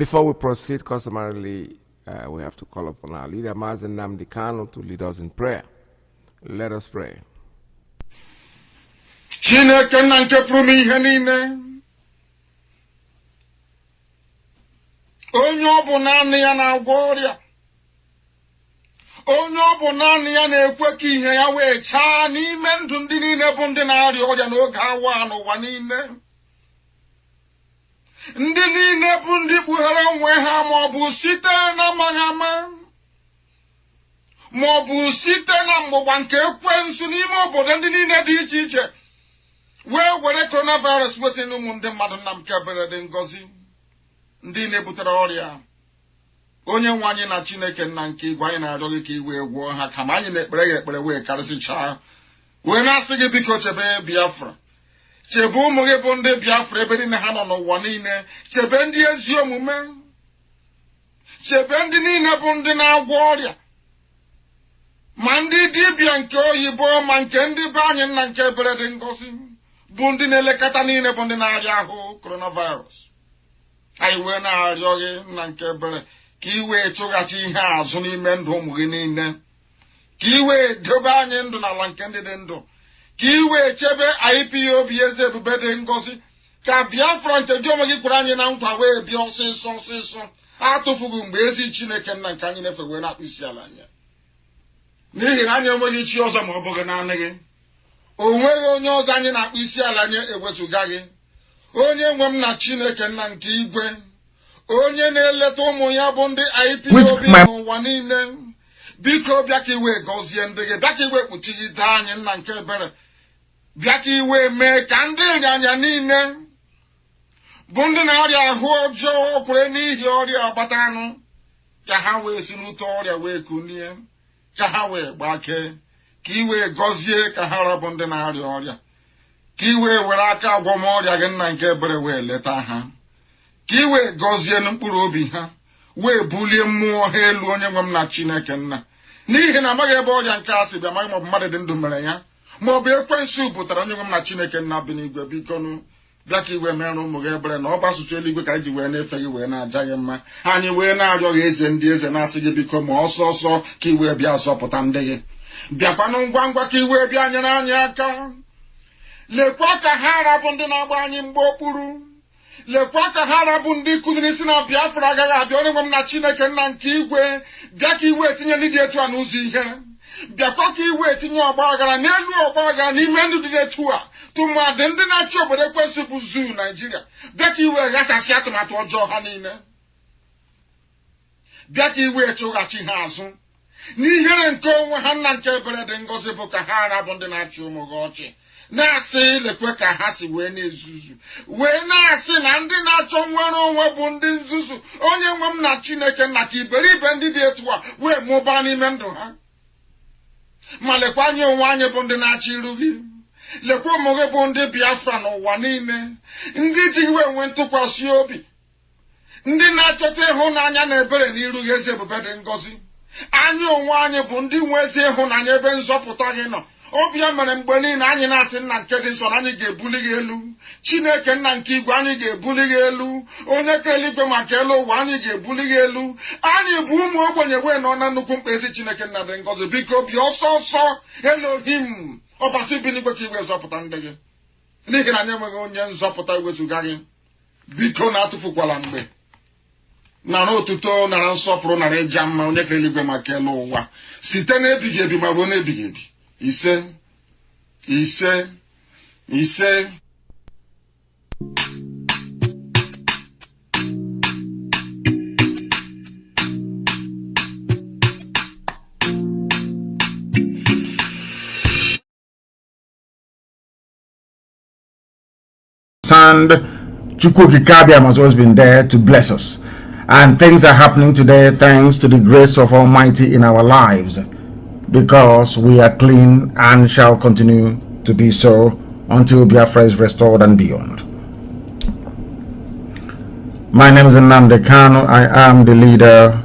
Before we proceed, customarily, we have to call upon our leader, Mazi Kanu, to lead us in prayer. Let us pray. Chineke na nke pụrụ ihe niile, onye ọ bụ naanị ya na-agwọ ọrịa, onye ọ bụ naanị ya na-ekwe ka ihe ya wee chaa n'ime ndụ ndị niile bụ ndị na-arịa ọrịa n'oge awa n'ụwa niile. Ndị niile bụ ndị kpughere onwe ha ma ọ bụ site na amaghị ama, ma ọ bụ site na mgbụgba nke ekwensu n'ime obodo ndị niile dị iche iche, wee were coronavirus weta n'ụmụ ndị mmadụ. Nna m kebere dị ngọzi ndị na-ebutere ọrịa, onye nwe anyị na Chineke nna nke igwe, anyị na-arịọ gị ka iwe gwọọ ha, kama anyị na-ekpere gị ekpere wee karịsịchaa, wee na-asị gị biko chebe Biafra, chebe ụmụ gị bụ ndị Biafra ebe niile ha nọ n'ụwa niile, chebe ndị ezi omume, chebe ndị niile bụ ndị na-agwọ ọrịa, ma ndị dibịa nke oyibo ma nke ndị be anyị nna nke ebere dị ngọzi, bụ ndị na-elekọta niile bụ ndị na-arịa ahụ coronavirus. Anyị wee na-arịọ gị nna nke ebere ka i wee chụghachi ihe azụ n'ime ndụ ụmụ gị niile, ka i wee dobe anyị ndụ n'ala nke ndị dị ndụ, ka i wee chebe Ipob eze ebube dị ngọzi, ka Biafra nke gị onwe gị kwere anyị na nkwa wee bịa ọsịsọ ọsịsọ, atụfughị mgbe ezi Chineke nna nke anyị na-efe wee na-akpụ isi ala anya, n'ihi na anyị enweghị chi ọzọ ma ọ bụghị naanị gị. O nweghị onye ọzọ anyị na-akpụ isi ala anya ewezụga gị, onye nwe m na Chineke nna nke igwe, onye na-eleta ụmụ ya bụ ndị Ipob n'ụwa niile. Biko bịa ka iwe gọzie ndị gị, bịa ka iwe kpuchigide anyị nna nke ebere, bịa ka iwe mee ka ndị ịnyanya niile bụ ndị na-arịa ahụ ọjọọ kwere n'ihi ọrịa ọgbata anụ, ka ha wee si n'ute ọrịa wee kunie, ka ha wee gbakee, ka iwe gọzie ka ha rabụ ndị na-arịa ọrịa, ka iwe were aka agwọmọrịa gị nna nke ebere wee leta ha, ka iwe gọzie mkpụrụ obi ha, wee bulie mmụọ ha elu, onye nwe m na Chineke nna, n'ihi na amaghị ebe ọrịa nke a si bịa, amaghị maọbụ mmadụ dị ndụ mere ya, maọbụ ekwensu butere. Onye nwe m na Chineke nna bi n'igwe, biko nụ bịa ka iwe mere ụmụ gị ebere, na ọ gbasụcha eluigwe ka anyị ji wee na-efe gị wee na-aja gị mma. Anyị wee na-arịọ gị eze ndị eze, na-asị gị biko ma ọsọ ọsọ ka iwe bịa zọpụta ndị gị, bịakwanụ ngwa ngwa ka iwe bịa nyere anyị aka. Lekwa ka ha rabụ ndị na-agba anyị mgbe okpuru, lekwa ka ha rabụ ndị kụziri si na Biafra agaghị abịa. Onye nwe m na Chineke nna nke igwe, bịa ka iwe etinye ndị dị etu a n'ụzọ ihere, bịakwa ka iwe etinye ọgba aghara n'elu ọgba aghara n'ime ndụ dị etu a, tụmadị ndị na-achị obodo ekwensu bụ zuu Naijiria. Bịa ka iwe ghasasị atụmatụ ọjọọ ha niile, bịa ka iwe chụghachi ha azụ n'ihere nke onwe ha nna nke ebere dị ngọzi, bụ ka ha rabụ ndị na-achị ụmụ gị ọchị, na-asị lekwe ka ha si wee na-ezuzu, wee na-asị na ndị na-achọ nwere onwe bụ ndị nzuzu. Onye nwe m na Chineke nna ka iberibe ndị dị etu a wee mụbaa n'ime ndụ ha, ma lekwa anyị onwe anyị bụ ndị na-achọ iru gị, lekwa ụmụ gị bụ ndị Biafra n'ụwa niile, ndị ji wee nwee ntụkwasị obi, ndị na-achọta ịhụnanya na ebere n'iru gị eze ebube dị ngọzi. Anyị onwe anyị bụ ndị nwe ezi ịhụnanya ebe nzọpụta gị nọ. Obi ya mere mgbe niile anyị na-asị nna nke dị nsọ na anyị ga-ebuli gị elu. Chineke nna nke igwe, anyị ga-ebuli gị elu. Onye ka eluigwe maka elu ụwa, anyị ga-ebuli gị elu. Anyị bụ ụmụ ogbenye wee nọ na nnukwu mkpa, ezi Chineke nna dị ngọzi, biko bịa ọsọ ọsọ Elohim ọbasi bi n'igwe ka igwe zọpụta ndị gị, n'ihi na anyị enweghị onye nzọpụta iwezuga gị. Biko na-atụfukwala mgbe, nara otuto, nara nsọpụrụ, nara ịja mma, onye ka eluigwe maka elu ụwa, site n'ebighị ebi ma ruo n'ebighị ebi. Ise, ise, ise. And Chukwukikabiam has always been there to bless us. And things are happening today thanks to the grace of Almighty in our lives, because we are clean and shall continue to be so until Biafra is restored and beyond. My name is Nnamdi Kanu. I am the leader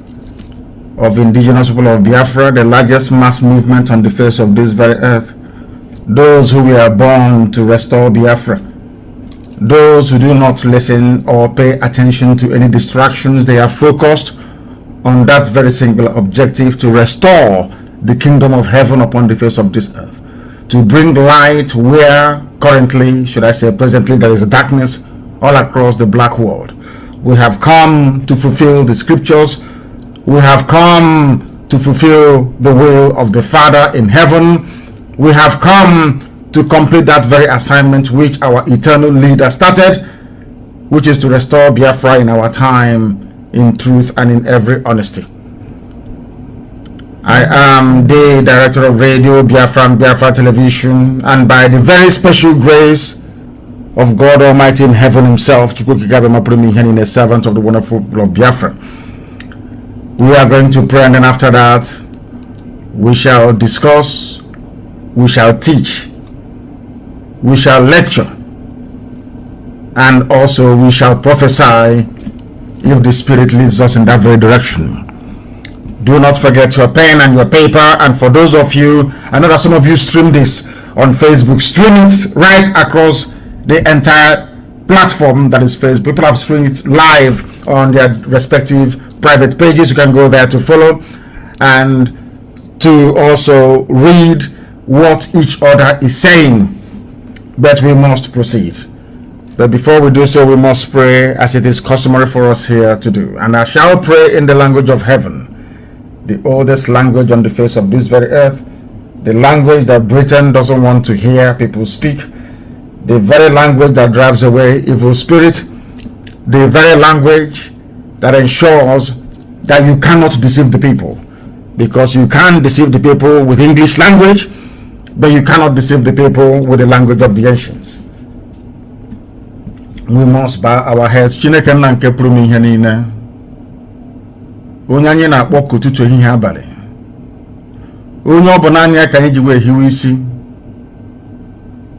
of indigenous people of Biafra, the largest mass movement on the face of this very earth. Those who were born to restore Biafra, Those who do not listen or pay attention to any distractions, they are focused on that very singular objective, to restore the kingdom of heaven upon the face of this earth, to bring light where currently, should I say presently, there is darkness all across the black world. We have come to fulfill the scriptures. We have come to fulfill the will of the Father in heaven. We have come to complete that very assignment which our eternal leader started, which is to restore Biafra in our time, in truth and in every honesty. I am the director of radio, Biafra television, and by the very special grace of God Almighty in heaven himself, a servant of the wonderful people of Biafra, we are going to pray, and then after that we shall discuss, we shall teach, we shall lecture, and also we shall prophesy if the Spirit leads us in that very direction. Do not forget your pen and your paper. And for those of you, I know that some of you stream this on Facebook, stream it right across the entire platform that is Facebook. People have streamed it live on their respective private pages. You can go there to follow and to also read what each other is saying. But we must proceed. But before we do so, we must pray as it is customary for us here to do. And I shall pray in the language of heaven, the oldest language on the face of this very earth, the language that Britain doesn't want to hear people speak, the very language that drives away evil spirit, the very language that ensures that you cannot deceive the people, because you can deceive the people with English language, but you cannot deceive the people with the language of the ancients. We must bow our heads. Chineke nna nke pụrụ m ihe niile, onye anyị na-akpọ ụtụtụ ehihie abalị, onye ọ bụ naanị ya ka anyị ji wee hiwe isi,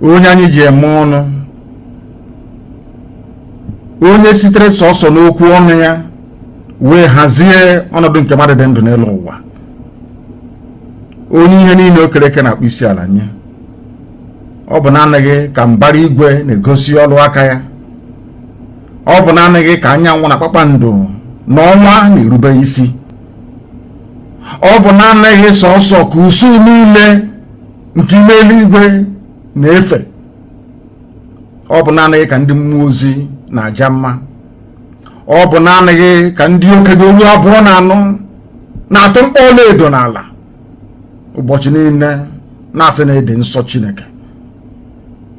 onye anyị ji eme ọnụ, onye sitere sọsọ n'okwu ọnụ ya wee hazie ọnọdụ nke mmadụ dị ndụ n'elu ụwa, onye ihe niile o kere eke na-akpụ isi ala nye. Ọ bụ naanị gị ka mbara igwe na-egosi ọlụ aka ya. Ọ bụ naanị gị ka anyanwụ na kpakpando na ọnwa na-erube isi. Ọ bụ naanị gị sọsọ ka usu niile nke ime eluigwe na-efe. Ọ bụ naanị gị ka ndị mmụọ ozi na-aja mma. Ọ bụ naanị gị ka ndị okenye olu abụọ na anọ na-atụ mkpọ ọlaedo n'ala ụbọchị niile na-asị na ịdị nsọ Chineke.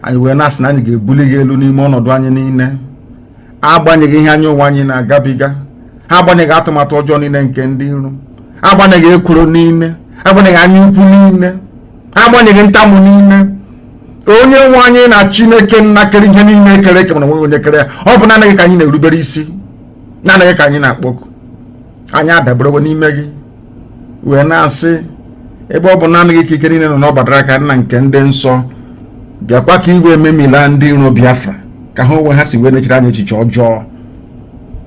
Anyị wee na-asị na anyị ga-ebuli gị elu n'ime ọnọdụ anyị niile, agbanyeghị ihe anyị onwe anyị na-agabiga, agbanyeghị atụmatụ ọjọọ niile nke ndị iro, agbanyeghị ekworo niile, agbanyeghị anya ukwu niile, agbanyeghị ntamu niile. Onye nwe anyị na Chineke nna kere ihe niile ekere eke mana onwe onye kere ya. Ọ bụ naanị gị ka anyị na-erubere isi, naanị gị ka anyị na-akpọku. Anyị adaberewo n'ime gị wee na-asị, ebe ọ bụ naanị gị ka ike niile nọ n'ọbara aka nna nke ndị nsọ, bịakwa ka iwe ememila ndị iro Biafra ka ha onwe ha si wee nechere anyị echiche ọjọọ.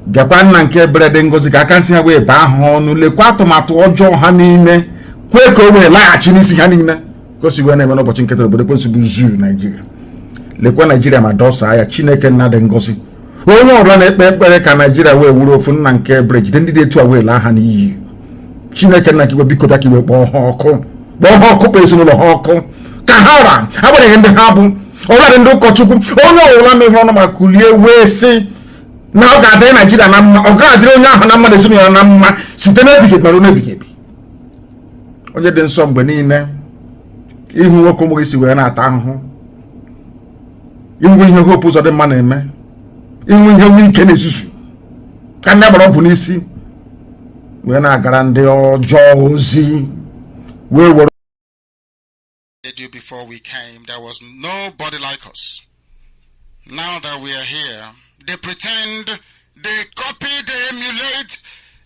Bịakwa nna nke ebere dị ngọzi ka aka nsị ha wee baa ha ọnụ, lekwa atụmatụ ọjọọ ha niile, kwee ka o wee laghachi n'isi ha niile ka o si wee na-eme n'ụbọchị nketa obodo ekwensu bụ zuu Naijiria. Lekwa Naijiria ma dọsa ya. Chineke nna dị ngọzi, onye ọbụla na-ekpe ekpere ka Naijiria wee wuru ofu, nna nke ebere jide ndị dị etu a wee laa ha n'iyi. Chineke nna kiwe biko ka iwe kpọọ ha ọkụ, kpọọ ha ọkụ, kpọọ ezinụlọ ha ọkụ ka ha ra, agbanyeghị ndị ha bụ, ọbụladị ndị ụkọchukwu. Onye ọbụla mehụrụ ọnụ ma kulie wee sị na ọ ga-adịrị Naijiria na mma, ọ ga-adịrị onye ahụ na mma na ezinụlọ na mma site n'ebighị ebi na ebighị ebi. Onye dị nsọ mgbe niile, ihu nwoke ụmụ gị si wee na-ata ahụhụ, ihu ihe hopu ụzọ dị mma na-eme, ihu ihe nwe ike na-ezuzu ka ndị agbara ọgwụ n'isi wee na-agara ndị ọjọọ ozi wee were. Before we came, there was nobody like us. Now that we are here, they pretend, they copy, they emulate,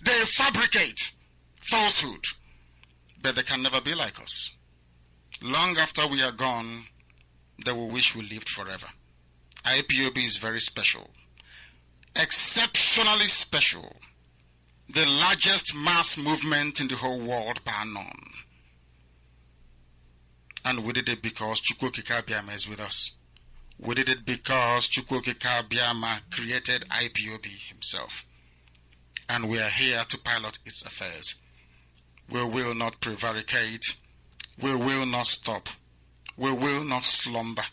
they fabricate falsehood, but they can never be like us. Long after we are gone, they will wish we lived forever. IPOB is very special, exceptionally special, the largest mass movement in the whole world bar none. And we did it because Chukwu Kikabiama is with us. We did it because Chukwokika Biama created IPOB himself. And we are here to pilot its affairs. We will not prevaricate. We will not stop. We will not slumber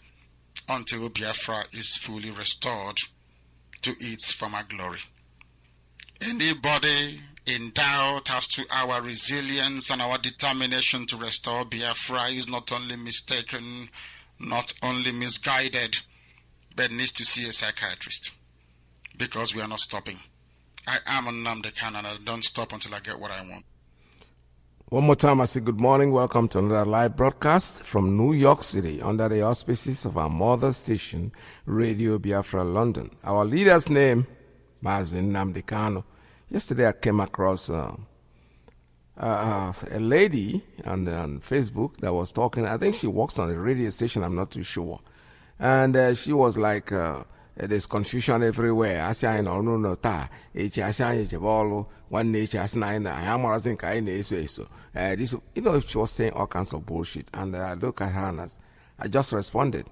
until Biafra is fully restored to its former glory. Anybody in doubt as to our resilience and our determination to restore Biafra is not only mistaken, not only misguided, but needs to see a psychiatrist, because we are not stopping. I am Nnamdi Kanu, and I don't stop until I get what I want. One more time, I say good morning. Welcome to another live broadcast from New York City under the auspices of our mother station, Radio Biafra London. Our leader's name, Mazi Nnamdi Kanu. Yesterday I came across a lady on Facebook that was talking. I think she works on a radio station, I'm not too sure. And she was like, there's confusion everywhere. I say, I know, no, ta. One nature, I so. This, she was saying all kinds of bullshit. And I look at her and I just responded.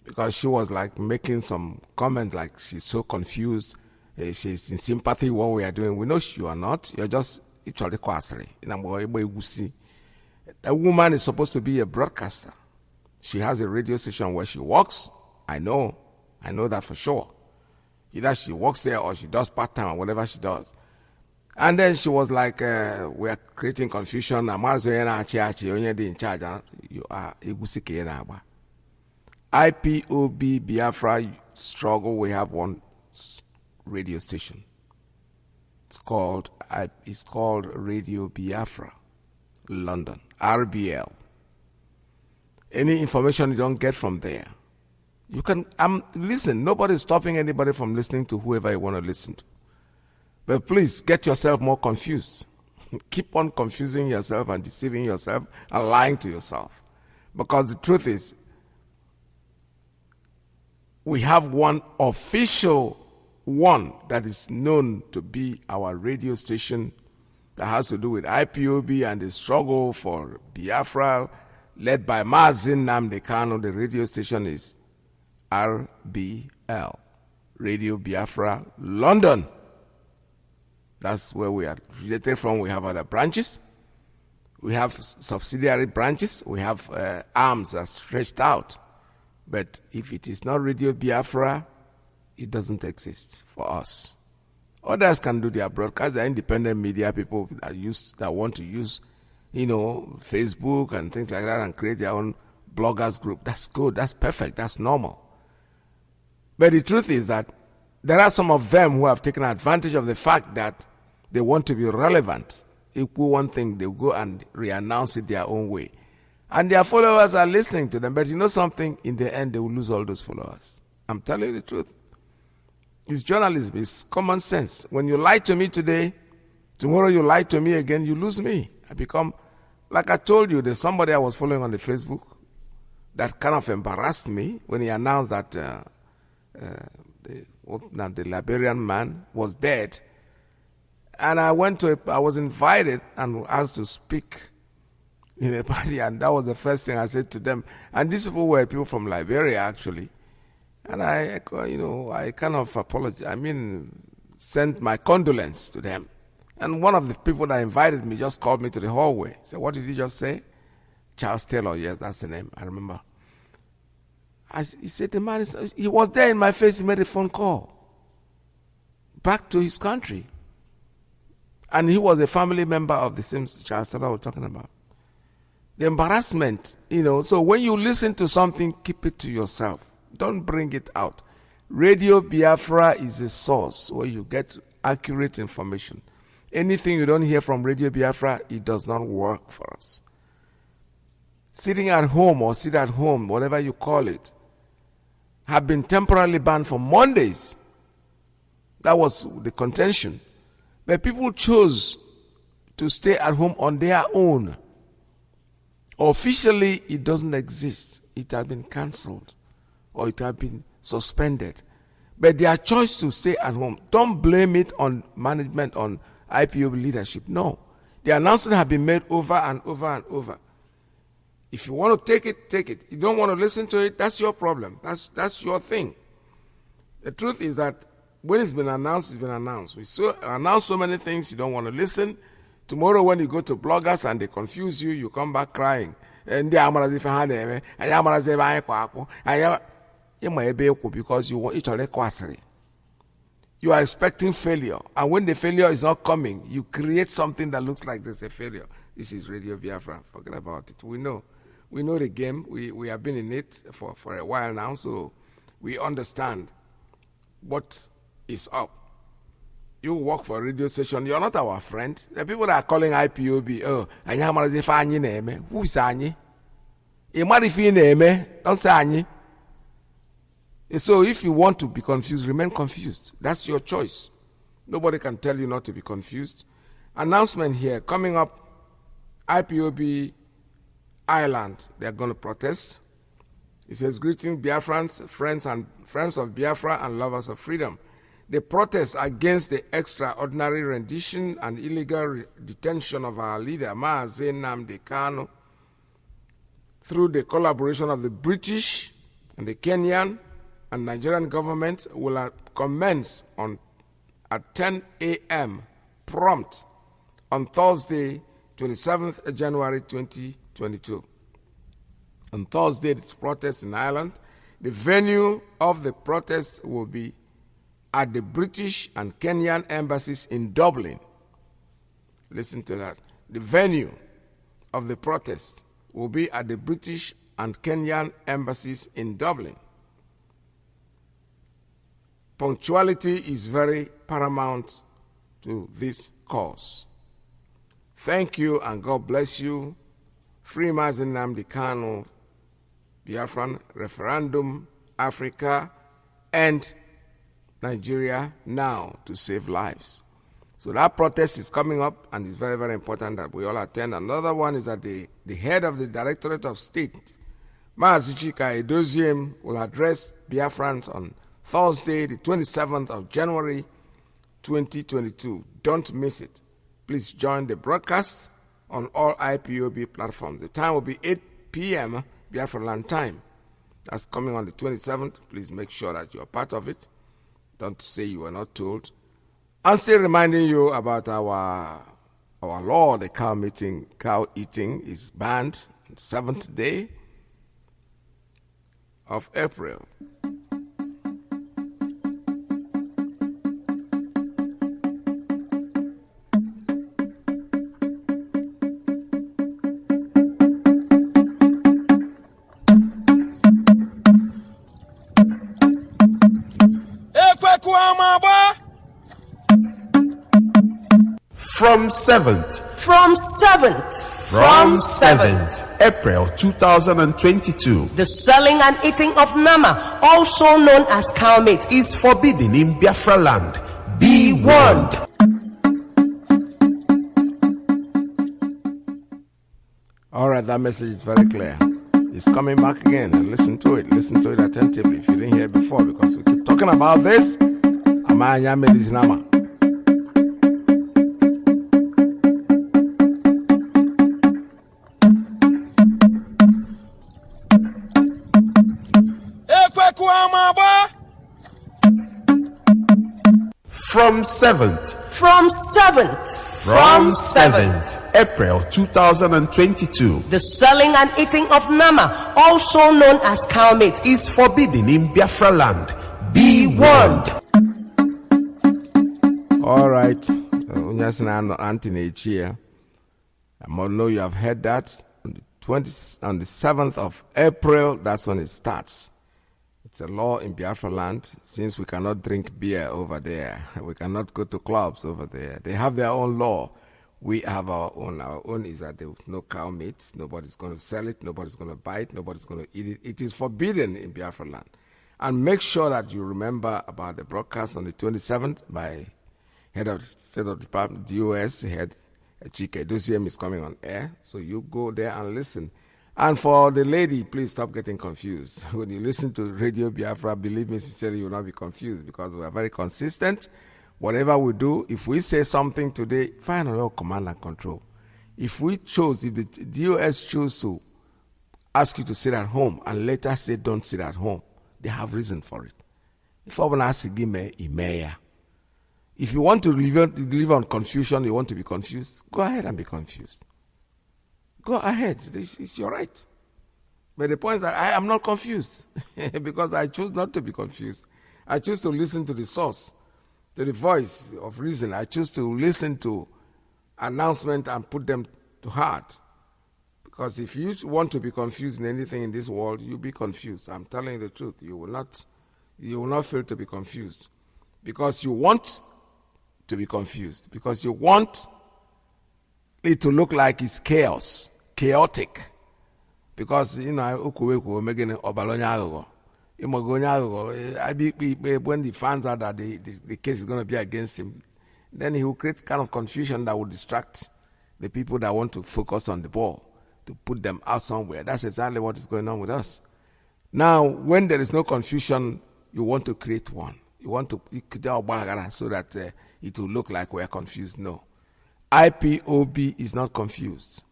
Because she was like making some comment like she's so confused. She's in sympathy with what we are doing. We know you are not. You're just actually quasary. A woman is supposed to be a broadcaster. She has a radio station where she works. I know that for sure. Either she works there or she does part-time or whatever she does. And then she was like, we are creating confusion. IPOB Biafra struggle. We have one radio station. It's called Radio Biafra London, RBL. Any information you don't get from there, you can listen. Nobody's stopping anybody from listening to whoever you want to listen to. But please get yourself more confused. Keep on confusing yourself and deceiving yourself and lying to yourself. Because the truth is, we have one official one that is known to be our radio station that has to do with IPOB and the struggle for Biafra, led by Mazi Nnamdi Kanu. The radio station is RBL, Radio Biafra London. That's where we are related from. We have other branches. We have subsidiary branches. We have arms that are stretched out. But if it is not Radio Biafra, it doesn't exist for us. Others can do their broadcasts. They're independent media people that want to use, Facebook and things like that and create their own bloggers group. That's good. That's perfect. That's normal. But the truth is that there are some of them who have taken advantage of the fact that they want to be relevant. If we one thing, they go and re-announce it their own way. And their followers are listening to them. But you know something? In the end, they will lose all those followers. I'm telling you the truth. It's journalism. It's common sense. When you lie to me today, tomorrow you lie to me again, you lose me. I become, like I told you, there's somebody I was following on the Facebook that kind of embarrassed me when he announced that the Liberian man was dead. And I was invited and asked to speak in a party, and that was the first thing I said to them. And these people were people from Liberia, actually. And I kind of sent my condolence to them. And one of the people that invited me just called me to the hallway. He said, "What did you just say?" Charles Taylor, yes, that's the name, I remember. He said, the man, he was there in my face, he made a phone call back to his country. And he was a family member of the same Charles Taylor we're talking about. The embarrassment, so when you listen to something, keep it to yourself. Don't bring it out. Radio Biafra is a source where you get accurate information. Anything you don't hear from Radio Biafra, it does not work for us. Sitting at home or sit at home, whatever you call it, have been temporarily banned for Mondays. That was the contention. But people chose to stay at home on their own. Officially, it doesn't exist. It has been cancelled or it has been suspended. But their choice to stay at home, don't blame it on management, on IPOB leadership. No. The announcement has been made over and over and over. If you want to take it, take it. You don't want to listen to it, that's your problem. That's your thing. The truth is that when it's been announced, it's been announced. We announce so many things, you don't want to listen. Tomorrow when you go to bloggers and they confuse you, you come back crying. And they are because you want each other quasary. You are expecting failure. And when the failure is not coming, you create something that looks like there's a failure. This is Radio Biafra. Forget about it. We know the game. We have been in it for a while now, so we understand what is up. You work for a radio station, you're not our friend. The people that are calling IPOB, who is Anyi? Don't say Anyi. So if you want to be confused, remain confused. That's your choice. Nobody can tell you not to be confused. Announcement here, coming up, IPOB Ireland, they're going to protest. It says, greeting Biafrans, friends of Biafra and lovers of freedom. The protest against the extraordinary rendition and illegal detention of our leader, Mazi Nnamdi Kanu, through the collaboration of the British and the Kenyan and Nigerian government, will commence at 10 a.m. prompt on Thursday, 27th January 2022. On Thursday, this protest in Ireland. The venue of the protest will be at the British and Kenyan embassies in Dublin. Listen to that. The venue of the protest will be at the British and Kenyan embassies in Dublin. Punctuality is very paramount to this cause. Thank you and God bless you. Free Mazi Nnamdi Kanu, Biafran, Referendum, Africa, and Nigeria now to save lives. So that protest is coming up, and it's very, very important that we all attend. Another one is that the head of the Directorate of State, Mazi IYKE, will address Biafrans on Thursday, the 27th of January, 2022. Don't miss it. Please join the broadcast on all IPOB platforms. The time will be 8 p.m. Biafra land time. That's coming on the 27th. Please make sure that you're part of it. Don't say you were not told. I'm still reminding you about our law. The cow eating is banned on the 7th day of April. From 7th April 2022, the selling and eating of nama, also known as cow meat, is forbidden in Biafra land. Be warned. All right, that message is very clear. It's coming back again, and listen to it attentively if you didn't hear it before, because we keep talking about this. Amanya Medis Nama. From 7th April 2022, the selling and eating of nama, also known as cow meat, is forbidden in Biafra land. Be warned. All right. I know you have heard that. On the 7th of April, that's when it starts. It's a law in Biafra land. Since we cannot drink beer over there, we cannot go to clubs over there. They have their own law. We have our own. Our own is that there is no cow meat. Nobody's going to sell it. Nobody's going to buy it. Nobody's going to eat it. It is forbidden in Biafra land. And make sure that you remember about the broadcast on the 27th by head of State of Department, DOS, head Chike Dosiem is coming on air. So you go there and listen. And for the lady, please stop getting confused. When you listen to Radio Biafra, believe me sincerely, you will not be confused, because we are very consistent. Whatever we do, if we say something today, find your command and control. If the DOS choose to ask you to sit at home and later say don't sit at home, they have reason for it. If you want to live on confusion, you want to be confused, go ahead and be confused. Go ahead. This is your right. But the point is that I am not confused because I choose not to be confused. I choose to listen to the source, to the voice of reason. I choose to listen to announcements and put them to heart. Because if you want to be confused in anything in this world, you'll be confused. I'm telling you the truth. You will not fail to be confused. Because you want to be confused. Because you want it to look like it's chaos, chaotic. Because, when he finds out that the case is going to be against him, then he will create kind of confusion that will distract the people that want to focus on the ball, to put them out somewhere. That's exactly what is going on with us. Now, when there is no confusion, you want to create one. You want to so that it will look like we are confused. No. IPOB is not confused.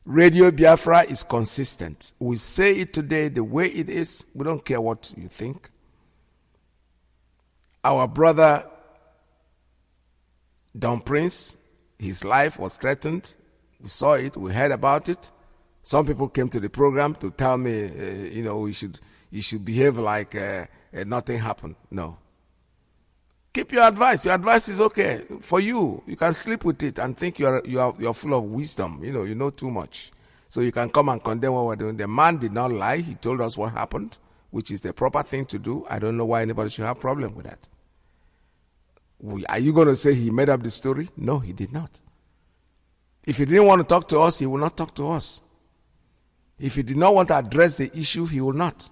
Radio Biafra is consistent. We say it today the way it is. We don't care what you think. Our brother, Don Prince, his life was threatened. We saw it. We heard about it. Some people came to the program to tell me, you should behave like nothing happened. No. Keep your advice. Your advice is okay for you. You can sleep with it and think you're full of wisdom. You know too much. So you can come and condemn what we're doing. The man did not lie. He told us what happened, which is the proper thing to do. I don't know why anybody should have a problem with that. Are you going to say he made up the story? No, he did not. If he didn't want to talk to us, he will not talk to us. If he did not want to address the issue, he will not.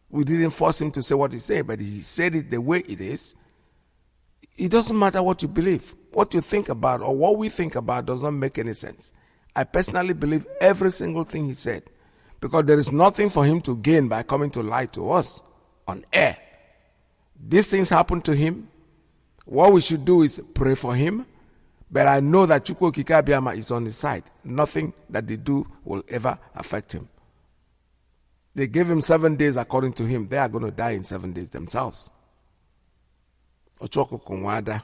We didn't force him to say what he said, but he said it the way it is. It doesn't matter what you believe. What you think about or what we think about does not make any sense. I personally believe every single thing he said, because there is nothing for him to gain by coming to lie to us on air. These things happen to him. What we should do is pray for him. But I know that Chukwu Okike Abiama is on his side. Nothing that they do will ever affect him. They gave him 7 days according to him. They are going to die in 7 days themselves. That's the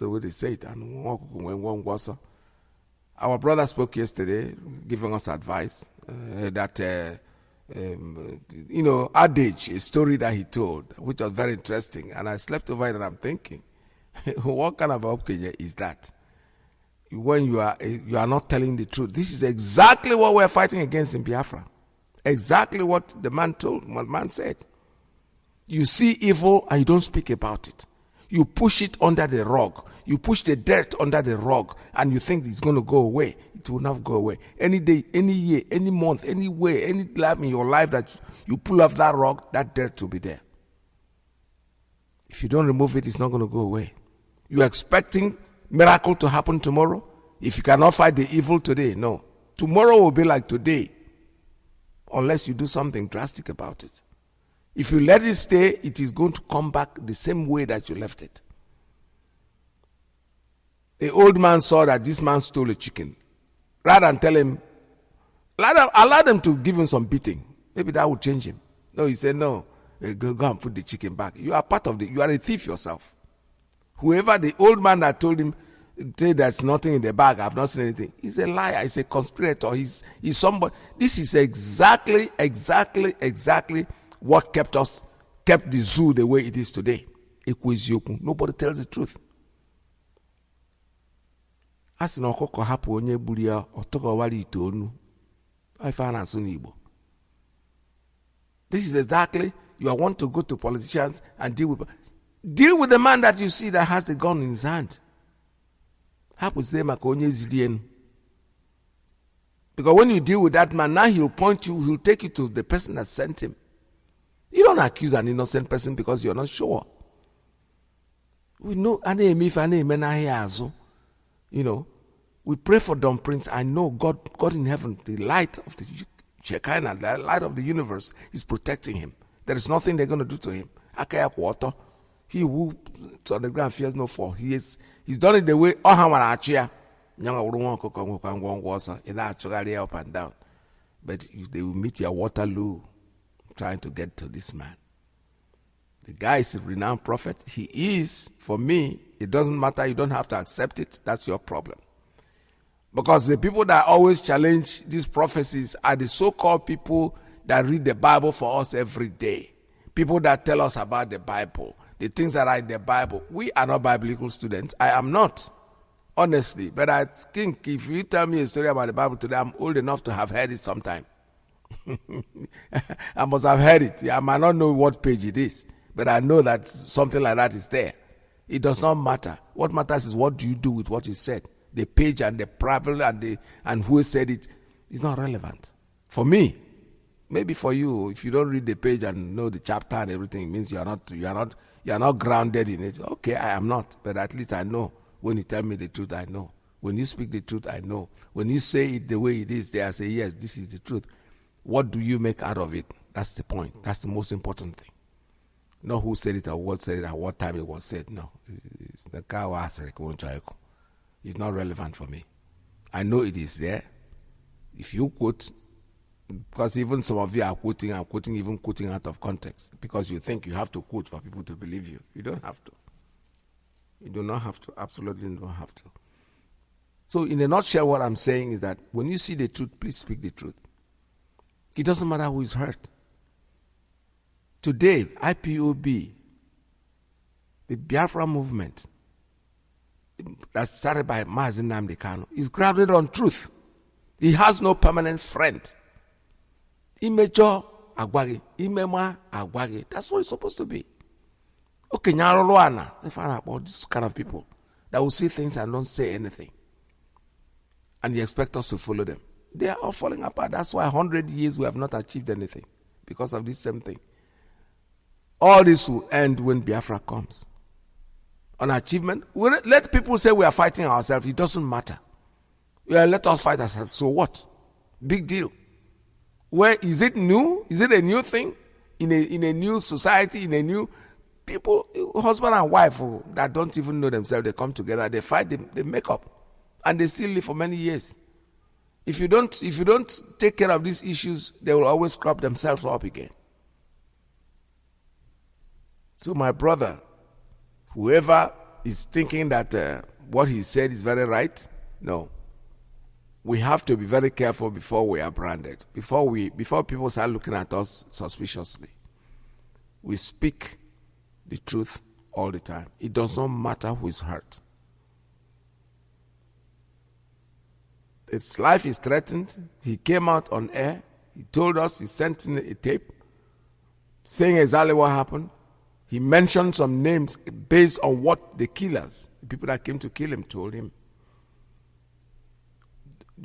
way they say it. Our brother spoke yesterday, giving us advice that, adage, a story that he told, which was very interesting. And I slept over it and I'm thinking, what kind of opinion is that? When you are not telling the truth. This is exactly what we're fighting against in Biafra. Exactly what the man said. You see evil and you don't speak about it. You push it under the rug. You push the dirt under the rug and you think it's going to go away. It will not go away. Any day, any year, any month, any way, any time in your life that you pull off that rug, that dirt will be there. If you don't remove it, it's not going to go away. You're expecting miracle to happen tomorrow? If you cannot fight the evil today, no. Tomorrow will be like today, unless you do something drastic about it. If you let it stay, it is going to come back the same way that you left it. The old man saw that this man stole a chicken. Rather than tell him, allow them to give him some beating. Maybe that will change him. No, he said, no, go and put the chicken back. You are part of you are a thief yourself. Whoever the old man that told him, there's nothing in the bag, I've not seen anything. He's a liar, he's a conspirator, he's somebody. This is exactly what kept the zoo the way it is today. Nobody tells the truth. As na ọkụkọ hapụ onye gburu ya ọtọgọwara ite onu. Ife a na-asụ n'Igbo. This is exactly, you want to go to politicians and deal with the man that you see that has the gun in his hand. Hapụ maka onye ziri enu. Because when you deal with that man, now he'll take you to the person that sent him. You don't accuse an innocent person because you're not sure. We know, we pray for Don Prince. I know God in heaven, the light of the Shekinah, the light of the universe is protecting him. There is nothing they're going to do to him. He who on the ground fears no fall. He's done it the way up and down. But they will meet your Waterloo trying to get to this man. The guy is a renowned prophet. He is, for me, it doesn't matter. You don't have to accept it. That's your problem. Because the people that always challenge these prophecies are the so-called people that read the Bible for us every day. People that tell us about the Bible, the things that are in the Bible. We are not biblical students. I am not, honestly. But I think if you tell me a story about the Bible today, I'm old enough to have heard it sometime. I must have heard it. I might not know what page it is, but I know that something like that is there. It does not matter. What matters is what do you do with what is said. The page and the problem and who said it is not relevant. For me, maybe for you, if you don't read the page and know the chapter and everything, it means you are not grounded in it. Okay, I am not, but at least I know. When you tell me the truth, I know. When you speak the truth, I know. When you say it the way it is, I say, yes, this is the truth. What do you make out of it? That's the point. That's the most important thing. Not who said it or what said it at what time it was said. No. The cow it's not relevant for me. I know it is there. If you quote, because even some of you are quoting out of context because you think you have to quote for people to believe you. You don't have to. You do not have to. Absolutely don't have to. So in a nutshell, what I'm saying is that when you see the truth, please speak the truth. It doesn't matter who is hurt. Today, IPOB, the Biafra movement that started by Mazi Nnamdi, is grounded on truth. He has no permanent friend. Imejo agwagi, imema agwagi. That's what it's supposed to be. Okay, Nyaroluana, they find out about this kind of people that will see things and don't say anything. And you expect us to follow them. They are all falling apart. That's why 100 years we have not achieved anything because of this same thing. All this will end when Biafra comes. On achievement, let people say we are fighting ourselves. It doesn't matter. Let us fight ourselves. So what? Big deal. Where is it new? Is it a new thing? In a new society, in a new people, husband and wife that don't even know themselves, they come together, they fight, they make up, and they still live for many years. If you don't take care of these issues, they will always crop themselves up again. So my brother, whoever is thinking that what he said is very right, no. We have to be very careful before we are branded. Before people start looking at us suspiciously. We speak the truth all the time. It does not matter who is hurt. Its life is threatened. He came out on air. He told us, he sent in a tape saying exactly what happened. He mentioned some names based on what the killers, the people that came to kill him, told him.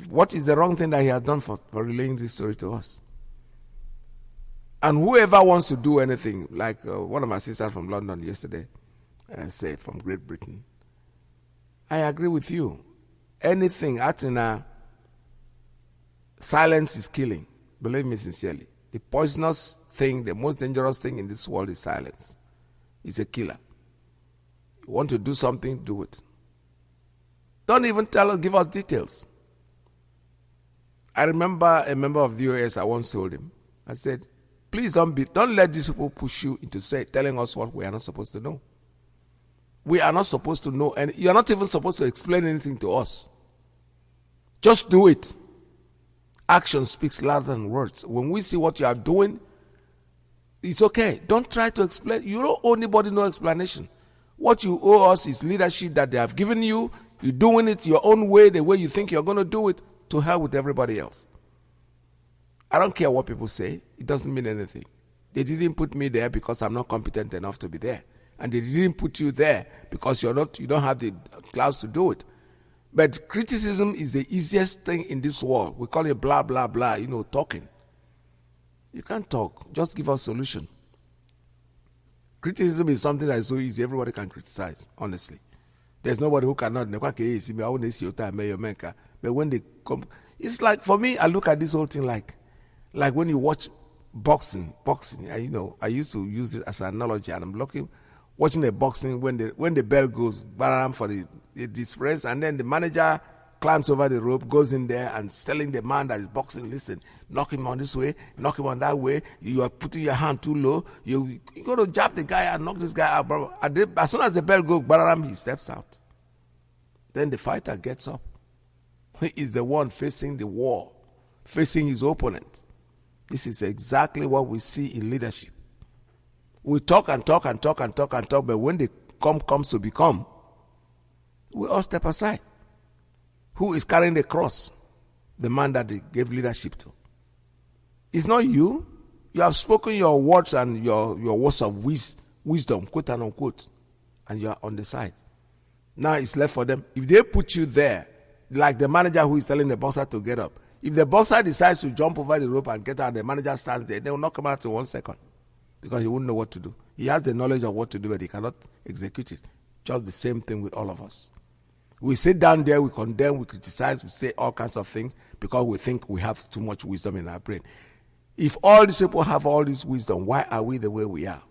What is the wrong thing that he has done for relaying this story to us? And whoever wants to do anything, like one of my sisters from London yesterday said, from Great Britain, I agree with you. Anything, silence is killing. Believe me sincerely. The poisonous thing, the most dangerous thing in this world is silence. It's a killer. You want to do something, do it. Don't even give us details. I remember a member of the US, I once told him, I said, please don't let these people push you into telling us what we are not supposed to know. We are not supposed to know, and you are not even supposed to explain anything to us. Just do it. Action speaks louder than words. When we see what you are doing, it's okay. Don't try to explain. You don't owe anybody no explanation. What you owe us is leadership that they have given you. You're doing it your own way, the way you think you're going to do it. To hell with everybody else. I don't care what people say. It doesn't mean anything. They didn't put me there because I'm not competent enough to be there. And they didn't put you there because you don't have the clouds to do it. But criticism is the easiest thing in this world. We call it blah, blah, blah, talking. You can't talk. Just give us a solution. Criticism is something that is so easy. Everybody can criticize, honestly. There's nobody who cannot. But when they come, it's like, for me, I look at this whole thing like when you watch boxing. I used to use it as an analogy, and I'm watching the boxing when the bell goes, bam, for the dispress, and then the manager climbs over the rope, goes in there and telling the man that is boxing, listen, knock him on this way, knock him on that way. You are putting your hand too low. You're going to jab the guy and knock this guy out. Bro. As soon as the bell goes, bararam, he steps out. Then the fighter gets up. He is the one facing the war, facing his opponent. This is exactly what we see in leadership. We talk and talk and talk and talk and talk, but when the comes to become, we all step aside. Who is carrying the cross? The man that they gave leadership to. It's not you. You have spoken your words and your words of wisdom, quote and unquote, and you are on the side. Now it's left for them. If they put you there, like the manager who is telling the boxer to get up, if the boxer decides to jump over the rope and get out, the manager stands there, they will knock him out in 1 second because he wouldn't know what to do. He has the knowledge of what to do, but he cannot execute it. Just the same thing with all of us. We sit down there, we condemn, we criticize, we say all kinds of things because we think we have too much wisdom in our brain. If all these people have all this wisdom, why are we the way we are?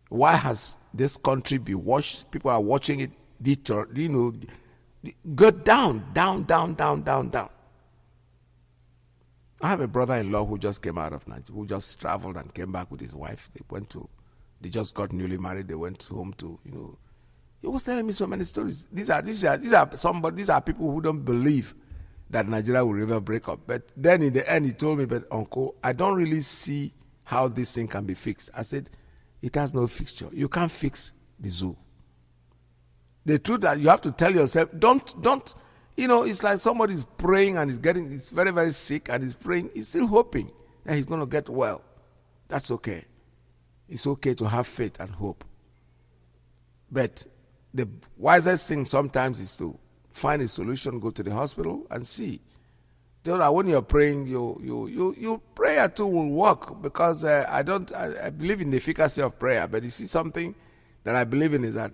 Why has this country been watched? People are watching it, go down, down, down, down, down, down. I have a brother-in-law who just came out of Nigeria, who just traveled and came back with his wife. They just got newly married. They went home to, He was telling me so many stories. These are people who don't believe that Nigeria will ever break up. But then in the end, he told me, but uncle, I don't really see how this thing can be fixed. I said, it has no fixture. You can't fix the zoo. The truth that you have to tell yourself, don't, it's like somebody's praying and he's very, very sick and he's praying. He's still hoping that he's going to get well. That's okay. It's okay to have faith and hope. But the wisest thing sometimes is to find a solution, go to the hospital and see. When you're praying, your prayer too will work because I believe in the efficacy of prayer. But you see, something that I believe in is that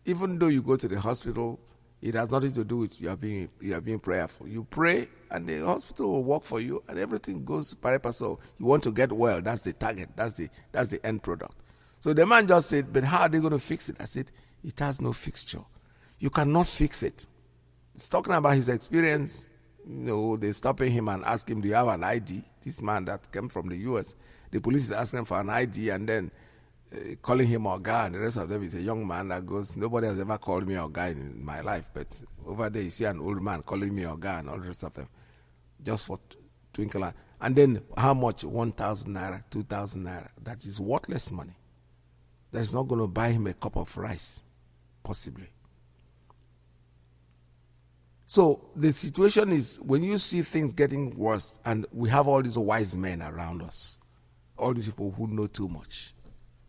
even though you go to the hospital, it has nothing to do with you are being prayerful. You pray and the hospital will work for you and everything goes pari passu. You want to get well, that's the target, that's the end product. So the man just said, but how are they going to fix it? I said, it has no fixture. You cannot fix it. He's talking about his experience. They're stopping him and asking him, do you have an ID? This man that came from the US, the police is asking him for an ID and then calling him Oga, and the rest of them is a young man that goes, nobody has ever called me Oga in my life, but over there you see an old man calling me Oga and all the rest of them, just for twinkle. And then how much? 1,000 naira, 2,000 naira. That is worthless money. That's not going to buy him a cup of rice, possibly. So the situation is, when you see things getting worse, and we have all these wise men around us, all these people who know too much,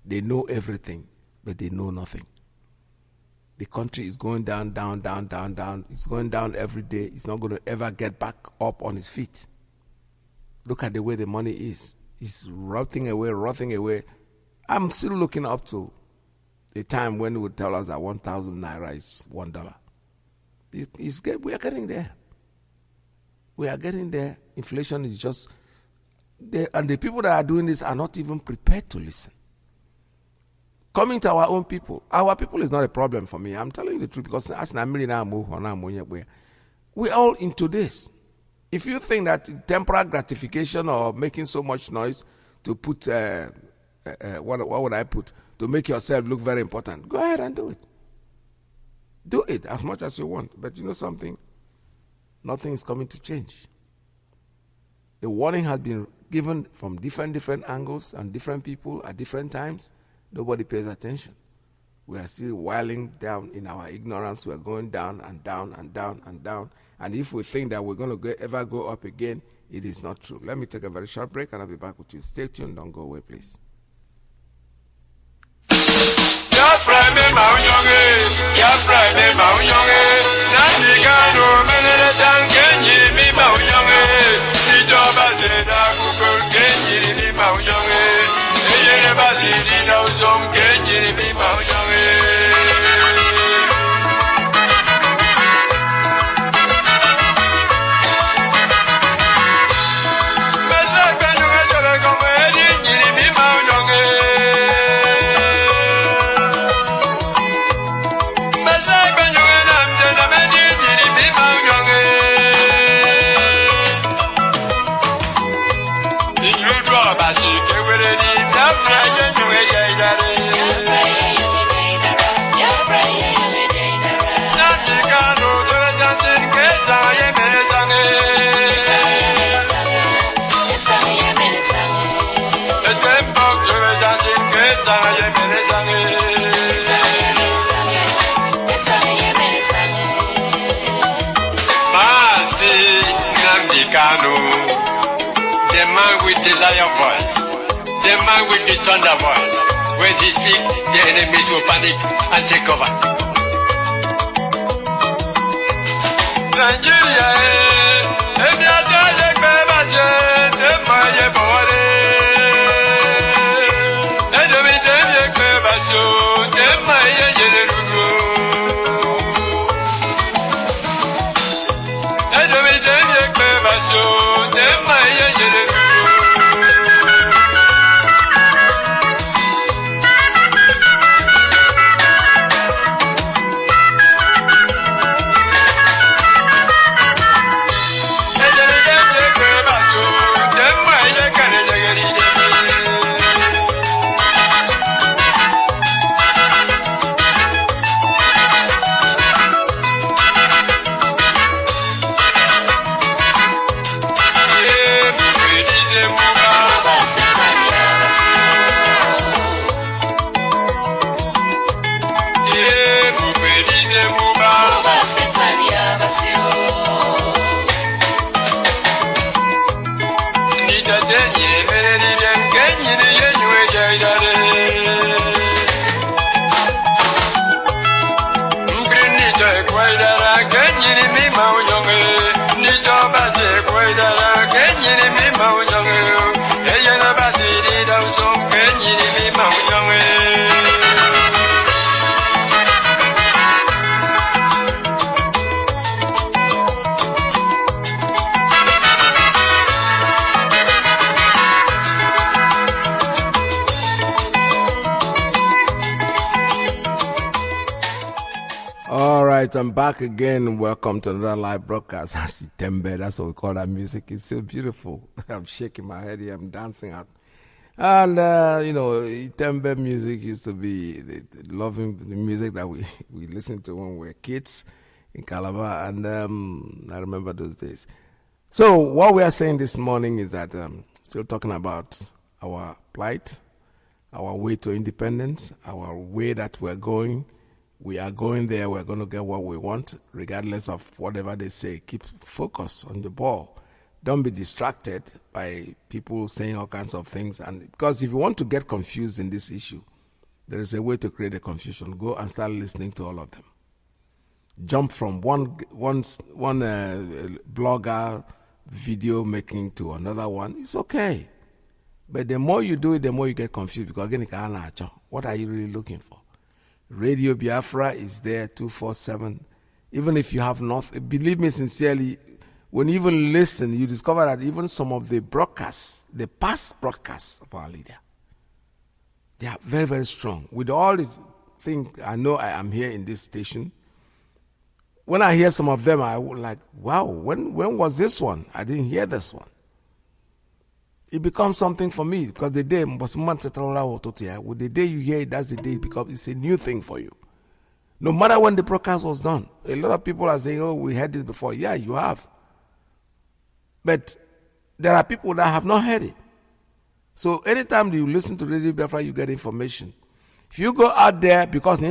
they know everything, but they know nothing. The country is going down, down, down, down, down. It's going down every day. It's not going to ever get back up on its feet. Look at the way the money is. It's rotting away. I'm still looking up to a time when they would tell us that 1,000 naira is $1. We are getting there. We are getting there. Inflation is just there, and the people that are doing this are not even prepared to listen. Coming to our own people. Our people is not a problem for me. I'm telling you the truth because we're all into this. If you think that temporal gratification or making so much noise to put, what would I put? To make yourself look very important, go ahead and do it. Do it as much as you want. But you know something? Nothing is coming to change. The warning has been given from different angles and different people at different times. Nobody pays attention. We are still whiling down in our ignorance. We are going down and down and down and down. And if we think that we're going to ever go up again, it is not true. Let me take a very short break and I'll be back with you. Stay tuned. Don't go away, please. Bye. Kanu, the man with the lion voice, the man with the thunder voice. When he speaks, the enemies will panic and take over. Nigeria, any other I'm back again. Welcome to another live broadcast. Tembe, that's what we call that music. It's so beautiful. I'm shaking my head here. I'm dancing out. And, Tembe music used to be loving the music that we listened to when we were kids in Calabar. And I remember those days. So what we are saying this morning is that still talking about our plight, our way to independence, our way that we're going. We are going there. We're going to get what we want, regardless of whatever they say. Keep focus on the ball. Don't be distracted by people saying all kinds of things. And because if you want to get confused in this issue, there is a way to create a confusion. Go and start listening to all of them. Jump from one blogger video making to another one. It's okay. But the more you do it, the more you get confused. Because again, what are you really looking for? Radio Biafra is there 247. Even if you have not, believe me sincerely, when you even listen, you discover that even some of the broadcasts, the past broadcasts of our leader, they are very, very strong. With all the things I know I am here in this station, when I hear some of them, I would like, wow, when was this one? I didn't hear this one. It becomes something for me because the day with the day you hear it, that's the day it becomes it's a new thing for you. No matter when the broadcast was done. A lot of people are saying, oh, we heard this before. Yeah, you have. But there are people that have not heard it. So anytime you listen to Radio Biafra, you get information. If you go out there, because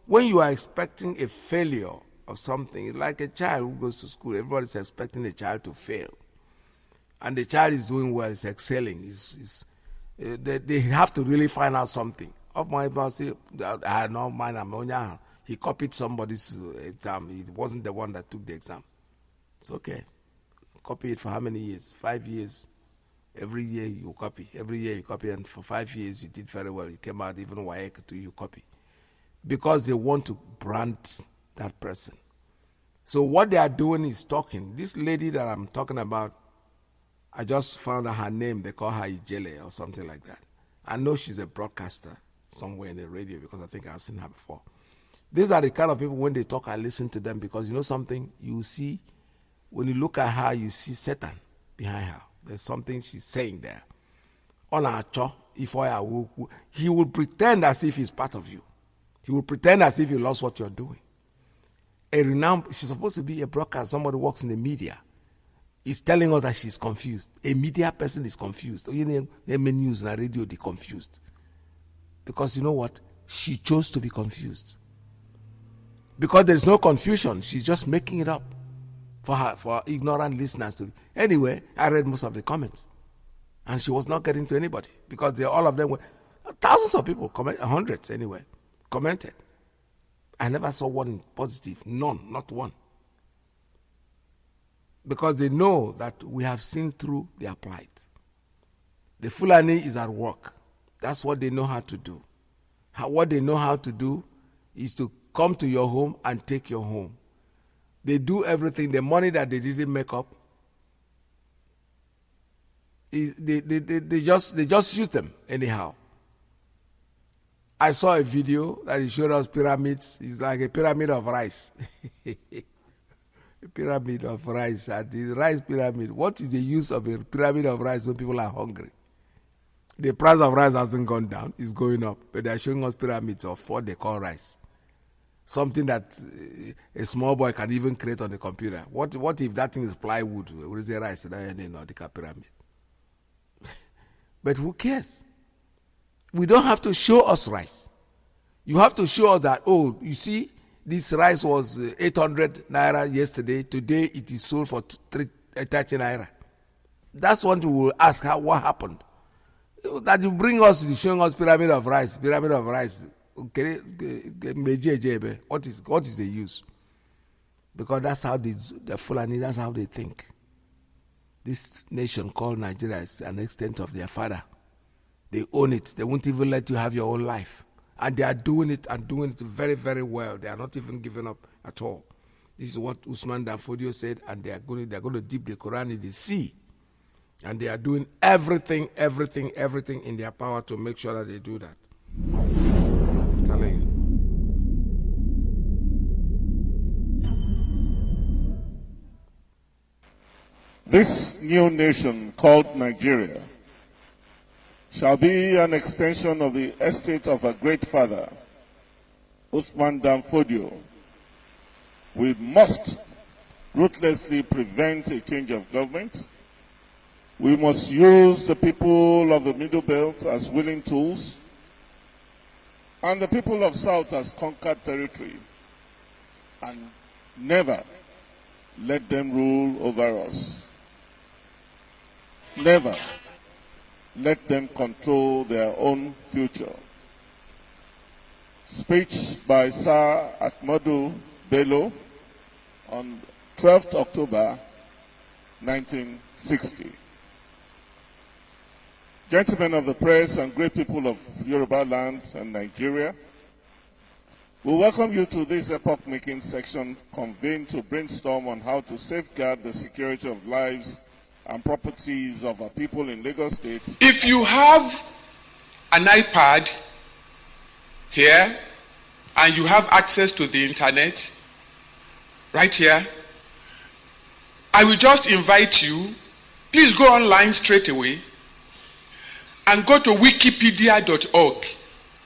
when you are expecting a failure of something, it's like a child who goes to school. Everybody's expecting a child to fail. And the child is doing well, is excelling. They have to really find out something. Of my say, I know mine. He copied somebody's exam. He wasn't the one that took the exam. It's okay. Copy it for how many years? 5 years. Every year you copy. Every year you copy. And for 5 years you did very well. You came out even YK to you copy. Because they want to brand that person. So what they are doing is talking. This lady that I'm talking about, I just found out her name. They call her Ijele or something like that. I know she's a broadcaster somewhere in the radio because I think I've seen her before. These are the kind of people, when they talk, I listen to them because you know something? You see, when you look at her, you see Satan behind her. There's something she's saying there. On her cho, he will pretend as if he's part of you. He will pretend as if you lost what you're doing. She's supposed to be a broadcaster. Somebody who works in the media is telling us that she's confused. A media person is confused. News and radio, they're confused. Because you know what? She chose to be confused. Because there's no confusion. She's just making it up for ignorant listeners to. Anyway, I read most of the comments, and she was not getting to anybody because all of them were thousands of people, hundreds anyway, commented. I never saw one positive, none, not one. Because they know that we have seen through their plight. The Fulani is at work. That's what they know how to do. What they know how to do is to come to your home and take your home. They do everything. The money that they didn't make up, they just use them anyhow. I saw a video that he showed us pyramids. It's like a pyramid of rice. A pyramid of rice. And the rice pyramid. What is the use of a pyramid of rice when people are hungry? The price of rice hasn't gone down. It's going up. But they're showing us pyramids of what they call rice. Something that a small boy can even create on the computer. What if that thing is plywood? What is the rice? The pyramid. But who cares? We don't have to show us rice. You have to show us that, oh, you see, this rice was 800 naira yesterday. Today it is sold for 30 naira. That's what we will ask, what happened? That you bring us, showing us pyramid of rice. Okay, what is the use? Because that's how the Fulani, that's how they think. This nation called Nigeria is an extent of their father. They own it. They won't even let you have your own life. And they are doing it and doing it very, very well. They are not even giving up at all. This is what Usman Dan Fodio said, and they are going to dip the Quran in the sea. And they are doing everything in their power to make sure that they do that. I'm telling you. This new nation called Nigeria shall be an extension of the estate of a great father, Usman Dan Fodio. We must ruthlessly prevent a change of government. We must use the people of the Middle Belt as willing tools, and the people of South as conquered territory, and never let them rule over us. Never let them control their own future. Speech by Sir Ahmadu Bello on 12th October 1960. Gentlemen of the press and great people of Yoruba land and Nigeria, we welcome you to this epoch-making section convened to brainstorm on how to safeguard the security of lives and properties of our people in Lagos State. If you have an iPad here and you have access to the internet right here, I will just invite you, please go online straight away and go to wikipedia.org,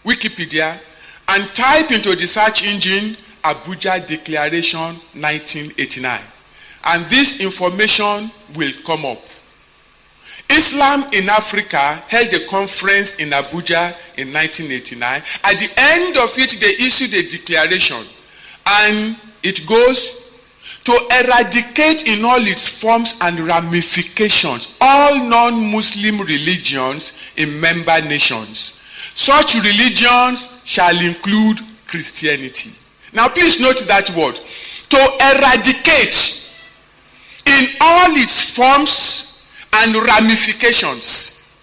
Wikipedia, and type into the search engine Abuja Declaration 1989. And this information will come up. Islam in Africa held a conference in Abuja in 1989. At the end of it, they issued a declaration. And it goes, to eradicate in all its forms and ramifications all non-Muslim religions in member nations. Such religions shall include Christianity. Now please note that word. To eradicate in all its forms and ramifications.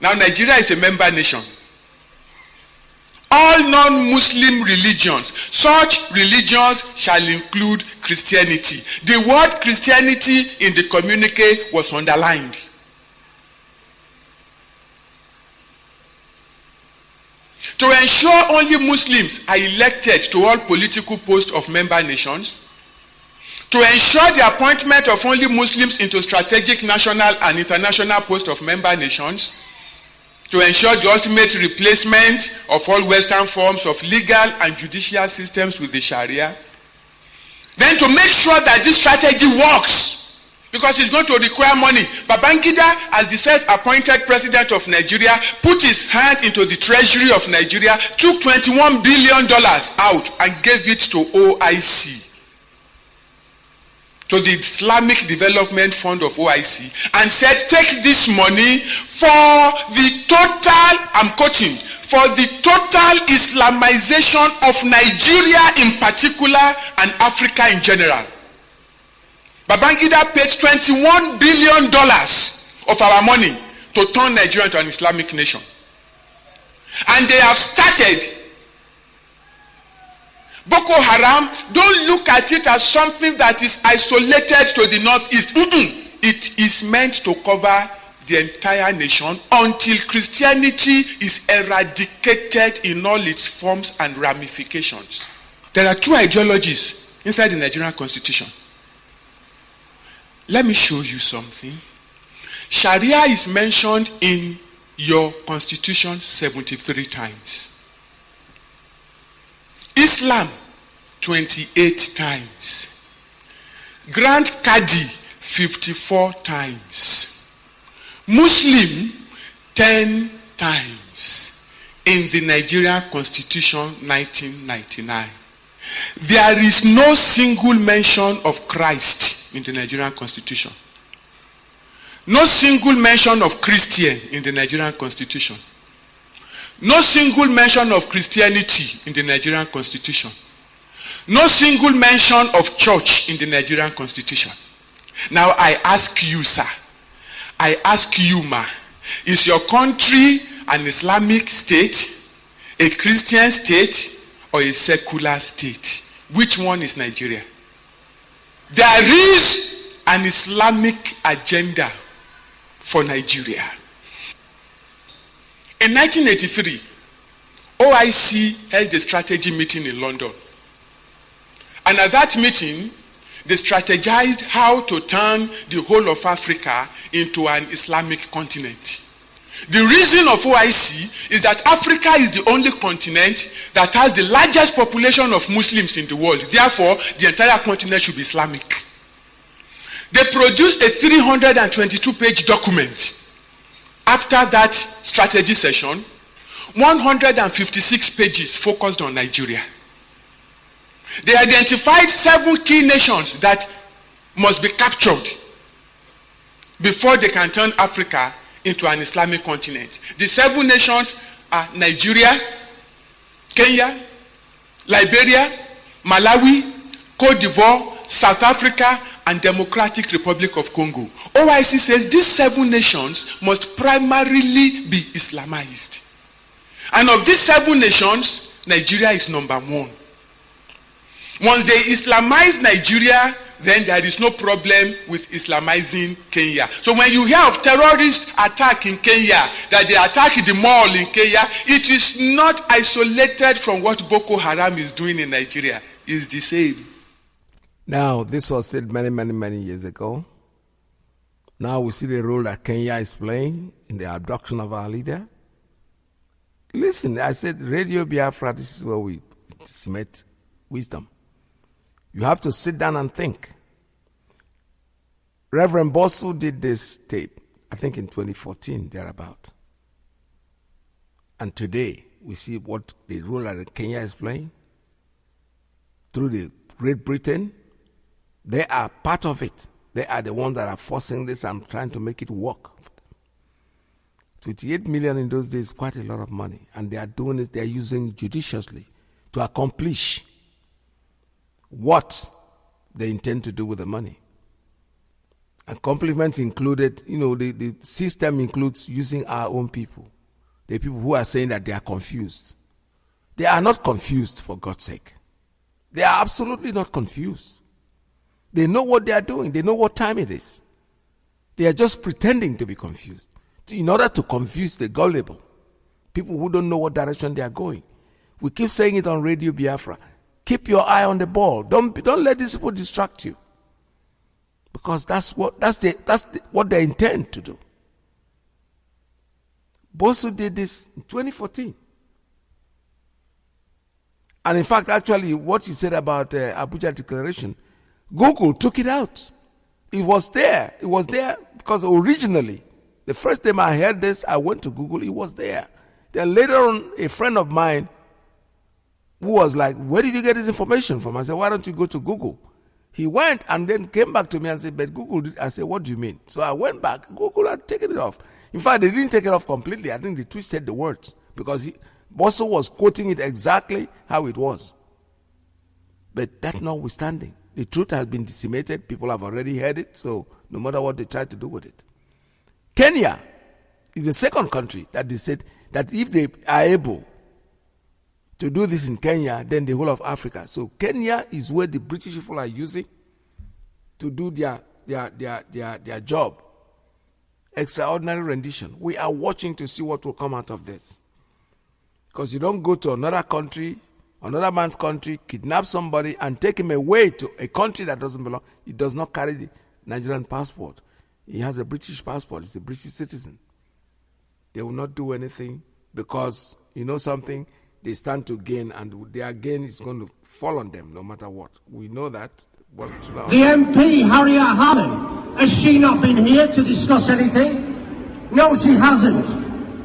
Now Nigeria is a member nation. All non-Muslim religions, such religions shall include Christianity. The word Christianity in the communique was underlined. To ensure only Muslims are elected to all political posts of member nations, to ensure the appointment of only Muslims into strategic national and international posts of member nations, to ensure the ultimate replacement of all Western forms of legal and judicial systems with the Sharia. Then to make sure that this strategy works, because it's going to require money. Babangida, as the self-appointed president of Nigeria, put his hand into the treasury of Nigeria, took $21 billion out and gave it to OIC. to the Islamic Development Fund of OIC and said, take this money for the total, I'm quoting, for the total Islamization of Nigeria in particular and Africa in general. Babangida paid $21 billion of our money to turn Nigeria into an Islamic nation. And they have started. Boko Haram, don't look at it as something that is isolated to the northeast. It is meant to cover the entire nation until Christianity is eradicated in all its forms and ramifications. There are two ideologies inside the Nigerian constitution. Let me show you something. Sharia is mentioned in your constitution 73 times. Islam 28 times. Grand Qadi 54 times. Muslim 10 times in the Nigerian Constitution 1999. There is no single mention of Christ in the Nigerian Constitution. No single mention of Christian in the Nigerian Constitution. No single mention of Christianity in the Nigerian Constitution. No single mention of church in the Nigerian Constitution. Now I ask you, sir, I ask you, ma, is your country an Islamic state, a Christian state, or a secular state? Which one is Nigeria? There is an Islamic agenda for Nigeria. In 1983, OIC held a strategy meeting in London. And at that meeting, they strategized how to turn the whole of Africa into an Islamic continent. The reason of OIC is that Africa is the only continent that has the largest population of Muslims in the world. Therefore, the entire continent should be Islamic. They produced a 322-page document. After that strategy session, 156 pages focused on Nigeria. They identified 7 key nations that must be captured before they can turn Africa into an Islamic continent. The 7 nations are Nigeria, Kenya, Liberia, Malawi, Cote d'Ivoire, South Africa, and Democratic Republic of Congo. OIC says these 7 nations must primarily be Islamized. And of these 7 nations, Nigeria is number 1. Once they Islamize Nigeria, then there is no problem with Islamizing Kenya. So when you hear of terrorist attack in Kenya, that they attack the mall in Kenya, it is not isolated from what Boko Haram is doing in Nigeria. It's the same. Now, this was said many years ago. Now we see the role that Kenya is playing in the abduction of our leader. Listen, I said, Radio Biafra, this is where we submit wisdom. You have to sit down and think. Reverend Bosu did this tape, I think in 2014, thereabout. And today, we see what the role that Kenya is playing through the Great Britain. They are part of it. They are the ones that are forcing this and trying to make it work. 28 million in those days is quite a lot of money. And they are doing it, they are using it judiciously to accomplish what they intend to do with the money. And compliments included, the system includes using our own people. The people who are saying that they are confused. They are not confused, for God's sake. They are absolutely not confused. They know what they are doing. They know what time it is. They are just pretending to be confused in order to confuse the gullible. People who don't know what direction they are going. We keep saying it on Radio Biafra. Keep your eye on the ball. Don't let these people distract you. Because that's what they intend to do. Bosu did this in 2014. And in fact, actually, what he said about Abuja Declaration, Google took it out. It was there. It was there because originally, the first time I heard this, I went to Google, it was there. Then later on, a friend of mine who was like, where did you get this information from? I said, why don't you go to Google? He went and then came back to me and said, but Google did. I said, what do you mean? So I went back. Google had taken it off. In fact, they didn't take it off completely. I think they twisted the words because Bosso was quoting it exactly how it was. But that notwithstanding, the truth has been decimated. People have already heard it. So no matter what they try to do with it. Kenya is the second country that they said that if they are able to do this in Kenya, then the whole of Africa. So Kenya is where the British people are using to do their job. Extraordinary rendition. We are watching to see what will come out of this. Because you don't go to another country, another man's country, kidnap somebody and take him away to a country that doesn't belong. He does not carry the Nigerian passport. He has a British passport. He's a British citizen. They will not do anything because, you know something, they stand to gain, and their gain is going to fall on them no matter what. We know that. The MP, Harriet Hammond, has she not been here to discuss anything? No, she hasn't.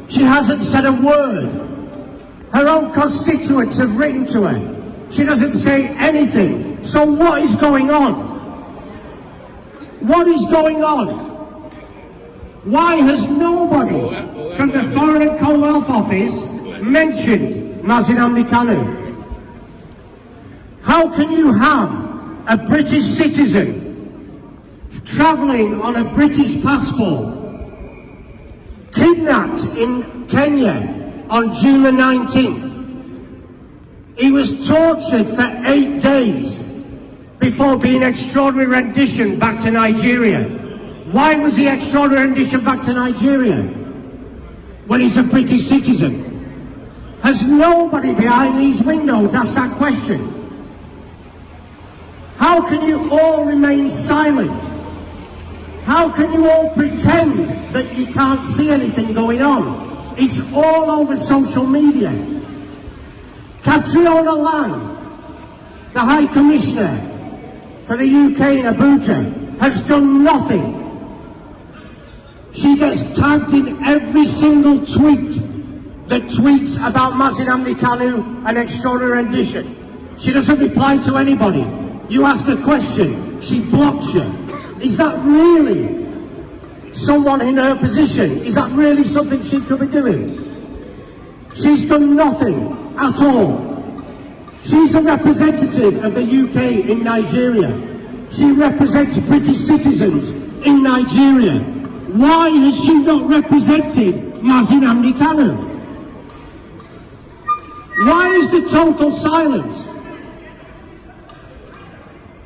She hasn't said a word. Her own constituents have written to her. She doesn't say anything. So what is going on? What is going on? Why has nobody from the Foreign and Commonwealth Office mentioned Mazi Kanu? How can you have a British citizen travelling on a British passport kidnapped in Kenya on June the 19th? He was tortured for 8 days before being extraordinary rendition back to Nigeria. Why was he extraordinary rendition back to Nigeria when he's a British citizen? Has nobody behind these windows asked that question? How can you all remain silent? How can you all pretend that you can't see anything going on? It's all over social media. Catriona Lang, the High Commissioner for the UK in Abuja, has done nothing. She gets tagged in every single tweet that tweets about Mazi Kanu and extraordinary rendition. She doesn't reply to anybody. You ask a question, she blocks you. Is that really someone in her position? Is that really something she could be doing? She's done nothing at all. She's a representative of the UK in Nigeria. She represents British citizens in Nigeria. Why has she not represented Mazi Kanu? Why is the total silence?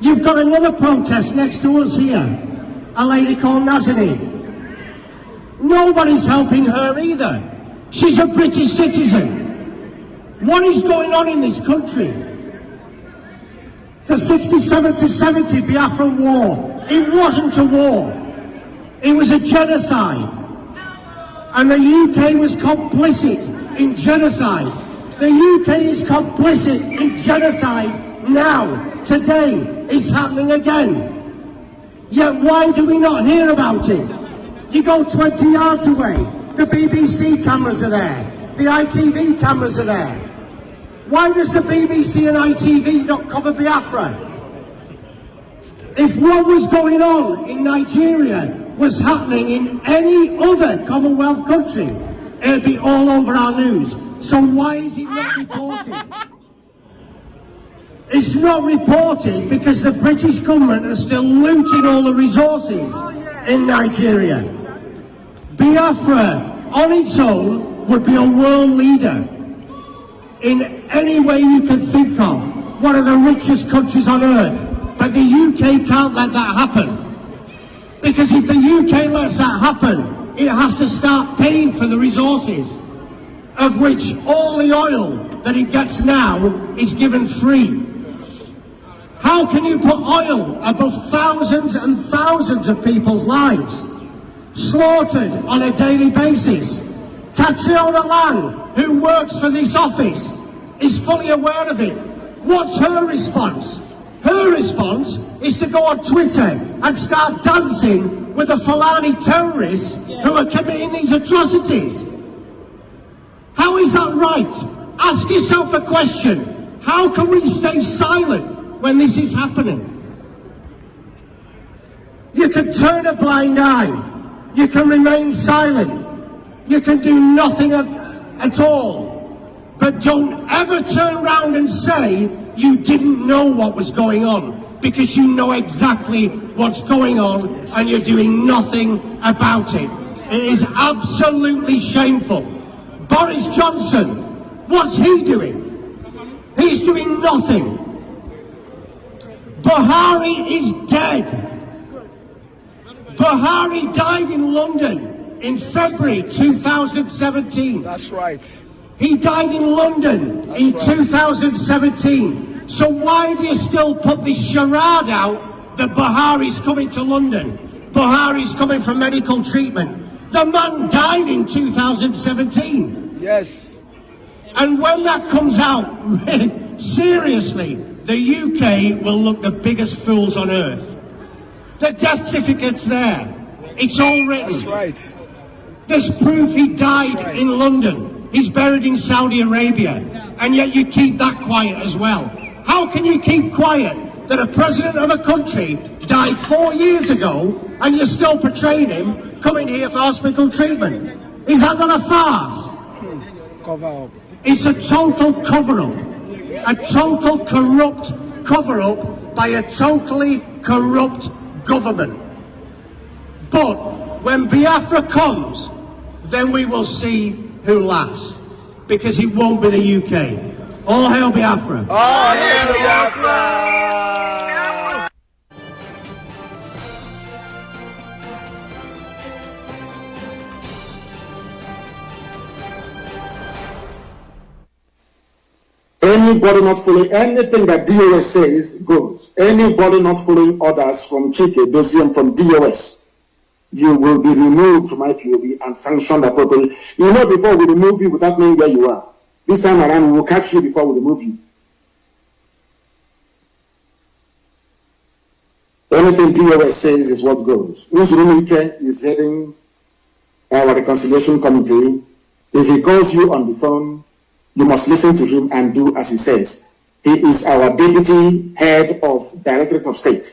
You've got another protest next to us here, a lady called Nazanin. Nobody's helping her either. She's a British citizen. What is going on in this country? The 67 to 70 Biafran war, it wasn't a war. It was a genocide. And the UK was complicit in genocide. The UK is complicit in genocide now. Today, it's happening again. Yet why do we not hear about it? You go 20 yards away, the BBC cameras are there, the ITV cameras are there. Why does the BBC and ITV not cover Biafra? If what was going on in Nigeria was happening in any other Commonwealth country, it'd be all over our news. So why is it not reported? It's not reported because the British government are still looting all the resources in Nigeria. Biafra on its own would be a world leader in any way you can think of, one of the richest countries on earth. But the UK can't let that happen. Because if the UK lets that happen, it has to start paying for the resources, of which all the oil that it gets now is given free. How can you put oil above thousands and thousands of people's lives, slaughtered on a daily basis? Catriona Lang, who works for this office, is fully aware of it. What's her response? Her response is to go on Twitter and start dancing with the Fulani terrorists who are committing these atrocities. How is that right? Ask yourself a question. How can we stay silent when this is happening? can turn a blind eye. You can remain silent. You can do nothing at all. But don't ever turn around and say you didn't know what was going on, because you know exactly what's going on and you're doing nothing about it. It is absolutely shameful. Boris Johnson, what's he doing? He's doing nothing. Buhari is dead. Buhari died in London in February 2017. That's right. He died in London in 2017. So why do you still put this charade out that Buhari's coming to London? Buhari's coming for medical treatment. The man died in 2017. Yes. And when that comes out, seriously, the UK will look the biggest fools on earth. The death certificate's there. It's all written. That's right. There's proof he died in London. He's buried in Saudi Arabia. And yet you keep that quiet as well. How can you keep quiet that a president of a country died 4 years ago and you're still portraying him coming here for hospital treatment? Is that not a farce? Cover up. It's a total cover-up. A total corrupt cover-up by a totally corrupt government. But when Biafra comes, then we will see who laughs. Because it won't be the UK. All hail Biafra. All hail Biafra. Anybody not following anything that DOS says goes. Anybody not following orders from Chike, Dosium, from DOS, you will be removed from IPOB and sanctioned appropriately. You know, before we remove you without knowing where you are. This time around, we will catch you before we remove you. Anything DOS says is what goes. Nnamdi is heading our reconciliation committee. If he calls you on the phone, you must listen to him and do as he says. He is our deputy head of Directorate of State,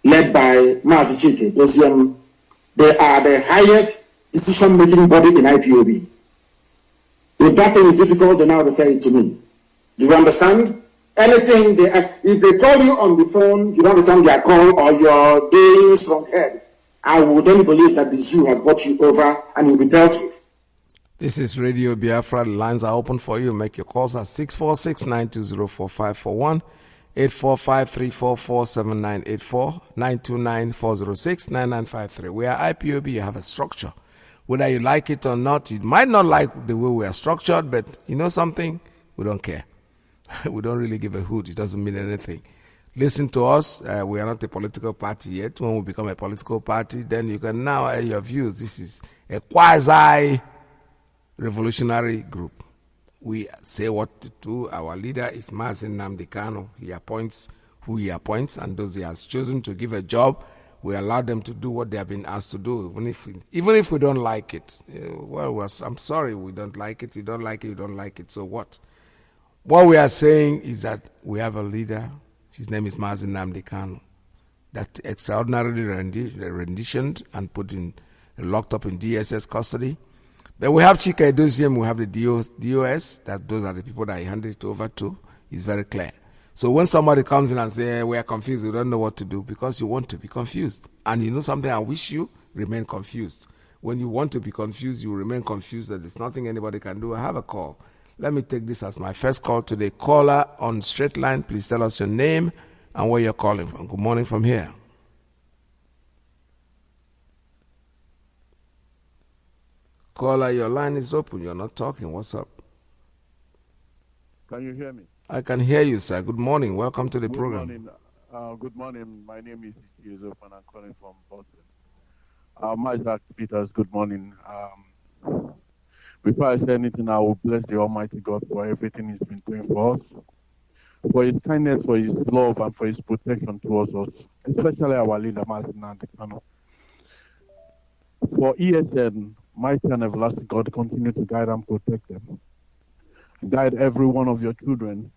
led by Mazi IYKE. They are the highest decision-making body in IPOB. If that thing is difficult, then now refer it to me. Do you understand? Anything, if they call you on the phone, you don't return their call, or you're doing strong head, I will then believe that the zoo has brought you over and you'll be dealt with. This is Radio Biafra. The lines are open for you. Make your calls at 646-920-4541, 845-344-7984, 929-406-9953. We are IPOB. You have a structure. Whether you like it or not, you might not like the way we are structured, but you know something? We don't care. We don't really give a hoot. It doesn't mean anything. Listen to us. We are not a political party yet. When we become a political party, then you can now air your views. This is a quasi-revolutionary group. We say what to do. Our leader is Mazi Kanu. He appoints who he appoints, and those he has chosen to give a job, we allow them to do what they have been asked to do, even if we don't like it. I'm sorry, we don't like it. You don't like it, you don't like it. So what? What we are saying is that we have a leader. His name is Mazi Kanu, that extraordinarily renditioned and locked up in DSS custody. But we have Chike Dosium, we have the DOS, those are the people that he handed it over to. It's very clear. So when somebody comes in and says, we are confused, we don't know what to do, because you want to be confused. And you know something, I wish you remain confused. When you want to be confused, you remain confused that there's nothing anybody can do. I have a call. Let me take this as my first call today. Caller on straight line, please tell us your name and where you're calling from. Good morning from here. Caller, your line is open. You're not talking. What's up? Can you hear me? I can hear you, sir. Good morning. Welcome to the program. Good morning. My name is Joseph and I'm calling from Boston. Mazi PETERS, good morning. Before I say anything, I will bless the Almighty God for everything He's been doing for us, for His kindness, for His love, and for His protection towards us, especially our leader, Mazi Kanu. For ESN, mighty and everlasting God, continue to guide and protect them. Guide every one of your children,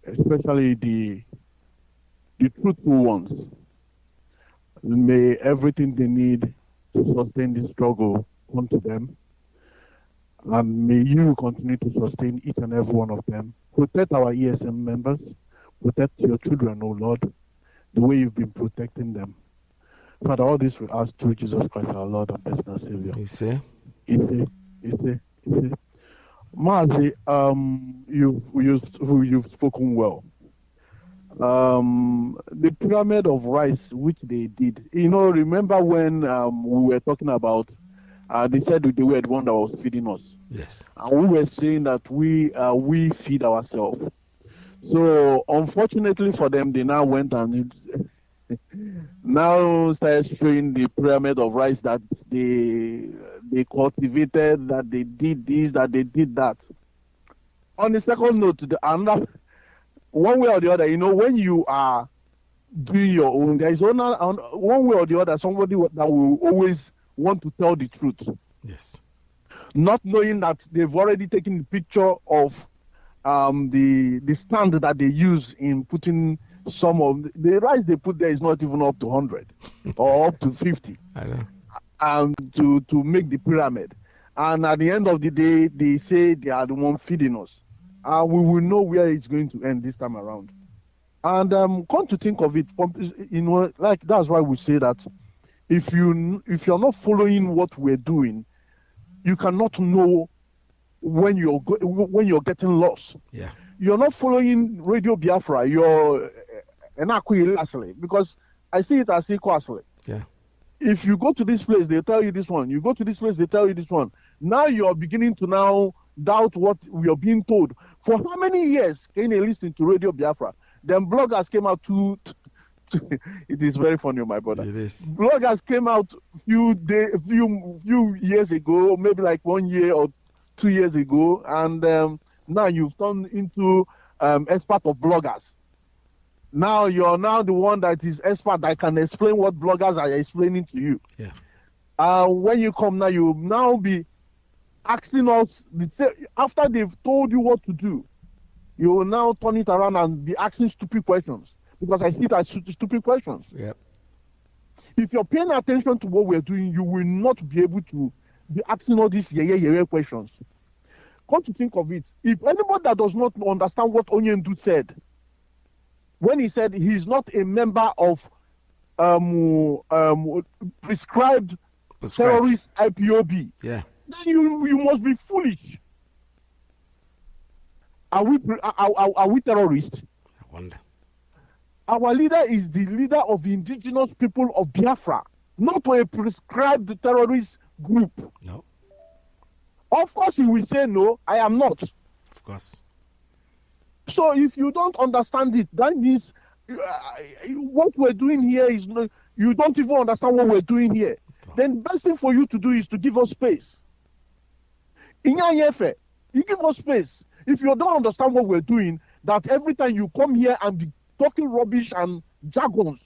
especially the truthful ones. May everything they need to sustain this struggle come to them. And may you continue to sustain each and every one of them. Protect our ESM members. Protect your children, O Lord, the way you've been protecting them. Father, all this we ask through Jesus Christ, our Lord and personal Savior. Mazi, you've spoken well. The pyramid of rice which they did, remember when we were talking about, they said they were the one that was feeding us. Yes. And we were saying that we feed ourselves. So unfortunately for them, they now went and now started showing the pyramid of rice that they cultivated, that they did this, that they did that. On the second note, another one way or the other, when you are doing your own, there is one way or the other somebody that will always want to tell the truth. Yes. Not knowing that they've already taken the picture of the stand that they use in putting some of the rice they put there is not even up to 100 or up to 50. I know. And to make the pyramid. And at the end of the day, they say they are the one feeding us. We will know where it's going to end this time around. And come to think of it, like that's why we say that if you're not following what we're doing, you cannot know when you're getting lost. Yeah. You're not following Radio Biafra. You're because I see it as equally. Yeah. If you go to this place, they tell you this one. You go to this place, they tell you this one. Now you're beginning to now doubt what we are being told. For how many years can you listen to Radio Biafra? Then bloggers came out it is very funny, my brother. It is. Bloggers came out few years ago, maybe like 1 year or 2 years ago, and now you've turned into expert of bloggers. Now you're now the one that is expert that can explain what bloggers are explaining to you. Yeah. When you come now, you now be asking us, after they've told you what to do, you will now turn it around and be asking stupid questions. Because I see it as stupid questions. Yep. If you're paying attention to what we're doing, you will not be able to be asking all these questions. Come to think of it, if anybody that does not understand what Onyendu said, when he said he's not a member of prescribed terrorist IPOB, yeah, then you must be foolish. Are we terrorists? I wonder. Our leader is the leader of the indigenous people of Biafra, not a prescribed terrorist group. No. Of course, he will say, no, I am not. Of course. So if you don't understand it, that means what we're doing here is not, you don't even understand what we're doing here. No. Then the best thing for you to do is to give us space. You give us space. If you don't understand what we're doing, that every time you come here and be talking rubbish and jargons,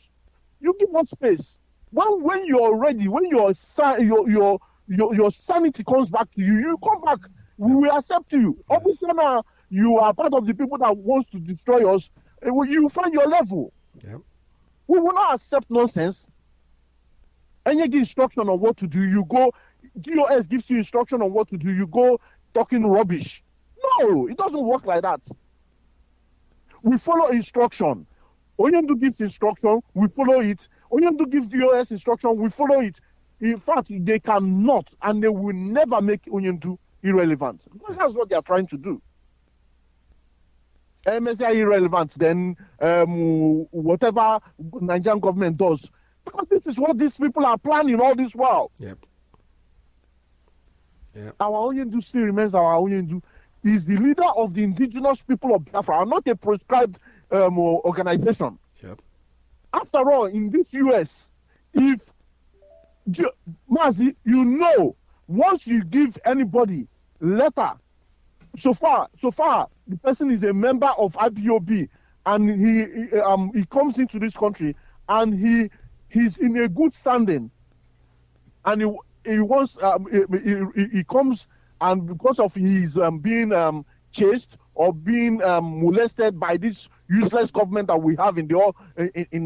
you give us space. When you're ready, when your sanity comes back to you, you come back. We will accept you. Yes. Obviously now you are part of the people that wants to destroy us. You find your level. Yep. We will not accept nonsense. And you give instruction on what to do. You go, DOS gives you instruction on what to do. You go talking rubbish. No, it doesn't work like that. We follow instruction. Onyendu gives instruction, we follow it. Onyendu gives DOS instruction, we follow it. In fact, they cannot and they will never make Onyendu irrelevant. Because that's what they are trying to do. MSI irrelevant, then whatever Nigerian government does. Because this is what these people are planning all this while. Yep. Our Onyendu still remains our Onyendu. Is the leader of the indigenous people of Biafra, and not a prescribed organization. Yep. After all, in this US, if Mazi, once you give anybody letter, so far the person is a member of IPOB, and he comes into this country, and he's in a good standing, and he wants he comes. And because of his being chased or being molested by this useless government that we have in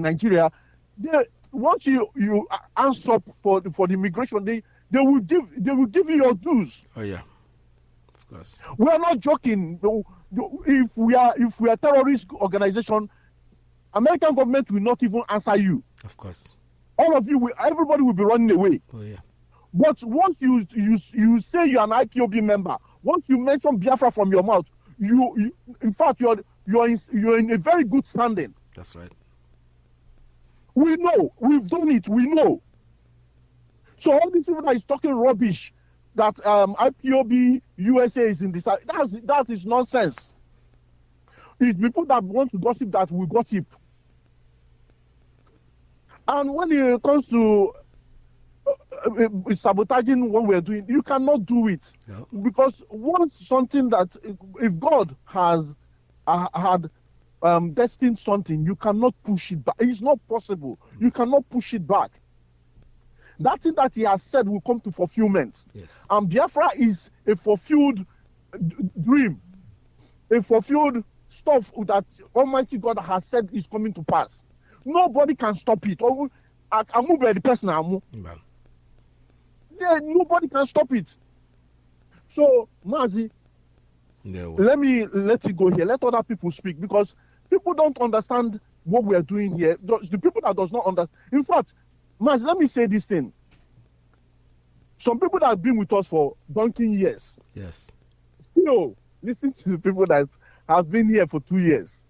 Nigeria, once you answer for the immigration, they will give you your dues. Oh yeah, of course. We are not joking. If we are terrorist organization, American government will not even answer you. Of course. All of you, everybody will be running away. Oh yeah. But once you say you're an IPOB member, once you mention Biafra from your mouth, you in fact you're in a very good standing. That's right. We know, we've done it, we know. So all these people that is talking rubbish that IPOB USA is in this, that is nonsense. It's people that want to gossip that will gossip. And when it comes to sabotaging what we're doing, you cannot do it. No. Because once something that, if God has had destined something, you cannot push it back. It's not possible. You cannot push it back. That thing that he has said will come to fulfillment. Yes. And Biafra is a fulfilled dream, a fulfilled stuff that Almighty God has said is coming to pass. Nobody can stop it. I move by the person I move. Yeah, nobody can stop it. So, Mazi, let me let it go here. Let other people speak, because people don't understand what we are doing here. The people that does not understand. In fact, Mazi, let me say this thing. Some people that have been with us for donkey years. Yes. Still, listen to the people that have been here for 2 years.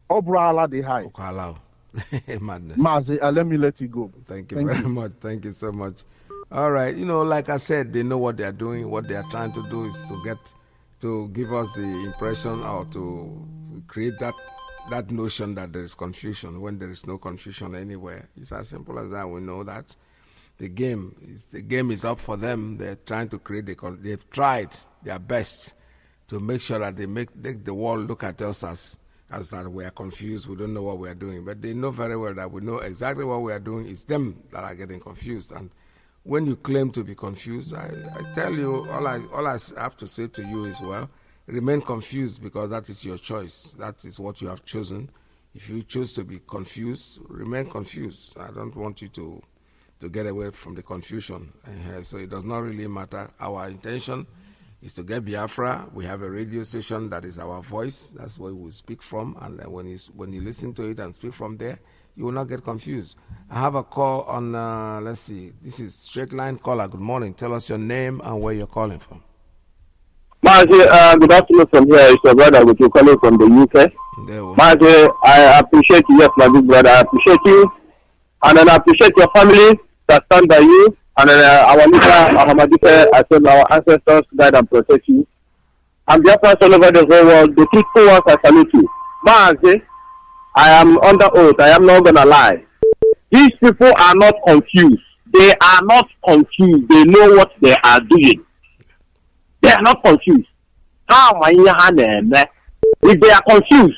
Obra de high. Madness. Mazi, let me let you go. Thank you very much. Thank you so much. All right. Like I said, they know what they are doing. What they are trying to do is to give us the impression, or to create that notion that there is confusion when there is no confusion anywhere. It's as simple as that. We know that the game is up for them. They're trying to create they've tried their best to make sure that they make the world look at us as that we are confused, we don't know what we are doing. But they know very well that we know exactly what we are doing. It's them that are getting confused. And when you claim to be confused, I tell you, all I have to say to you is, well, remain confused, because that is your choice. That is what you have chosen. If you choose to be confused, remain confused. I don't want you to get away from the confusion. So it does not really matter. Our intention is to get Biafra. We have a radio station that is our voice. That's where we speak from. And then when you listen to it and speak from there, you will not get confused. I have a call on, let's see, this is straight line caller. Good morning. Tell us your name and where you're calling from. Mazi, good afternoon from here. It's your brother with you calling from the UK. Mazi, I appreciate you. Yes, my big brother, I appreciate you. And then I appreciate your family that stand by you. And our leader, I said our ancestors guide and protect you. And Biafrans all over the whole world, the truthful ones, I salute you. Mazi, I am under oath. I am not going to lie. These people are not confused. They are not confused. They know what they are doing. They are not confused. If they are confused,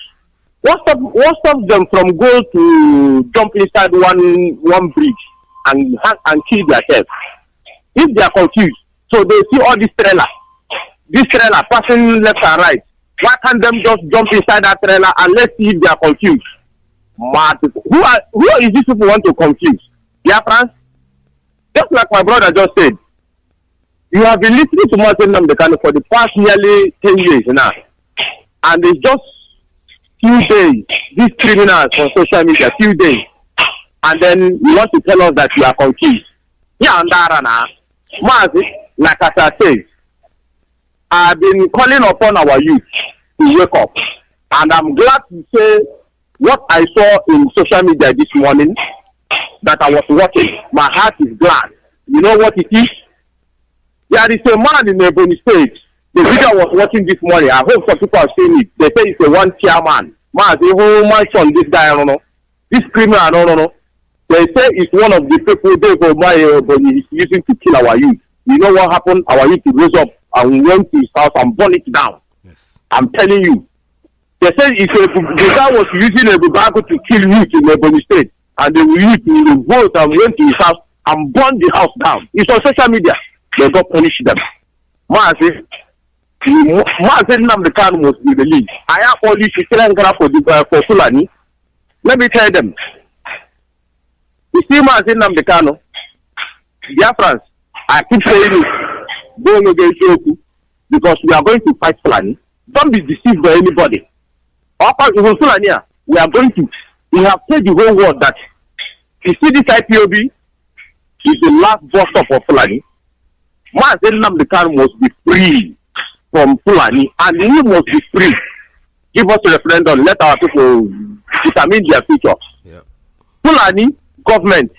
what stops them from going to jump inside one bridge and kill themselves? If they are confused, so they see all this trailer passing left and right. Why can't them just jump inside that trailer and let's see if they are confused? Mad people. Who is these people want to confuse? Biafrans? Just like my brother just said, you have been listening to Nnamdi Kanu for the past nearly 10 years now. And it's just few days, these criminals on social media, few days. And then you want to tell us that you are confused. Yeah, and that, Mazi, like as I said, I've been calling upon our youth to wake up. And I'm glad to say what I saw in social media this morning, that I was watching. My heart is glad. You know what it is? There is a man in Ebony State. The video I was watching this morning, I hope some people have seen it. They say it's a one-chairman. Mazi, who mentioned this guy, I don't know. This criminal, I don't know. They say it's one of the people they is using to kill our youth. You know what happened? Our youth rose up and went to his house and burned it down. Yes. I'm telling you. They say the guy was using a Bible to kill youth in Ebony State. And the youth vote and went to his house and burned the house down. It's on social media. They got punished them. Mazi Nnamdi Kanu must be released. I have all these for Fulani. Let me tell them. You see Mazi Nnamdi, Biafrans, I keep saying it, going against you because we are going to fight Fulani. Don't be deceived by anybody. We are going to, we have told the whole world that you see this IPOB is the last bus stop of Fulani. Mazi Nnamdi must be free from Fulani, and he must be free. Give us a referendum, let our people determine their future. Yeah. Fulani government,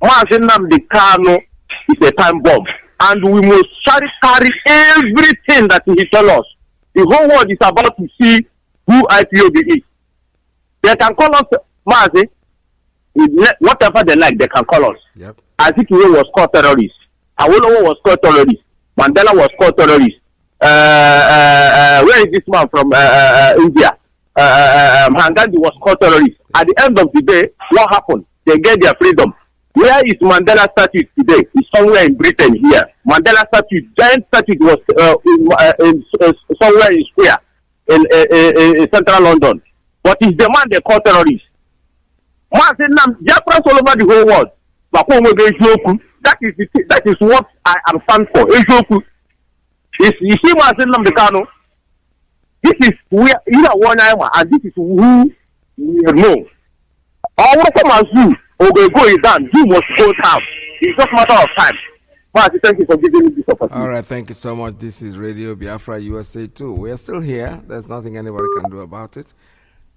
Mazi Nnamdi is a time bomb, and we must carry everything that he tells us. The whole world is about to see who IPOB is. They can call us Mazi, whatever they like, they can call us. Yep. Azikiwe was called terrorist. Awolowo was called terrorist. Mandela was called terrorist. Where is this man from India? Gandhi was called terrorist. At the end of the day, what happened? They get their freedom. Where is Mandela statue today? It's somewhere in Britain here. Mandela statue, giant statue was somewhere in Square in central London. But it's the man they call terrorist. Biafrans all over the whole world. That is what I am stand for. You see Mazi Nnamdi, this is where you are one and this is who we know. Our Mazu will go down. You must go down. It's just a matter of time. Mazi, thank you for giving me this opportunity. All right, thank you so much. This is Radio Biafra USA 2. We are still here. There's nothing anybody can do about it.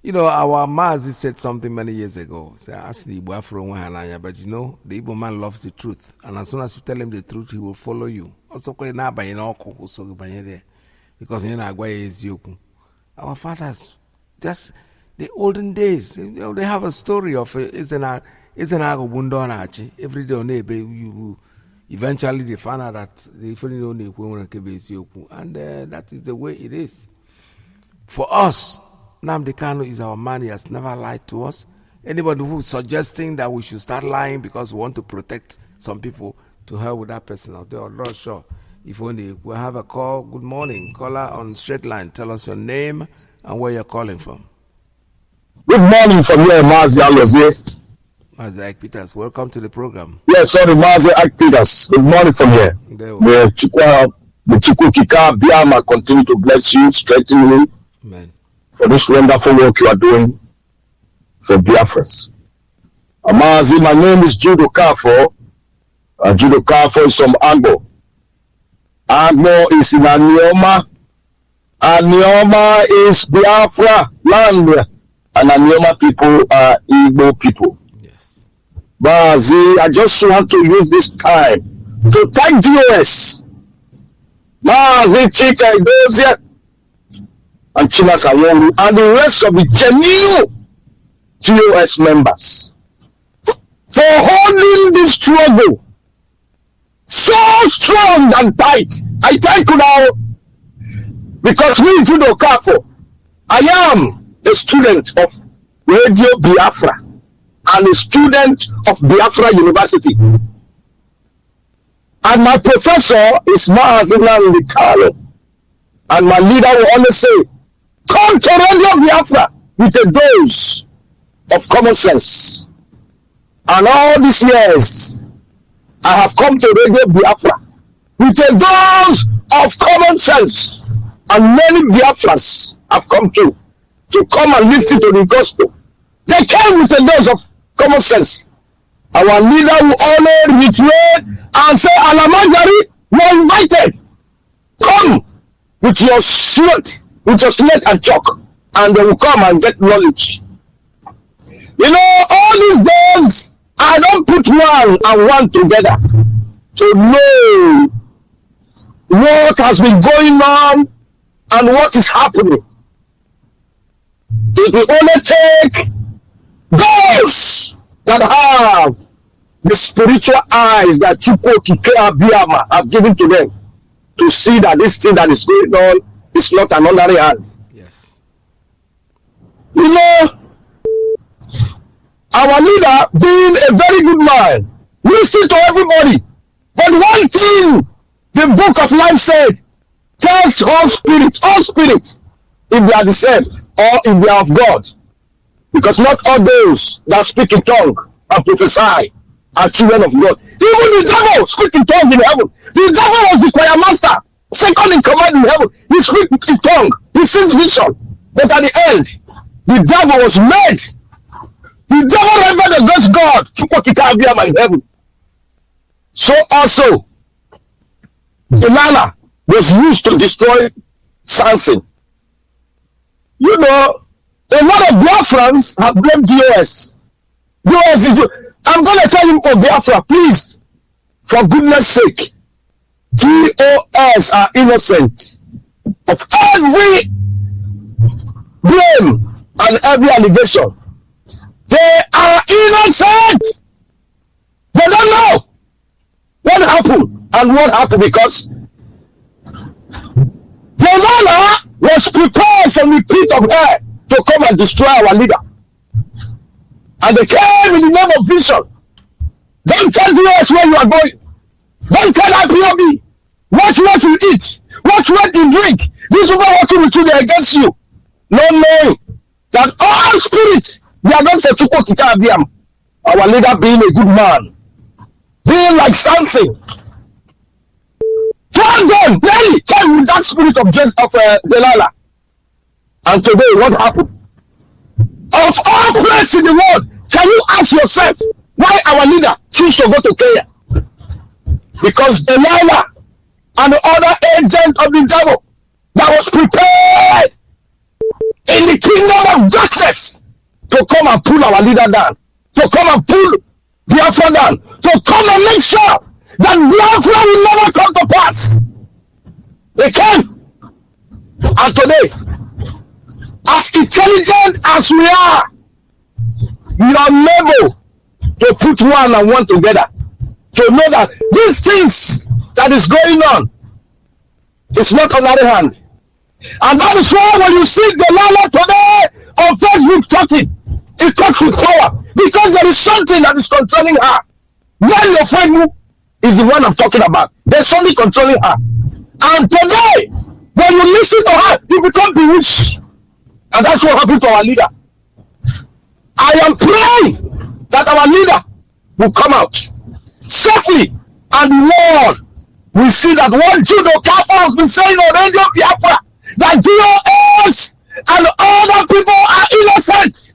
You know, our Mazi said something many years ago. Say, ask the Biafra, but you know, the Igbo man loves the truth. And as soon as you tell him the truth, he will follow you. Also, because our fathers, just the olden days, you know, they have a story of every day on you eventually they find out that they and that is the way it is. For us, Nnamdi Kanu is our man. He has never lied to us. Anybody who is suggesting that we should start lying because we want to protect some people, to hell with that person out there. I'm not sure. If only we have a call. Good morning. Caller on straight line. Tell us your name and where you're calling from. Good morning from here, Mazi IYKE. Mazi IYKE PETERS. Welcome to the program. Yes, sorry, Mazi IYKE PETERS. Good morning from here. The Chukwukika Biama continue to bless you, strengthen you. Amen. For this wonderful work you are doing for Biafrans. Mazi, my name is Judo Kafo. Judo Kafo is from Agbo. Agbo is in Anioma. Anioma is Biafra land. And Anioma people are Igbo people. Yes. Mazi, I just want to use this time to thank DOS. Mazi Chika Idozia and Chinas Alongu and the rest of the genuine TOS members for holding this struggle so strong and tight. I thank you now because me, Judo Kafo, I am a student of Radio Biafra and a student of Biafra University. And my professor is Mazi Nnamdi, and my leader will always say, come to Radio Biafra with a dose of common sense. And all these years, I have come to Radio Biafra with a dose of common sense. And many Biafrans have come to come and listen to the gospel. They came with a dose of common sense. Our leader will always reiterate and say, Alamajari, you are invited. Come with your slate and chalk, and they will come and get knowledge. You know, all these days, I don't put one and one together to know what has been going on and what is happening. It will only take those that have the spiritual eyes that Chukwukika have given to them to see that this thing that is going on is not an ordinary hand. Yes. You know, our leader being a very good man, listen to everybody. But one thing the book of life said, test all spirits, if they are the same or if they are of God. Because not all those that speak in tongue and prophesy are children of God. Even the devil speaks in tongues in heaven. The devil was the choir master, second in command in heaven. He speaks in tongue. He sees vision. But at the end, the devil was made. The devil rebelled against God in heaven. So also, Delilah was used to destroy Samson. You know, a lot of Biafrans have blamed DOS. I'm going to tell you for Biafra, please, for goodness sake, DOS are innocent of every blame and every allegation. They are innocent. They don't know what happened and what happened because Delilah was prepared from the pit of hell to come and destroy our leader. And they came in the name of vision. Don't tell us where you are going. Don't tell IPOB. Watch what you eat. Watch what you drink. These people working with you, they are against you. Not knowing that all spirits, they are not for Chukwokika. Our leader being a good man. Being like Samson. Told them, they came with that spirit of Delilah. And today, what happened? Of all places in the world, can you ask yourself why our leader choose to go to Kenya? Because Delilah and the other agent of the devil that was prepared in the kingdom of darkness to come and pull our leader down, to come and pull Biafra down, to come and make sure that Biafra will never come to pass. They came. And today, as intelligent as we are unable to put one and one together to know that these things that is going on is not on our hand. And that is why when you see Delilah today on Facebook talking, he talks with power because there is something that is controlling her. When your friend is the one I'm talking about, there's something controlling her. And today, when you listen to her, you become bewitched. And that's what happened to our leader. I am praying that our leader will come out safely and the world will see that what Judo Kappa has been saying on Radio Biafra, that DOS and other people are innocent.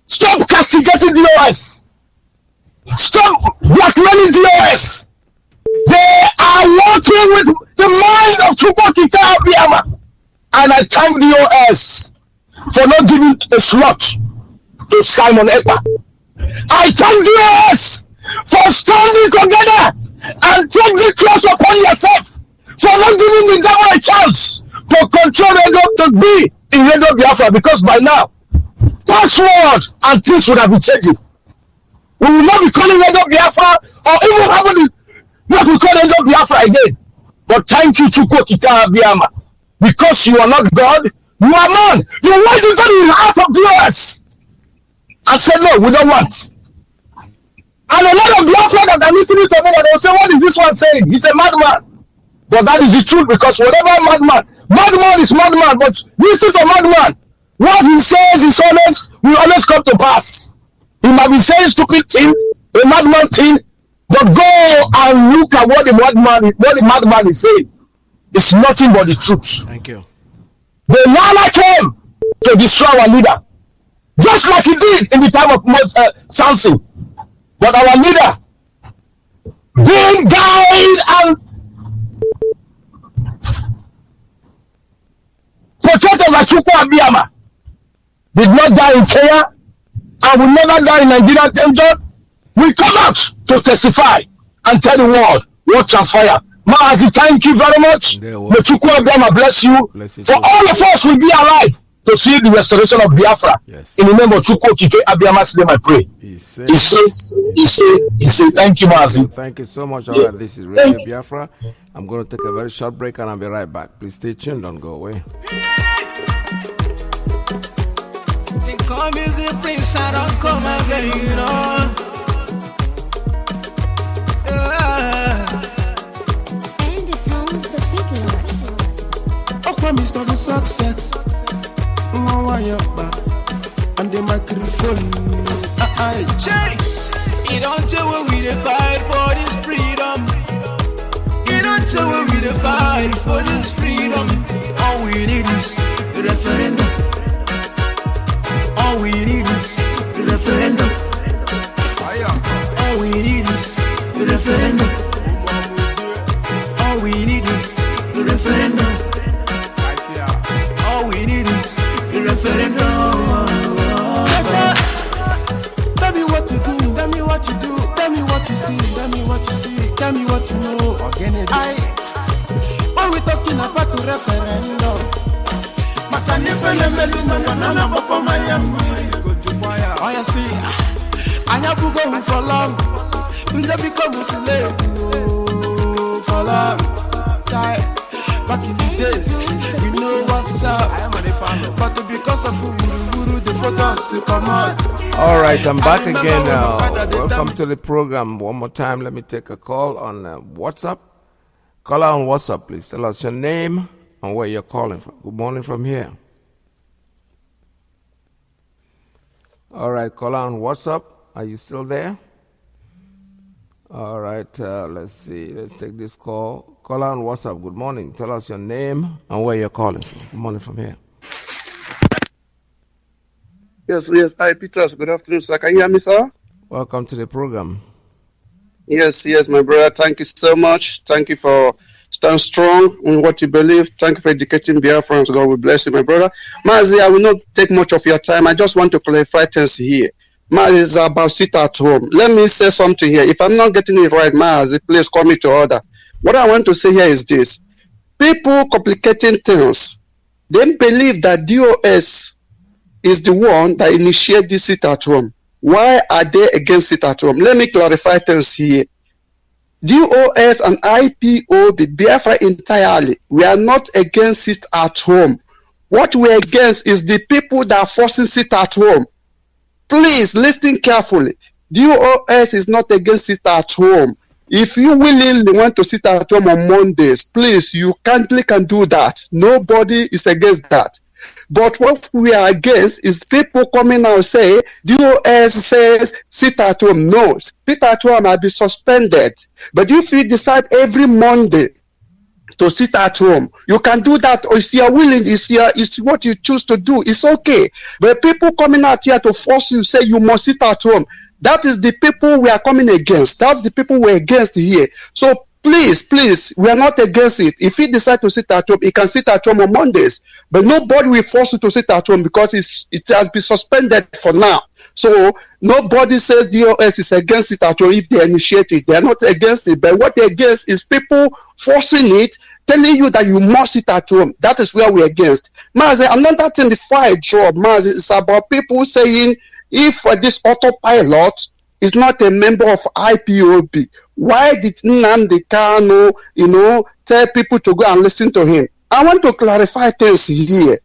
Stop castigating DOS. Stop blackmailing DOS. They are working with the mind of Chukwokika Abiyama. And I thank DOS for not giving a slot to Simon Ekpa. I thank DOS for standing together and take the cross upon yourself, for not giving the devil a chance to control Radio to be in Radio Biafra, because by now, password and things would have been changing. We will not be calling Radio Biafra or even having what we call Radio Biafra again. But thank you, Chukwokika Abiyama, because you are not God, you are man. You went into the heart of DOS and said, no, we don't want. And a lot of Biafra that are listening to me, they will say, what is this one saying? He's a madman. But that is the truth, because whatever madman is madman, but listen to madman. What he says is will always come to pass. He might be saying stupid thing, a madman thing, but go and look at what the madman is saying. It's nothing but the truth. Thank you. The Lala came to destroy our leader, just like he did in the time of Samson. But our leader, being guided and protected by Chukwu Abiyama, did not die in Kenya and will never die in Nigeria. We come out to testify and tell the world what transpired. Mazi, thank you very much. May Chukwu Abiyama bless you. For all of us will be alive to see the restoration of Biafra. Yes. In the name of Chukwokika Abiyama's name, I pray. He said, thank you, Mazi. Thank you so much. All right, this is Radio Biafra. I'm going to take a very short break and I'll be right back. Please stay tuned, don't go away. Come is the prince, I don't come again, you know. And the town's the big Oh, promise not the success. And the microphone. You don't tell when we dey fight for this freedom. You don't tell when we dey fight for this freedom. All we need is the referendum. All we need is the referendum. All we need is the referendum. All we need is the referendum. All we need is the referendum. Tell me what to do, tell me what you do, tell me what you see, tell me what you see, tell me what you know. When we talking about the referendum, oh you see, I have to go for long. We don't become a slave for long time. Back in the days, we know what's up. But because of who the focus to come out. All right, I'm back again now. Welcome to the program. One more time, let me take a call on WhatsApp. Call on WhatsApp, please. Tell us your name and where you're calling from. Good morning from here. All right, call on WhatsApp. Are you still there? All right, let's see. Let's take this call. Call on WhatsApp. Good morning. Tell us your name and where you're calling from. Good morning from here. Yes. Hi, PETERS. Good afternoon, sir. Can you hear me, sir? Welcome to the program. Yes, my brother. Thank you so much. Thank you for staying strong in what you believe. Thank you for educating Biafrans. God will bless you, my brother. Mazi, I will not take much of your time. I just want to clarify things here. Mazi is about sit at home. Let me say something here. If I'm not getting it right, Mazi, please call me to order. What I want to say here is this. People complicating things. They believe that DOS is the one that initiated this sit at home. Why are they against sit at home? Let me clarify things here. DOS and IPOB, Biafra entirely, we are not against sit at home. What we're against is the people that are forcing sit at home. Please listen carefully. DOS is not against sit at home. If you willingly want to sit at home on Mondays, please, you kindly can do that. Nobody is against that. But what we are against is people coming out and say, DOS says sit at home. No, sit at home might be suspended. But if you decide every Monday to sit at home, you can do that. Or if you are willing, it's what you choose to do. It's okay. But people coming out here to force you, say you must sit at home. That is the people we are coming against. That's the people we're against here. So please, we are not against it. If he decide to sit at home, he can sit at home on Mondays. But nobody will force you to sit at home because it has been suspended for now. So nobody says DOS is against it at home if they initiate it. They are not against it. But what they're against is people forcing it, telling you that you must sit at home. That is where we're against. Mazi, another thing before I drop, Mazi, is about people saying if this autopilot is not a member of IPOB, why did Nnamdi Kanu, tell people to go and listen to him? I want to clarify things here.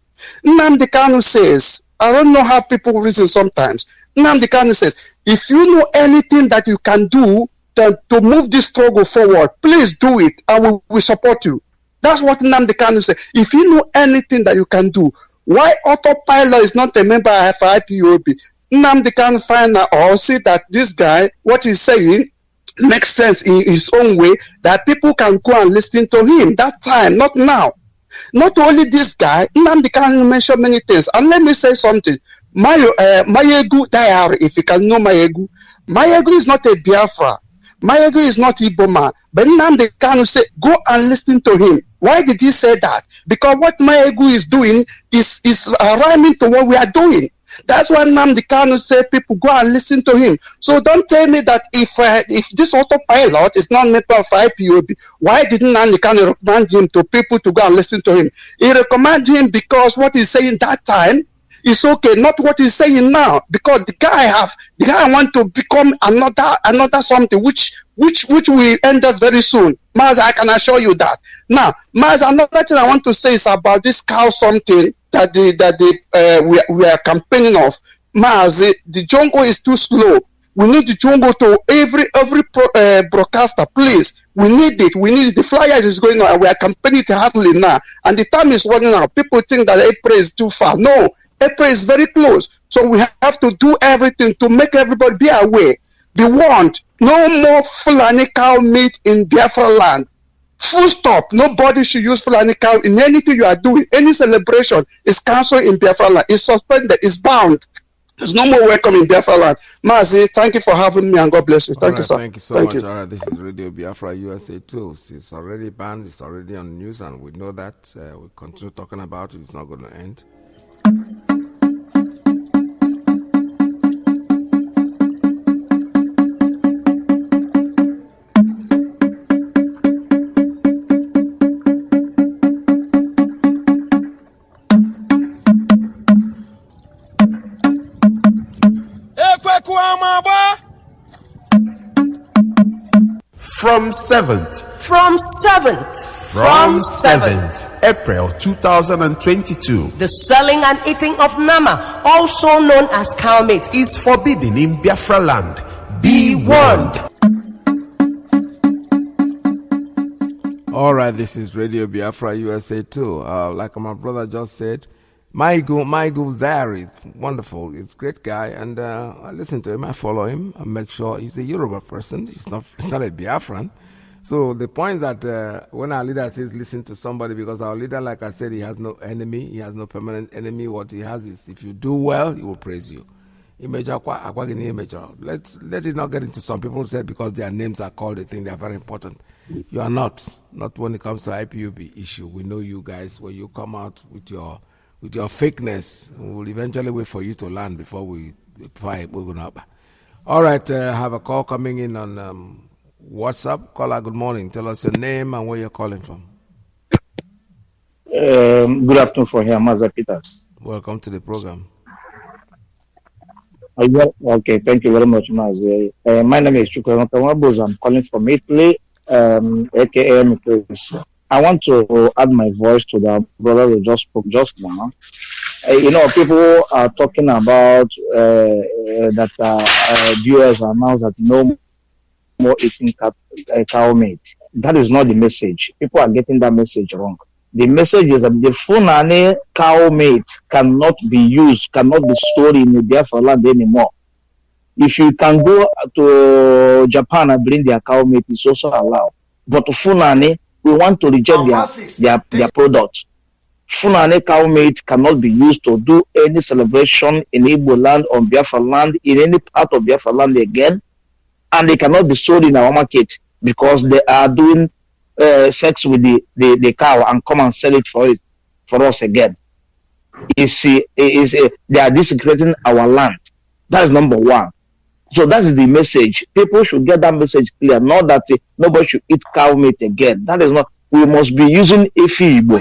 Nnamdi Kanu says, I don't know how people reason sometimes. Nnamdi Kanu says, if you know anything that you can do to move this struggle forward, please do it and we will support you. That's what Nnamdi Kanu says. If you know anything that you can do, why autopilot is not a member of IPOB? Nnamdi Kanu find out or see that this guy, what he's saying, makes sense in his own way, that people can go and listen to him that time, not now. Not only this guy, Nnamdi Kanu mentioned many things. And let me say something. Mayegu diary, if you can know Mayegu. Mayegu is not a Biafra. Mayegu is not Igbo man. But Nnamdi Kanu said, go and listen to him. Why did he say that? Because what Mayegu is doing is rhyming to what we are doing. That's why Nnamdi Kanu said people go and listen to him. So don't tell me that if this autopilot is not member of IPOB, why didn't Nnamdi Kanu recommend him to people to go and listen to him? He recommended him because what he's saying that time is okay, not what he's saying now. Because the guy want to become another something which will end up very soon. Mazi, I can assure you that. Now, Mazi, another thing I want to say is about this cow something that we are campaigning of. Mazi, the jungle is too slow. We need the jungle to every broadcaster, please. We need it. We need it. The flyers is going on. We are campaigning it hardly now, and the time is running out. People think that April is too far. No, April is very close. So we have to do everything to make everybody be aware. be warned. No more Fulani cow meat in Biafra land. Full stop. Nobody should use Fulani cow in anything you are doing. Any celebration is cancelled in Biafra land. It's suspended. It's bound. There's no more welcome in Biafra land. Mazi, thank you for having me and God bless you. Thank you, sir. Thank you so much. All right, this is Radio Biafra USA too. It's already banned. It's already on the news, and we know that. We continue talking about it. It's not going to end. From 7th April 2022, the selling and eating of Nama, also known as cow meat, is forbidden in Biafra land. Be warned. All right, this is Radio Biafra USA too. Like my brother just said, my Eagle's Diary, wonderful. He's a great guy, and I listen to him. I follow him. I make sure he's a Yoruba person. He's not a Biafran. So the point is that when our leader says listen to somebody, because our leader, like I said, he has no enemy. He has no permanent enemy. What he has is, if you do well, he will praise you. Let it not get into some people said because their names are called, they think they are very important. You are not when it comes to IPOB issue. We know you guys. When you come out with your fakeness, we will eventually wait for you to land before we go up. All right, have a call coming in on WhatsApp. Caller, good morning. Tell us your name and where you're calling from. Good afternoon for here, Mazi PETERS. Welcome to the program. Okay, thank you very much, Mazi. My name is Chukwuemeka. I'm calling from Italy, aka Mikris. I want to add my voice to the brother who just spoke just now. People are talking about that the US announced that no more eating cow meat. That is not the message. People are getting that message wrong. The message is that the Fulani cow meat cannot be used, cannot be stored in the Biafra land anymore. If you can go to Japan and bring their cow meat, it's also allowed. But Fulani, we want to reject their product. Fulani cow meat cannot be used to do any celebration in Igbo land, on Biafra land, in any part of Biafra land again. And they cannot be sold in our market because they are doing sex with the cow and come and sell it for us again. They are desecrating our land. That is number one. So that is the message. People should get that message clear. Not that nobody should eat cow meat again. That is not. We must be using Efibo.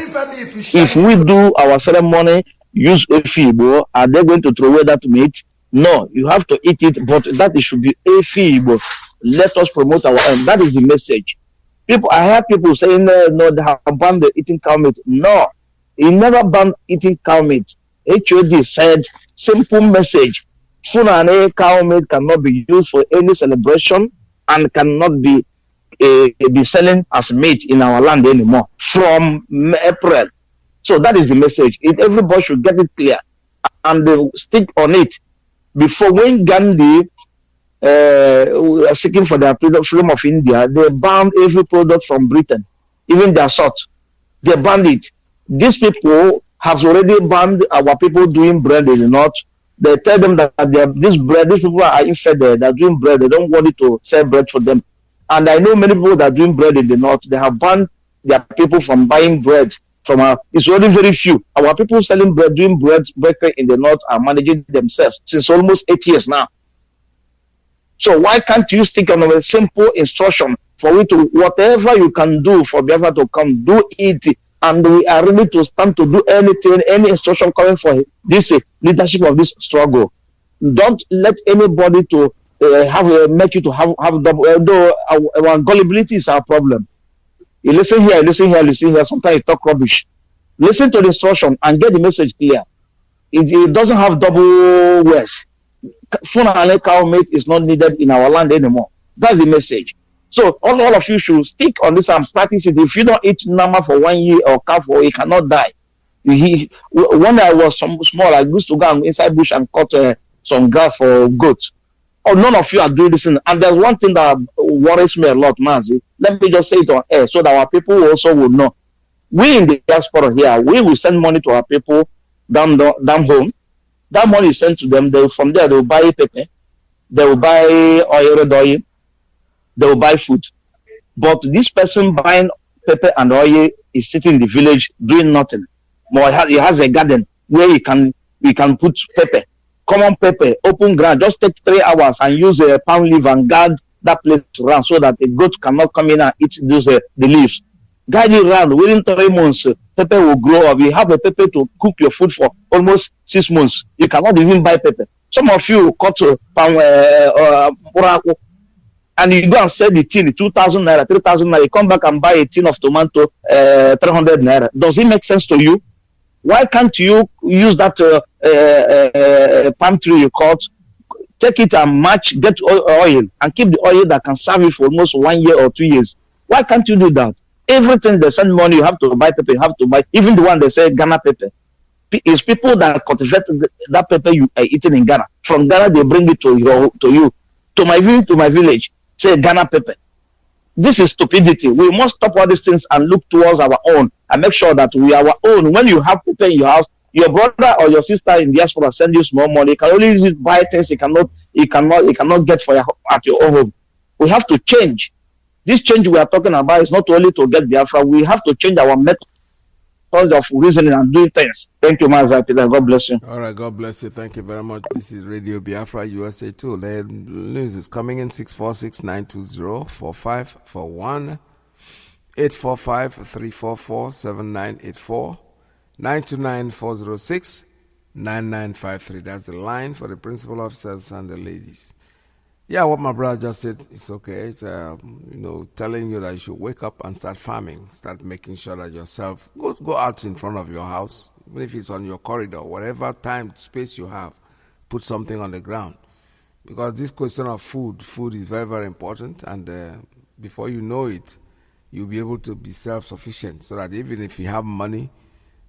If we do our ceremony, use Efibo, are they going to throw away that meat? No, you have to eat it, but that it should be Efibo. Let us promote our own. That is the message. I heard people saying, no, they have banned the eating cow meat. No, he never banned eating cow meat. HOD said, simple message. Fulani cow meat cannot be used for any celebration and cannot be selling as meat in our land anymore from April. So that is the message. Everybody should get it clear and they stick on it. Before, when Gandhi seeking for their freedom of India, they banned every product from Britain, even their salt. They banned it. These people have already banned our people doing bread in the north. They tell them that these people are infidel, they're doing bread, they don't want it to sell bread for them. And I know many people that are doing bread in the north, they have banned their people from buying bread from it's only very few. Our people selling bread, doing bread bakery in the north are managing themselves since almost 8 years now. So why can't you stick on a simple instruction for you to, whatever you can do for Biafra to come, do it. And we are ready to stand to do anything, any instruction coming for this leadership of this struggle. Don't let anybody to make you to have double. Although our gullibility is our problem. You listen here, listen here, listen here. Sometimes you talk rubbish. Listen to the instruction and get the message clear. It doesn't have double words. Fulani cow meat is not needed in our land anymore. That's the message. So all of you should stick on this and practice it. If you don't eat nama for 1 year or calf, or you cannot die. When I was small, I used to go inside bush and cut some grass for goats. or none of you are doing this thing. And there's one thing that worries me a lot, Mazi. Let me just say it on air so that our people also will know. We in the diaspora here, we will send money to our people down home. That money is sent to them. From there, they will buy pepper, they will buy oil, they will buy food. But this person buying pepper and oil is sitting in the village doing nothing. More, he has a garden where he can put pepper, common pepper, open ground. Just take 3 hours and use a palm leaf and guard that place around so that the goat cannot come in and eat the leaves. Guide it around. Within 3 months, pepper will grow up. You have a pepper to cook your food for almost 6 months. You cannot even buy pepper. Some of you cut palm buraku, and you go and sell the tin 2,000 naira, 3,000 naira. You come back and buy a tin of tomato 300 naira. Does it make sense to you? Why can't you use that palm tree you cut, take it and get oil and keep the oil that can serve you for almost 1 year or 2 years? Why can't you do that? Everything they send money, you have to buy pepper, you have to buy, even the one they say Ghana pepper. It's people that cultivate that pepper you are eating in Ghana. From Ghana, they bring it to you, to my village, say Ghana pepper. This is stupidity. We must stop all these things and look towards our own and make sure that we are our own. When you have pepper in your house, your brother or your sister in diaspora send you small money. You can only use it, buy things you cannot get at your own home. We have to change. This change we are talking about is not only to get Biafra. We have to change our method of reasoning and doing things. Thank you, Mazi. Peter. God bless you. All right, God bless you. Thank you very much. This is Radio Biafra USA 2. The news is coming in 646-920-4541, 845-344-7984, 929-406-9953. That's the line for the principal officers and the ladies. Yeah, what my brother just said, it's okay. It's, telling you that you should wake up and start farming. Start making sure that yourself, go out in front of your house, even if it's on your corridor, whatever space you have, put something on the ground. Because this question of food is very, very important. And before you know it, you'll be able to be self-sufficient so that even if you have money,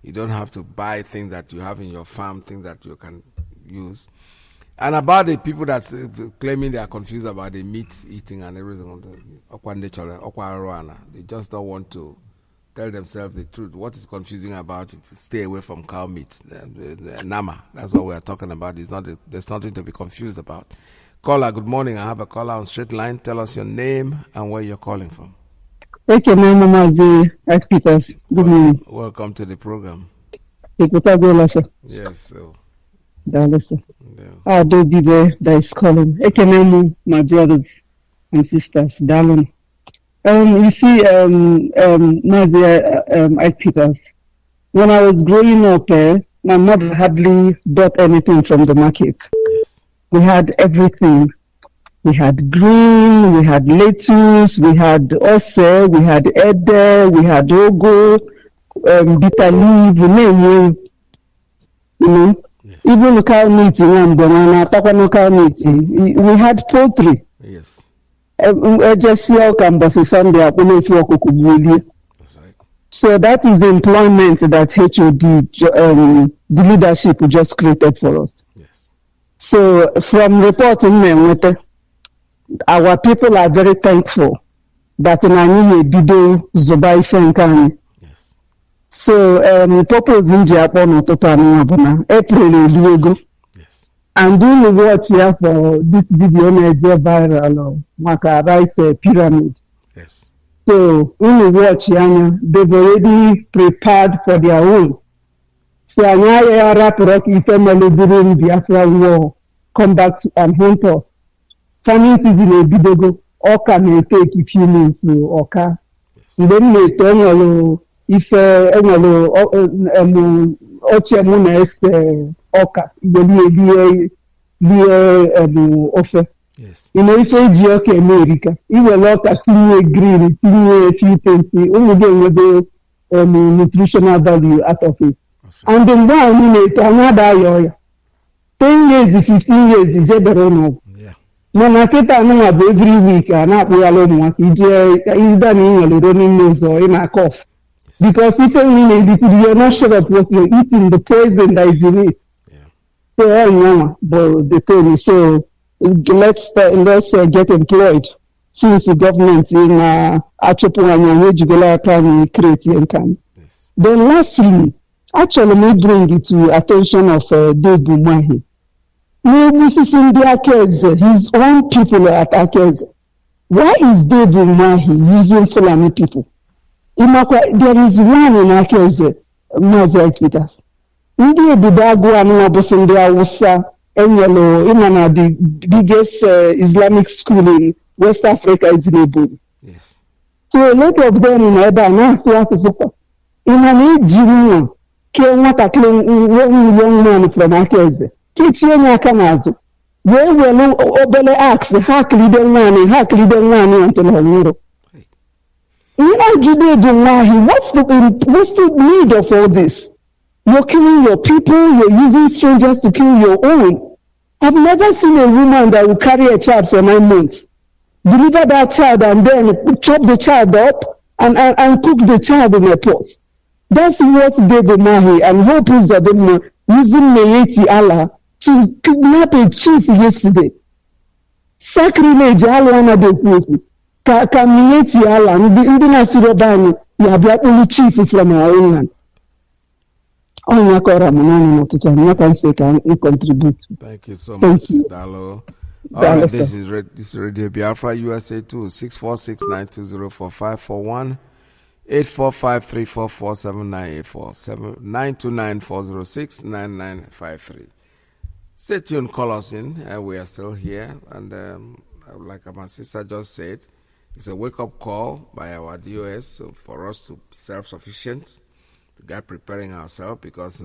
you don't have to buy things that you have in your farm, things that you can use. And about the people that's claiming they are confused about the meat eating and everything, they just don't want to tell themselves the truth. What is confusing about it? Stay away from cow meat, the nama. That's what we are talking about. There's nothing to be confused about. Caller, good morning. I have a caller on straight line. Tell us your name and where you're calling from. Okay, my name is Mazi PETERS. Good morning. Welcome to the program. Yes, so. I'll be there that is calling. Ekenemu, my brothers and sisters, darling. You see, Mazi PETERS. When I was growing up, my mother hardly bought anything from the market. Yes. We had everything. We had green, we had lettuce, we had ose, we had ede, we had ogo, bitter leaf, you know. Yes. Even cow meat, we had poultry. Yes. Just Sunday, that's right. So that is the employment that HOD, the leadership just created for us. Yes. So from reporting, our people are very thankful that Nani Bido Zubai Fenkani. Yes. So purpose in Japan April Diego. Yes. And doing the watch here for this video viral Maka Rice pyramid. Yes. So when you watch Yana, they've already prepared for their own. So Anya rap rocky family during the Biafra war come back and hunt us. Farming season a bidogo, Oka may take a few months to Oka. Then they tell if Ochemuna is Oka, offer. Yes. You know, if Geopolitical America, you will not continue green, a few things, only get the nutritional value out of it. And then one minute, another 10 years, 15 years, it's just know. Monaketa no every week and not we alone either in running nose or in a cough. Because if you're not sure of what you're eating, the poison that is in it. Yeah. So but the thing is so let's get employed. Since the government in Achopuanya can create income. Then lastly, actually may bring it to attention of Dave Bumahi. This is in the Akez, his own people at Akez. Why is Dave Bumahi using Fulani people? There is one in Akez, Mazi IYKE. Ndi Bidago and Nabosindi Awusa, Enyelo, Imana, the biggest Islamic school in West Africa is in Abuja. Yes. So a lot of them in Eba now so in an age, came what a young man from Akeze. Kitchen Yakanazo. They will obey ask the hack leader one until her euro. What's the need of all this? You're killing your people, you're using strangers to kill your own. I've never seen a woman that will carry a child for 9 months, deliver that child and then chop the child up and cook the child in a pot. That's what David Mahi and Hope is that they were using Meyeti Allah to kidnap a chief yesterday. Sacrilege, Allah de Kuku. Meyeti Allah, Ndina Sirobani, Yabiakuli chief from our own land. Thank you so much, Dalo. All right, this is Radio Biafra USA 2 646-920-4541 845-344-7984 929-406-9953. Stay tuned, call us in. We are still here, and like my sister just said, it's a wake-up call by our DOS for us to be self-sufficient, to get preparing ourselves, because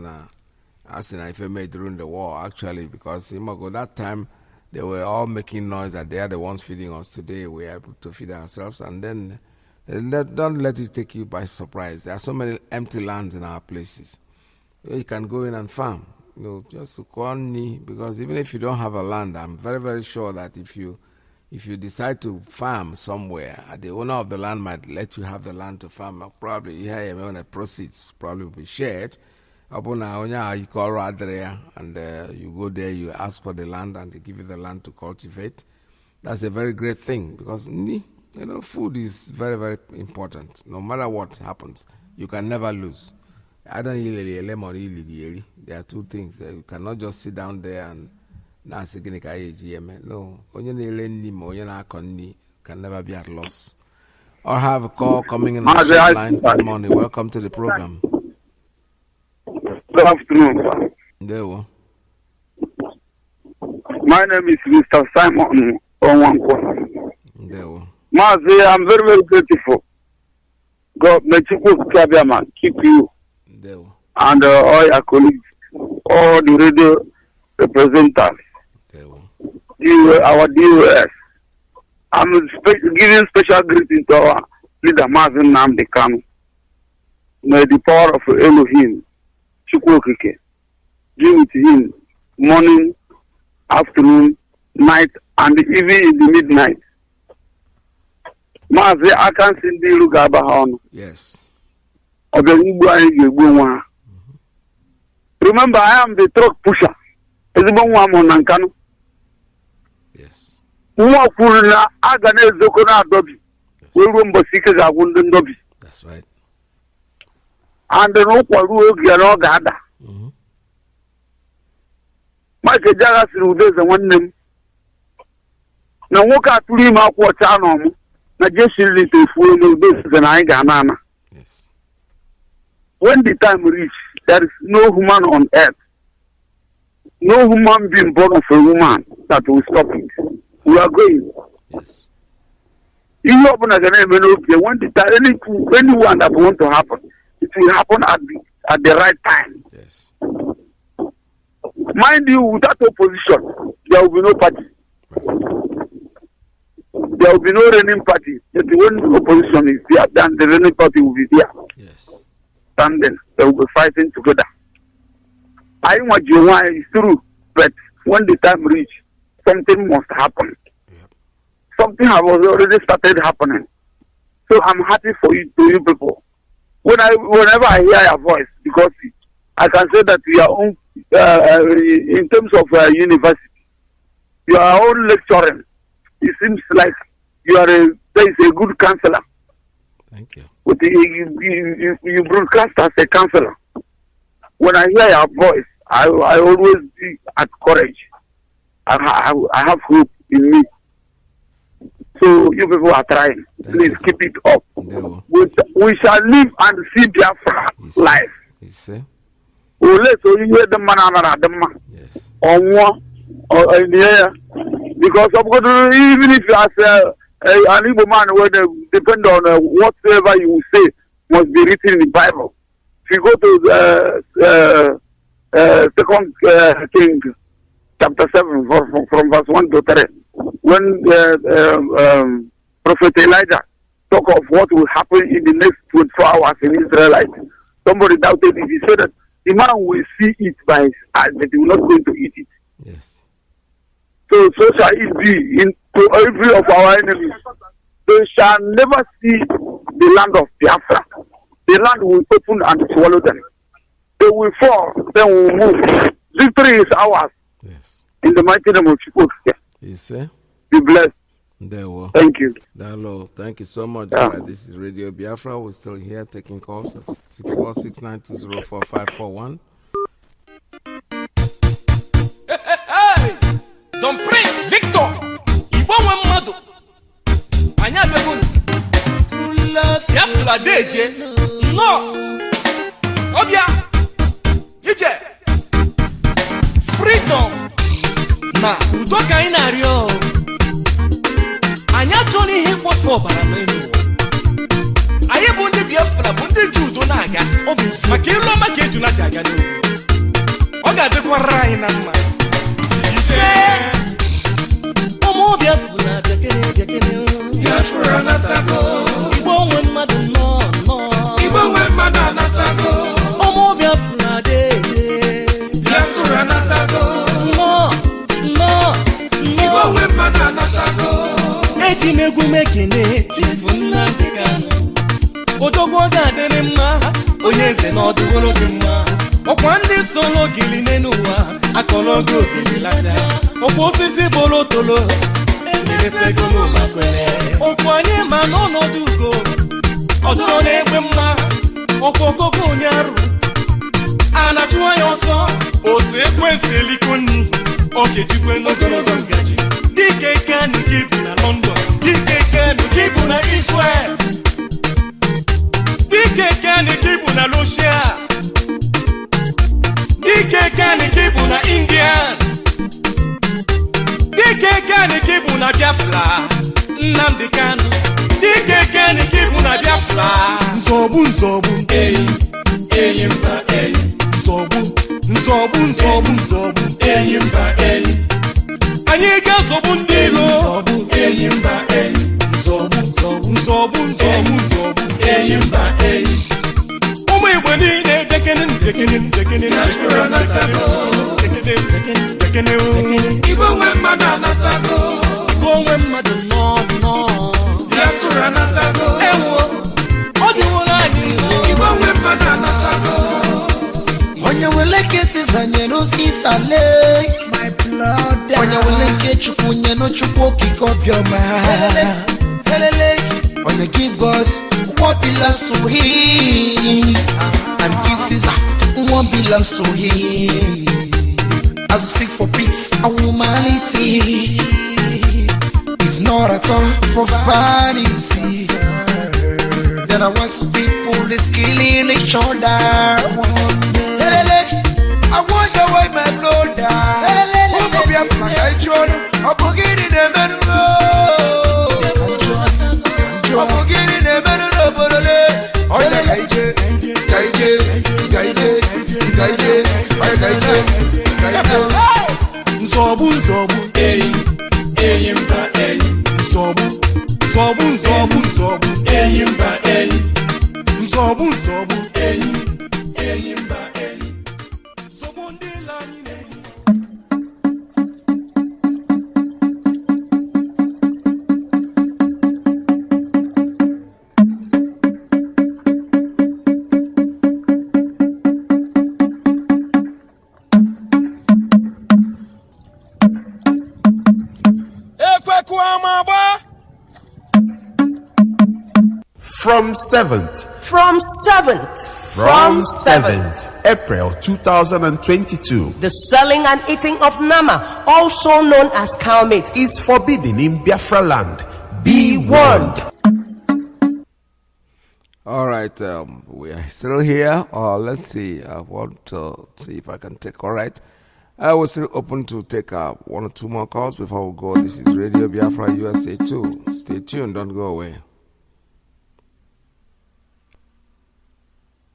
as in if made during the war, actually, because that time they were all making noise that they are the ones feeding us. Today we are able to feed ourselves, and then don't let it take you by surprise. There are so many empty lands in our places. You can go in and farm, just because even if you don't have a land, I'm very, very sure that if you decide to farm somewhere, the owner of the land might let you have the land to farm. Probably the proceeds probably will be shared. And you go there, you ask for the land, and they give you the land to cultivate. That's a very great thing, because food is very, very important. No matter what happens, you can never lose. There are two things. You cannot just sit down there and no, can never be at loss. Or have a call coming in the short line. Good morning. Welcome to the program. Good afternoon, sir. There. My name is Mr. Simon Onwanko. There. Mazi, I'm very, very grateful. God may keep you there. And all your colleagues, all the radio representatives. Our DOS. I'm giving special greeting to our leader, Mazi Nnamdi Kanu. May the power of Elohim, Chukwokike, give it to him morning, afternoon, night, and even in the midnight. Mazi, I can't see the Lugabahon. Yes. Remember, I am the truck pusher. Yes. That's right. And the no gather. Michael Jackson is one name. Now, walk out to him out what channel. Now, just little fool this than I got. Yes. When the time reach, there is no human on earth, no human being born of a woman that will stop it. We are going. Yes. You open again, when the time, anyone that wants to happen, it will happen at the right time. Yes. Mind you, without opposition, there will be no party. There will be no reigning party. If the one opposition is there, then the reigning party will be there. Yes. And then they will be fighting together. I want you why it's true, but when the time reach, something must happen. Yep. Something has already started happening. So I'm happy for you, to you people. Whenever I hear your voice, because I can say that we are on, in terms of university, You are all lecturing. It seems like there is a good counselor. Thank you. But you broadcast as a counselor. When I hear your voice, I always have courage. I have hope in me. So you people are trying. Please keep it up. We shall live and see Biafra life. Yes. Let's hear the man. Yes. Or in the air. Because even if you are an Igbo man, where depend on whatever you say must be written in the Bible. If you go to Second King chapter 7 from verse 1 to 3, when Prophet Elijah talk of what will happen in the next 24 hours in Israelite, somebody doubted it. He said that the man will see it by his eyes, but he will not going to eat it. Yes. So shall it be to every of our enemies. They shall never see the land of Biafra. The land will open and swallow them. They will fall, then we will move. Victory is ours. Yes. In the mighty name of Jesus. Yes, be blessed. There we Thank you. Hello. Thank you so much. Yeah. Right, this is Radio Biafra. We're still here taking calls at 64692044541. Hey! Don Prince Victor Igbo Mmadụ Anya begun Biafra deje No Obia Ije Freedom Na udo ka ị na-arịọ Anya chọrọ ihe mkpofu ọbara n'elu Anyị bụ ndị Biafra bụ ndị ji udo na-aga maka ịlụ ọma ka eju na-aga n'elu Ọ ga-adịkwara anyị na mma Omo Biafra Biafra natako Igbo nwe mmadụ no Igbo nwe mmadụ anatako Omo Biafra Biafra natako No Igbo nwe mmadụ anatako Eji megwu mekene Chifu Nnamdi Kanu Odogwu ga-adịrị mma Onye eze na ọdụgoro gị mma Ọkwa ndị solo gili n'ụwa akọlọgo ogili lata Ọkwa osisi bolo tolo Emesego n'ụma kwere Ọkwa anyị ma n'ọnọdụ ugo Ọdụrụ na-egbe mma Ọkwa okoko onye arụ A na-achụwa ya ọsọ Ose ekwensị eliko nni Ọ ga-ejikwe n'ogologo ngaji Dike Kanu gị bụ na London Dike Kanu gị bụ na Israel Dike Kanu gị bụ na Russia Dike Kanu gị bụ na India Dike Kanu gị bụ na Biafra Nnamdi Kanu Dike Kanu gị bụ na Biafra Nzọgbu enyi mba enyi Nzọgbu enyi mba enyi Anyị ga-azọgbu ndị ilo enyi mba enyi Nzọgbu enyi mba enyi Ụmụ Igbo niile dekene Igbo nwe mmadụ anatago Igbo nwe mmadụ nọ Biafra anatago Ewo ọ dịwola anyị Igbo nwe mmadụ anatago Onye wele kesi zanye n'osisale My blood Onye wele ke chukwu nye no chukwu okike obiọma Onye give God what belongs to him and give Caesar what belongs to him. As we seek for peace and humanity, it's not at all profanity. There are once people is killing each other. I wonder why my brother who go be a flag John I'm beginning a man I'm beginning a man Oh yeah, Nzọgbu enyi mba enyi Nzọgbu enyi mba enyi Nzọgbu enyi mba enyi Nzọgbu ndị lanyi n'enyi from 7th. From 7th. From 7th April 2022. The selling and eating of Nama, also known as cow meat, is forbidden in Biafra land. Be warned. All right, we are still here. Let's see. I want to see if I can take. All right. I was still open to take one or two more calls before we go. This is Radio Biafra USA 2. Stay tuned. Don't go away.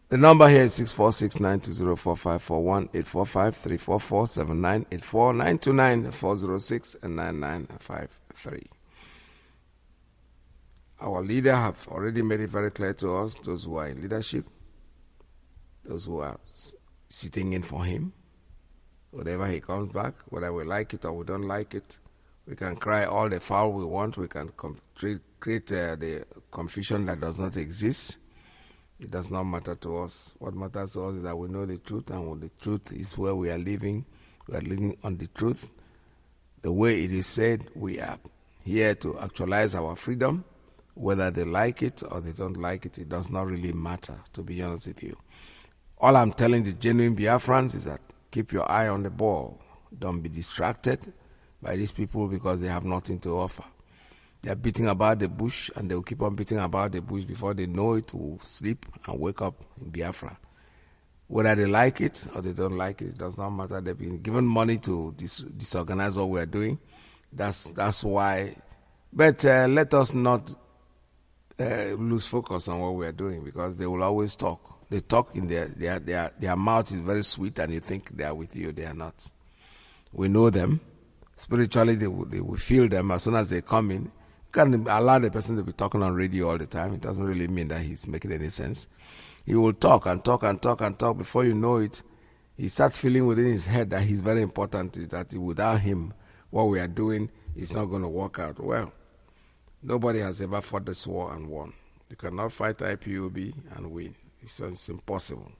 The number here is 646-920-4541, 845-344-7984, 929-406, and 9953. Our leader have already made it very clear to us, those who are in leadership, those who are sitting in for him. Whenever he comes back, whether we like it or we don't like it, we can cry all the foul we want. We can create the confusion that does not exist. It does not matter to us. What matters to us is that we know the truth, and the truth is where we are living. We are living on the truth. The way it is said, we are here to actualize our freedom. Whether they like it or they don't like it, it does not really matter, to be honest with you. All I'm telling the genuine Biafrans is that keep your eye on the ball. Don't be distracted by these people because they have nothing to offer. They are beating about the bush, and they will keep on beating about the bush before they know it, will sleep and wake up in Biafra. Whether they like it or they don't like it does not matter. They've been given money to disorganize what we are doing. That's why. But let us not lose focus on what we are doing, because they will always talk. They talk in their mouth is very sweet, and you think they are with you. They are not. We know them. Spiritually, they will feel them as soon as they come in. You can allow the person to be talking on radio all the time. It doesn't really mean that he's making any sense. He will talk and talk and talk and talk. Before you know it, he starts feeling within his head that he's very important, that without him, what we are doing is not going to work out well. Nobody has ever fought this war and won. You cannot fight IPOB and win. It's impossible.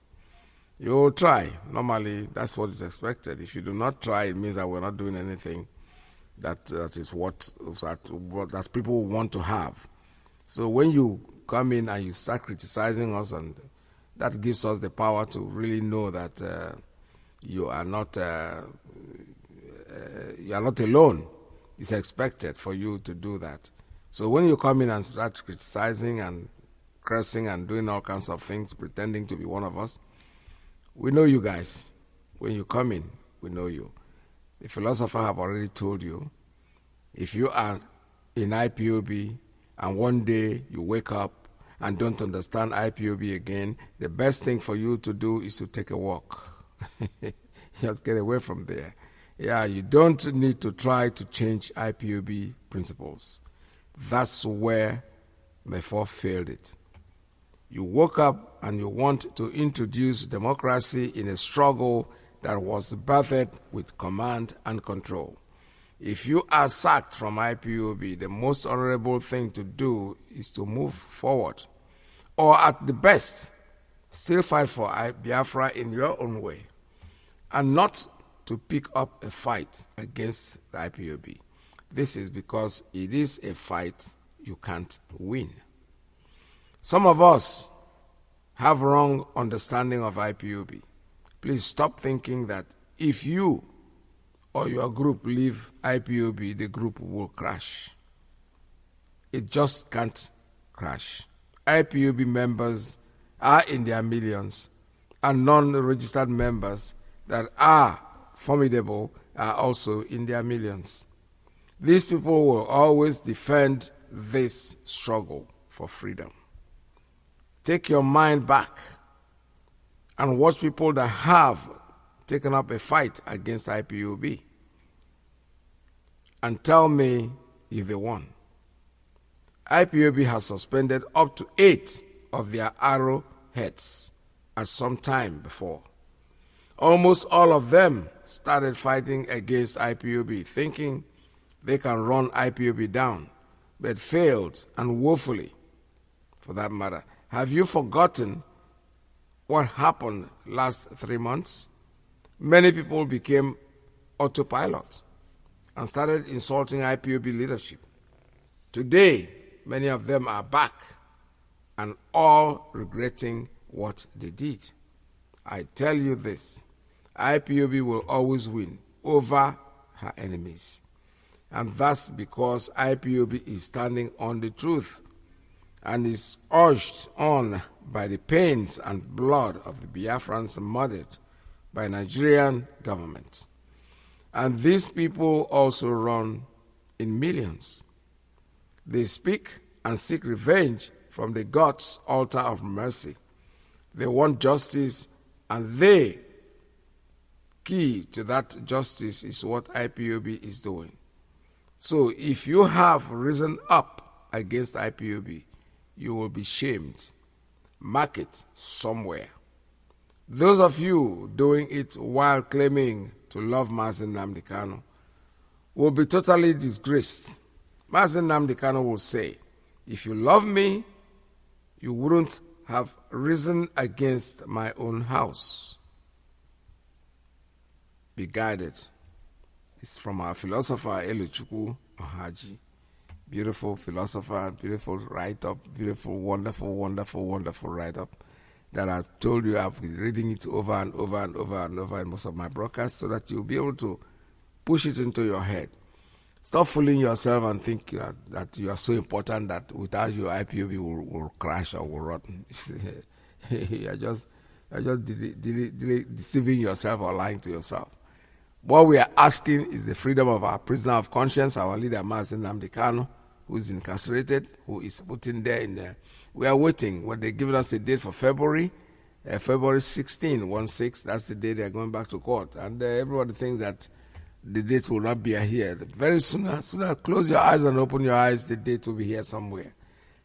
You will try. Normally, that's what is expected. If you do not try, it means that we're not doing anything that is what people want to have. So when you come in and you start criticizing us, and that gives us the power to really know that you are not alone. It's expected for you to do that. So when you come in and start criticizing and cursing and doing all kinds of things, pretending to be one of us, we know you guys. When you come in, we know you. The philosopher have already told you, if you are in IPOB and one day you wake up and don't understand IPOB again, the best thing for you to do is to take a walk. Just get away from there. Yeah, you don't need to try to change IPOB principles. That's where Mefor failed it. You woke up and you want to introduce democracy in a struggle that was birthed with command and control. If you are sacked from IPOB, the most honorable thing to do is to move forward. Or at the best, still fight for Biafra in your own way, and not to pick up a fight against the IPOB. This is because it is a fight you can't win. Some of us have wrong understanding of IPOB. Please stop thinking that if you or your group leave IPOB, the group will crash. It just can't crash. IPOB members are in their millions, and non-registered members that are formidable are also in their millions. These people will always defend this struggle for freedom. Take your mind back and watch people that have taken up a fight against IPOB and tell me if they won. IPOB has suspended up to 8 of their arrowheads at some time before. Almost all of them started fighting against IPOB, thinking they can run IPOB down, but failed, and woefully, for that matter. Have you forgotten what happened last 3 months? Many people became autopilot and started insulting IPOB leadership. Today, many of them are back and all regretting what they did. I tell you this, IPOB will always win over her enemies. And that's because IPOB is standing on the truth and is urged on by the pains and blood of the Biafrans murdered by Nigerian government. And these people also run in millions. They speak and seek revenge from the God's altar of mercy. They want justice, and they, key to that justice is what IPOB is doing. So if you have risen up against IPOB, you will be shamed. Mark it somewhere. Those of you doing it while claiming to love Mazi Nnamdi Kanu will be totally disgraced. Mazi Nnamdi Kanu will say, if you love me, you wouldn't have risen against my own house. Be guided. It's from our philosopher, Eluchukwu Ohaji. Beautiful philosopher, beautiful write-up, beautiful, wonderful, wonderful, wonderful write-up that I've told you. I've been reading it over and over and over and over in most of my broadcasts so that you'll be able to push it into your head. Stop fooling yourself and think that you are so important that without you, IPOB will crash or will rotten. You're just deceiving yourself or lying to yourself. What we are asking is the freedom of our prisoner of conscience, our leader, Mazi Nnamdi Kanu, who is incarcerated, who is put in there. We are waiting. When they're giving us a date for February 16, 16, that's the day they're going back to court. And everybody thinks that the date will not be here. Very soon, close your eyes and open your eyes, the date will be here somewhere.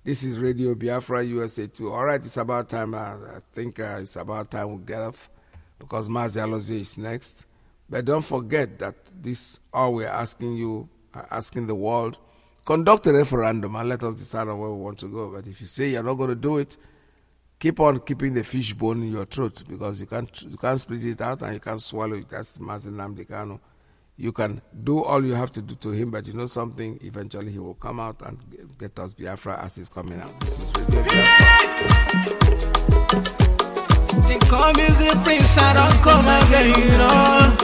This is Radio Biafra USA 2. All right, it's about time. I think it's about time we get off because Mazi Alozie is next. But don't forget that this all we're asking you, asking the world, conduct a referendum and let us decide on where we want to go. But if you say you're not going to do it, keep on keeping the fish bone in your throat because you can't split it out and you can't swallow it. That's Mazi Nnamdi Kanu. You can do all you have to do to him, but you know something, eventually he will come out and get us Biafra as he's coming out. This is Radio Biafra. They call me the prince, I don't come again, you know.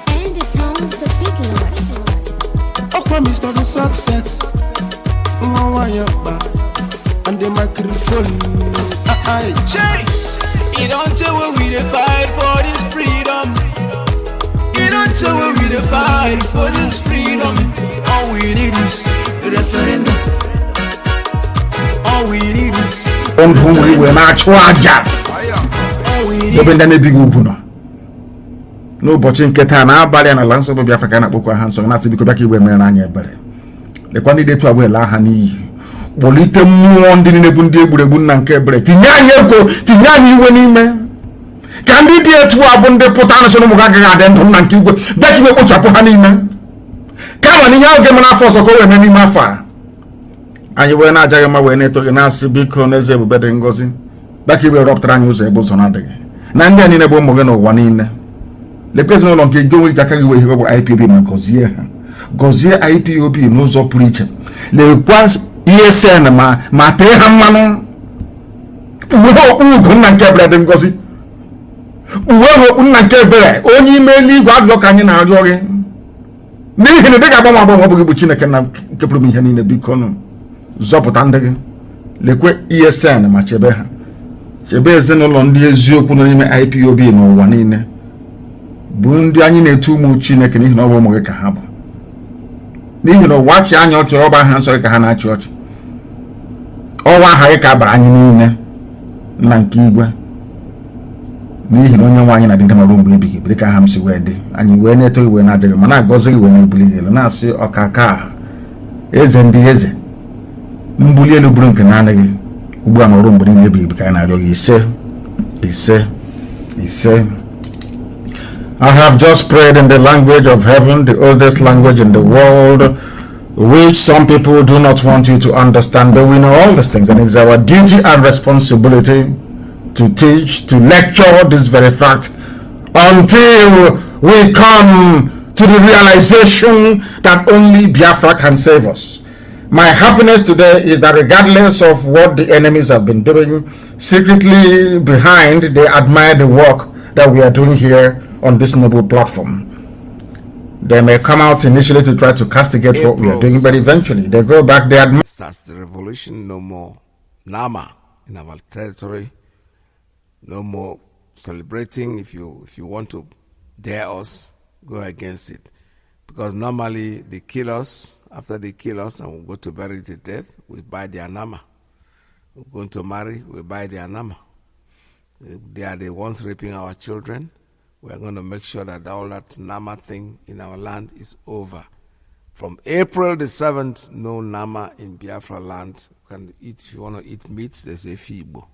And it sounds the big Lord. Oh, promise not the success. And the microphone. You don't tell where we fight for this freedom. You don't tell where we fight for this freedom. All we need is a referendum. All we need is n'ụbọchị nke taa na-abalị na ala nsọ bụ Biafra ka na-akpọkwa ha nsọ na-asị biko bịa ka igwe mere anyị ebere lekwa ndị detu abụọ ele aha n'iyi kpọlite mmụọ ndị niile bụ ndị egburegbu nna nke ebere tinye anyị ego tinye anyị iwe n'ime ka ndị dị etu a bụ ndị pụta na soro ụmụ ga agaghị adị ndụ nna nke igwe bịa ka igwe kpochapụ ha n'ime kama na ihe ahụ ga-eme n'afọ ọzọ ka o wee mee n'ime afọ a anyị wee na-ajaghị mma wee na-eto gị na-asị biko n'eze ebube dị ngọzi bịa ka igwe rọpụtara anyị ụzọ ebe ụzọ na-adịghị na ndị a niile bụ ụmụ gị n'ụwa niile lekwa ezinụlọ nke ego nwere aka gị wee ihe bụ IPOB ma gọzie ha gọzie IPOB n'ụzọ pụrụ iche lekwa ESN ma tee ha mmanụ uwe okpu ugo nna nke ebere dị ngọzi uwe okpu nna nke ebere onye ime eluigwe agụọ ka anyị na-arịọ gị n'ihi na ị gaghị agbanwe agbanwe ọ bụghị bụ Chineke na nke pụrụ m ihe niile biko nụ zọpụta ndị gị lekwe ESN ma chebe ha chebe ezinụlọ ndị eziokwu nọ n'ime IPOB n'ụwa niile bụ ndị anyị na-etu ụmụ Chineke n'ihi na ọ bụ ụmụ gị ka ha bụ n'ihi na ụwa chị anya ọchị ọba ha nsọ ka ha na-achị ọchị ọnwa aha gị ka bara anyị niile na nke igwe n'ihi na onye nwe anyị na-adịdị marụ mgbe ebighị ebi ka ha m si wee dị anyị wee na-eto iwe na-adịghị ma na-agọzi iwe na-ebuli gị elu na-asị ọkaka eze ndị eze mbuli elu bụrụ nke na-anaghị ugbu a marụ mgbe niile ebighị ebi ka anyị na-arịọ gị ise I have just prayed in the language of heaven, the oldest language in the world, which some people do not want you to understand, but we know all these things, and it's our duty and responsibility to teach, to lecture this very fact until we come to the realization that only Biafra can save us. My happiness today is that regardless of what the enemies have been doing, secretly behind, they admire the work that we are doing here on this noble platform. They may come out initially to try to castigate what we are doing, but eventually they go back, they admire. Starts the revolution, no more Nama in our territory, no more celebrating. If you want to dare us, go against it. Because normally they kill us, after they kill us and we go to bury to death, we buy their Nama. We're going to marry, we buy their Nama. They are the ones raping our children. We're going to make sure that all that Nama thing in our land is over. From April the 7th, no Nama in Biafra land. You can eat, if you want to eat meat, there's a Fibo,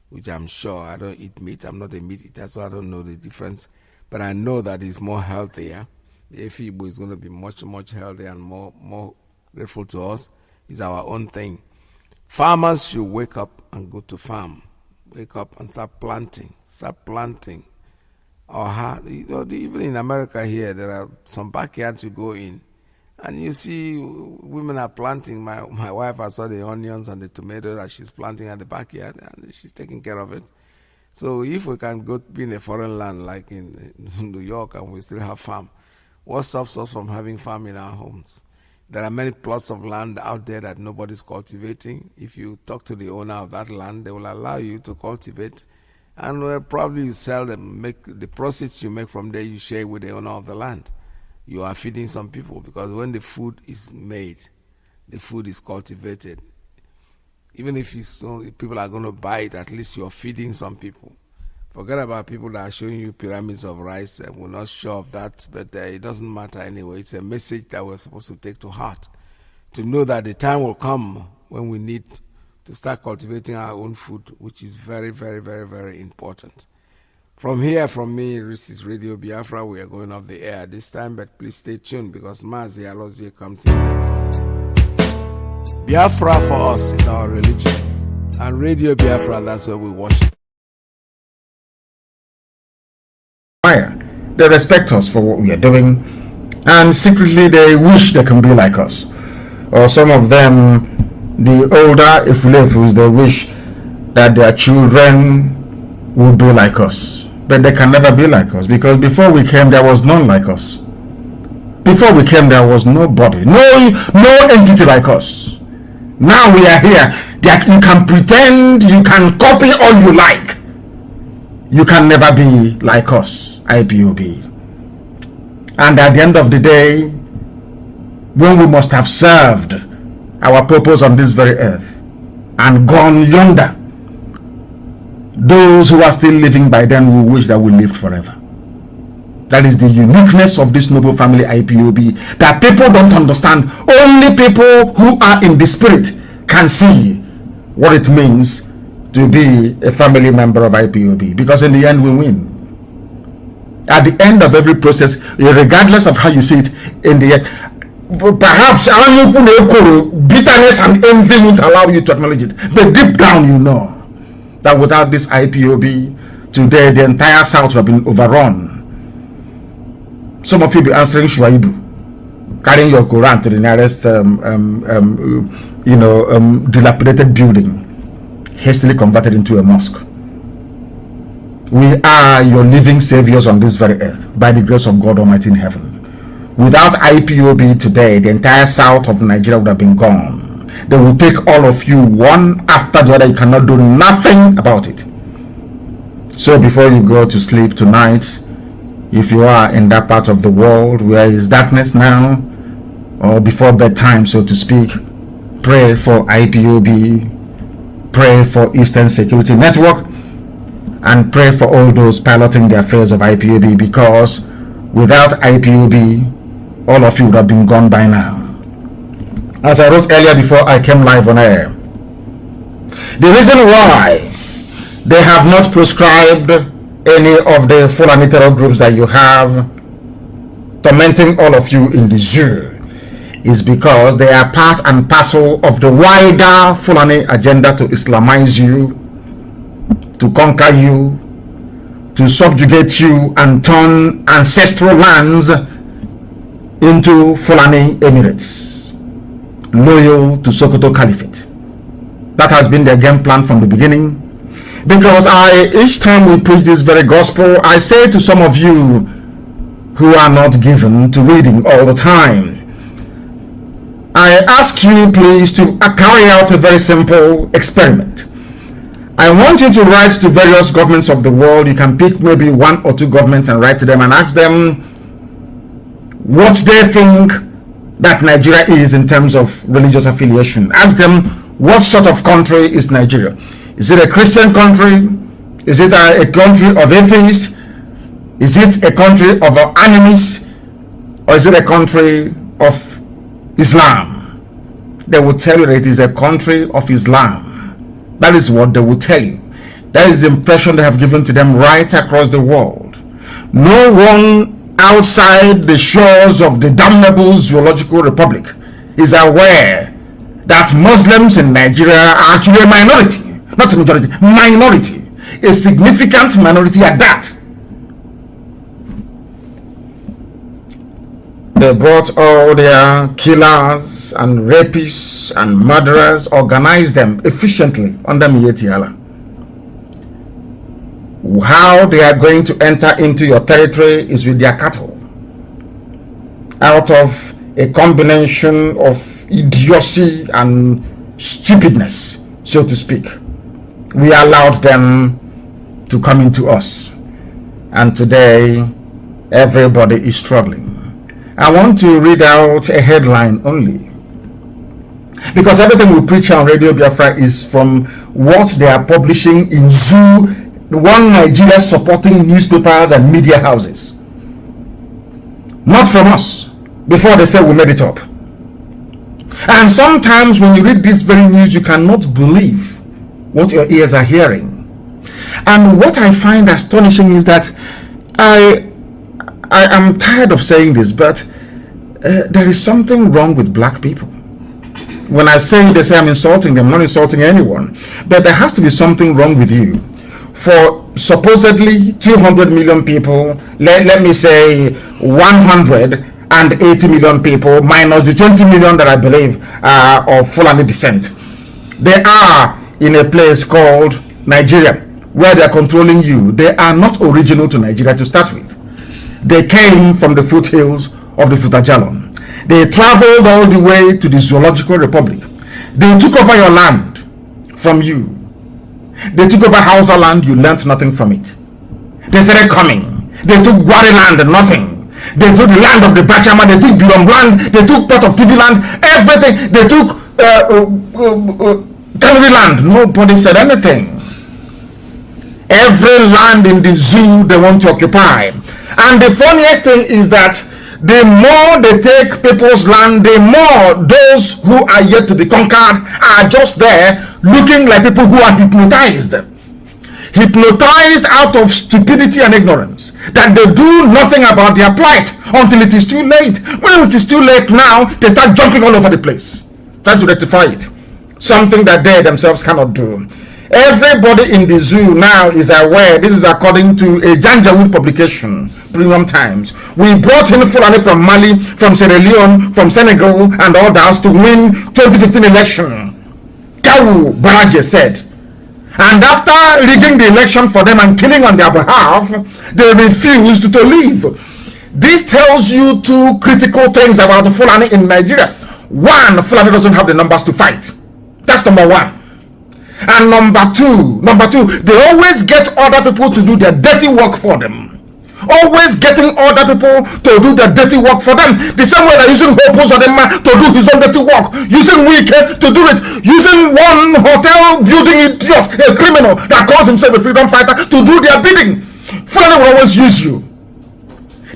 which I'm sure. I don't eat meat. I'm not a meat eater, so I don't know the difference. But I know that it's more healthier. The Fibo is going to be much, much healthier and more grateful to us. It's our own thing. Farmers should wake up and go to farm. Wake up and start planting. Start planting. Even in America here, there are some backyards you go in, and you see women are planting. My wife, I saw the onions and the tomatoes that she's planting at the backyard, and she's taking care of it. So if we can go be in a foreign land like in New York and we still have farm, what stops us from having farm in our homes? There are many plots of land out there that nobody's cultivating. If you talk to the owner of that land, they will allow you to cultivate, and will probably sell them, make the proceeds you make from there, you share with the owner of the land. You are feeding some people, because when the food is made, the food is cultivated. Even if people are going to buy it, at least you're feeding some people. Forget about people that are showing you pyramids of rice, and we're not sure of that, but it doesn't matter anyway. It's a message that we're supposed to take to heart, to know that the time will come when we need to start cultivating our own food, which is very, very, very, very important. From here, from me, this is Radio Biafra. We are going off the air this time, but please stay tuned, because Mazi IYKE comes in next. Biafra for us is our religion, and Radio Biafra, that's where we worship. They respect us for what we are doing, and secretly they wish they can be like us. Or some of them, the older Ifulefus, they wish that their children would be like us. But they can never be like us, because before we came, there was none like us. Before we came, there was nobody, no entity like us. Now we are here. You can pretend, you can copy all you like. You can never be like us, IPOB. And at the end of the day, when we must have served our purpose on this very earth and gone yonder, those who are still living by then will wish that we lived forever. That is the uniqueness of this noble family IPOB, that people don't understand. Only people who are in the spirit can see what it means to be a family member of IPOB, because in the end we win. At the end of every process, regardless of how you see it, in the end, perhaps bitterness and envy won't allow you to acknowledge it, but deep down you know that without this IPOB, today the entire South would have been overrun. Some of you be answering Shuaibu, carrying your Quran to the nearest dilapidated building, hastily converted into a mosque. We are your living saviors on this very earth, by the grace of God Almighty in heaven. Without IPOB today, the entire south of Nigeria would have been gone. They will take all of you one after the other. You cannot do nothing about it. So before you go to sleep tonight, if you are in that part of the world where is darkness now, or before bedtime, so to speak, pray for IPOB, pray for Eastern Security Network, and pray for all those piloting the affairs of IPOB, because without IPOB, all of you would have been gone by now. As I wrote earlier before I came live on air, the reason why they have not proscribed any of the Fulani terror groups that you have tormenting all of you in the zoo is because they are part and parcel of the wider Fulani agenda to Islamize you, to conquer you, to subjugate you and turn ancestral lands into Fulani Emirates, loyal to Sokoto Caliphate. That has been their game plan from the beginning. Because each time we preach this very gospel, I say to some of you who are not given to reading all the time, I ask you please to carry out a very simple experiment. I want you to write to various governments of the world. You can pick maybe 1 or 2 governments and write to them and ask them what they think that Nigeria is in terms of religious affiliation. Ask them, what sort of country is Nigeria? Is it a Christian country? Is it a country of atheists? Is it a country of animists? Or is it a country of Islam? They will tell you that it is a country of Islam. That is what they will tell you. That is the impression they have given to them right across the world. No one outside the shores of the damnable Zoological Republic is aware that Muslims in Nigeria are actually a minority. Not a majority, minority. A significant minority at that. They brought all their killers and rapists and murderers, organized them efficiently under Mietiala. How they are going to enter into your territory is with their cattle. Out of a combination of idiocy and stupidness, so to speak, we allowed them to come into us. And today, everybody is struggling. I want to read out a headline only, because everything we preach on Radio Biafra is from what they are publishing in Zoo, one Nigeria supporting newspapers and media houses. Not from us, before they say we made it up. And sometimes when you read this very news, you cannot believe what your ears are hearing. And what I find astonishing is that I am tired of saying this, but there is something wrong with black people. When I say, they say I'm insulting them. I'm not insulting anyone, but there has to be something wrong with you. For supposedly 200 million people, let me say 180 million people, minus the 20 million that I believe are of Fulani descent. They are in a place called Nigeria, where they are controlling you. They are not original to Nigeria to start with. They came from the foothills of the Futajalon. They traveled all the way to the Zoological Republic. They took over your land from you. They took over Hausa land. You learnt nothing from it. They started coming. They took Gwari land, nothing. They took the land of the Bachama. They took Birom land. They took part of TV land. Everything. They took Kanu land. Nobody said anything. Every land in the zoo they want to occupy. And the funniest thing is that the more they take people's land, the more those who are yet to be conquered are just there looking like people who are hypnotized. Hypnotized out of stupidity and ignorance, that they do nothing about their plight until it is too late. When it is too late now, they start jumping all over the place, trying to rectify it. Something that they themselves cannot do. Everybody in the zoo now is aware. This is according to a Janjaweed publication, Premium Times. We brought in Fulani from Mali, from Sierra Leone, from Senegal, and others to win 2015 election. Kawu Baraje said. And after rigging the election for them and killing on their behalf, they refused to leave. This tells you two critical things about the Fulani in Nigeria. One, Fulani doesn't have the numbers to fight. That's number one. And number two, they always get other people to do their dirty work for them. Always getting other people to do their dirty work for them. The same way they're using Hopos or them to do his own dirty work. Using IYKE to do it. Using one hotel building idiot, a criminal that calls himself a freedom fighter, to do their bidding. Fulani will always use you.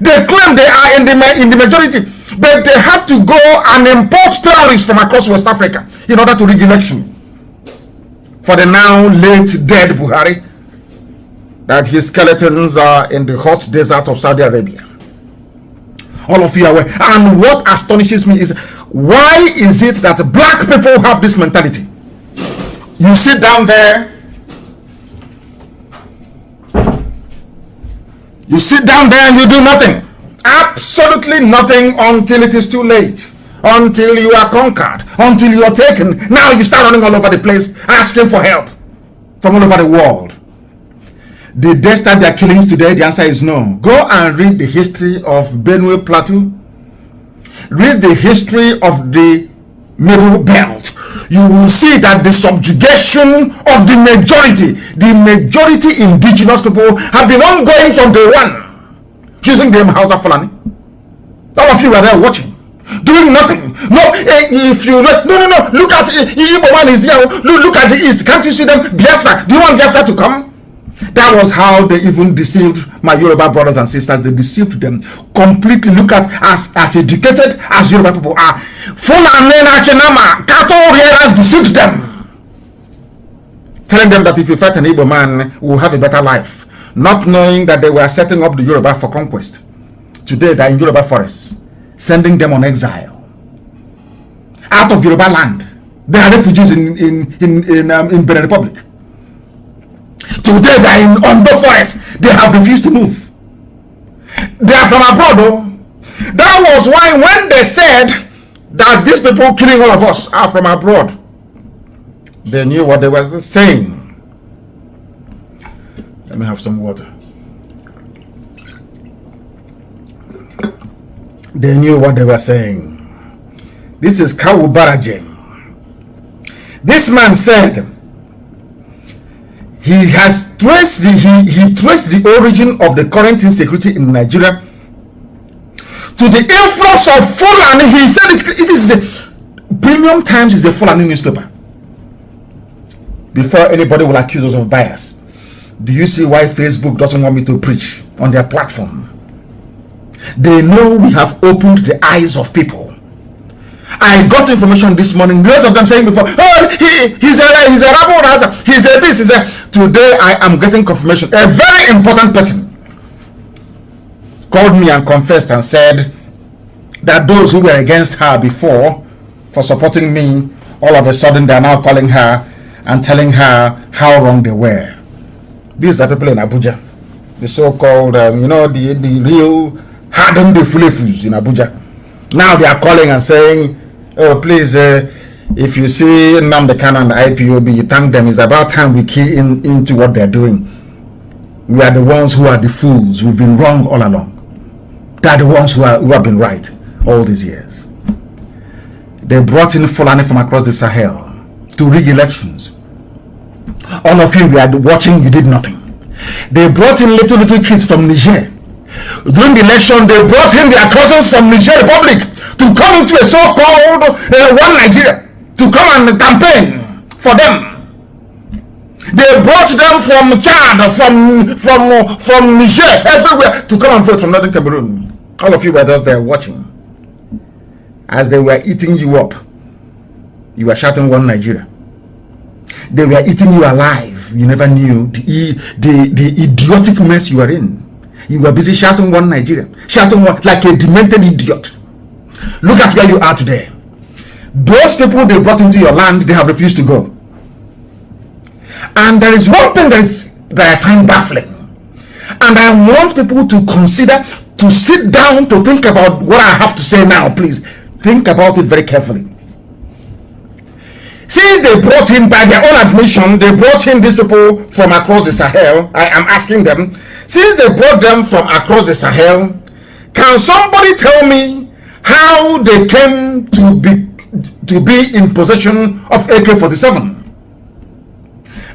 They claim they are in the majority, but they have to go and import terrorists from across West Africa in order to rig election. For the now late dead Buhari, that his skeletons are in the hot desert of Saudi Arabia. All of you are aware. And what astonishes me is, why is it that black people have this mentality? You sit down there, and you do nothing. Absolutely nothing until it is too late. Until you are conquered. Until you are taken. Now you start running all over the place asking for help from all over the world. Did they start their killings today? The answer is no. Go and read the history of Benue Plateau. Read the history of the Middle Belt. You will see that the subjugation of the majority indigenous people have been ongoing from day one, using them House of Fulani. All of you were there watching, doing nothing. No, if you no, look at Igbo man is there. Look at the east. Can't you see them? Biafra. Do you want Biafra to come? That was how they even deceived my Yoruba brothers and sisters. They deceived them completely. Look at as educated as Yoruba people are. Fulani Nachinama, cattle rearers deceived them, telling them that if you fight an Igbo man, we will have a better life, not knowing that they were setting up the Yoruba for conquest. Today they are in Yoruba forests, sending them on exile out of Yoruba land. They are refugees in Benin Republic. Today they are in Ondo forest. They have refused to move. They are from abroad though. That was why when they said that these people killing all of us are from abroad, they knew what they were saying. Let me have some water. They knew what they were saying. This is Kawu Baraje. This man said he has traced he traced the origin of the current insecurity in Nigeria to the influx of Fulani. He said it is a Premium Times is a Fulani newspaper. Before anybody will accuse us of bias, do you see why Facebook doesn't want me to preach on their platform? They know we have opened the eyes of people. I got information this morning, lots of them saying before, oh, he's a rabble, he's a this, he's a... Today I am getting confirmation. A very important person called me and confessed and said that those who were against her before for supporting me, all of a sudden they are now calling her and telling her how wrong they were. These are people in Abuja, the so-called, the real hardened fulefus in Abuja. Now they are calling and saying, oh, please, if you see Nnamdi Kanu and the IPOB, you thank them. It's about time we key into what they're doing. We are the ones who are the fools. We've been wrong all along. They're the ones who have been right all these years. They brought in Fulani from across the Sahel to rig elections. All of you were watching, you did nothing. They brought in little kids from Niger. During the election, they brought in their cousins from Niger Republic to come into a so-called one Nigeria, to come and campaign for them. They brought them from Chad, from Niger, everywhere, to come and vote from Northern Cameroon. All of you were just there watching. As they were eating you up, you were shouting one Nigeria. They were eating you alive. You never knew the idiotic mess you were in. You were busy shouting one Nigeria, shouting one like a demented idiot. Look at where you are today. Those people they brought into your land, they have refused to go. And there is one thing that I find baffling, and I want people to consider, to sit down, to think about what I have to say now. Please think about it very carefully. Since they brought in, by their own admission, they brought in these people from across the Sahel. I am asking them, since they brought them from across the Sahel, can somebody tell me how they came to be in possession of AK-47?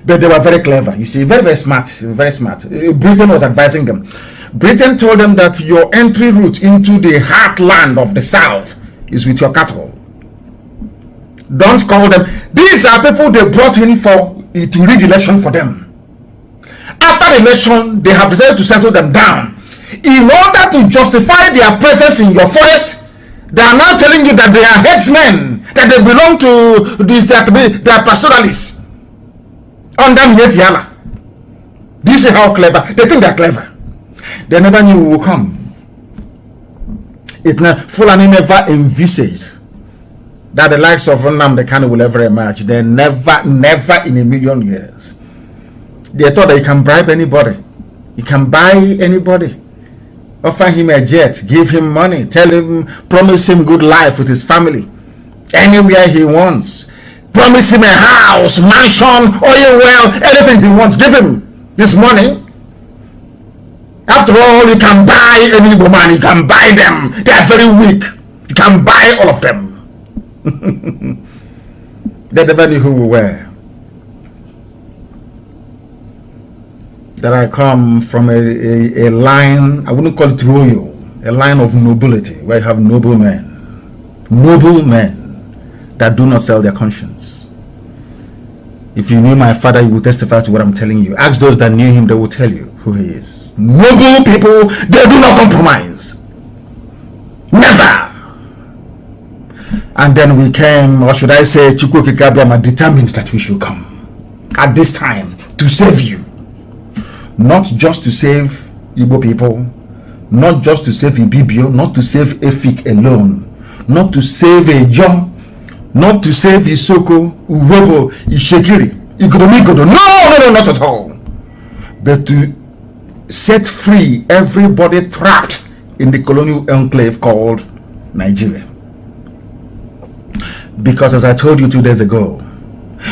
But they were very clever, you see, very smart, very smart. Britain was advising them. Britain told them that your entry route into the heartland of the South is with your cattle. Don't call them. These are people they brought in to rig election for them. After the election, they have decided to settle them down. In order to justify their presence in your forest, they are now telling you that they are headsmen, that they belong to this, that they are pastoralists. Under Yetiala. This is how clever. They think they are clever. They never knew we would come. Fulani never envisaged that the likes of Nnamdi Kanu will ever emerge. They never in a million years. They thought that you can bribe anybody. You can buy anybody. offer him a jet, give him money, tell him, promise him good life with his family, anywhere he wants. Promise him a house, mansion, oil well, anything he wants. Give him this money. After all, you can buy any woman, you can buy them. They are very weak. You can buy all of them. They never knew who we were. That I come from a line, I wouldn't call it royal, a line of nobility, where you have noble men that do not sell their conscience. If you knew my father, you would testify to what I'm telling you. Ask those that knew him, they will tell you who he is. Noble people, they do not compromise. Never. And then we came, or should I say, Chukwu Okike Abiama determined that we should come at this time to save you. Not just to save Igbo people, not just to save Ibibio, not to save Efik alone, not to save Ejo, not to save Isoko, Urobo, Ishekiri, Igodomigodo. No, not at all. But to set free everybody trapped in the colonial enclave called Nigeria. Because as I told you 2 days ago,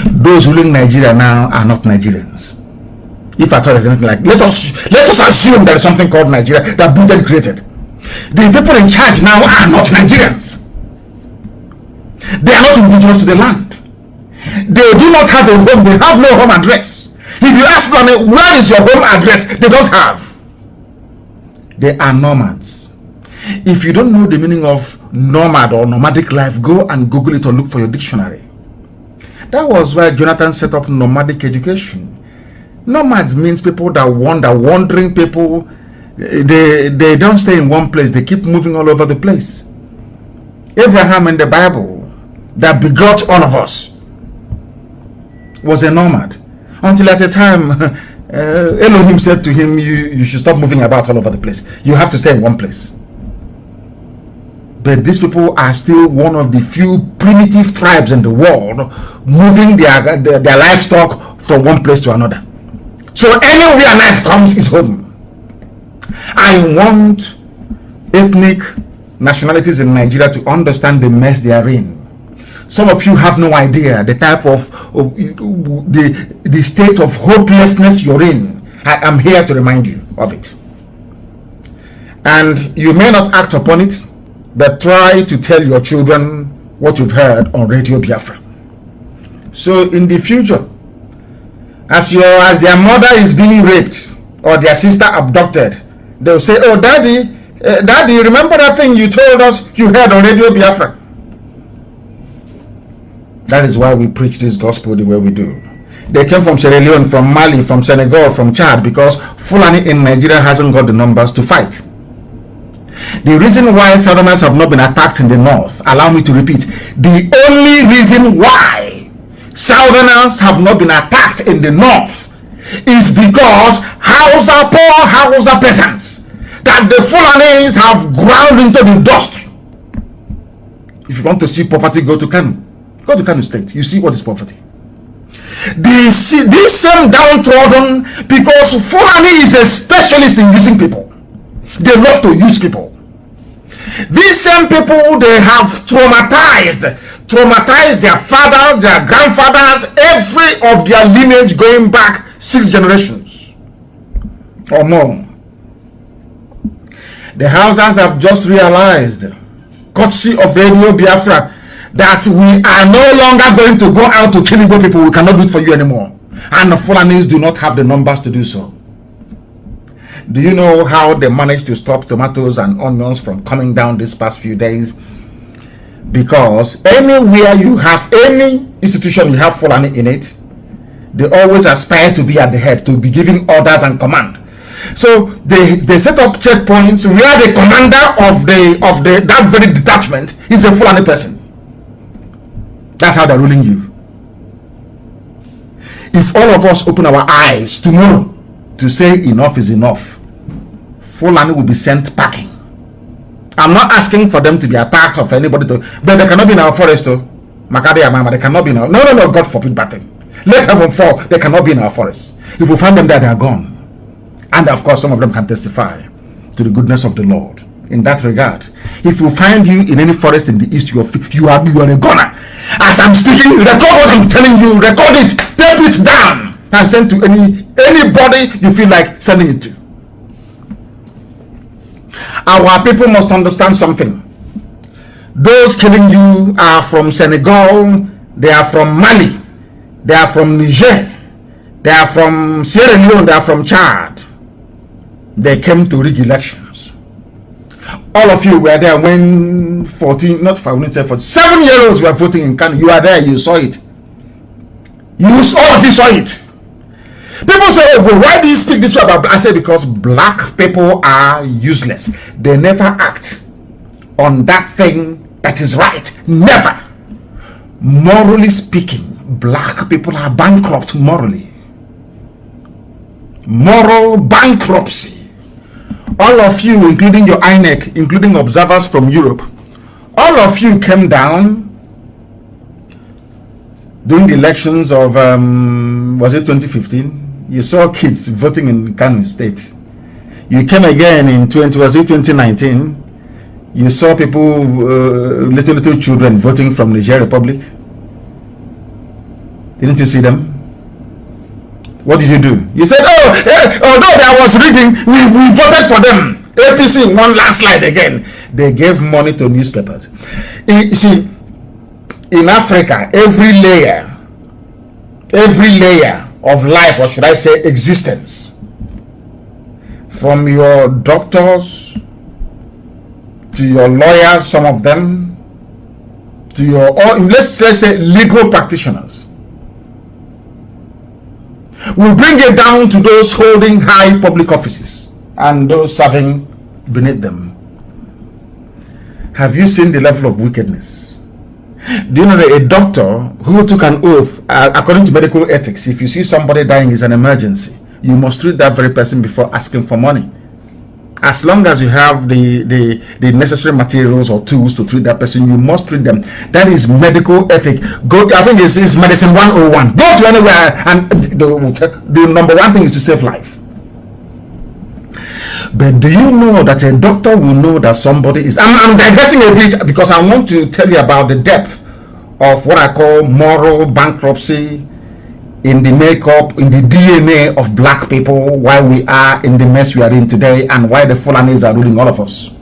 those ruling Nigeria now are not Nigerians. If I thought there's anything like, let us assume there is something called Nigeria that Britain created. The people in charge now are not Nigerians. They are not indigenous to the land. They do not have a home. They have no home address. If you ask them, where is your home address? They don't have. They are nomads. If you don't know the meaning of nomad or nomadic life, go and Google it or look for your dictionary. That was why Jonathan set up nomadic education. Nomads means people that wander, wandering people. They don't stay in one place. They keep moving all over the place. Abraham in the Bible, that begot all of us, was a nomad. Until at a time, Elohim said to him, you should stop moving about all over the place. You have to stay in one place. But these people are still one of the few primitive tribes in the world moving their livestock from one place to another. So anywhere night comes is home. I want ethnic nationalities in Nigeria to understand the mess they are in. Some of you have no idea the type of the state of hopelessness you're in. I am here to remind you of it. And you may not act upon it, but try to tell your children what you've heard on Radio Biafra. So in the future, as their mother is being raped or their sister abducted, they'll say, oh, daddy, remember that thing you told us you heard on Radio Biafra? That is why we preach this gospel the way we do. They came from Sierra Leone, from Mali, from Senegal, from Chad, because Fulani in Nigeria hasn't got the numbers to fight. The reason why Southerners have not been attacked in the north, allow me to repeat, the only reason why Southerners have not been attacked in the north is because poor Hausa peasants that the Fulanis have ground into the dust. If you want to see poverty, go to Kanu. Go to Kanu State. You see what is poverty. This same downtrodden, because Fulani is a specialist in using people. They love to use people. These same people, they have traumatized their fathers, their grandfathers, every of their lineage going back 6 generations or more. The Hausas have just realized, courtesy of Radio Biafra, that we are no longer going to go out to kill Igbo people. We cannot do it for you anymore. And the Fulanis do not have the numbers to do so. Do you know how they managed to stop tomatoes and onions from coming down these past few days? Because anywhere you have any institution you have Fulani in it, they always aspire to be at the head, to be giving orders and command. So they set up checkpoints where the commander of that very detachment is a Fulani person. That's how they're ruling you. If all of us open our eyes tomorrow to say enough is enough, Fulani will be sent packing. I'm not asking for them to be attacked or for anybody to, but they cannot be in our forest though. Makade Mama, they cannot be in our, no, God forbid bad thing. Let heaven fall, they cannot be in our forest. If we find them there, they are gone. And of course, some of them can testify. to the goodness of the Lord. In that regard, if you find you in any forest in the east, you are a goner. As I'm speaking, record what I'm telling you. Record it, tape it down, and send to anybody you feel like sending it to. Our people must understand something. Those killing you are from Senegal, they are from Mali, they are from Niger, they are from Sierra Leone, they are from Chad. They came to rig elections. All of you were there when 7-year-olds were voting in Kanu. You are there, you saw it. All of you saw it. People say, oh, well, why do you speak this way about black? I say, because black people are useless. They never act on that thing that is right. Never. Morally speaking, black people are bankrupt morally. Moral bankruptcy. All of you, including your INEC, including observers from Europe, all of you came down during the elections of, was it 2015? You saw kids voting in Kanu State. You came again in 2019? You saw people, little children voting from Niger Republic. Didn't you see them? What did you do? You said, oh, although there was rigging, we voted for them. APC in one landslide again. They gave money to newspapers. You see, in Africa, every layer of life, or should I say existence, from your doctors to your lawyers, some of them, to your, let's say legal practitioners, we'll bring it down to those holding high public offices and those serving beneath them. Have you seen the level of wickedness? Do you know that a doctor who took an oath, according to medical ethics, if you see somebody dying is an emergency, you must treat that very person before asking for money. As long as you have the necessary materials or tools to treat that person, you must treat them. That is medical ethic. Go, I think it's medicine 101. Go to anywhere, and the number one thing is to save life. But do you know that a doctor will know that somebody is... I'm digressing a bit because I want to tell you about the depth of what I call moral bankruptcy in the makeup, in the DNA of black people, why we are in the mess we are in today, and why the Fulanis are ruling all of us.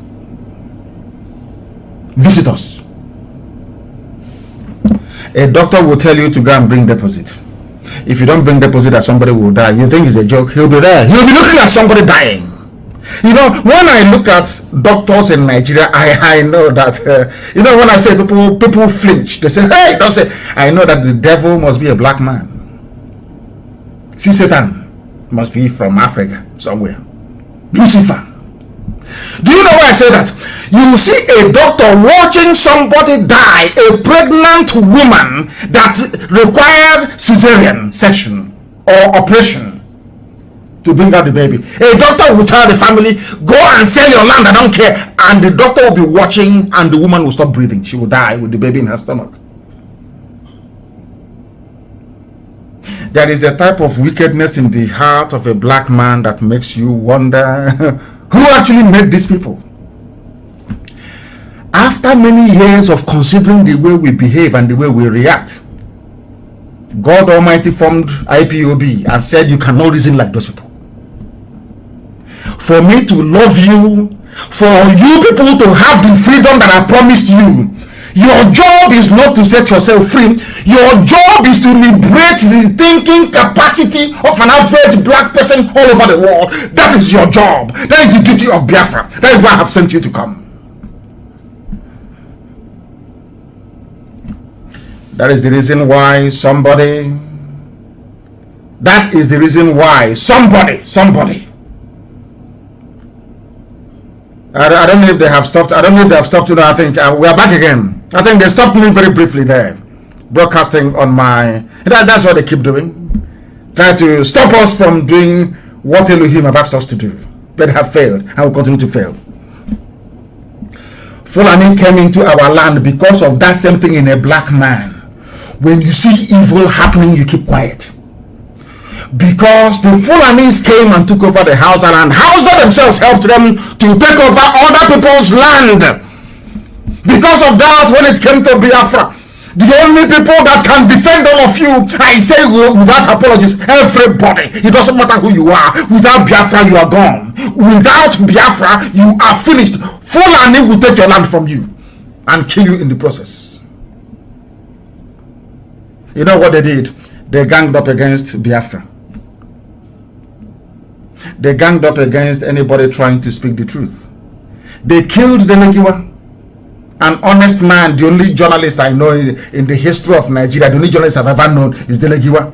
Visit us. A doctor will tell you to go and bring deposit. If you don't bring deposit, that somebody will die. You think it's a joke? He'll be there. He'll be looking at somebody dying. You know, when I look at doctors in Nigeria, I know that, you know, when I say people flinch, they say, hey, don't say, I know that the devil must be a black man. See, Satan must be from Africa somewhere. Lucifer. Do you know why I say that? You see a doctor watching somebody die, a pregnant woman that requires cesarean section or operation to bring out the baby. A doctor will tell the family, go and sell your land, I don't care. And the doctor will be watching and the woman will stop breathing. She will die with the baby in her stomach. There is a type of wickedness in the heart of a black man that makes you wonder who actually made these people. After many years of considering the way we behave and the way we react, God Almighty formed IPOB and said you cannot reason like those people. For me to love you, for you people to have the freedom that I promised you, your job is not to set yourself free. Your job is to liberate the thinking capacity of an average black person all over the world. That is your job. That is the duty of Biafra. That is why I have sent you to come. That is the reason why somebody, I don't know if they have stopped. I don't know if they have stopped. I think we are back again. I think they stopped me very briefly there, broadcasting on my. That's what they keep doing. Try to stop us from doing what Elohim have asked us to do. But have failed and will continue to fail. Fulani came into our land because of that same thing in a black man. When you see evil happening, you keep quiet. Because the Fulanis came and took over the Hausa land. Hausa themselves helped them to take over other people's land. Because of that, when it came to Biafra, the only people that can defend all of you, I say without apologies, everybody. It doesn't matter who you are. Without Biafra, you are gone. Without Biafra, you are finished. Fulani will take your land from you and kill you in the process. You know what they did? They ganged up against Biafra. They ganged up against anybody trying to speak the truth. They killed the Legiwa, an honest man. The only journalist I know in the history of Nigeria, the only journalist I've ever known is the Legiwa.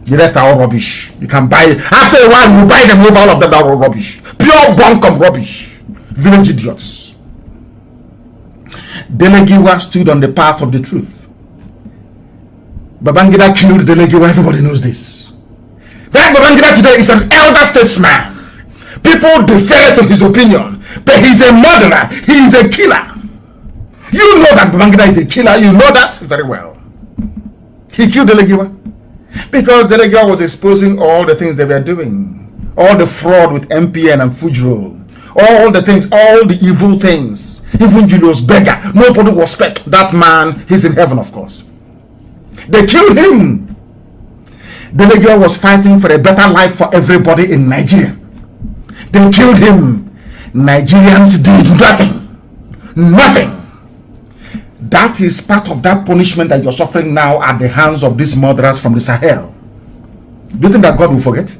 The rest are all rubbish. You can buy it. After a while, you buy them over, all of them are all rubbish. Pure bunkum rubbish. Village idiots. The Legiwa stood on the path of the truth. Babangida killed the Legiwa. Everybody knows this. That Babangida today is an elder statesman. People defer to his opinion, but he's a murderer. He is a killer. You know that Babangida is a killer. You know that very well. He killed the Legiwa because the Legiwa was exposing all the things they were doing, all the fraud with MPN and Fujro, all the things, all the evil things. Even Julius Berger, nobody will respect that man. He's in heaven, of course. They killed him. The Legiwa was fighting for a better life for everybody in Nigeria. They killed him. Nigerians did nothing. Nothing. That is part of that punishment that you're suffering now at the hands of these murderers from the Sahel. Do you think that God will forget?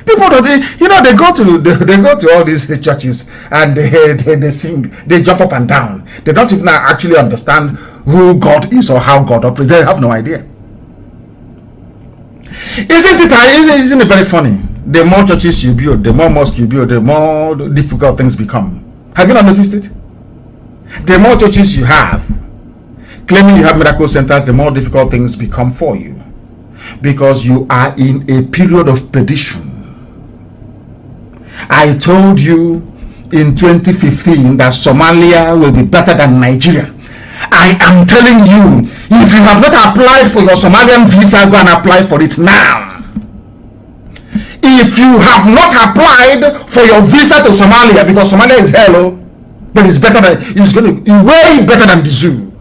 People don't, they go to all these churches and they sing, they jump up and down. They don't even actually understand who God is or how God operates. They have no idea. Isn't it very funny? The more churches you build, the more mosques you build, the more difficult things become. Have you not noticed it? The more churches you have, claiming you have miracle centers, the more difficult things become for you. Because you are in a period of perdition. I told you in 2015 that Somalia will be better than Nigeria. I am telling you, if you have not applied for your Somalian visa, go and apply for it now. If you have not applied for your visa to Somalia, because Somalia is hello, but it's better than, it's going to be way better than the zoo.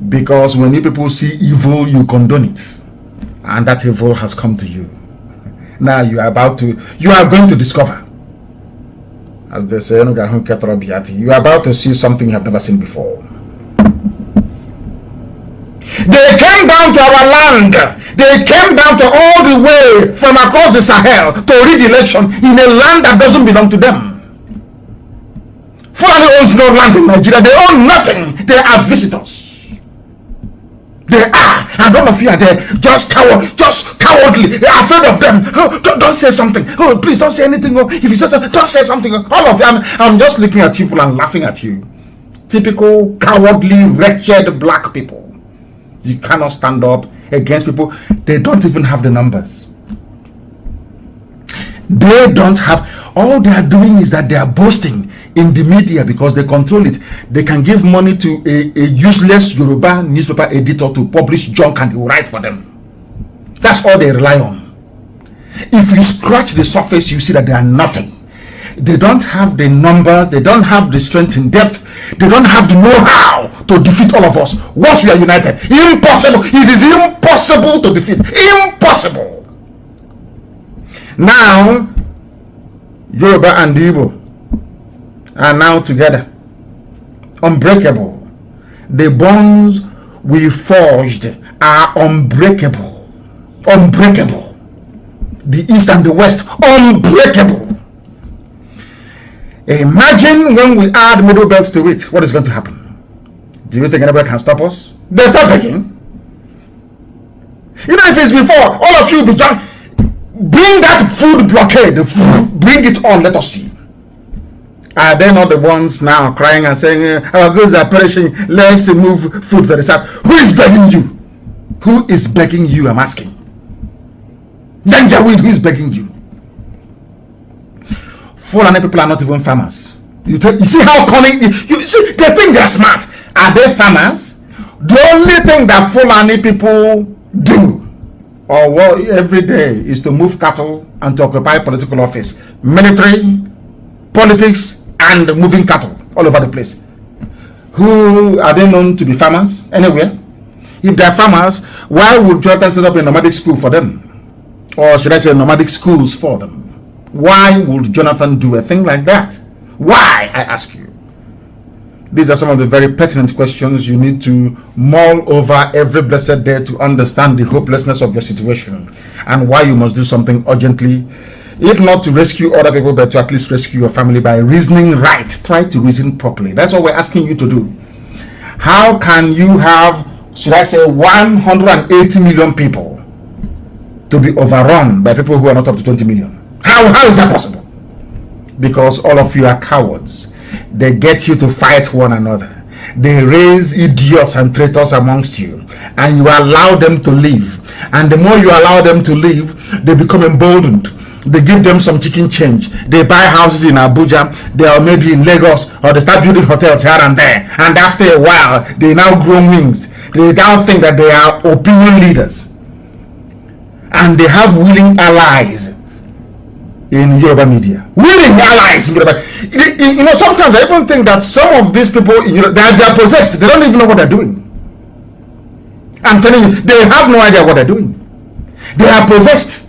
Because when you people see evil, you condone it, and that evil has come to you. Now you are going to discover, as they say, you are about to see something you have never seen before. They came down to our land. They came down to all the way from across the Sahel to rig election in a land that doesn't belong to them. Fulani owns no land in Nigeria. They own nothing. They are visitors. They are, and all of you are there just cowardly. They are afraid of them. Oh, don't say something. Oh, please don't say anything. Oh, if you say something, don't say something. All of you, I'm just looking at people and laughing at you. Typical cowardly, wretched black people. You cannot stand up against people. They don't even have the numbers. They don't have. All they are doing is that they are boasting in the media because they control it. They can give money to a useless Yoruba newspaper editor to publish junk and he will write for them. That's all they rely on. If you scratch the surface, you see that they are nothing. They don't have the numbers. They don't have the strength in depth. They don't have the know-how to defeat all of us once we are united. Impossible. It is impossible to defeat. Impossible. Now, Yoruba and Igbo are now together. Unbreakable. The bonds we forged are unbreakable. Unbreakable. The East and the West, unbreakable. Imagine when we add middle belts to it, what is going to happen? Do you think anybody can stop us? They'll start begging. You know, if it's before, all of you be just bring that food blockade, bring it on, let us see. Are they not the ones now crying and saying, our goods are perishing, let's move food to the south? Who is begging you? Who is begging you, I'm asking? Janjaweed, who is begging you? Fulani people are not even farmers. You see how cunning, you see, they think they're smart. Are they farmers? The only thing that Fulani people do or what every day is to move cattle and to occupy political office, military, politics, and moving cattle all over the place. Who are they known to be farmers anywhere? If they're farmers, why would Jonathan set up a nomadic school for them? Or should I say nomadic schools for them? Why would Jonathan do a thing like that? Why, I ask you? These are some of the very pertinent questions you need to mull over every blessed day to understand the hopelessness of your situation and why you must do something urgently, if not to rescue other people, but to at least rescue your family by reasoning right. Try to reason properly. That's what we're asking you to do. How can you have, should I say, 180 million people to be overrun by people who are not up to 20 million? How is that possible? Because all of you are cowards. They get you to fight one another. They raise idiots and traitors amongst you, and you allow them to live. And the more you allow them to live, they become emboldened. They give them some chicken change. They buy houses in Abuja. They are maybe in Lagos, or they start building hotels here and there. And after a while, they now grow wings. They now think that they are opinion leaders, and they have willing allies in Yoruba media. Willing allies in Yoruba. You know, sometimes I even think that some of these people, they are possessed. They don't even know what they're doing. I'm telling you, they have no idea what they're doing. They are possessed.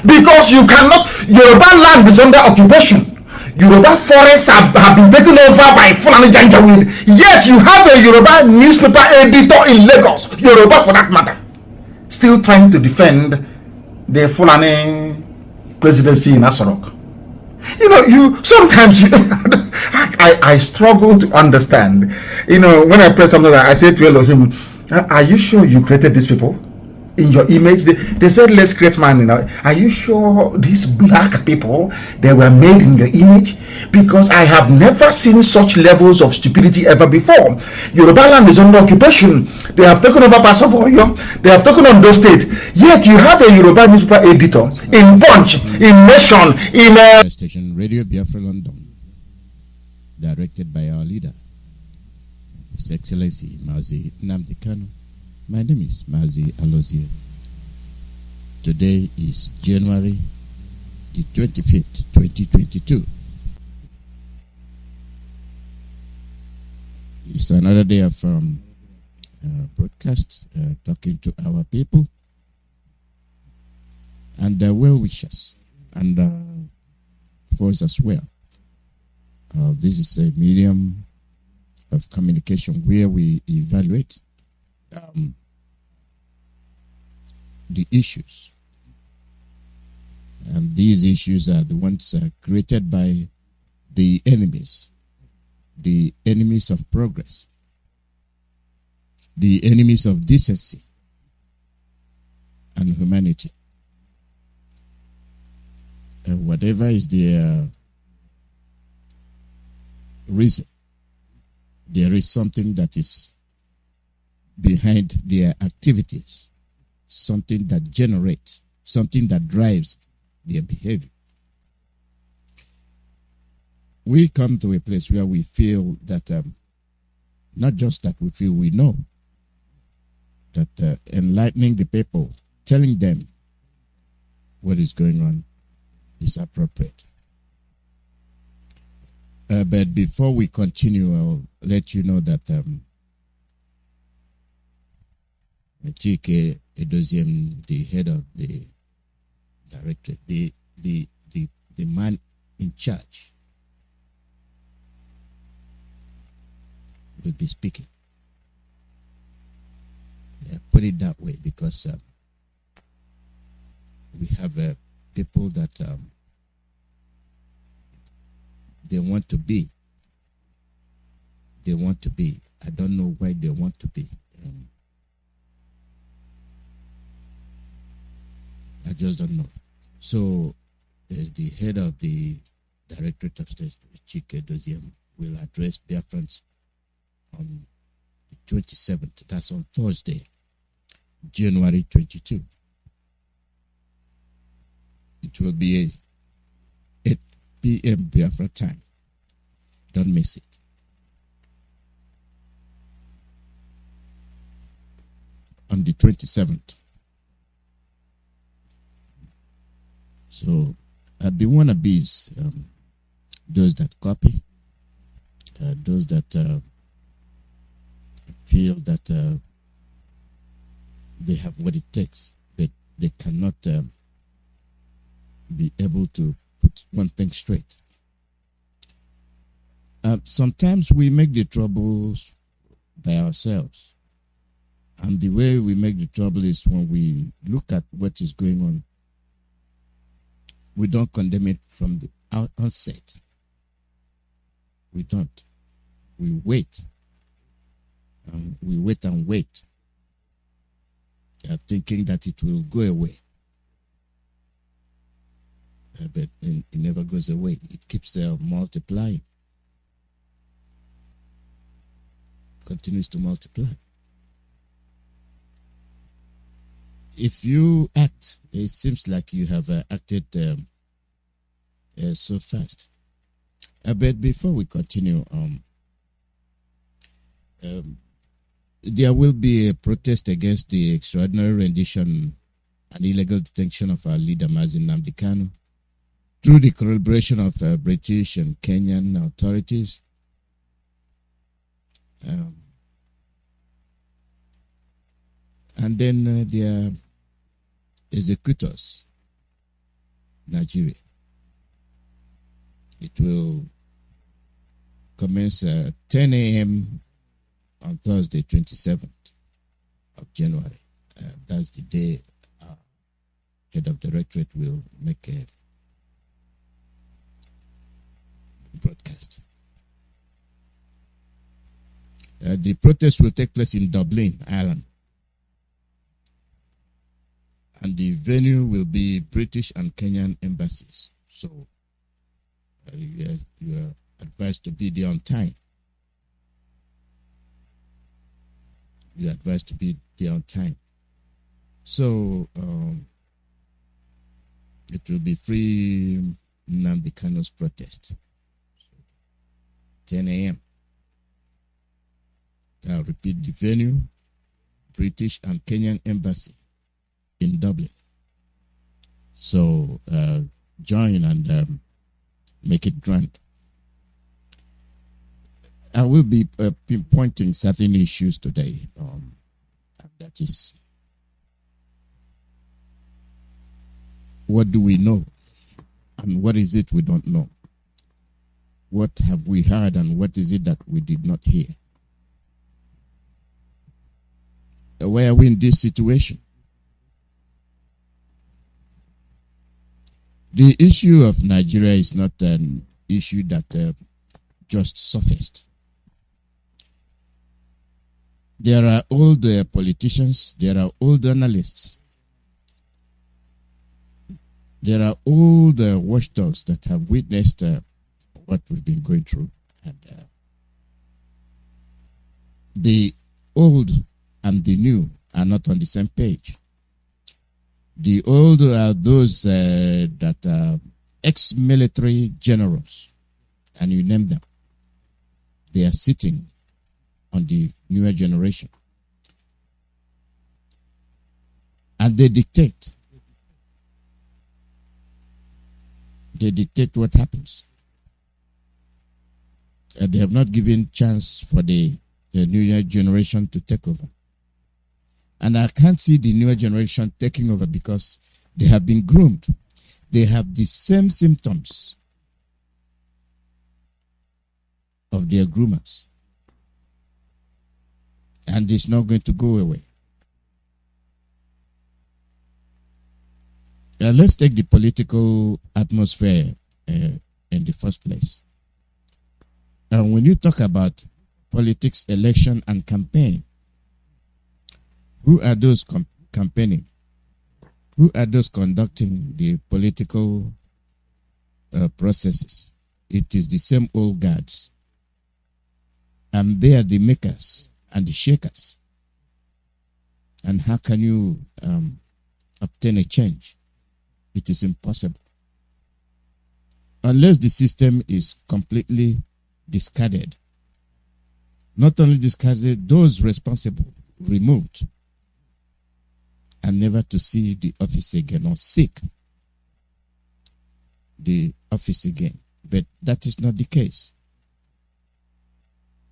Because you cannot, Yoruba land is under occupation. Yoruba forests have been taken over by Fulani Janjaweed. Yet you have a Yoruba newspaper editor in Lagos, Yoruba for that matter, still trying to defend the Fulani presidency in Asorok. You know, I struggle to understand. You know, when I pray something like, I say to Elohim, are you sure you created these people in your image? They said, let's create man. You know, are you sure these black people, they were made in your image? Because I have never seen such levels of stupidity ever before. Yoruba land is under occupation. They have taken over Pasovoyo. They have taken on those states. Yet you have a Yoruba newspaper editor in Punch, in Nation, in station Radio Biafra London, directed by our leader, His Excellency Mazi Nnamdi Kanu. My name is Mazi IYKE. Today is January the 25th, 2022. It's another day of broadcast, talking to our people and well wishers, and for us as well. This is a medium of communication where we evaluate the issues, and these issues are the ones created by the enemies of progress, the enemies of decency and humanity. Whatever is their reason, there is something that is behind their activities, something that generates, something that drives their behavior. We come to a place where we feel that, not just that we feel, we know that enlightening the people, telling them what is going on is appropriate. But before we continue, I'll let you know that Chike Edoziem, the head of the directorate, the man in charge, will be speaking. Put it that way, because we have people that they want to be. They want to be. I don't know why they want to be. I just don't know. So the head of the Directorate of State, Chike Edoziem, will address Biafrans on the 27th. That's on Thursday, January 22. It will be 8 p.m. Biafra time. Don't miss it. On the 27th. So the wannabes, those that copy, those that feel that they have what it takes, but they cannot be able to put one thing straight. Sometimes we make the troubles by ourselves. And the way we make the trouble is when we look at what is going on, we don't condemn it from the outset. We don't. We wait. We wait and wait, thinking that it will go away. But it never goes away. It keeps multiplying. Continues to multiply. If you act, it seems like you have acted so fast. But before we continue, there will be a protest against the extraordinary rendition and illegal detention of our leader Mazi Nnamdi Kanu through the collaboration of British and Kenyan authorities. And then their executors, Nigeria. It will commence at 10 a.m. on Thursday, 27th of January. That's the day our head of directorate will make a broadcast. The protest will take place in Dublin, Ireland. And the venue will be British and Kenyan embassies. So you are advised to be there on time. You are advised to be there on time. So it will be free Nnamdi Kanu's protest. 10 a.m. I'll repeat the venue, British and Kenyan embassy in Dublin. So join and make it grand. I will be pinpointing certain issues today. And that is, what do we know? And what is it we don't know? What have we heard and what is it that we did not hear? Why are we in this situation? The issue of Nigeria is not an issue that just surfaced. There are old politicians, there are old analysts, there are old watchdogs that have witnessed what we've been going through. And the old and the new are not on the same page. The old are those that are ex-military generals, and you name them. They are sitting on the newer generation. And they dictate. They dictate what happens. And they have not given chance for the newer generation to take over. And I can't see the newer generation taking over because they have been groomed. They have the same symptoms of their groomers. And it's not going to go away. Let's take the political atmosphere in the first place. When you talk about politics, election, and campaign, who are those campaigning? Who are those conducting the political processes? It is the same old guards. And they are the makers and the shakers. And how can you obtain a change? It is impossible. Unless the system is completely discarded. Not only discarded, those responsible removed. And never to see the office again or sick. the office again. But that is not the case.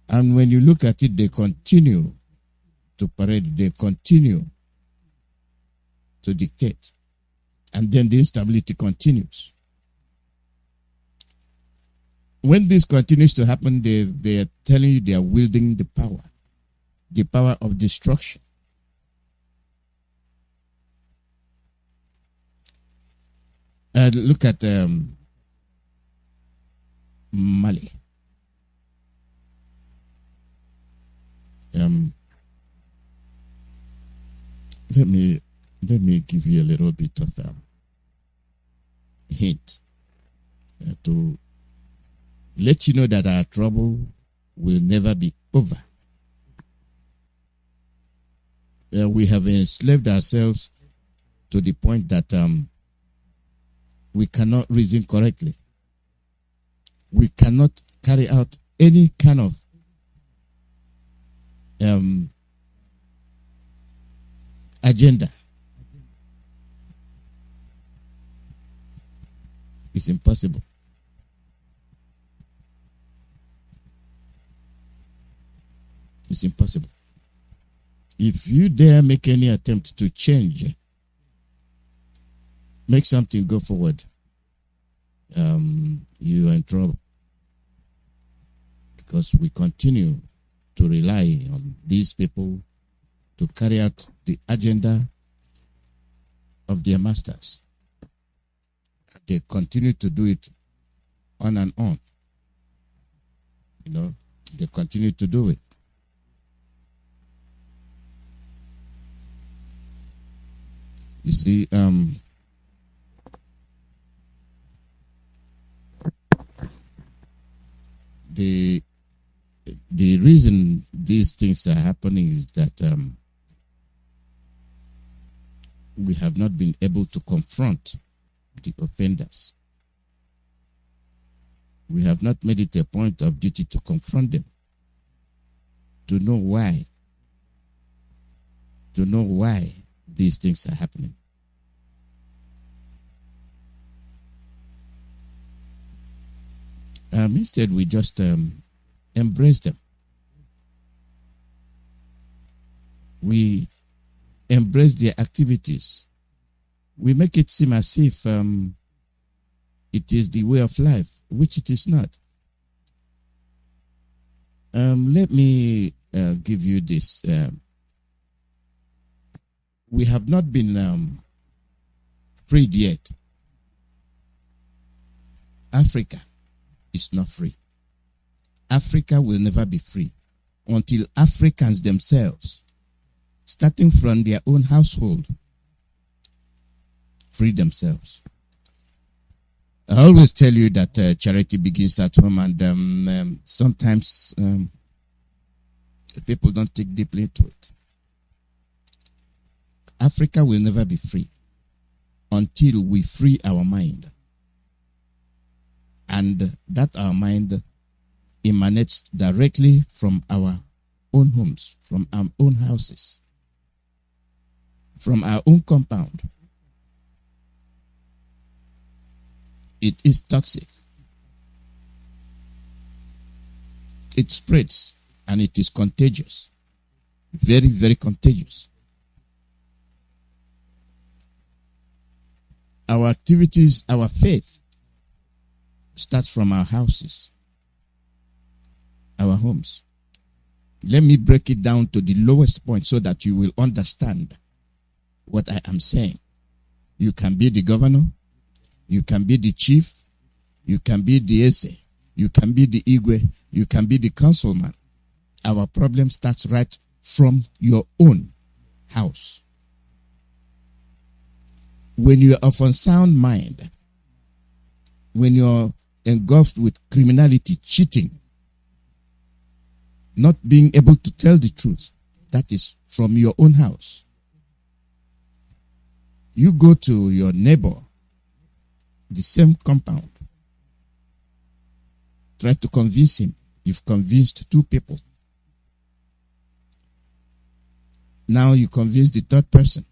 And when you look at it, they continue to parade, they continue to dictate. And then the instability continues. When this continues to happen, they are telling you they are wielding the power of destruction. Look at Mali. Let me give you a little bit of hint to let you know that our trouble will never be over. We have enslaved ourselves to the point that we cannot reason correctly. We cannot carry out any kind of agenda. It's impossible. It's impossible. If you dare make any attempt to change, make something go forward, you are in trouble. Because we continue to rely on these people to carry out the agenda of their masters. They continue to do it on and on. You know, they continue to do it. You see, the reason these things are happening is that we have not been able to confront the offenders. We have not made it a point of duty to confront them, to know why these things are happening. Instead, we just embrace them. We embrace their activities. We make it seem as if it is the way of life, which it is not. Let me give you this. We have not been freed yet. Africa is not free. Africa will never be free until Africans themselves, starting from their own household, free themselves. I always tell you that charity begins at home, and sometimes people don't take deeply into it. Africa will never be free until we free our mind. And that our mind emanates directly from our own homes, from our own houses, from our own compound. It is toxic. It spreads and it is contagious. Very, very contagious. Our activities, our faith starts from our houses, our homes. Let me break it down to the lowest point so that you will understand what I am saying. You can be the governor, you can be the chief, you can be the ese, you can be the igwe, you can be the councilman. Our problem starts right from your own house. When you are of unsound mind, when you're engulfed with criminality, cheating, not being able to tell the truth, that is from your own house. You go to your neighbor, the same compound, try to convince him. You've convinced two people. Now you convince the third person.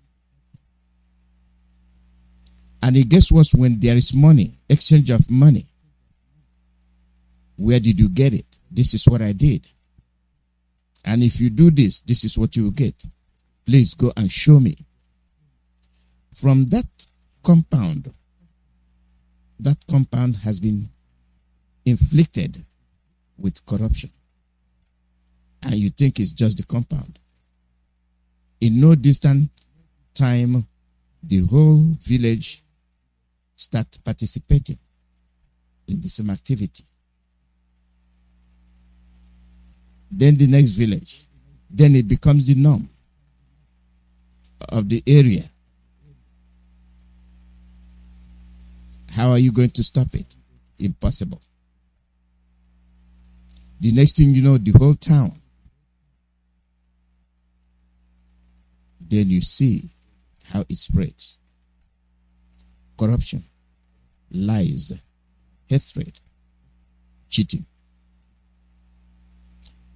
And guess what? When there is money, exchange of money, where did you get it? This is what I did. And if you do this, this is what you will get. Please go and show me. From that compound has been inflicted with corruption. And you think it's just the compound. In no distant time, the whole village start participating in the same activity. Then the next village. Then it becomes the norm of the area. How are you going to stop it? Impossible. The next thing you know, the whole town. Then you see how it spreads. Corruption, lies, hatred, cheating.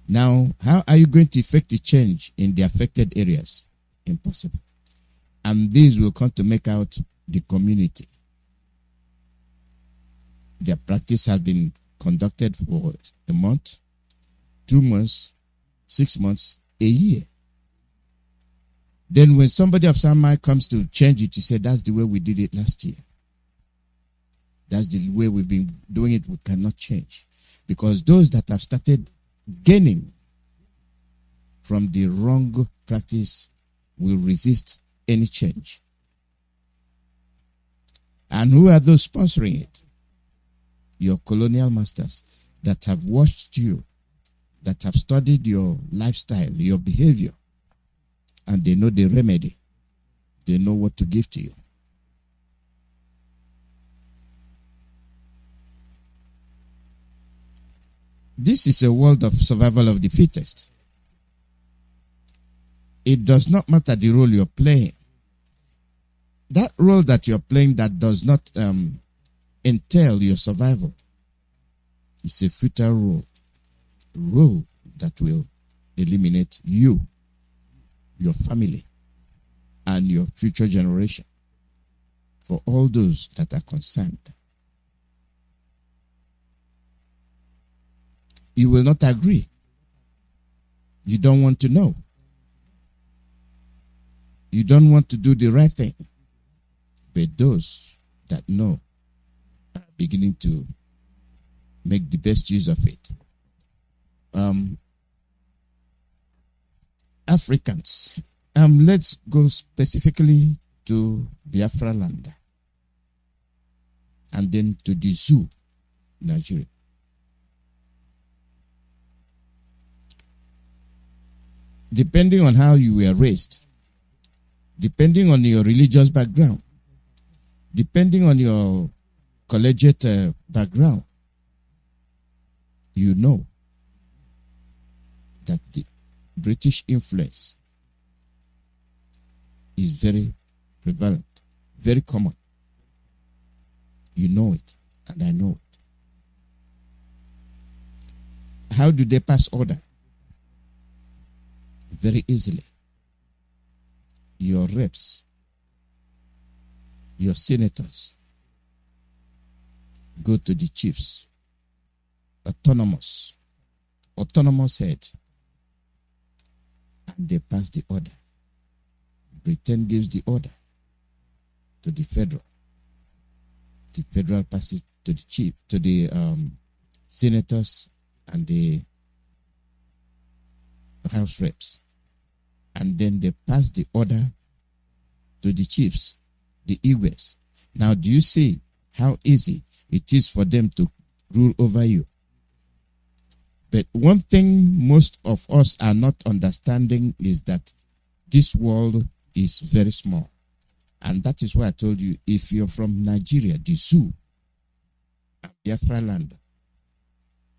Now, how are you going to effect a change in the affected areas? Impossible. And these will come to make out the community. Their practice has been conducted for a month, 2 months, 6 months, a year. Then when somebody of some mind comes to change it, you say, that's the way we did it last year. That's the way we've been doing it. We cannot change. Because those that have started gaining from the wrong practice will resist any change. And who are those sponsoring it? Your colonial masters that have watched you, that have studied your lifestyle, your behavior, and they know the remedy. They know what to give to you. This is a world of survival of the fittest. It does not matter the role you're playing. That role that you're playing that does not entail your survival is a futile role that will eliminate you, your family, and your future generation for all those that are concerned. You will not agree. You don't want to know. You don't want to do the right thing. But those that know are beginning to make the best use of it. Africans. Let's go specifically to Biafra land and then to the zoo, Nigeria. Depending on how you were raised, depending on your religious background, depending on your collegiate background, you know that the British influence is very prevalent, very common. You know it, and I know it. How do they pass order? Very easily. Your reps, your senators, go to the chiefs, autonomous head, and they pass the order. Britain gives the order to the federal. The federal passes to the chief, to the senators and the house reps. And then they pass the order to the chiefs, the Igwes. Now, do you see how easy it is for them to rule over you? But one thing most of us are not understanding is that this world is very small. And that is why I told you, if you're from Nigeria, the zoo, Biafra land,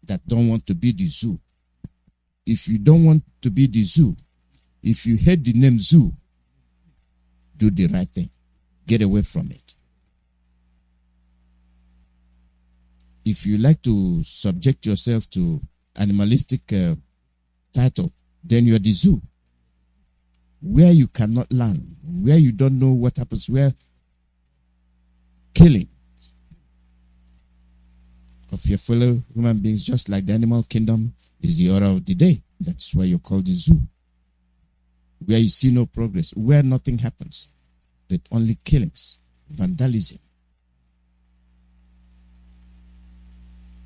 that don't want to be the zoo, if you don't want to be the zoo, if you hate the name zoo, do the right thing. Get away from it. If you like to subject yourself to animalistic title, then you're the zoo. Where you cannot learn, where you don't know what happens, where killing of your fellow human beings, just like the animal kingdom is the order of the day. That's why you're called the zoo, where you see no progress, where nothing happens, but only killings, vandalism.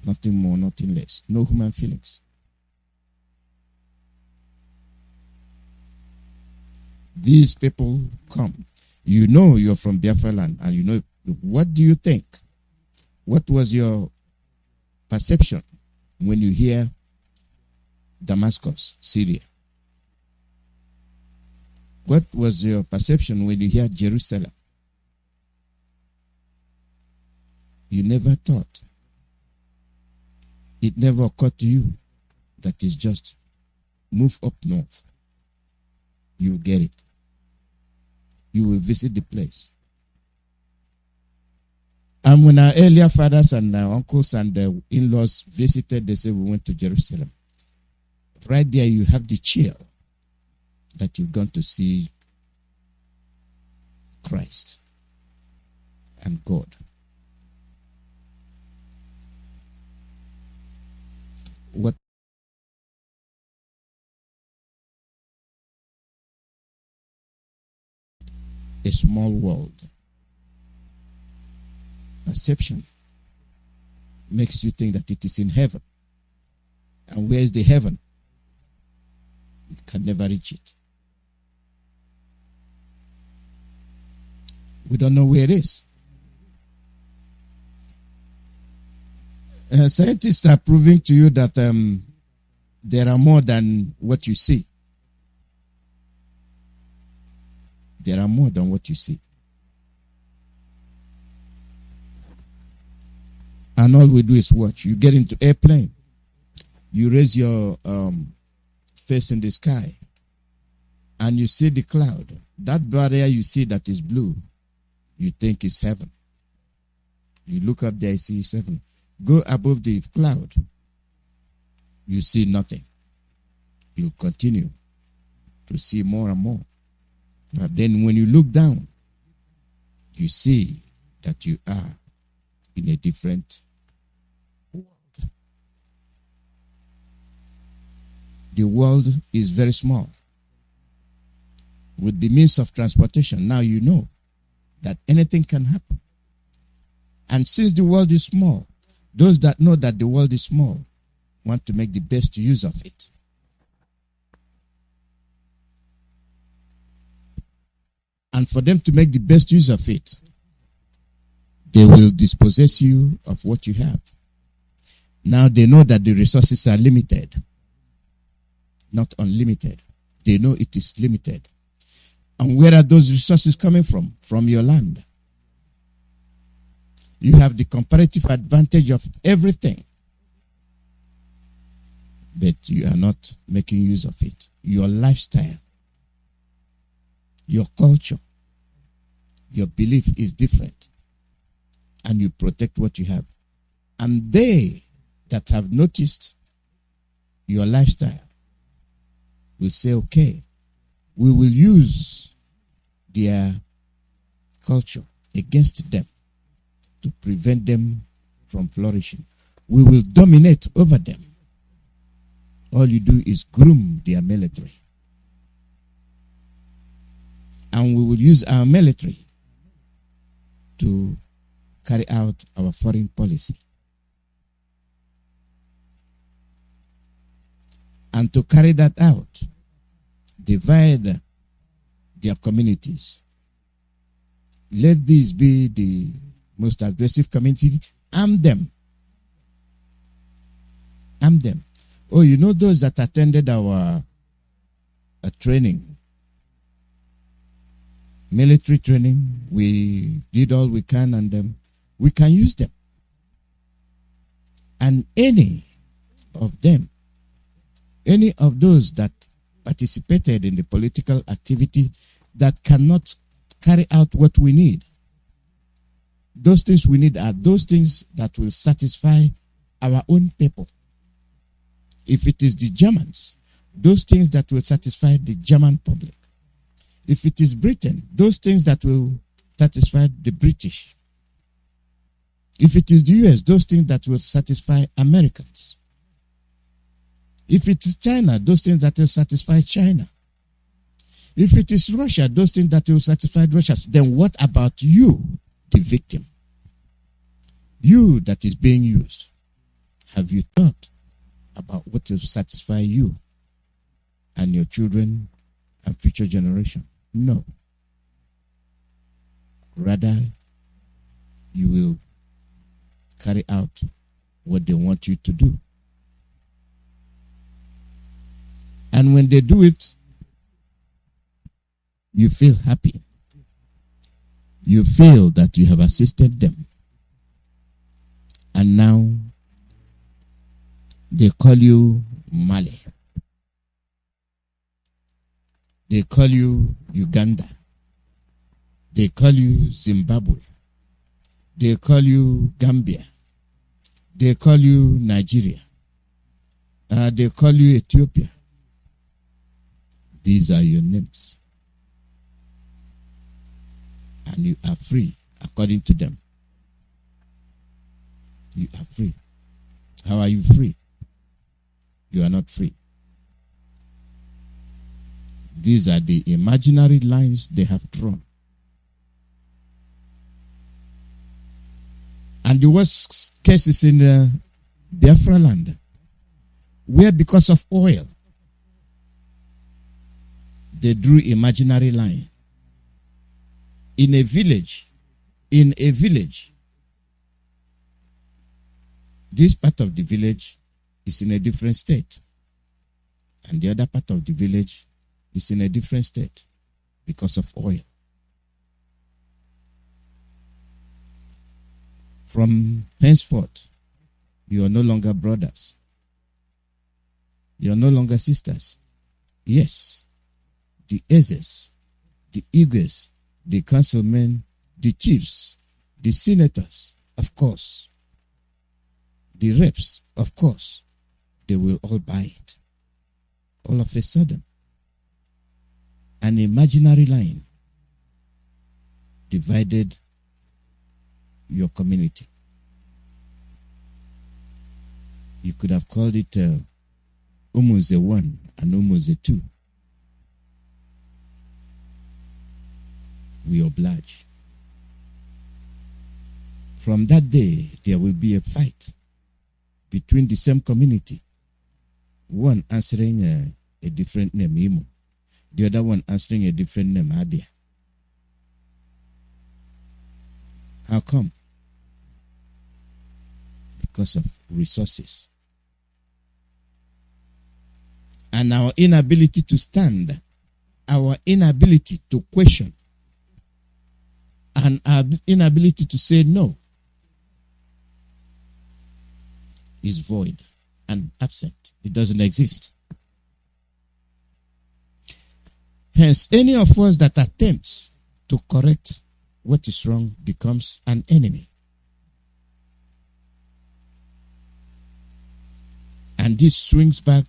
Nothing more, nothing less. No human feelings. These people come. You know you're from Biafra land, and you know, what do you think? What was your perception when you hear Damascus, Syria? What was your perception when you hear Jerusalem? You never thought. It never occurred to you that it's just move up north. You will get it. You will visit the place. And when our earlier fathers and our uncles and their in-laws visited, they said, we went to Jerusalem. Right there, you have the chill that you've gone to see Christ and God. What a small world. Perception makes you think that it is in heaven. And where is the heaven? You can never reach it. We don't know where it is. Scientists are proving to you that there are more than what you see. There are more than what you see. And all we do is watch. You get into airplane. You raise your face in the sky. And you see the cloud. That barrier you see that is blue, you think is heaven. You look up there, you see it's heaven. Go above the cloud. You see nothing. You continue to see more and more. But then when you look down, you see that you are in a different world. The world is very small. With the means of transportation, now you know that anything can happen. And since the world is small, those that know that the world is small want to make the best use of it. And for them to make the best use of it, they will dispossess you of what you have. Now they know that the resources are limited, not unlimited. They know it is limited. And where are those resources coming from? From your land. You have the comparative advantage of everything, but you are not making use of it. Your lifestyle, your culture, your belief is different, and you protect what you have. And they that have noticed your lifestyle will say, okay, we will use their culture against them to prevent them from flourishing. We will dominate over them. All you do is groom their military. And we will use our military to carry out our foreign policy. And to carry that out, divide their communities. Let this be the most aggressive community. Arm them. Arm them. Oh, you know those that attended our training, military training, we did all we can, and we can use them. And any of them, any of those that participated in the political activity that cannot carry out what we need, those things we need are those things that will satisfy our own people. If it is the Germans, those things that will satisfy the German public. If it is Britain, those things that will satisfy the British. If it is the US, those things that will satisfy Americans. If it is China, those things that will satisfy China. If it is Russia, those things that will satisfy Russia. Then what about you, the victim? You that is being used. Have you thought about what will satisfy you and your children and future generation? No. Rather, you will carry out what they want you to do. And when they do it, you feel happy. You feel that you have assisted them. And now they call you Mali. They call you Uganda. They call you Zimbabwe. They call you Gambia. They call you Nigeria. They call you Ethiopia. These are your names. And you are free according to them. You are free. How are you free? You are not free. These are the imaginary lines they have drawn. And the worst case is in Biafra land, where because of oil, they drew imaginary line. In a village, this part of the village is in a different state. And the other part of the village is in a different state because of oil. From henceforth, you are no longer brothers. You are no longer sisters. Yes, the Ezes, the Igwes, the councilmen, the chiefs, the senators, of course, the reps, of course, they will all buy it. All of a sudden, an imaginary line divided your community. You could have called it Umuze 1 and Umuze 2. We oblige. From that day, there will be a fight between the same community. One answering a different name, Imo. The other one answering a different name, Abia. How come? Because of resources. And our inability to stand, our inability to question, and our inability to say no is void and absent. It doesn't exist. Hence, any of us that attempts to correct what is wrong becomes an enemy. And this swings back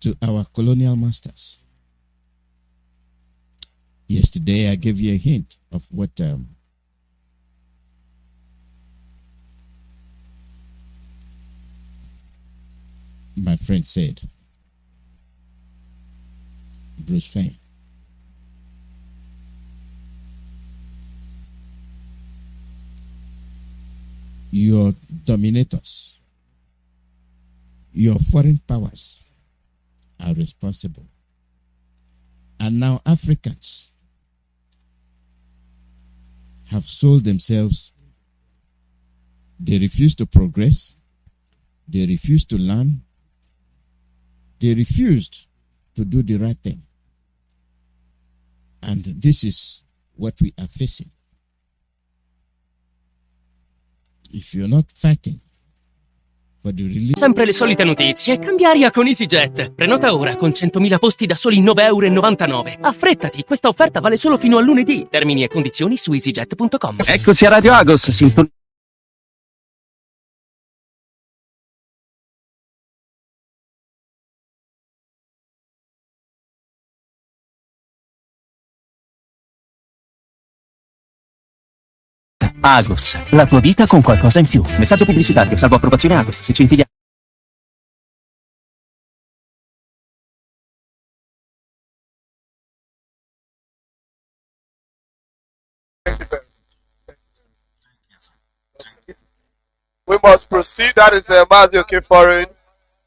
to our colonial masters. Yesterday, I gave you a hint of what my friend said. Bruce Fain. Your dominators, your foreign powers are responsible. And now Africans have sold themselves. They refuse to progress. They refuse to learn. They refused to do the right thing. And this is what we are facing. If you're not fighting for the release... Sempre le solite notizie. Cambia aria con EasyJet. Prenota ora con 100.000 posti da soli 9,99 €. Affrettati, questa offerta vale solo fino a lunedì. Termini e condizioni su easyjet.com. Eccoci a Radio Agos, Agos, la tua vita con qualcosa in più. Messaggio pubblicitario, salvo approvazione Agos. Se ci infili... We must proceed. That is Mazi IYKE Foreign,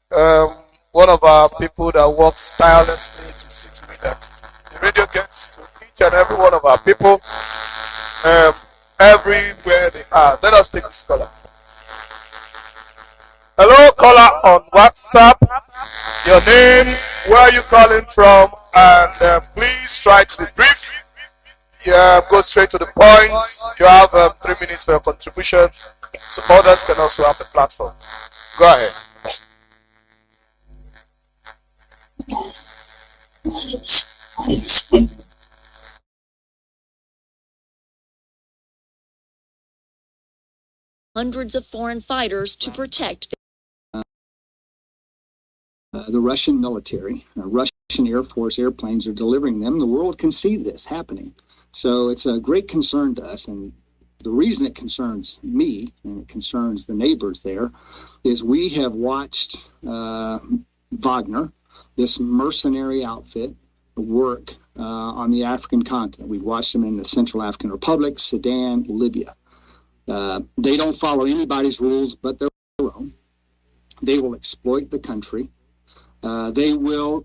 one of our people that works tirelessly to see to it that the radio gets to each and every one of our people everywhere they are. Let us take this caller. Hello, caller on WhatsApp. Your name, where are you calling from, and please try to be brief. Go straight to the point. You have 3 minutes for your contribution, so others can also have the platform. Go ahead. Hundreds of foreign fighters to protect the Russian military, Russian Air Force airplanes are delivering them. The world can see this happening. So it's a great concern to us. And the reason it concerns me and it concerns the neighbors there is we have watched Wagner, this mercenary outfit, work on the African continent. We've watched them in the Central African Republic, Sudan, Libya. They don't follow anybody's rules but their own. They will exploit the country. They will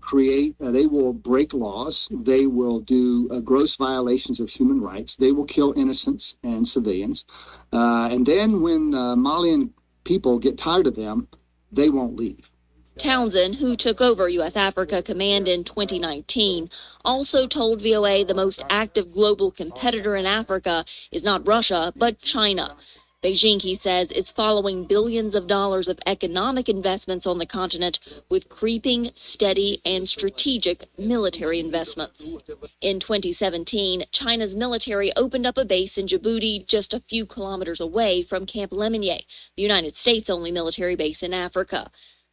break laws. They will do gross violations of human rights. They will kill innocents and civilians. And then when Malian people get tired of them, they won't leave. Townsend, who took over U.S. Africa Command in 2019, also told VOA the most active global competitor in Africa is not Russia, but China. Beijing, he says, is following billions of dollars of economic investments on the continent with creeping, steady, and strategic military investments. In 2017, China's military opened up a base in Djibouti just a few kilometers away from Camp Lemonnier, the United States' only military base in Africa.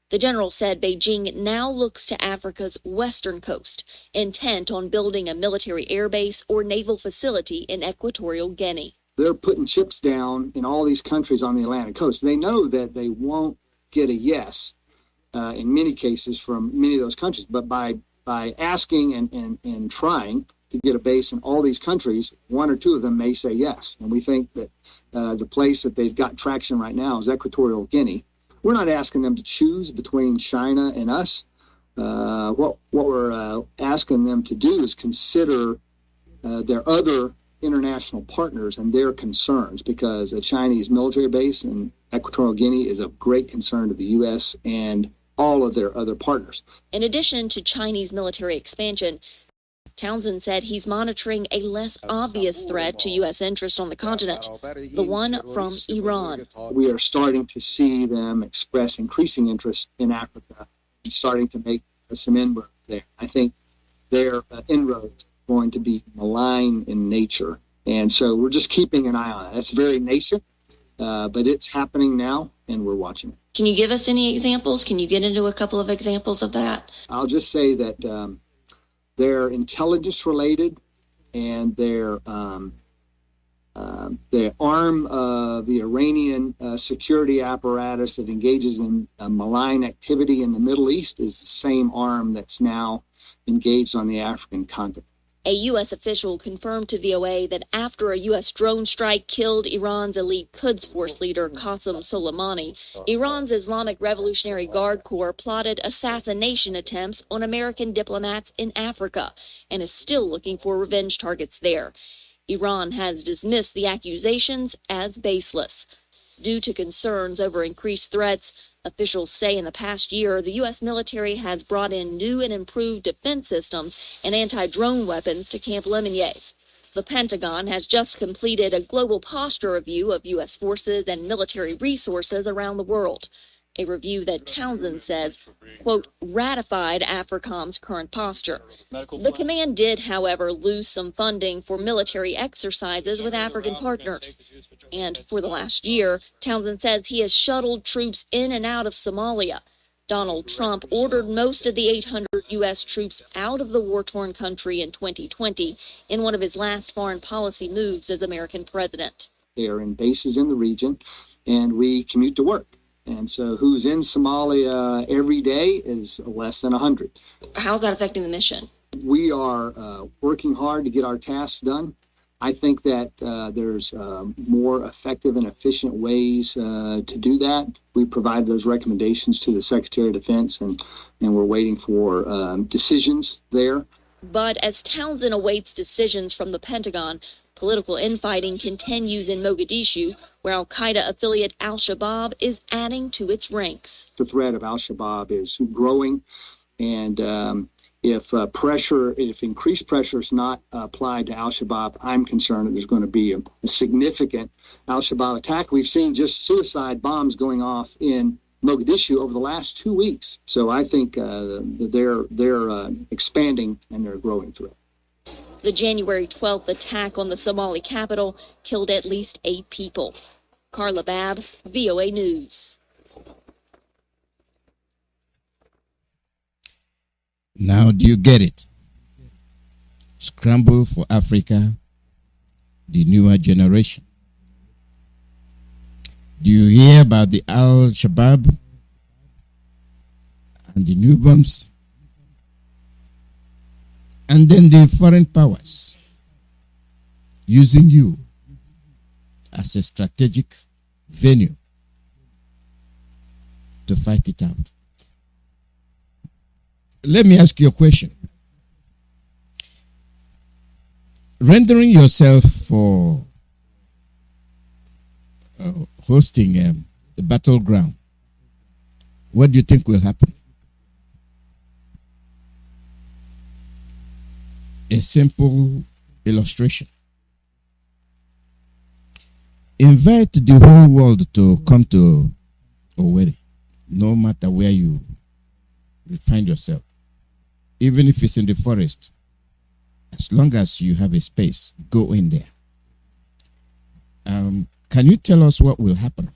The general said Beijing now looks to Africa's western coast, intent on building a military airbase or naval facility in Equatorial Guinea. They're putting chips down in all these countries on the Atlantic coast. They know that they won't get a yes in many cases from many of those countries, but by asking and trying to get a base in all these countries, one or two of them may say yes. And we think that the place that they've got traction right now is Equatorial Guinea. We're not asking them to choose between China and us. What we're asking them to do is consider their other international partners and their concerns, because a Chinese military base in Equatorial Guinea is of great concern to the U.S. and all of their other partners. In addition to Chinese military expansion, Townsend said he's monitoring a less obvious threat to U.S. interest on the continent, the one from Iran. We are starting to see them express increasing interest in Africa and starting to make some inroads there. I think their inroads are going to be malign in nature. And so we're just keeping an eye on it. It's very nascent, but it's happening now, and we're watching it. Can you give us any examples? Can you get into a couple of examples of that? I'll just say that they're intelligence related, and they're the arm of the Iranian security apparatus that engages in malign activity in the Middle East is the same arm that's now engaged on the African continent. A U.S. official confirmed to VOA that after a U.S. drone strike killed Iran's elite Quds Force leader Qasem Soleimani, Iran's Islamic Revolutionary Guard Corps plotted assassination attempts on American diplomats in Africa and is still looking for revenge targets there. Iran has dismissed the accusations as baseless. Due to concerns over increased threats, officials say in the past year, the U.S. military has brought in new and improved defense systems and anti-drone weapons to Camp Lemonnier. The Pentagon has just completed a global posture review of U.S. forces and military resources around the world, a review that Townsend says, quote, ratified AFRICOM's current posture. The command did, however, lose some funding for military exercises with African partners. And for the last year, Townsend says he has shuttled troops in and out of Somalia. Donald Trump ordered most of the 800 U.S. troops out of the war-torn country in 2020 in one of his last foreign policy moves as American president. They are in bases in the region, and we commute to work. And so who's in Somalia every day is less than 100. How's that affecting the mission? We are working hard to get our tasks done. I think that there's more effective and efficient ways to do that. We provide those recommendations to the Secretary of Defense, and we're waiting for decisions there. But as Townsend awaits decisions from the Pentagon, political infighting continues in Mogadishu, where al-Qaeda affiliate al-Shabaab is adding to its ranks. The threat of al-Shabaab is growing, and if increased pressure is not applied to al-Shabaab, I'm concerned that there's going to be a significant al-Shabaab attack. We've seen just suicide bombs going off in Mogadishu over the last 2 weeks. So I think that they're expanding and they're a growing threat. The January 12th attack on the Somali capital killed at least 8 people. Carla Babb, VOA News. Now, do you get it? Scramble for Africa, the newer generation. Do you hear about the Al-Shabaab and the new bombs? And then the foreign powers using you as a strategic venue to fight it out. Let me ask you a question. Rendering yourself for hosting a battleground, what do you think will happen? A simple illustration. Invite the whole world to come to Owerri, no matter where you find yourself. Even if it's in the forest, as long as you have a space, go in there. Can you tell us what will happen?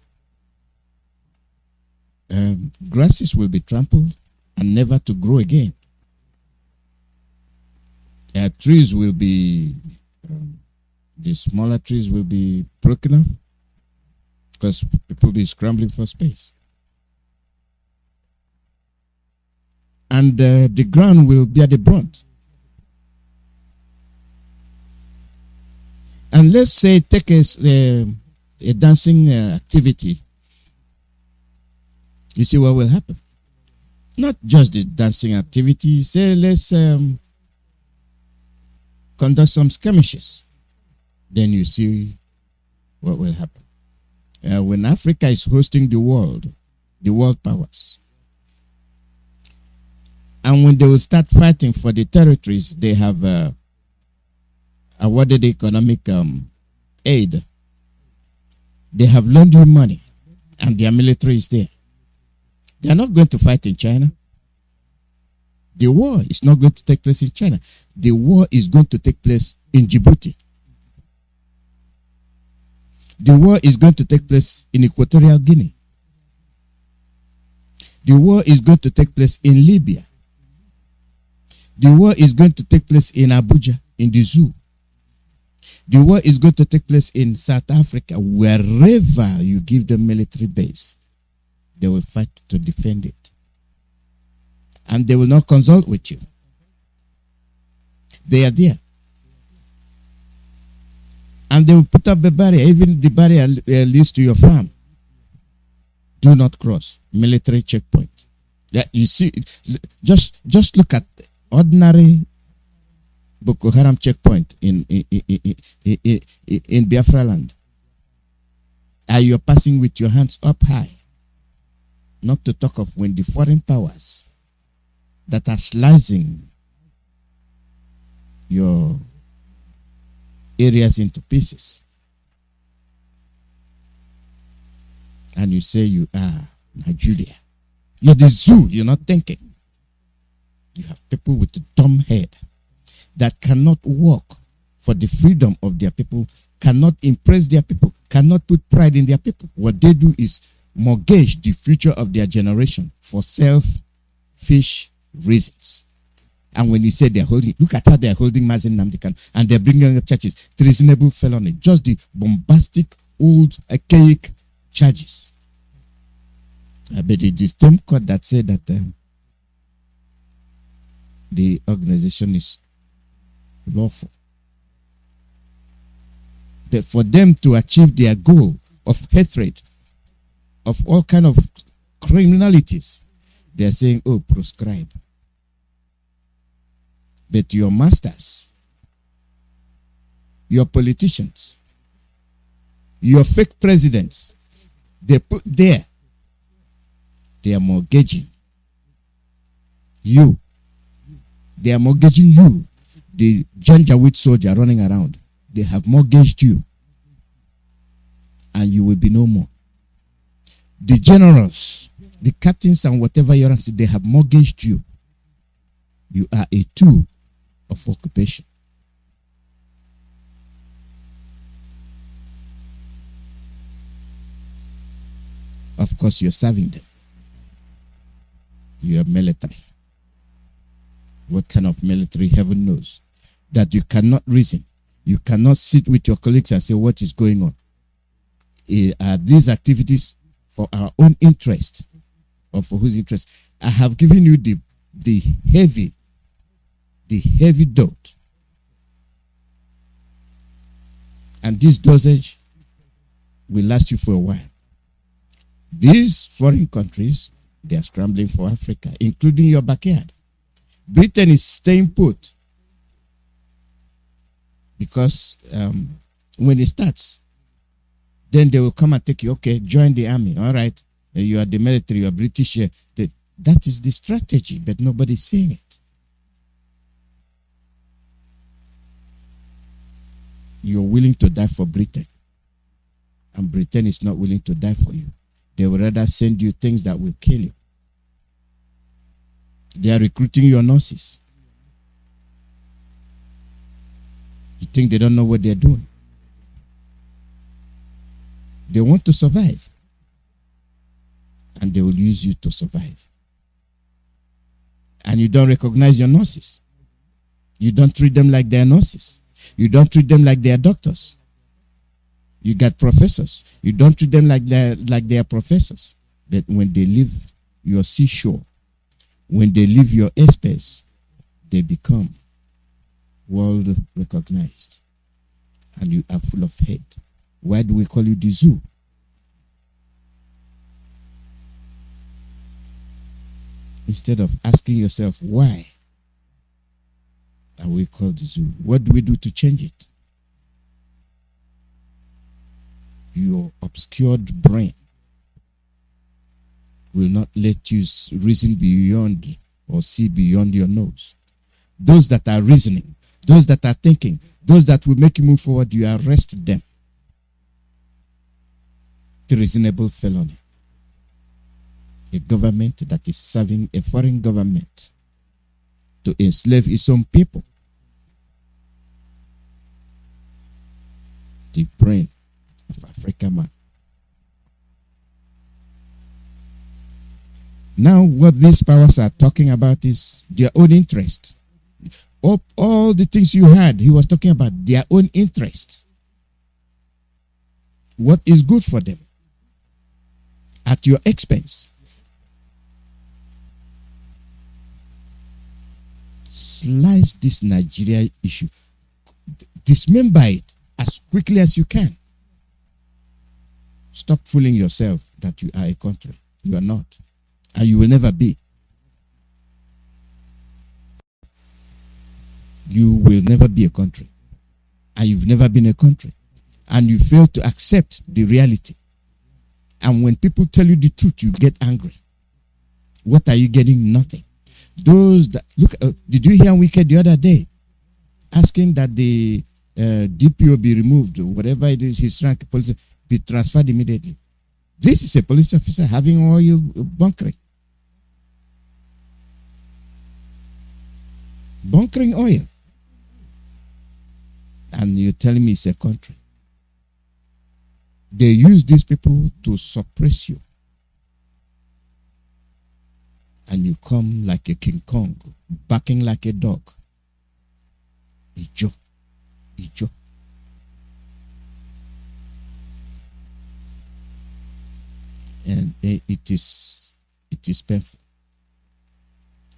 Grasses will be trampled and never to grow again. Trees will be, the smaller trees will be broken up because people will be scrambling for space. And the ground will bear the brunt. And let's say take a dancing activity. You see what will happen? Not just the dancing activity. Say let's conduct some skirmishes. Then you see what will happen. When Africa is hosting the world powers, and when they will start fighting for the territories they have awarded economic aid, they have loaned you money, and their military is there. They are not going to fight in China. The war is not going to take place in China. The war is going to take place in Djibouti. The war is going to take place in Equatorial Guinea. The war is going to take place in Libya. The war is going to take place in Abuja, in the zoo. The war is going to take place in South Africa. Wherever you give them military base, they will fight to defend it. And they will not consult with you. They are there. And they will put up a barrier. Even the barrier leads to your farm. Do not cross. Military checkpoint. Yeah, you see, just look at ordinary Boko Haram checkpoint in Biafra land. And you're passing with your hands up high. Not to talk of when the foreign powers that are slicing your areas into pieces. And you say you are Nigeria. You're the zoo, you're not thinking. You have people with a dumb head that cannot work for the freedom of their people, cannot impress their people, cannot put pride in their people. What they do is mortgage the future of their generation for selfish reasons. And when you say they're holding, look at how they're holding Mazi Nnamdi, and they're bringing up churches, treasonable felony, just the bombastic old archaic charges. But it is the same court that said that the organization is lawful. But for them to achieve their goal of hatred, of all kind of criminalities, they are saying, oh, proscribe. But your masters, your politicians, your fake presidents, they put there, they are mortgaging you. They are mortgaging you. The Janjaweed soldier running around, they have mortgaged you. And you will be no more. The generals, the captains and whatever you're, they have mortgaged you. You are a tool of occupation. Of course, you're serving them. You are military. What kind of military, heaven knows? That you cannot reason. You cannot sit with your colleagues and say, what is going on? Are these activities for our own interest or for whose interest? I have given you the heavy dose. And this dosage will last you for a while. These foreign countries, they are scrambling for Africa, including your backyard. Britain is staying put because when it starts, then they will come and take you. Okay, join the army. All right, you are the military, you are British. That is the strategy, but nobody's saying it. You're willing to die for Britain, and Britain is not willing to die for you. They will rather send you things that will kill you. They are recruiting your nurses. You think they don't know what they're doing? They want to survive. And they will use you to survive. And you don't recognize your nurses. You don't treat them like they're nurses. You don't treat them like they're doctors. You got professors. You don't treat them like they're professors. But when they leave your seashore, when they leave your airspace, they become world recognized. And you are full of hate. Why do we call you the zoo? Instead of asking yourself, why are we called the zoo? What do we do to change it? Your obscured brain will not let you reason beyond or see beyond your nose. Those that are reasoning, those that are thinking, those that will make you move forward, you arrest them. Treasonable felony. A government that is serving a foreign government to enslave its own people. The brain of African man. Now what these powers are talking about is their own interest. All the things you had, he was talking about their own interest. What is good for them at your expense. Slice this Nigeria issue. Dismember it as quickly as you can. Stop fooling yourself that you are a country. You are not. And you will never be. You will never be a country. And you've never been a country. And you fail to accept the reality. And when people tell you the truth, you get angry. What are you getting? Nothing. Those that look, did you hear IYKE the other day asking that the DPO be removed, or whatever it is, his rank, police, be transferred immediately? This is a police officer having oil bunkering. Bunkering oil. And you're telling me it's a country. They use these people to suppress you. And you come like a King Kong, barking like a dog. Ijo. Ijo. it is painful.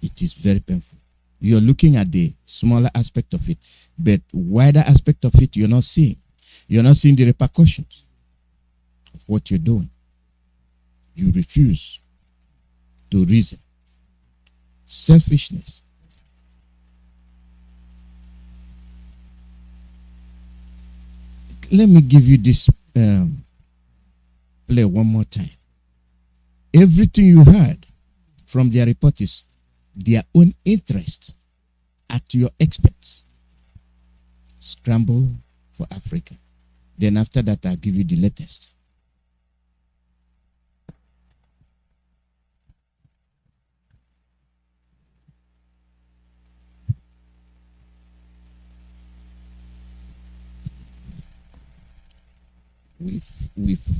It is very painful. You're looking at the smaller aspect of it, but wider aspect of it you're not seeing. You're not seeing the repercussions of what you're doing. You refuse to reason. Selfishness. Let me give you this play one more time. Everything you heard from their report is their own interest at your expense. Scramble for Africa. Then after that, I'll give you the latest.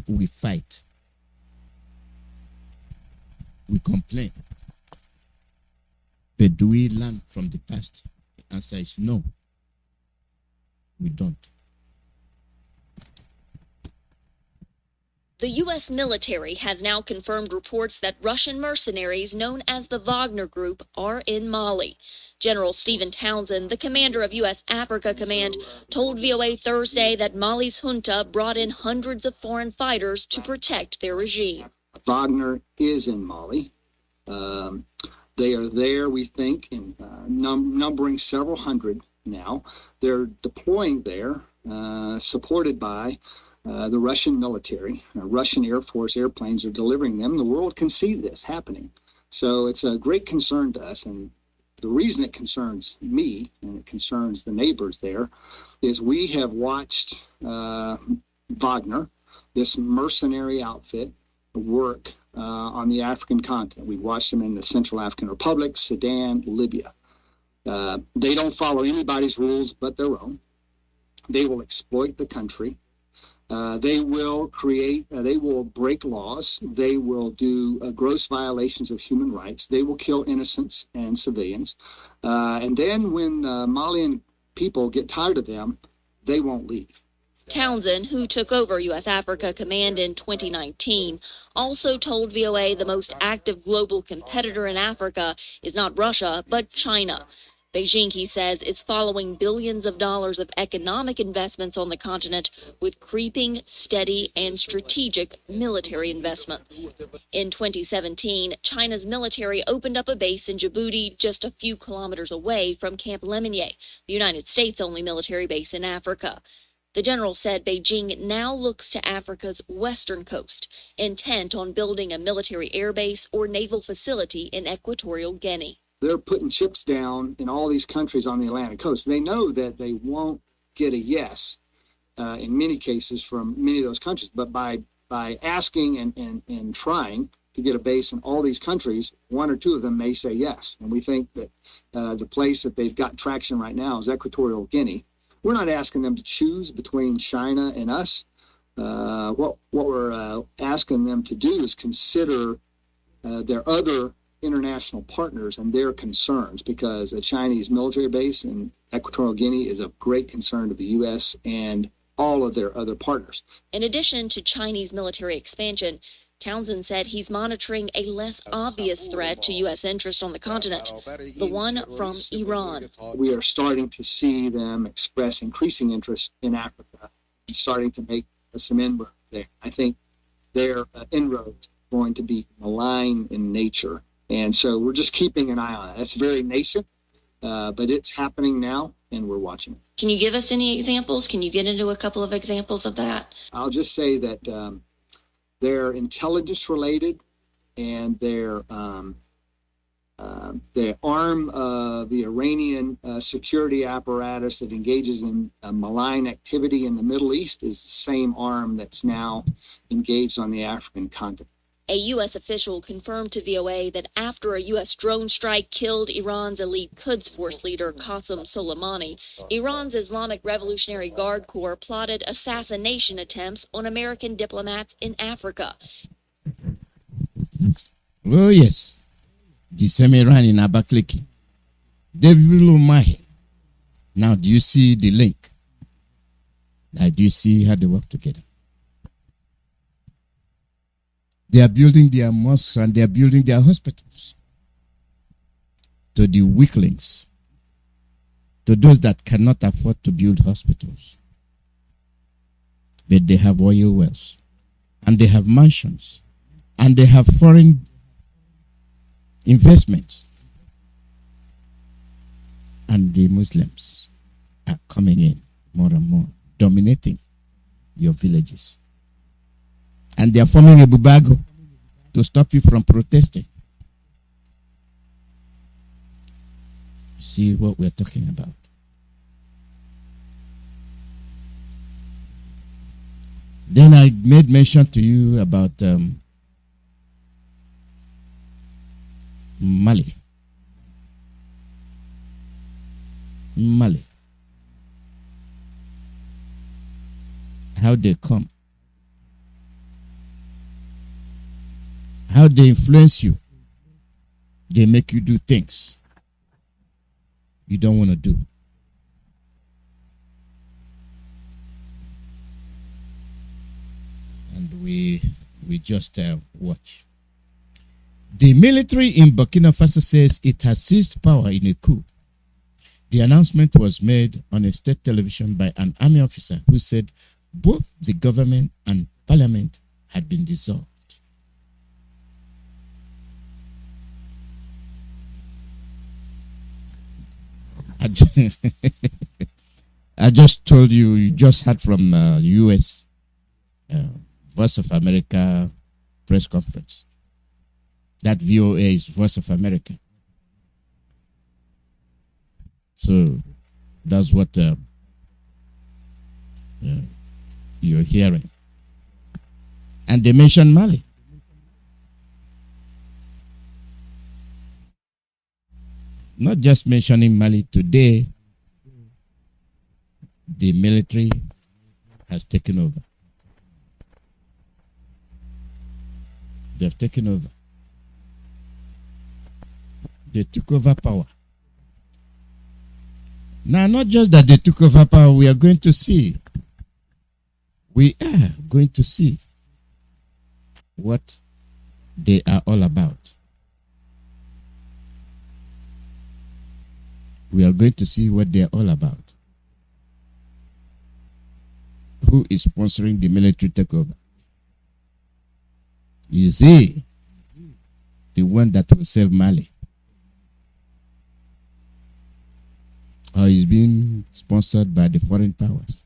We fight. We complain. But do we learn from the past? The answer is no. We don't. The U.S. military has now confirmed reports that Russian mercenaries known as the Wagner Group are in Mali. General Stephen Townsend, the commander of U.S. Africa Command, told VOA Thursday that Mali's junta brought in hundreds of foreign fighters to protect their regime. Wagner is in Mali. They are there, we think, in numbering several hundred now. They're deploying there, supported by the Russian military. Russian Air Force airplanes are delivering them. The world can see this happening. So it's a great concern to us. And the reason it concerns me, and it concerns the neighbors there, is we have watched Wagner, this mercenary outfit, work on the African continent. We've watched them in the Central African Republic, Sudan, Libya. They don't follow anybody's rules but their own. They will exploit the country. They will break laws. They will do gross violations of human rights. They will kill innocents and civilians. And then when Malian people get tired of them, they won't leave. Townsend, who took over U.S. Africa Command in 2019, also told VOA the most active global competitor in Africa is not Russia, but China. Beijing, he says, is following billions of dollars of economic investments on the continent with creeping, steady, and strategic military investments. In 2017, China's military opened up a base in Djibouti just a few kilometers away from Camp Lemonnier, the United States' only military base in Africa. The general said Beijing now looks to Africa's western coast, intent on building a military airbase or naval facility in Equatorial Guinea. They're putting chips down in all these countries on the Atlantic coast. They know that they won't get a yes in many cases from many of those countries, but by asking and trying to get a base in all these countries, one or two of them may say yes. And we think that the place that they've got traction right now is Equatorial Guinea. We're not asking them to choose between China and us. What we're asking them to do is consider their other international partners and their concerns, because a Chinese military base in Equatorial Guinea is of great concern to the U.S. and all of their other partners. In addition to Chinese military expansion, Townsend said he's monitoring a less obvious threat to U.S. interest on the continent, the one from Iran. We are starting to see them express increasing interest in Africa and starting to make some inroads there. I think their inroads are going to be malign in nature. And so we're just keeping an eye on it. It's very nascent, but it's happening now, and we're watching it. Can you give us any examples? Can you get into a couple of examples of that? I'll just say that they're intelligence related, and they're the arm of the Iranian security apparatus that engages in malign activity in the Middle East is the same arm that's now engaged on the African continent. A U.S. official confirmed to VOA that after a U.S. drone strike killed Iran's elite Quds Force leader Qasem Soleimani, Iran's Islamic Revolutionary Guard Corps plotted assassination attempts on American diplomats in Africa. Oh, yes. The same Iran in Abakaliki. David Lumahi. Now, do you see the link? Now, do you see how they work together? They are building their mosques and they are building their hospitals to the weaklings, to those that cannot afford to build hospitals. But they have oil wells, and they have mansions, and they have foreign investments. And the Muslims are coming in more and more, dominating your villages. And they are forming a bubago to stop you from protesting. See what we're talking about. Then I made mention to you about Mali. How they come. How they influence you. They make you do things you don't want to do. And we just watch. The military in Burkina Faso says it has seized power in a coup. The announcement was made on a state television by an army officer who said both the government and parliament had been dissolved. I just told you, you just heard from U.S. Voice of America press conference. That VOA is Voice of America. So that's what you're hearing. And they mentioned Mali. Not just mentioning Mali today, the military has taken over. They've taken over. They took over power. Now, not just that they took over power, we are going to see. We are going to see what they are all about. We are going to see what they are all about. Who is sponsoring the military takeover? Is he the one that will save Mali? Or is being sponsored by the foreign powers?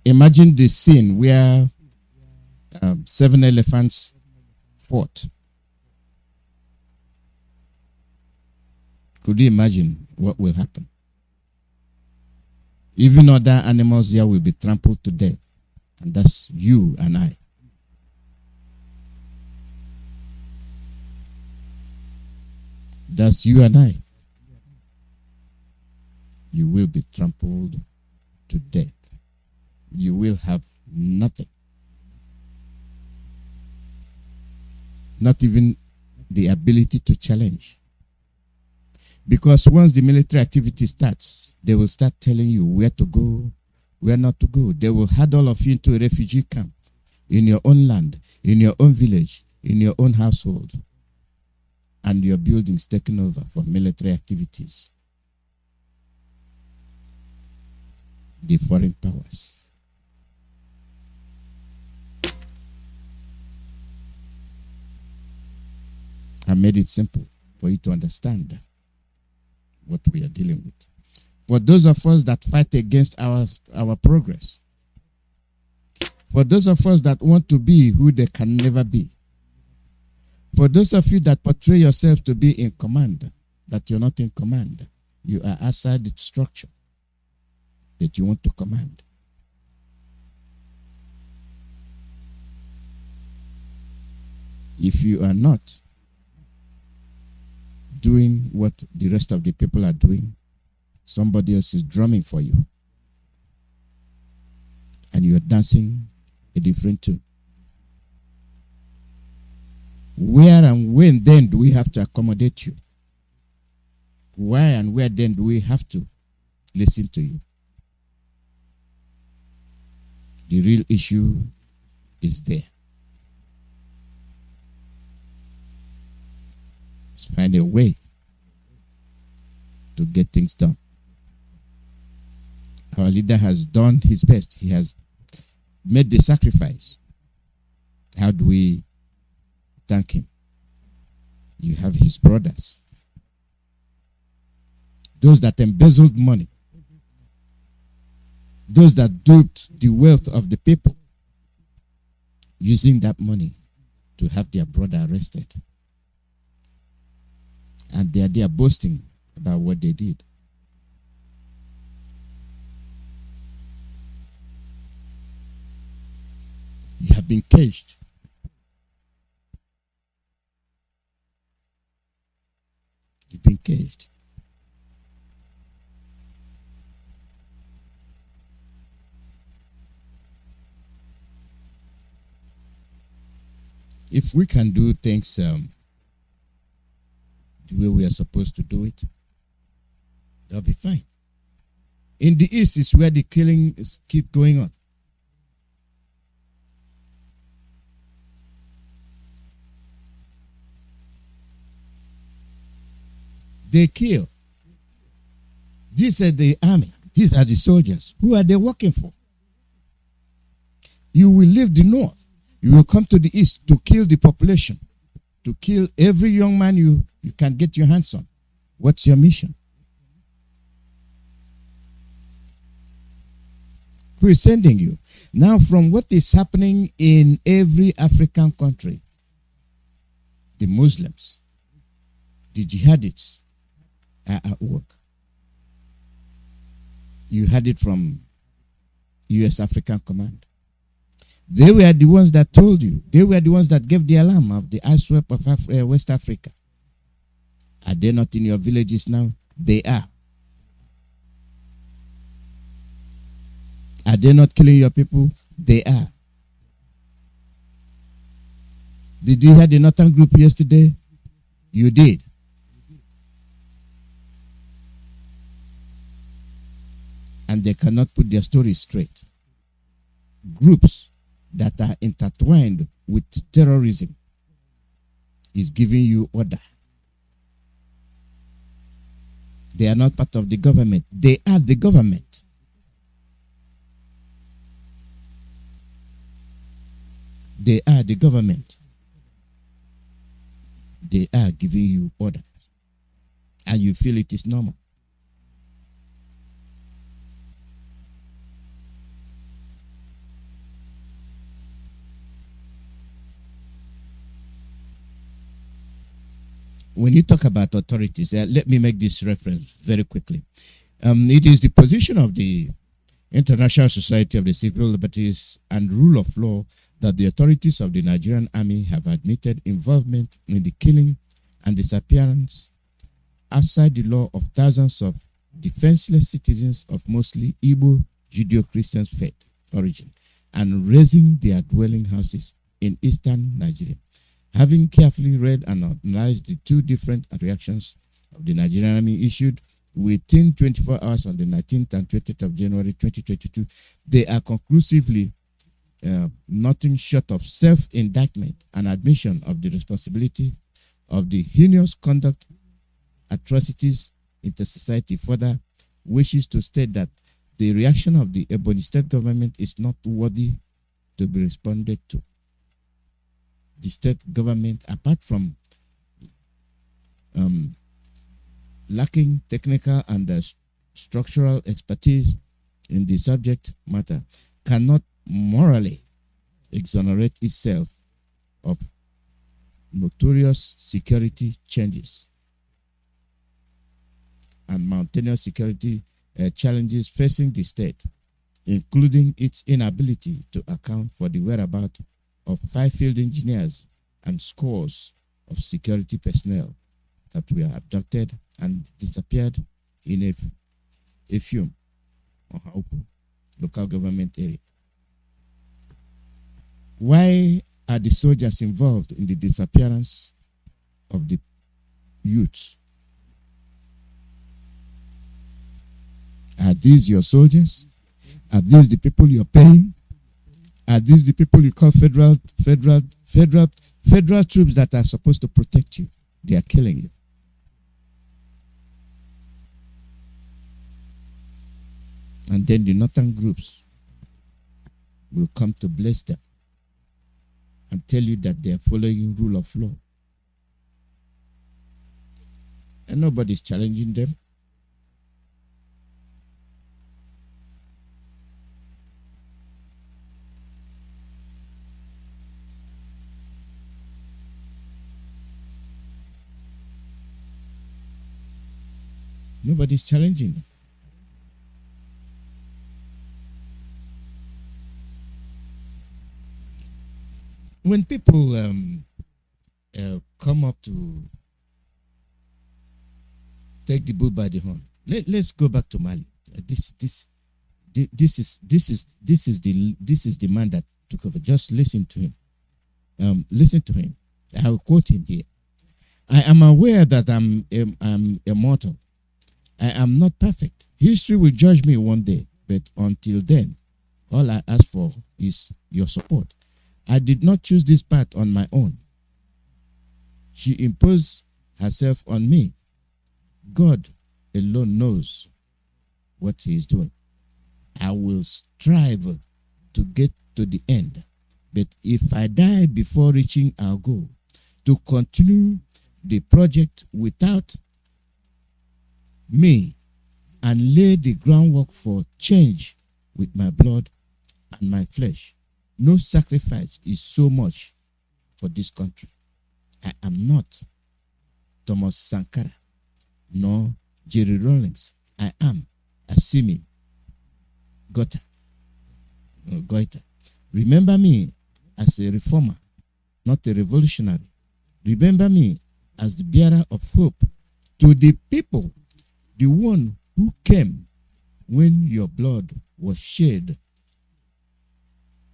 Imagine the scene where 7 elephants fought. Could you imagine what will happen? Even other animals here will be trampled to death. And that's you and I. That's you and I. You will be trampled to death. You will have nothing. Not even the ability to challenge. Because once the military activity starts, they will start telling you where to go, where not to go. They will herd all of you into a refugee camp in your own land, in your own village, in your own household. And your buildings taken over for military activities. The foreign powers. I made it simple for you to understand what we are dealing with. For those of us that fight against our progress, for those of us that want to be who they can never be, for those of you that portray yourself to be in command, that you're not in command, you are outside the structure that you want to command. If you are not doing what the rest of the people are doing, somebody else is drumming for you. And you are dancing a different tune. Where and when then do we have to accommodate you? Why and where then do we have to listen to you? The real issue is there. Let's find a way to get things done. Our leader has done his best. He has made the sacrifice. How do we thank him? You have his brothers, those that embezzled money, those that duped the wealth of the people, using that money to have their brother arrested. And they are boasting about what they did. You have been caged. You've been caged. If we can do things the way we are supposed to do it, that'll be fine. In the East is where the killing is keep going on. They kill. These are the army. These are the soldiers. Who are they working for? You will leave the North. You will come to the East to kill the population, to kill every young man you can get your hands on. What's your mission? Who is sending you? Now, from what is happening in every African country, the Muslims, the jihadists are at work. You had it from U.S. African Command. They were the ones that told you. They were the ones that gave the alarm of the ISWAP of West Africa. Are they not in your villages now? They are. Are they not killing your people? They are. Did you hear the Northern Group yesterday? You did. And they cannot put their story straight. Groups that are intertwined with terrorism is giving you order. They are not part of the government. They are the government. They are the government. They are giving you order. And you feel it is normal. When you talk about authorities, let me make this reference very quickly. It is the position of the International Society of the Civil Liberties and Rule of Law that the authorities of the Nigerian Army have admitted involvement in the killing and disappearance outside the law of thousands of defenseless citizens of mostly Igbo Judeo-Christian faith origin and razing their dwelling houses in eastern Nigeria. Having carefully read and analyzed the two different reactions of the Nigerian Army issued within 24 hours on the 19th and 20th of January 2022, they are conclusively nothing short of self-indictment and admission of the responsibility of the heinous conduct atrocities into society. Further wishes to state that the reaction of the Ebonyi state government is not worthy to be responded to. The state government, apart from lacking technical and structural expertise in the subject matter, cannot morally exonerate itself of notorious security changes and mountainous security challenges facing the state, including its inability to account for the whereabouts of 5 field engineers and scores of security personnel that were abducted and disappeared in Effium or Haupu local government area. Why are the soldiers involved in the disappearance of the youths? Are these your soldiers? Are these the people you're paying? Are these the people you call federal troops that are supposed to protect you? They are killing you. And then the northern groups will come to bless them and tell you that they are following rule of law. And nobody's challenging them. Nobody's challenging them. When people come up to take the bull by the horn, let's go back to Mali. This is the man that took over. Just listen to him. Listen to him. I will quote him here. I am aware that I'm immortal. I am not perfect. History will judge me one day, but until then, all I ask for is your support. I did not choose this path on my own. She imposed herself on me. God alone knows what he is doing. I will strive to get to the end. But if I die before reaching our goal, to continue the project without me and lay the groundwork for change with my blood and my flesh, no sacrifice is so much for this country. I am not Thomas Sankara, nor Jerry Rawlings. I am Assimi Goita. Remember me as a reformer, not a revolutionary. Remember me as the bearer of hope to the people, the one who came when your blood was shed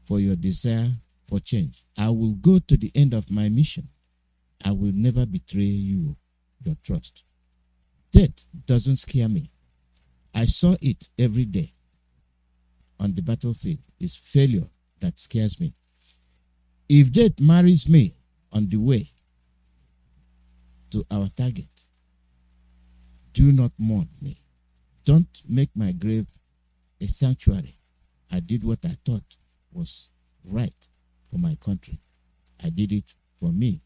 for your desire for change. I will go to the end of my mission. I will never betray you, your trust. Death doesn't scare me. I saw it every day on the battlefield. It's failure that scares me. If death marries me on the way to our target, do not mourn me. Don't make my grave a sanctuary. I did what I thought was right for my country. I did it for me,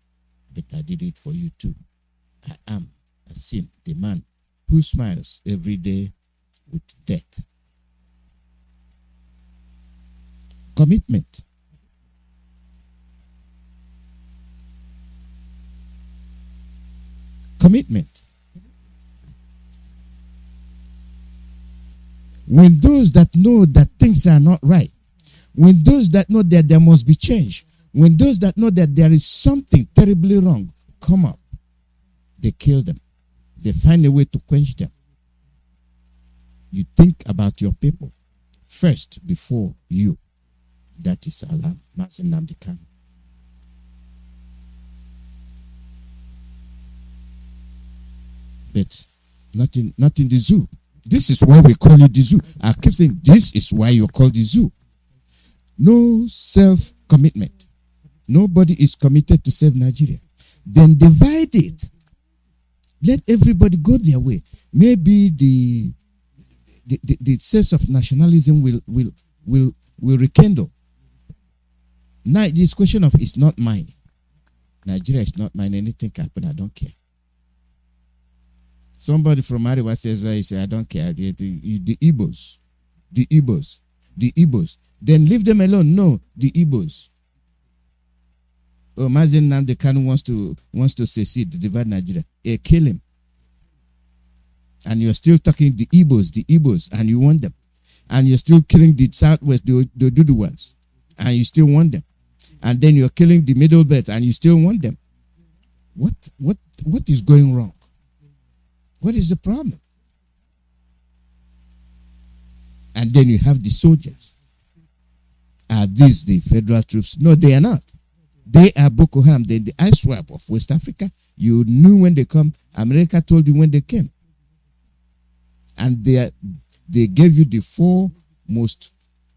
but I did it for you too. I am Asim, the man who smiles every day with death. Commitment. Commitment. When those that know that things are not right, when those that know that there must be change, when those that know that there is something terribly wrong come up, they kill them. They find a way to quench them. You think about your people first before you. That is Allah, Mazi Nnamdi Kanu. But not in the zoo. This is why we call it the zoo. I keep saying this is why you're called the zoo. No self-commitment. Nobody is committed to save Nigeria. Then divide it. Let everybody go their way. Maybe the sense of nationalism will rekindle. Now this question of it's not mine. Nigeria is not mine. Anything can happen. I don't care. Somebody from Ariwa says, I don't care. The Igbos. Then leave them alone. No, the Igbos. Oh, Mazi Nnamdi Kanu wants to secede, divide Nigeria. Kill him. And you're still talking the Igbos, and you want them. And you're still killing the Southwest, the Dudu ones, and you still want them. And then you're killing the Middle Belt, and you still want them. What is going wrong? What is the problem? And then you have the soldiers. Are these the federal troops? No, they are not. They are Boko Haram. They're the ISWAP of West Africa. You knew when they come. America told you when they came. And they gave you the 4 most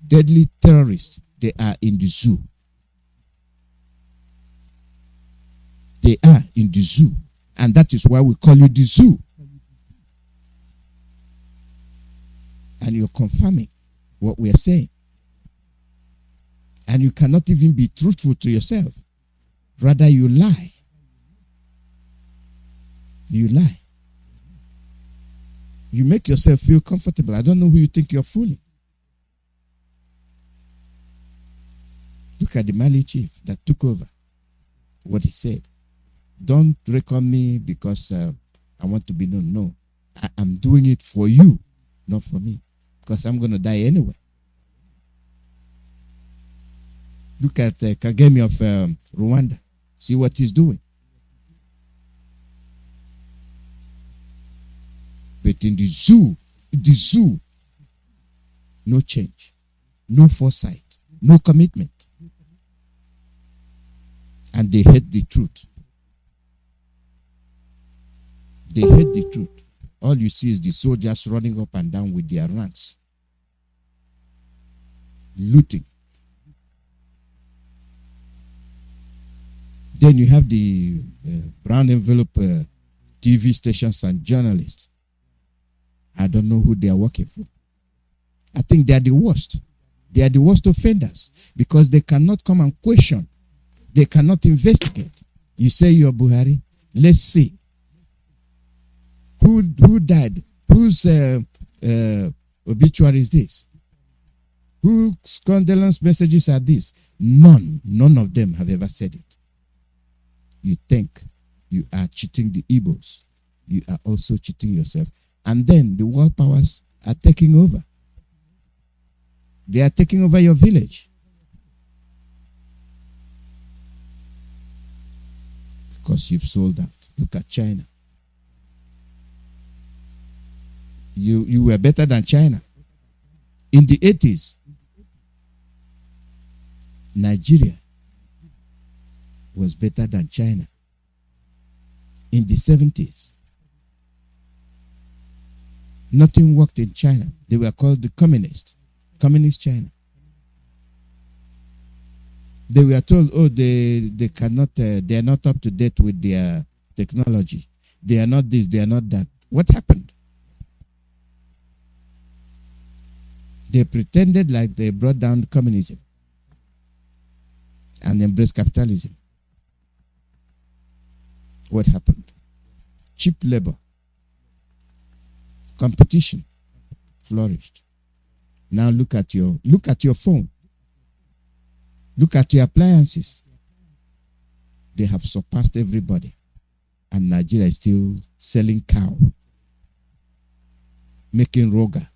deadly terrorists. They are in the zoo. They are in the zoo. And that is why we call you the zoo. And you're confirming what we are saying. And you cannot even be truthful to yourself. Rather, you lie. You lie. You make yourself feel comfortable. I don't know who you think you're fooling. Look at the Mali chief that took over. What he said. Don't reckon me because I want to be known. No. I'm doing it for you, not for me. Because I'm going to die anyway. Look at Kagame of Rwanda. See what he's doing. But in the zoo, no change, no foresight, no commitment. And they hate the truth. They hate the truth. All you see is the soldiers running up and down with their ranks, looting. Then you have the brown envelope TV stations and journalists. I don't know who they are working for. I think they are the worst. They are the worst offenders because they cannot come and question. They cannot investigate. You say you're Buhari. Let's see. Who died? Whose obituary is this? Whose condolence messages are these? None of them have ever said it. You think you are cheating the Igbos. You are also cheating yourself. And then the world powers are taking over. They are taking over your village. Because you've sold out. Look at China. You were better than China. In the 80s, Nigeria was better than China. In the 70s, nothing worked in China. They were called the communist China. They were told, oh, they cannot, they are not up to date with their technology. They are not this, they are not that. What happened? They pretended like they brought down communism and embraced capitalism. What happened? Cheap labor. Competition flourished. Now look at your phone. Look at your appliances. They have surpassed everybody. And Nigeria is still selling cow. Making roga.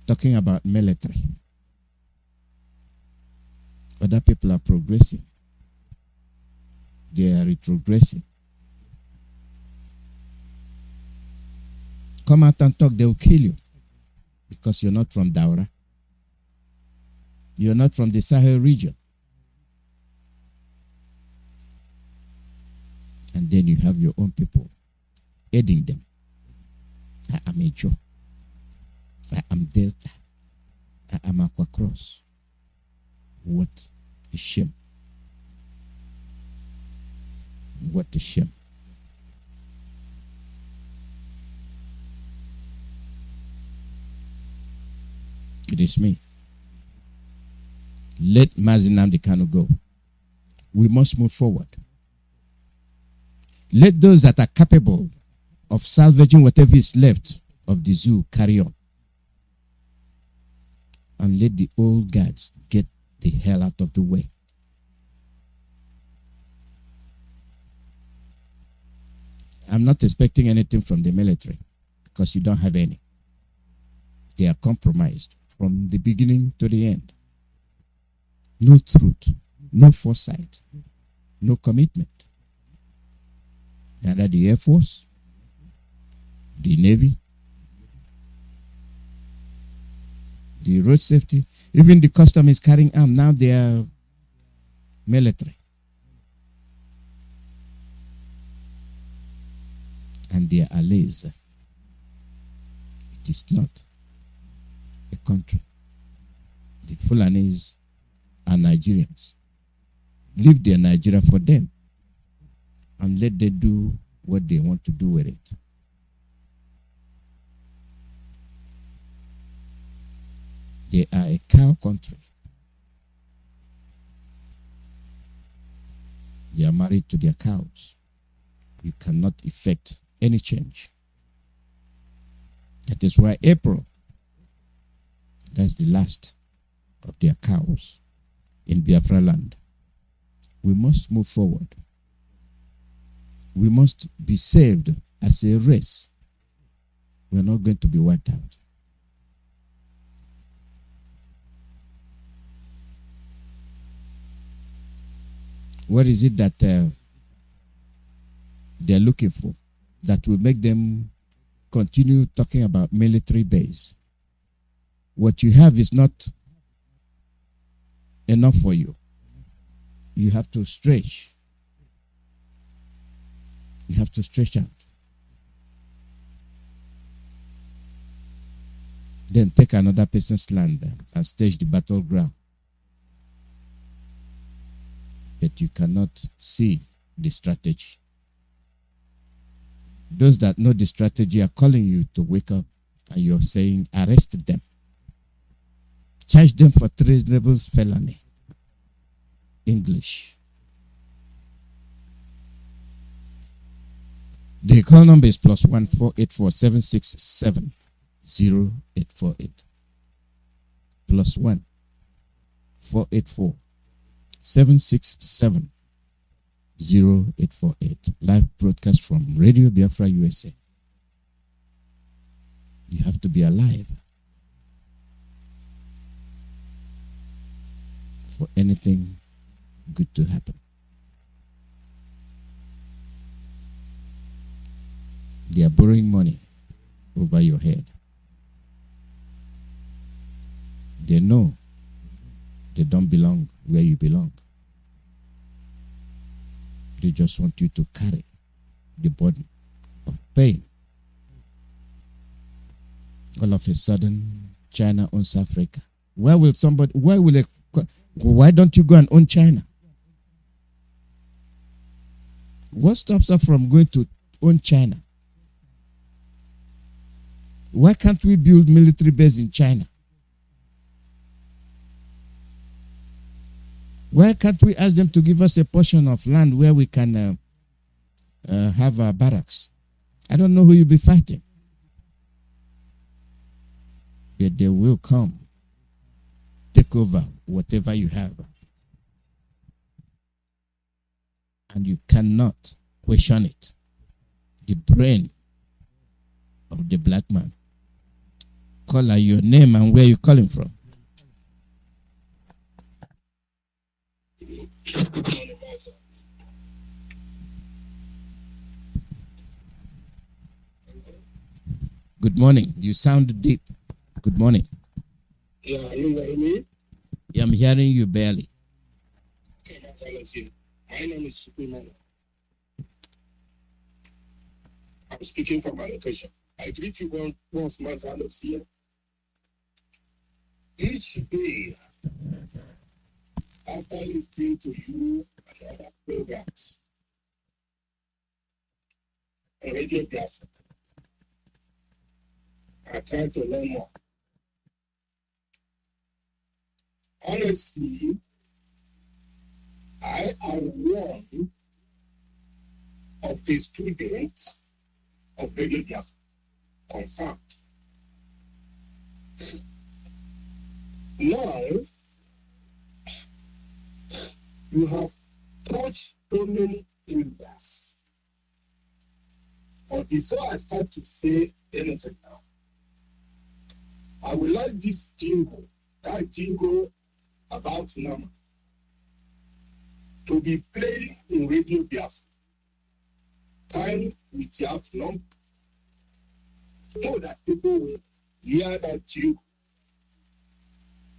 Talking about military. Other people are progressing. They are retrogressing. Come out and talk, they will kill you. Because you're not from Daura. You're not from the Sahel region. And then you have your own people aiding them. I am Ejo. I am Delta. I am Aqua Cross. What a shame. What a shame. It is me. Let Mazi Nnamdi go. We must move forward. Let those that are capable of salvaging whatever is left of the zoo carry on. And let the old guards get the hell out of the way. I'm not expecting anything from the military because you don't have any. They are compromised from the beginning to the end. No truth, no foresight, no commitment. Neither the Air Force, the Navy, the road safety, even the custom is carrying arms. Now they are military. And they are allies. It is not a country. The Fulanis are Nigerians. Leave their Nigeria for them. and let them do what they want to do with it. They are a cow country. They are married to their cows. You cannot effect any change. That is why April, that's the last of their cows in Biafra land. We must move forward. We must be saved as a race. We are not going to be wiped out. What is it that they are looking for that will make them continue talking about military base? What you have is not enough for you. You have to stretch. You have to stretch out. Then take another person's land and stage the battleground. But you cannot see the strategy. Those that know the strategy are calling you to wake up, and you're saying, arrest them. Charge them for treasonable felony. English. The call number is +1 484 767 0848. +1 484 767 0848. Live broadcast from Radio Biafra USA. You have to be alive for anything good to happen. They are borrowing money over your head. They know they don't belong where you belong. They just want you to carry the burden of pain. All of a sudden, China owns Africa. Why don't you go and own China? What stops us from going to own China? Why can't we build military base in China? Why can't we ask them to give us a portion of land where we can have our barracks? I don't know who you'll be fighting. But they will come, take over whatever you have. And you cannot question it. The brain of the black man. Call out your name and where you're calling from. Good morning. You sound deep. Good morning. Yeah, are you hearing me? Yeah, I'm hearing you barely. Okay, that's Excellency. My name is Superman. I'm speaking from my location. I greet you once more, here. Each day, after listening to you and other programs on Radio Biafra, I try to learn more. Honestly, I am one of the students of Radio Biafra, confirmed. Now, you have touched so many areas. But before I start to say anything now, I would like this jingle, that jingle about Nnamdi, to be played in Radio Biafra. Time without number, so that people will hear that jingle.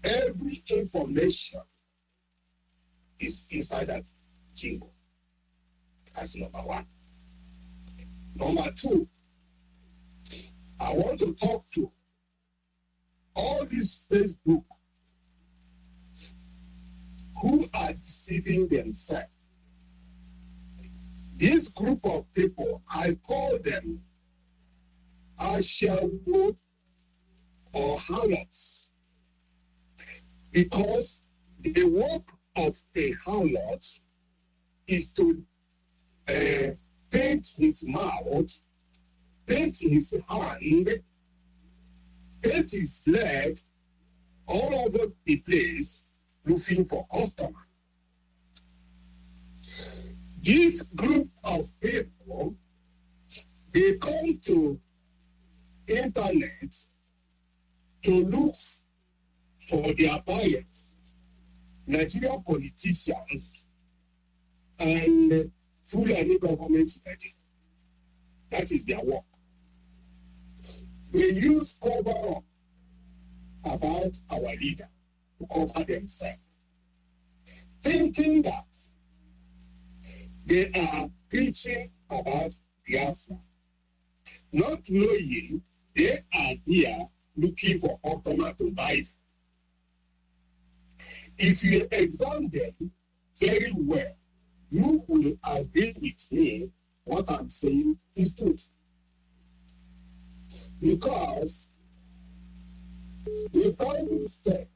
Every information is inside that jingle. That's number one. Number two, I want to talk to all these Facebook who are deceiving themselves This group of people, I call them Ashawo or harlots, because the work of a harlot is to paint his mouth, paint his hand, paint his leg, all over the place, looking for customer. This group of people, they come to internet to look for their buyers, Nigerian politicians, and Fulani government. That is their work. They use cover up about our leader to cover themselves, thinking that they are preaching about Biafra, not knowing they are here looking for customer to buy them. If you examine them very well, you will agree with me what I'm saying is truth. Because the Bible said,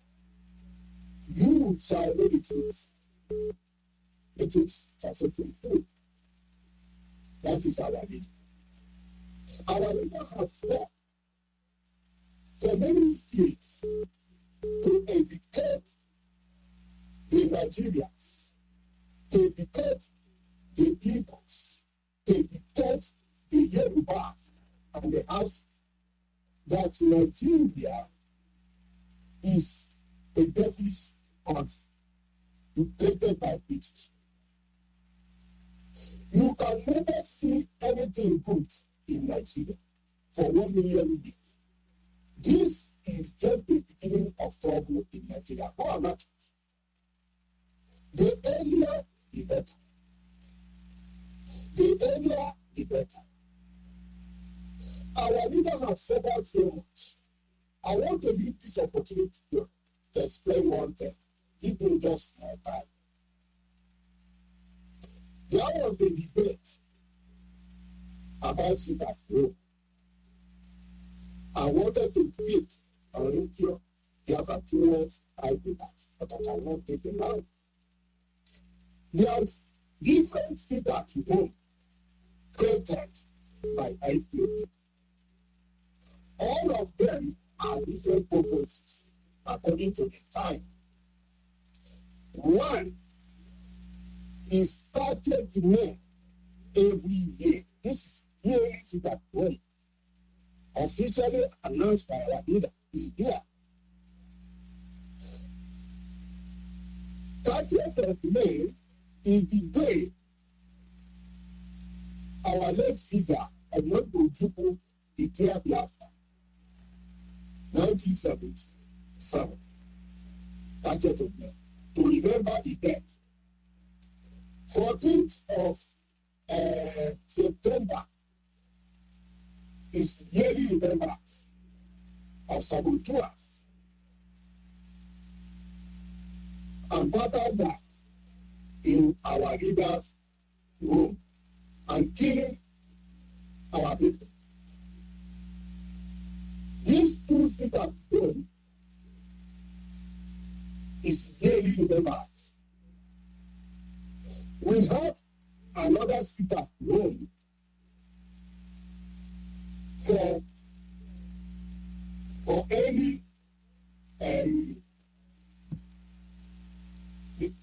you shall know the truth. The truth shall set you free. That is our leader. Our leaders have fought for many years to educate the Nigerians, to educate the peoples, to educate the Yorubas and the Hausa that Nigeria is a devilish country created by British. You can never see anything good in Nigeria for 1 million years. This is just the beginning of trouble in Nigeria. Go and mark it. The earlier, the better. The earlier, the better. Our leaders have suffered so much. I want to use this opportunity to explain one thing. Give me just more time. There was a debate about Singapore. I wanted to speak on radio. There are 2 words I do that, but I cannot take them out. There's different things at home created by IPOB. All of them are different purposes according to the time. One is started May every year. This is yearly that way. Officially announced by our leader is here. 30th of May is the day our late leader, Nnamdi, declared Biafra. 1977. 30th of May. To remember the death. 14th of September is yearly remembrance of saboteurs and battered that in our leaders' room and killing our people. These 2 things at home is yearly remembrance. We have another seat at home for any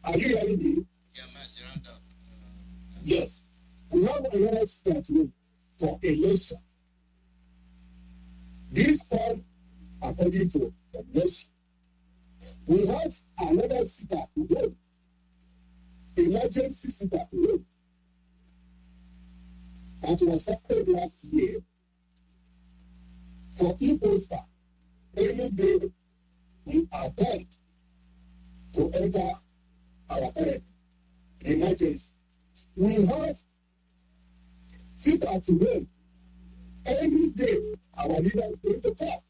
are you hearing me? Yeah, Master, round up. Yes. We have another seat at home for election. This come according to the nation. We have another seat at home. Emergency seat at home. That was started last year for e-poster. Any day we attempt to enter our territory. Emergency. We have sit at home. Any day our leader is going to talk.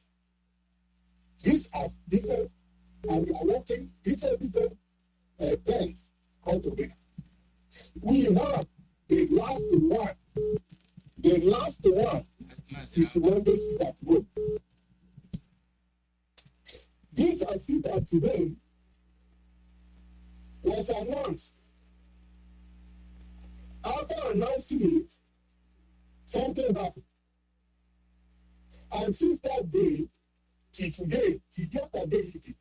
These are different, and we are working different things all together. We have The last one is when they sit at home. This I see that today was announced. After announcing it, something happened. And since that day, till today, till yesterday,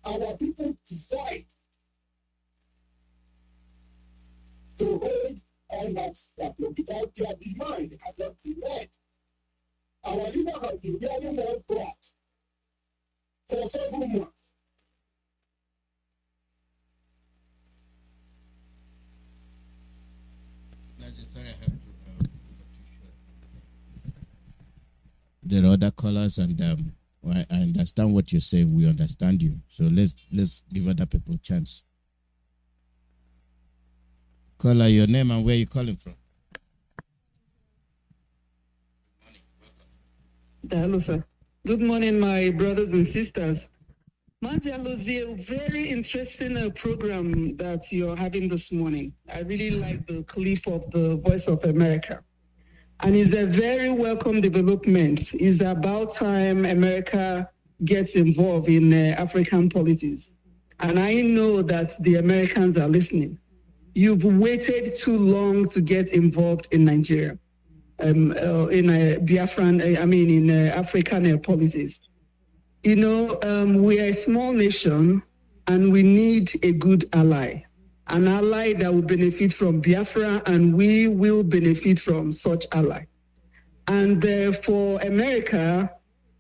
our people decide to hold on that platform because their demand has not been met. Our leader has been getting more brought for several months. There are other callers, and I understand what you're saying. We understand you. So let's give other people a chance. Caller, your name and where you calling from? Hello, sir. Good morning, my brothers and sisters. Mazi IYKE, very interesting program that you're having this morning. I really like the clip of the Voice of America. And it's a very welcome development. It's about time America gets involved in African politics. And I know that the Americans are listening. You've waited too long to get involved in Nigeria, in Biafran, in African politics. You know, we are a small nation and we need a good ally. An ally that will benefit from Biafra, and we will benefit from such ally. And for America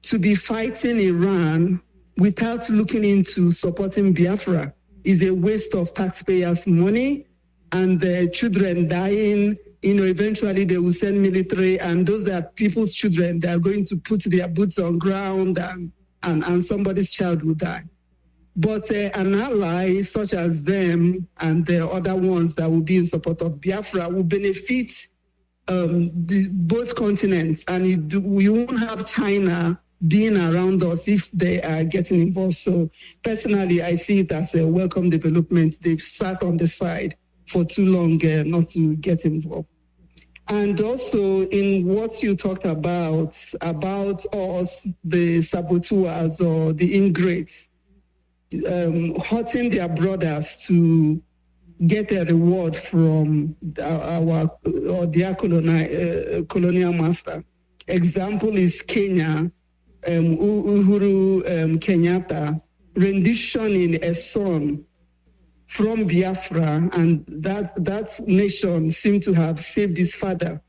to be fighting Iran without looking into supporting Biafra is a waste of taxpayers' money, and the children dying. You know, eventually they will send military, and those are people's children. They are going to put their boots on ground, and somebody's child will die. But an ally such as them and the other ones that will be in support of Biafra will benefit both continents. And we won't have China being around us if they are getting involved. So personally, I see it as a welcome development. They've sat on the side for too long not to get involved. And also in what you talked about us, the saboteurs or the ingrates, hurting their brothers to get a reward from their colonial master. Example is Kenya, Uhuru Kenyatta renditioning a song from Biafra, and that nation seemed to have saved his father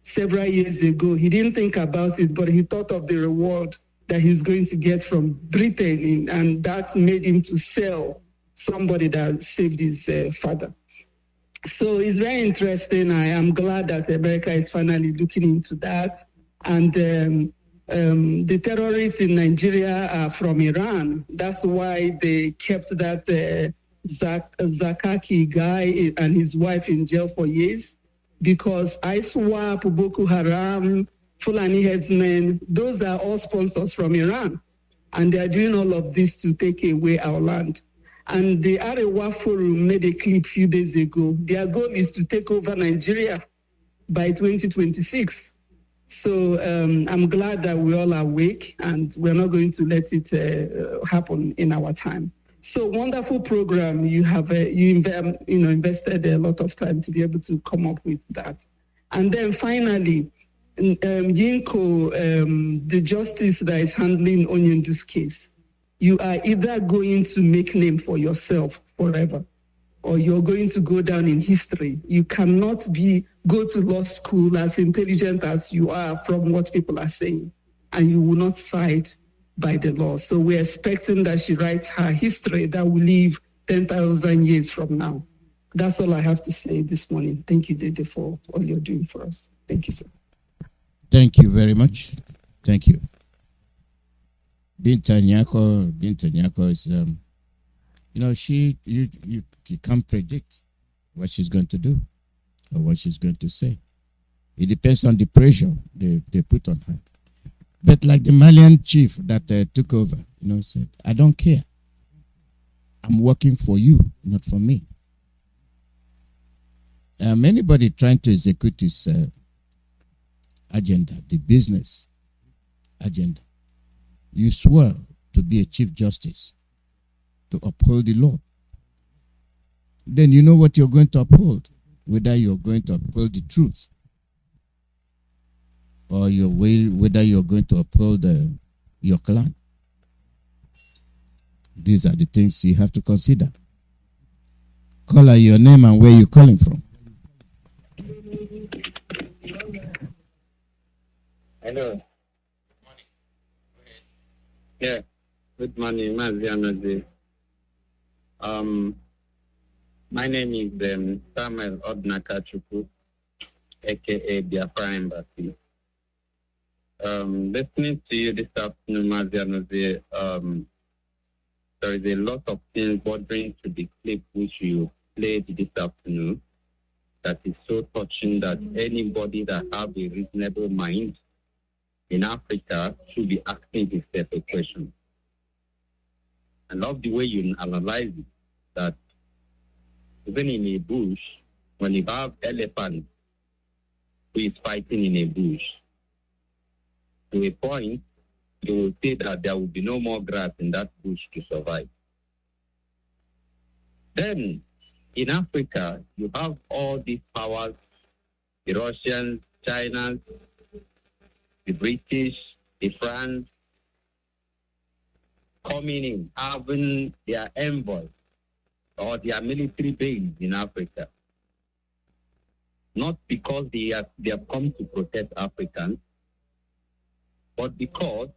several years ago. He didn't think about it, but he thought of the reward that he's going to get from Britain, and that made him to sell somebody that saved his father. So it's very interesting. I am glad that America is finally looking into that. And the terrorists in Nigeria are from Iran. That's why they kept that Zakaki guy and his wife in jail for years, because ISWAP, Boko Haram, Fulani headsmen, those are all sponsors from Iran. And they are doing all of this to take away our land. And the Arewa Forum made a clip a few days ago. Their goal is to take over Nigeria by 2026. So I'm glad that we all are awake, and we're not going to let it happen in our time. So wonderful program. You have invested a lot of time to be able to come up with that. And then finally, Yinko, the justice that is handling Onyondu's case, you are either going to make name for yourself forever, or you're going to go down in history. You cannot go to law school as intelligent as you are from what people are saying, and you will not side by the law. So we're expecting that she writes her history that will live 10,000 years from now. That's all I have to say this morning. Thank you, Dede, for all you're doing for us. Thank you, sir. Thank you very much. Thank you. Binta Nyako is, you can't predict what she's going to do or what she's going to say. It depends on the pressure they put on her. But like the Malian chief that took over, said, I don't care. I'm working for you, not for me. Anybody trying to execute his agenda, the business agenda, you swear to be a chief justice, to uphold the law. Then you know what you're going to uphold, whether you're going to uphold the truth or whether you're going to uphold your clan. These are the things you have to consider. Call out your name and where you're calling from. Hello. Yeah. Good morning, Mazi. My name is Samuel Odnakachuku, aka Biafra Embassy. Listening to you this afternoon, Mazi, there is a lot of things bordering to the clip which you played this afternoon that is so touching that anybody that have a reasonable mind in Africa should be asking himself a question. I love the way you analyze it, that even in a bush, when you have elephant who is fighting in a bush, to a point, they will say that there will be no more grass in that bush to survive. Then, in Africa, you have all these powers, the Russians, China, the British, the France, coming in, having their envoys or their military base in Africa. Not because they have come to protect Africans, but because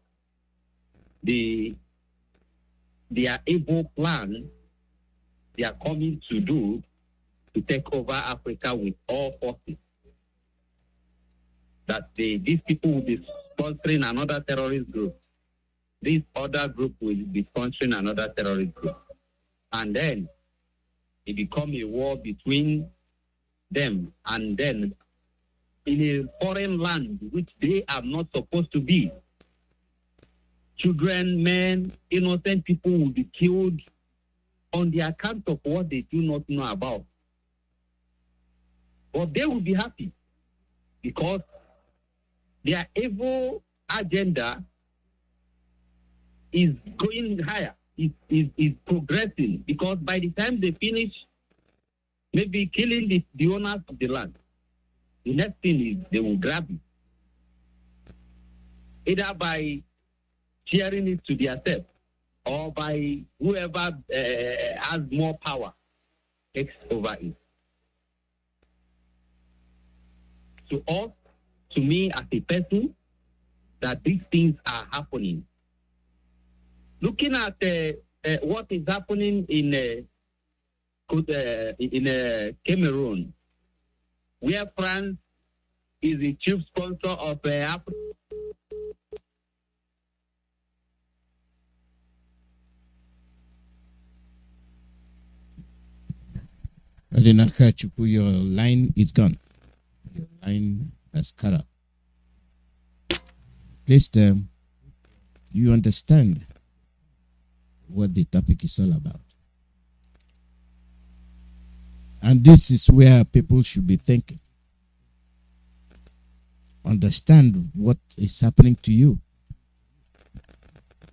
their evil plan they are coming to do to take over Africa with all forces. That these people will be sponsoring another terrorist group. This other group will be sponsoring another terrorist group. And then it become a war between them, and then in a foreign land which they are not supposed to be. Children, men, innocent people will be killed on the account of what they do not know about. But they will be happy because their evil agenda is going higher, is progressing, because by the time they finish maybe killing the owners of the land, the next thing is they will grab it. Either by sharing it to themselves or by whoever has more power takes over it. To us, to me as a person, that these things are happening. Looking at what is happening in Cameroon, where France is the chief sponsor of Africa. Your line is gone. Your line has cut up. At least you understand what the topic is all about. And this is where people should be thinking. Understand what is happening to you.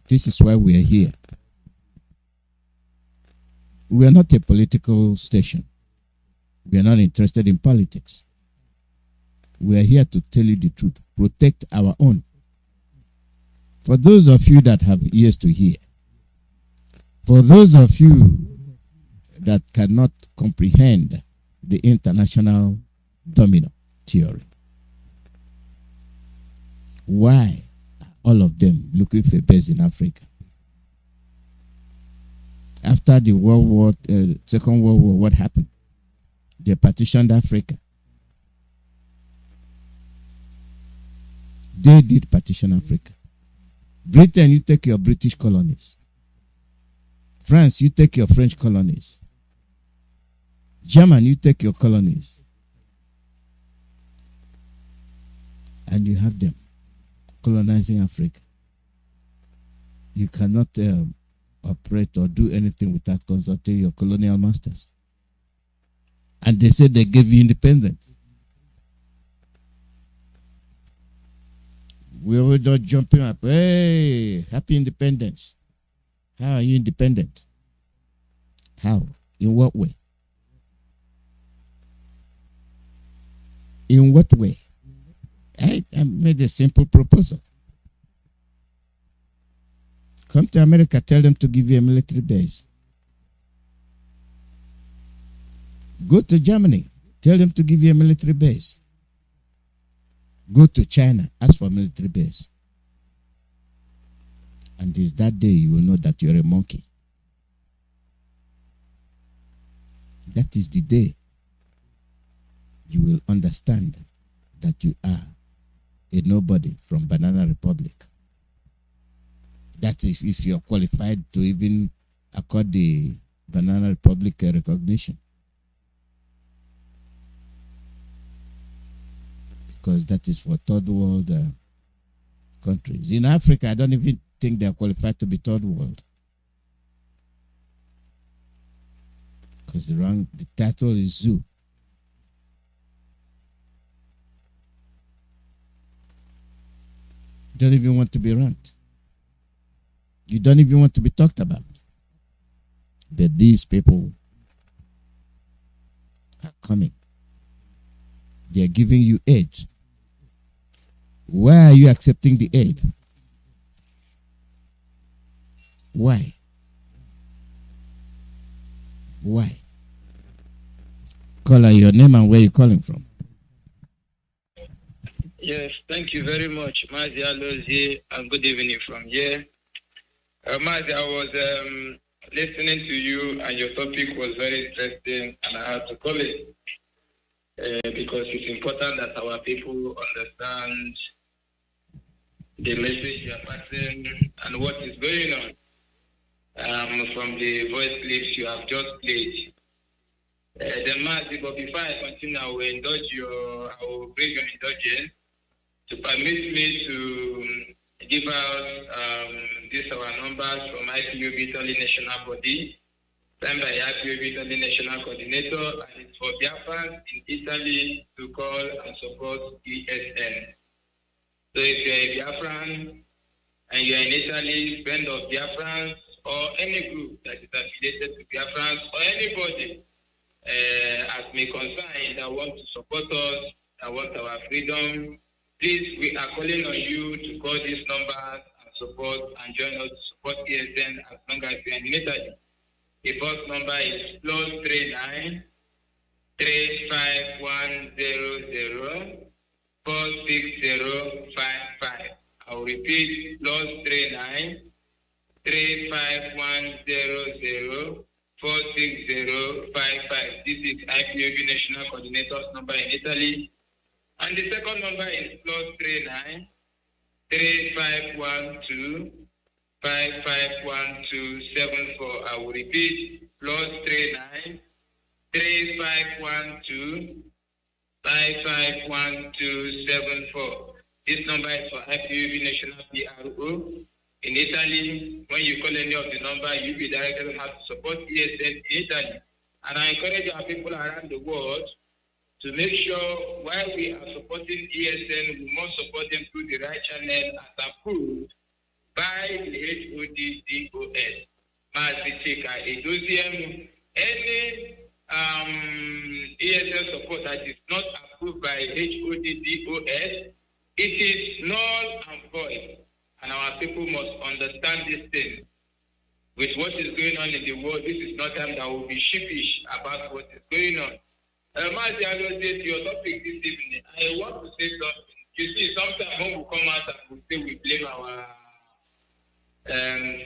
This is why we are here. We are not a political station. We are not interested in politics. We are here to tell you the truth. Protect our own. For those of you that have ears to hear, for those of you that cannot comprehend the international domino theory, why are all of them looking for a base in Africa? After the Second World War, what happened? They partitioned Africa. They did partition Africa. Britain, you take your British colonies. France, you take your French colonies. German, you take your colonies. And you have them colonizing Africa. You cannot operate or do anything without consulting your colonial masters. And they said they gave you independence. We were not jumping up. Hey, happy independence. How are you independent? How? In what way? In what way? I made a simple proposal. Come to America, tell them to give you a military base. Go to Germany, tell them to give you a military base. Go to China, ask for a military base. And it's that day you will know that you're a monkey. That is the day you will understand that you are a nobody from Banana Republic. That is if you're qualified to even accord the Banana Republic recognition. Because that is for third world countries. In Africa, I don't even think they are qualified to be third world. Because the title is zoo. You don't even want to be ranked. You don't even want to be talked about. But these people are coming. They are giving you aid. Why are you accepting the aid? Why? Why? Call your name and where you're calling from. Yes, thank you very much, Mazi IYKE, and good evening from here. Mazi, I was listening to you, and your topic was very interesting, and I had to call it because it's important that our people understand the message you are passing and what is going on. From the voice clips you have just played. Then, Mazi, but before I continue, I will bring your indulgence to permit me to give out these our numbers from IPOB Italy National Body, signed by IPOB Italy National Coordinator, and it's for Biafrans in Italy to call and support ESN. So if you're a Biafran and you're in Italy, friend of Biafrans, or any group that is affiliated to Biafrans, or anybody as may concern that want to support us, that want our freedom, please, we are calling on you to call these numbers and support and join us to support ESN as long as you are in Italy. The first number is +39 35100 46055. I will repeat, +39 35100 46055. This is IPOB National Coordinator's number in Italy. And the second number is +39 3512 551274. I will repeat, +39 3512 551274. This number is for IPOB National PRO. In Italy, when you call any of the number, you'll be directed on how to support ESN in Italy. And I encourage our people around the world to make sure while we are supporting ESN, we must support them through the right channel as approved by the HODDOS. Mazi IYKE. Any ESN support that is not approved by HODDOS, it is null and void. And our people must understand this thing. With what is going on in the world, this is not time that will be sheepish about what is going on. Mazi IYKE, to your topic this evening, I want to say something. You see, sometimes when we come out and we say we blame our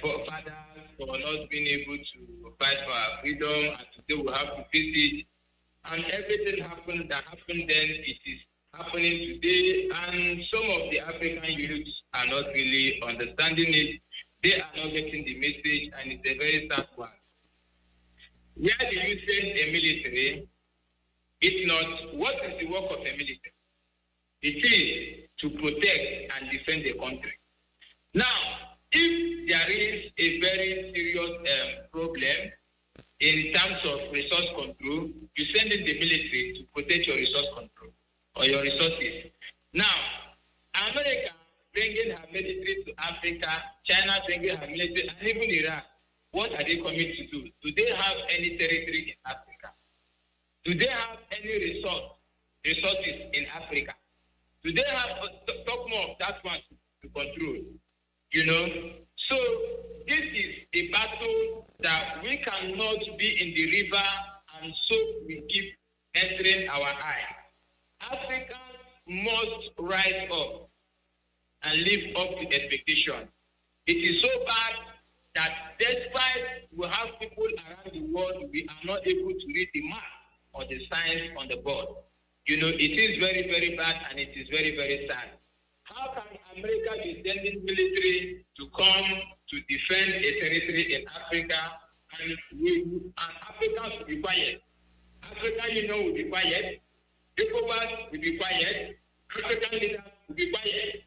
forefathers for not being able to fight for our freedom, and today we have to face it. And everything that happened then, it is happening today, and some of the African youths are not really understanding it. They are not getting the message, and it's a very sad one. Where do you send a military? If not, what is the work of a military? It is to protect and defend the country. Now, if there is a very serious problem, in terms of resource control, you send in the military to protect your resource control or your resources. Now, America bringing her military to Africa, China bringing her military, and even Iran, what are they coming to do? Do they have any territory in Africa? Do they have any resources in Africa? Do they have, talk more of that one to control? You know? So, this is a battle that we cannot be in the river and so we keep entering our eye. Africans must rise up and live up to expectation. It is so bad that despite we have people around the world, we are not able to read the map or the signs on the board. You know, it is very, very bad and it is very, very sad. How can America be sending military to come to defend a territory in Africa and Africans will be quiet? African Union will be quiet. Epob will be quiet. African leaders will be quiet.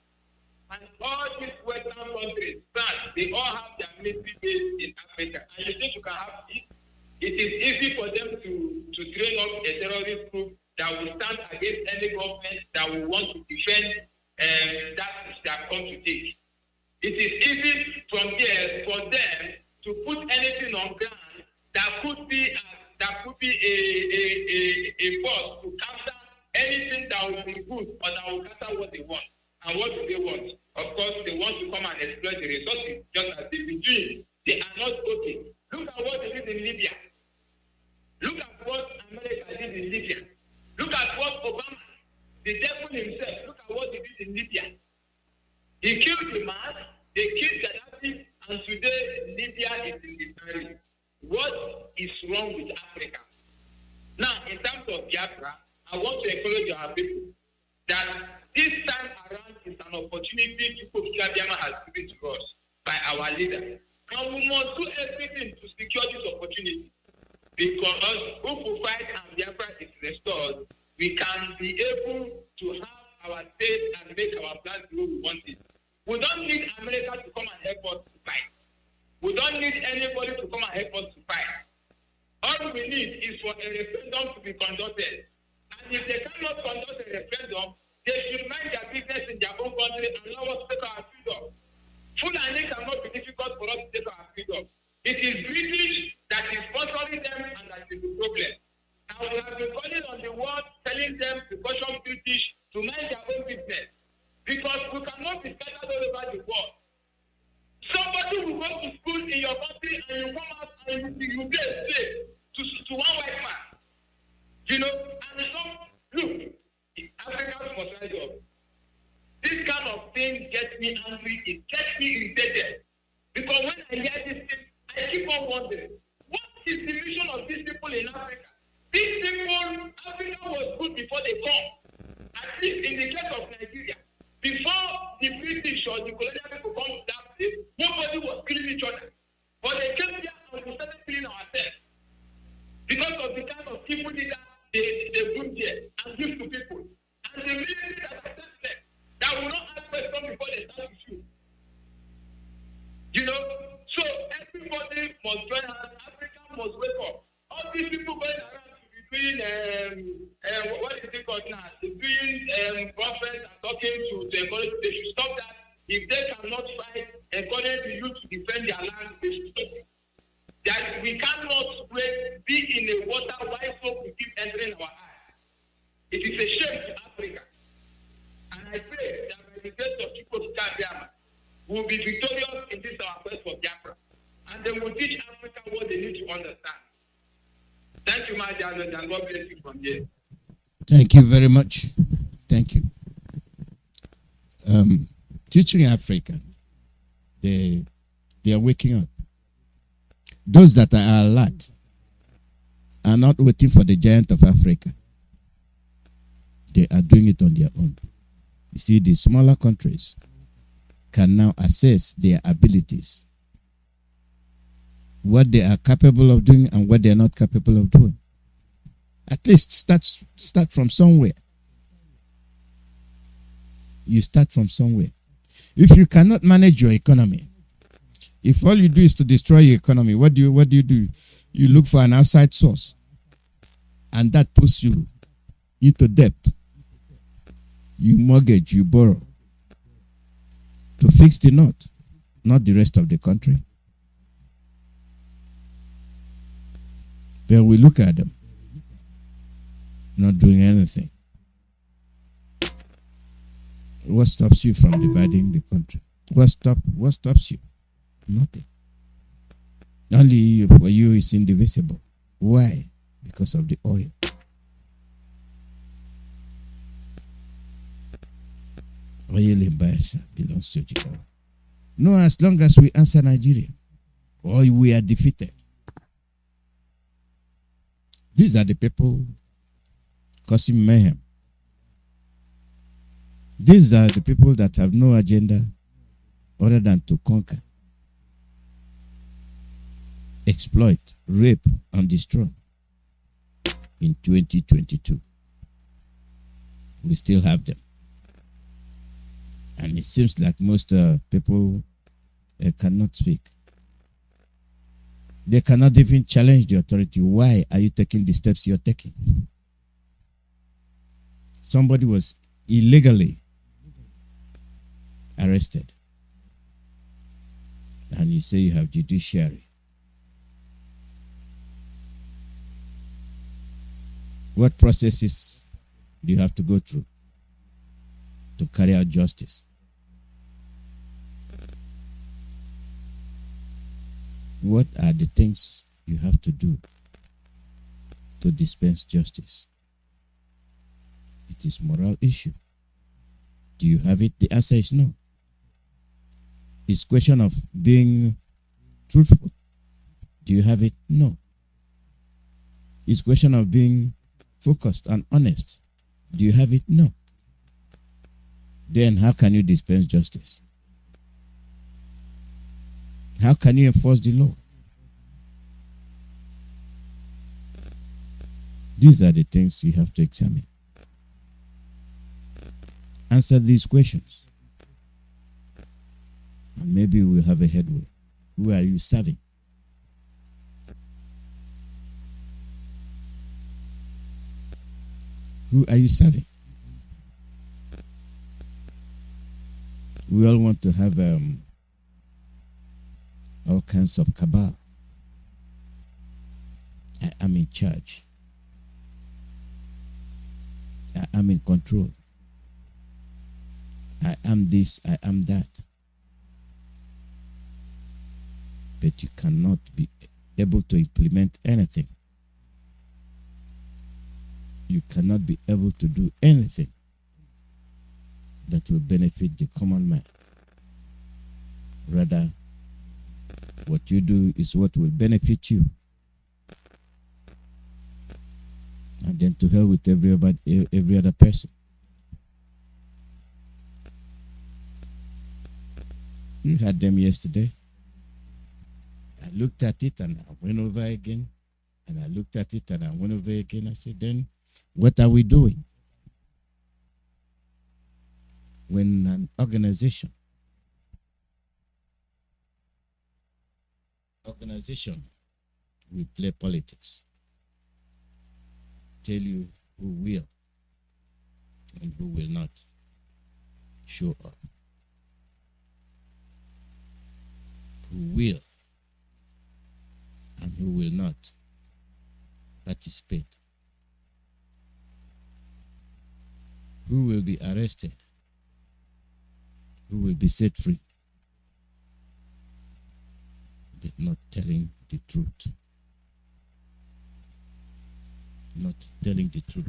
And all these Western countries, France, they all have their military base in Africa. And you think you can have it? It is easy for them to train up a terrorist group that will stand against any government that will want to defend that which they have come to take. It is easy from there for them to put anything on ground that could be a force to counter anything that will be good or that will counter what they want. And what do they want? Of course, they want to come and exploit the resources, just as they've been doing. They are not okay. Look at what they did in Libya. Look at what America did in Libya. Look at what Obama, the devil himself, look at what he did in Libya. He killed the man, they killed Gaddafi, and today Libya is in disarray. What is wrong with Africa? Now, in terms of Biafra, I want to encourage our people that this time around is an opportunity to Biafra has given to us by our leader. And we must do everything to secure this opportunity. Because if we fight and Biafra is restored, we can be able to have our state and make our plans the way we want it. We don't need America to come and help us to fight. We don't need anybody to come and help us to fight. All we need is for a referendum to be conducted. And if they cannot conduct a referendum, they should mind their business in their own country and allow us to take our freedom. Fulani cannot be difficult for us to take our freedom. It is British that is sponsoring them and that is the problem. And we have been calling on the world, telling them to caution British to mind their own business. Because we cannot be scattered all over the world. Somebody will go to school in your country and you come out and you be a slave to one white man. You know, and it's not, look, Africans must rise up. This kind of thing gets me angry, it gets me irritated. Because when I hear this thing, I keep on wondering, what is the mission of these people in Africa? These people, Africa was good before they come. At least in the case of Nigeria. Before the British or the colonial people come to that place, nobody was killing each other. But they came here and we started killing ourselves. Because of the kind of people that they bring here and give to people. And the military that accepts them, that will not ask questions before they start to shoot. You know? So everybody must join hands. Africa must wake up. All these people going around to be doing, what is it called now? Doing conference and talking to encourage, they should stop that. If they cannot fight, encourage the youth to defend their land, they should stop it. That we cannot be in a water while so we keep entering our eyes. It is a shame to Africa. And I pray that by the grace of Geopolitical, we will be victorious in this our quest for Biafra. And they will teach Africa what they need to understand. Thank you, my dear, and God bless you from here. Thank you very much. Thank you. Teaching Africa, they are waking up. Those that are alert are not waiting for the giant of Africa. They are doing it on their own. You see, the smaller countries can now assess their abilities, what they are capable of doing and what they are not capable of doing. At least start from somewhere. You start from somewhere. If you cannot manage your economy, If all you do is to destroy your economy, what do you do? You look for an outside source, and that puts you into debt. You mortgage, you borrow to fix the knot, not the rest of the country. Then we look at them not doing anything. What stops you from dividing the country? What stops you? Nothing. Only for you is indivisible. Why? Because of the oil. Oil in Biafra belongs to Jacob. No, as long as we answer Nigeria, or we are defeated. These are the people causing mayhem. These are the people that have no agenda other than to conquer, exploit, rape, and destroy. In 2022, we still have them. And it seems like most people cannot speak. They cannot even challenge the authority. Why are you taking the steps you're taking? Somebody was illegally arrested. And you say you have judiciary. What processes do you have to go through to carry out justice? What are the things you have to do to dispense justice? It is a moral issue. Do you have it? The answer is no. It's a question of being truthful. Do you have it? No. It's a question of being focused and honest. Do you have it? No. Then how can you dispense justice? How can you enforce the law? These are the things you have to examine. Answer these questions. And maybe we'll have a headway. Who are you serving? Who are you serving? We all want to have all kinds of cabal. I am in charge. I am in control. I am this, I am that. But you cannot be able to implement anything. You cannot be able to do anything that will benefit the common man. Rather, what you do is what will benefit you. And then to hell with every other person. You had them yesterday. I looked at it and I went over again. And I looked at it and I went over again. I said, then what are we doing? When an organization will play politics, tell you who will and who will not show up, who will and who will not participate, who will be arrested, who will be set free, but not telling the truth. Not telling the truth.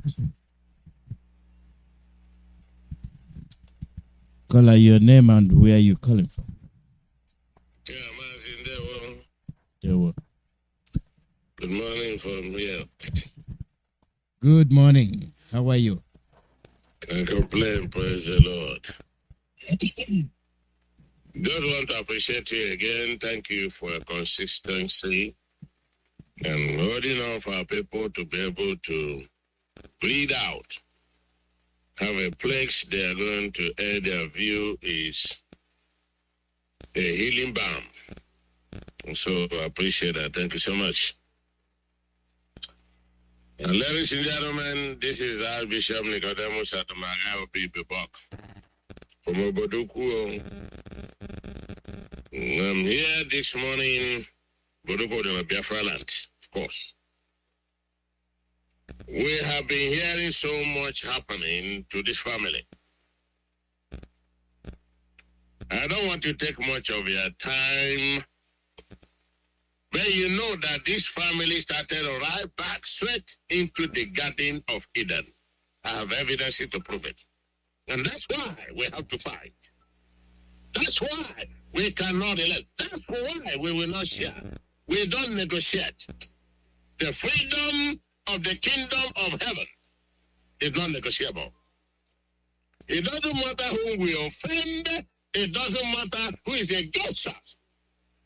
Call out your name and where you calling from. Yeah, Martin, There were. good morning from here. Good morning. How are you? Can't complain, praise the Lord. Just want to appreciate you again. Thank you for your consistency and holding on for our people to be able to bleed out. Have a place they are going to air their view is a healing balm So I appreciate that. Thank you so much. And ladies and gentlemen, this is Archbishop Nicodemus Atamaga Bibok from Oboduku. I'm here this morning, Boduko in Biafra land, of course. We have been hearing so much happening to this family. I don't want to take much of your time, but you know that this family started right back straight into the Garden of Eden. I have evidence to prove it. And that's why we have to fight. That's why we cannot elect. That's why we will not share. We don't negotiate. The freedom of the kingdom of heaven is not negotiable. It doesn't matter who we offend. It doesn't matter who is against us.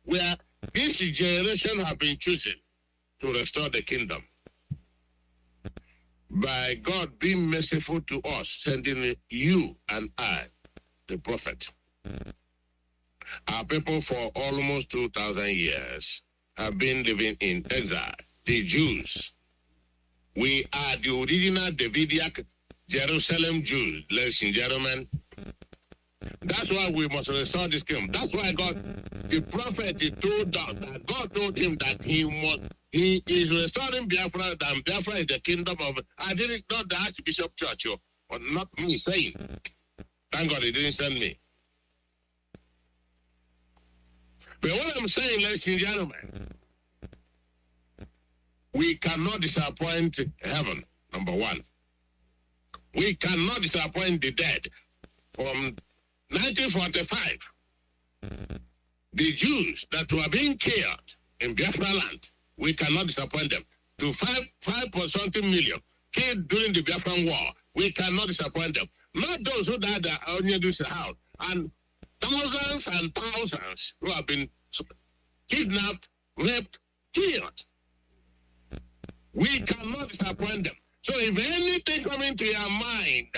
Where this generation have been chosen to restore the kingdom. By God being merciful to us, sending you and I, the prophet. Our people for almost 2,000 years have been living in exile. The Jews. We are the original Davidic Jerusalem Jews, ladies and gentlemen. That's why we must restore this kingdom. That's why God, the prophet, he told us that God told him that he is restoring Biafra, and Biafra is the kingdom of, I didn't, not the Archbishop Church, or not me saying. Thank God he didn't send me. But what I'm saying, ladies and gentlemen, we cannot disappoint heaven, number one. We cannot disappoint the dead. From 1945, the Jews that were being killed in Biafra land, we cannot disappoint them. To 5.something million killed during the Biafran war, we cannot disappoint them. Not those who died at Onyedu's house, and thousands and thousands who have been kidnapped, raped, killed. We cannot disappoint them. So if anything comes into your mind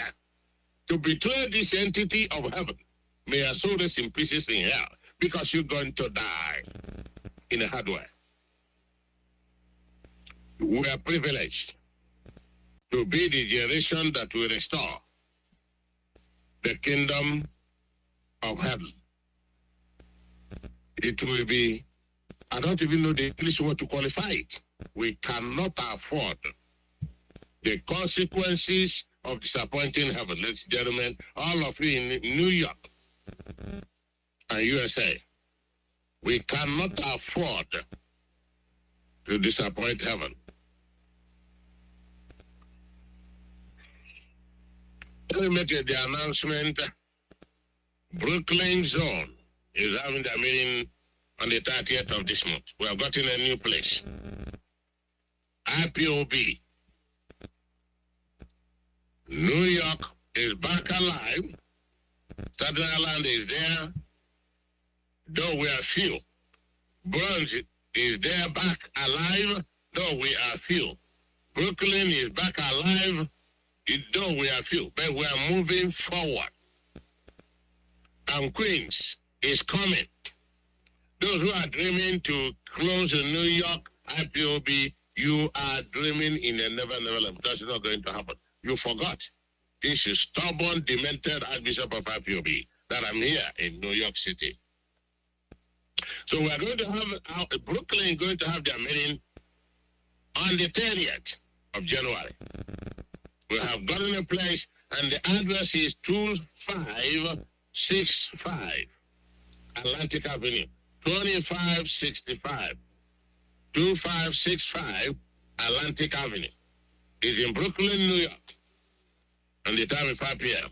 to betray this entity of heaven, may your soul rest in pieces in hell, because you're going to die in a hard way. We are privileged to be the generation that will restore the kingdom of heaven. It will be, I don't even know the English word to qualify it. We cannot afford the consequences of disappointing heaven. Ladies and gentlemen, all of you in New York and USA, we cannot afford to disappoint heaven. Let me make the announcement. Brooklyn Zone is having their meeting on the 30th of this month. We have gotten a new place. Ipob. New York is back alive. Staten Island is there, though we are few. Bronx is there back alive, though we are few. Brooklyn is back alive, though we are few. But we are moving forward. And Queens is coming. Those who are dreaming to close in New York, Ipob, you are dreaming in a never land. That's not going to happen. You forgot. This is stubborn, demented Archbishop of Ipob that I'm here in New York City. So we're going to have, Brooklyn is going to have their meeting on the 30th of January. We have gotten a place, and the address is 2565 Atlantic Avenue, 2565. 2565 Atlantic Avenue. It's in Brooklyn, New York. And the time is 5 p.m.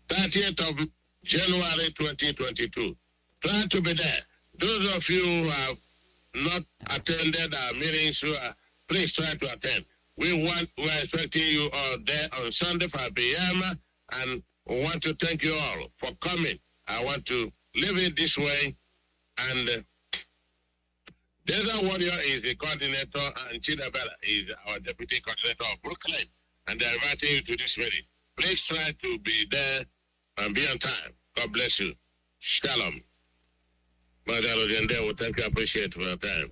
30th of January 2022. Try to be there. Those of you who have not attended our meetings, please try to attend. We're expecting you all there on Sunday 5 p.m. and we want to thank you all for coming. I want to leave it this way. And Desert Warrior is the coordinator, and Chidabella is our deputy coordinator of Brooklyn. And they're inviting you to this meeting. Please try to be there and be on time. God bless you. Shalom. Mazi Alozia, thank you. I appreciate for your time.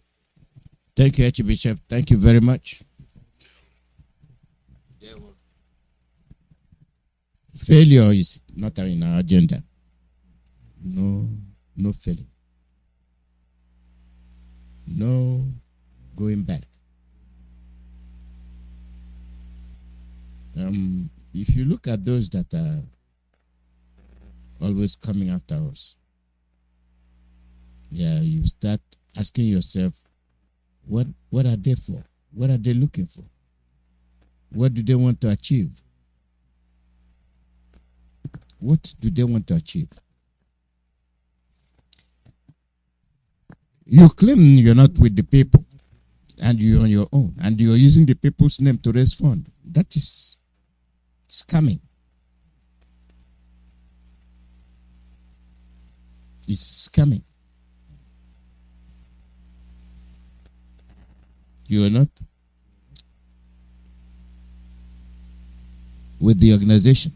Thank you, Archbishop. Thank you very much. Failure is not in our agenda. No failing. No going back. If you look at those that are always coming after us, you start asking yourself, what are they for? What are they looking for? What do they want to achieve? What do they want to achieve? You claim you're not with the people and you're on your own and you're using the people's name to raise funds. That is scamming. It's scamming. You are not with the organization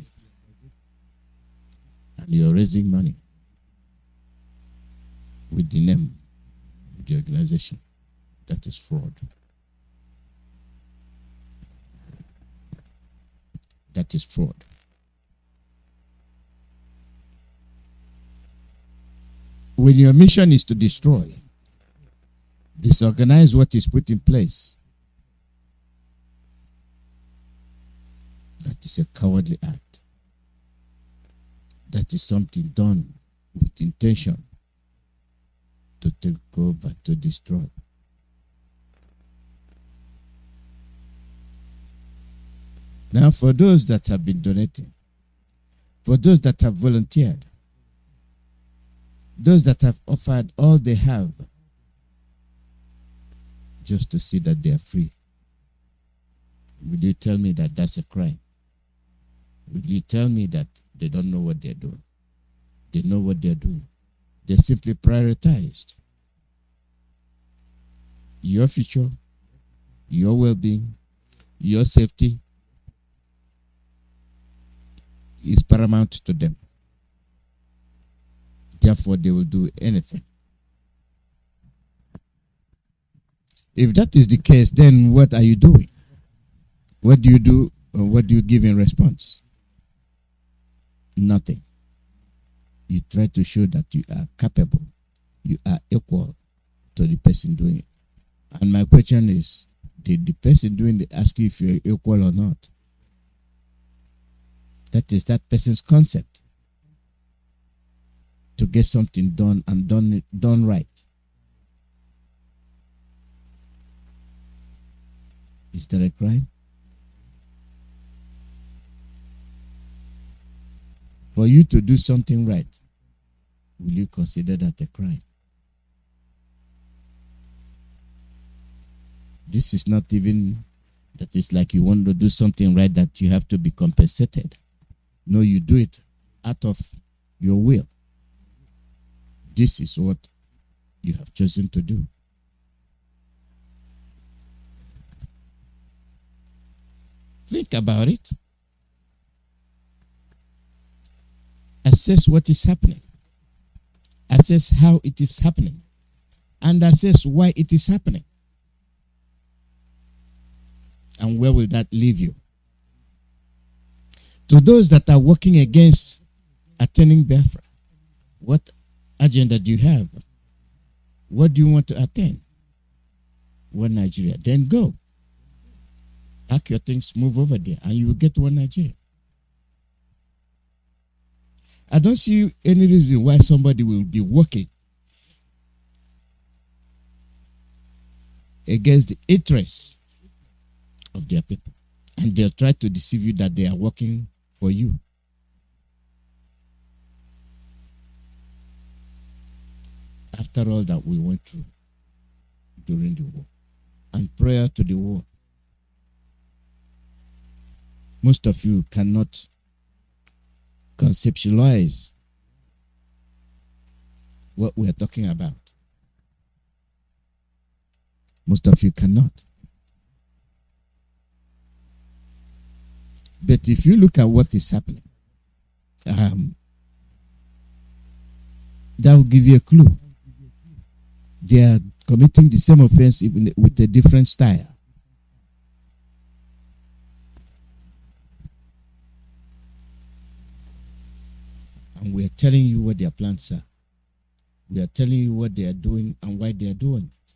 and you're raising money with the name of the organization. That is fraud. That is fraud. When your mission is to destroy, disorganize what is put in place, that is a cowardly act. That is something done with intention to take over, to destroy. Now, for those that have been donating, for those that have volunteered, those that have offered all they have just to see that they are free, will you tell me that that's a crime? Will you tell me that they don't know what they're doing? They know what they're doing. They simply prioritized your future, your well-being, your safety is paramount to them. Therefore, they will do anything. If that is the case, then what are you doing? What do you do, or what do you give in response? Nothing. You try to show that you are capable, you are equal to the person doing it. And my question is, did the person doing it ask you if you're equal or not? That is that person's concept to get something done and done right. Is that a crime? For you to do something right, will you consider that a crime? This is not even that it's like you want to do something right that you have to be compensated. No, you do it out of your will. This is what you have chosen to do. Think about it. Assess what is happening. Assess how it is happening. And assess why it is happening. And where will that leave you? To those that are working against attaining Biafra, what agenda do you have? What do you want to attain? One Nigeria. Then go. Pack your things, move over there, and you will get one Nigeria. I don't see any reason why somebody will be working against the interests of their people. And they'll try to deceive you that they are working for you. After all that we went through during the war and prior to the war, most of you cannot conceptualize what we are talking about. Most of you cannot. But if you look at what is happening, that will give you a clue they are committing the same offense with a different style. And we are telling you what their plans are. We are telling you what they are doing and why they are doing it.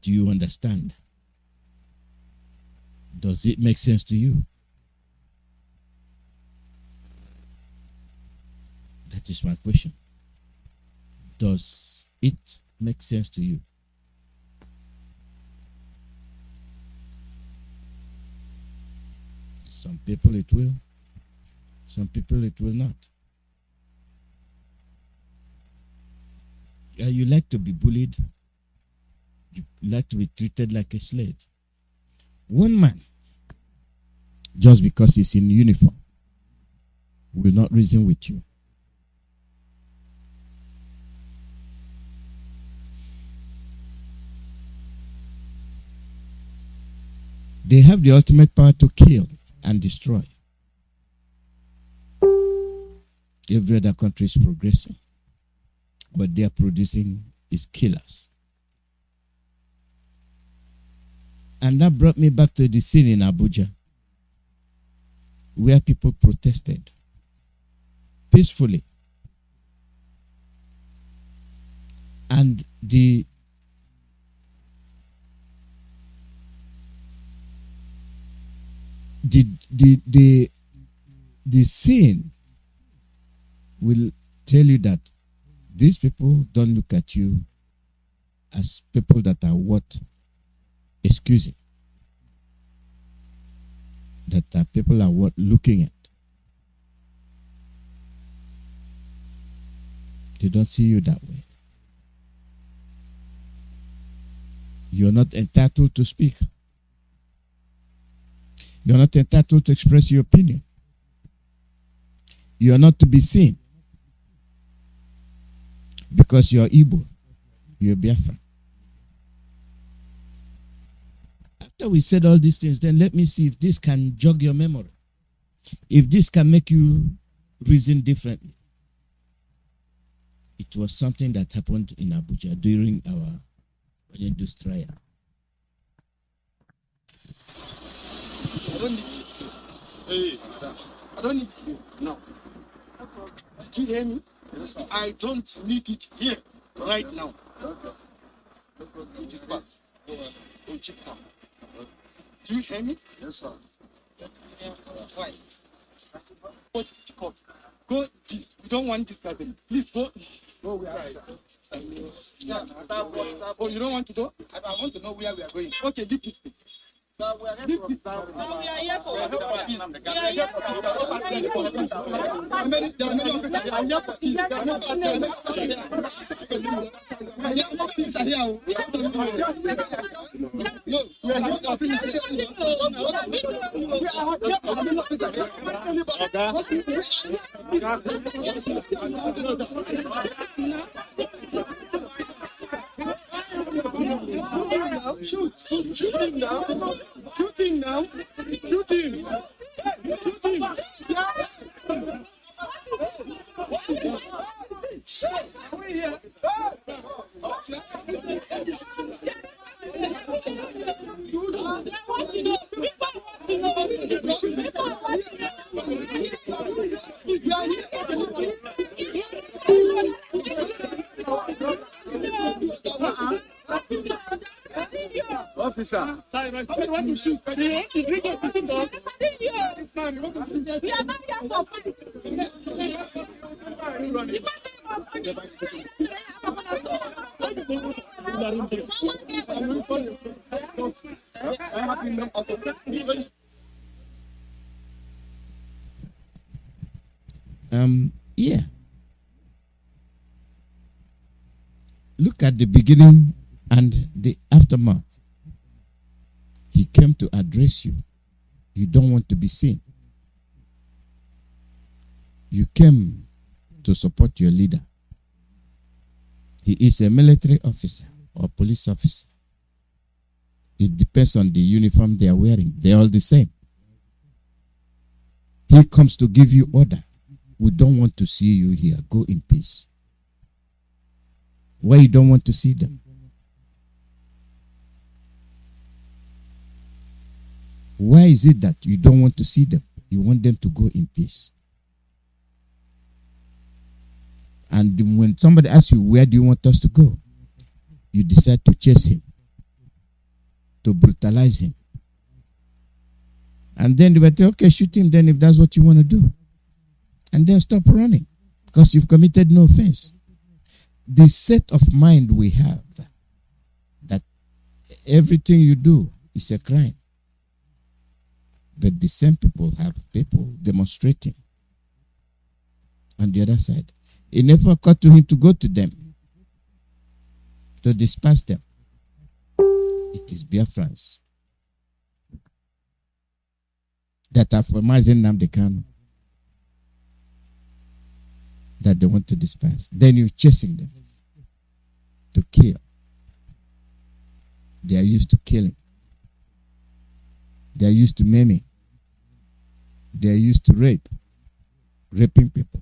Do you understand? Does it make sense to you? That is my question. Does it make sense to you? Some people it will. Some people it will not. Yeah, you like to be bullied. You like to be treated like a slave. One man, just because he's in uniform, will not reason with you. They have the ultimate power to kill and destroy. Every other country is progressing. What they are producing is killers. And that brought me back to the scene in Abuja, where people protested peacefully. And the scene will tell you that these people don't look at you as people that are worth excusing. That people are worth looking at. They don't see you that way. You're not entitled to speak. You're not entitled to express your opinion. You are not to be seen because you're Igbo, you're Biafra. After we said all these things, then let me see if this can jog your memory. If this can make you reason differently. It was something that happened in Abuja during our Oyendu's trial. I don't need it now. Do you hear me? Yes, I don't need it here, right now. It is fast. Do you hear me? Yes, sir. Why? Go to the court. Go this. We don't want this happening. Please go. Go where we are. Oh, you don't want to go? I want to know where we are going. Okay, this is it. We are here for peace. Shoot him now. Shoot him now. Shoot him. Shoot him. Are we here? Officer. Sorry, want to shoot. You want to bring it to talk? We are not here for fight. Yeah. Look at the beginning and the aftermath. He came to address you. You don't want to be seen. You came to support your leader. He is a military officer or police officer. It depends on the uniform they are wearing. They're all the same. He comes to give you order. We don't want to see you here. Go in peace. Why you don't want to see them? Why is it that you don't want to see them? You want them to go in peace. And when somebody asks you, where do you want us to go? You decide to chase him, to brutalize him. And then they will say, okay, shoot him then if that's what you want to do. And then stop running because you've committed no offense. The set of mind we have that everything you do is a crime. But the same people have people demonstrating on the other side. It never occurred to him to go to them, to disperse them. It is Biafrans that are for Mazi Nnamdi that they want to disperse. Then you're chasing them to kill. They are used to killing. They are used to maiming. They are used to raping people.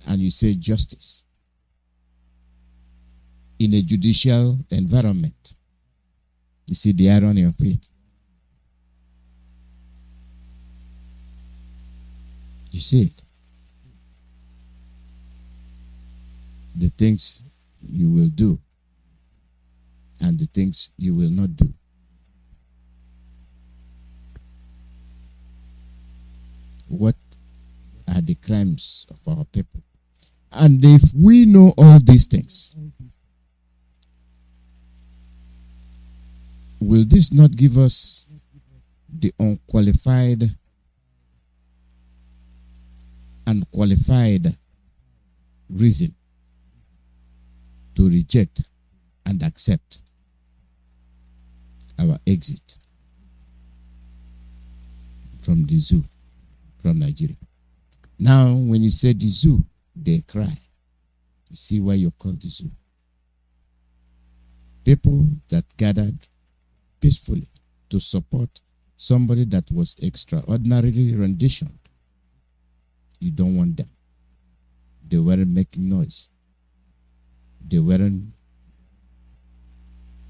And you say justice in a judicial environment. You see the irony of it. You see it. The things you will do and the things you will not do. What are the crimes of our people? And if we know all these things, will this not give us the unqualified and qualified reason to reject and accept our exit from the zoo, from Nigeria? Now, when you say the zoo, they cry. You see why you're called the zoo. People that gathered peacefully to support somebody that was extraordinarily renditioned. You don't want them. They weren't making noise. They weren't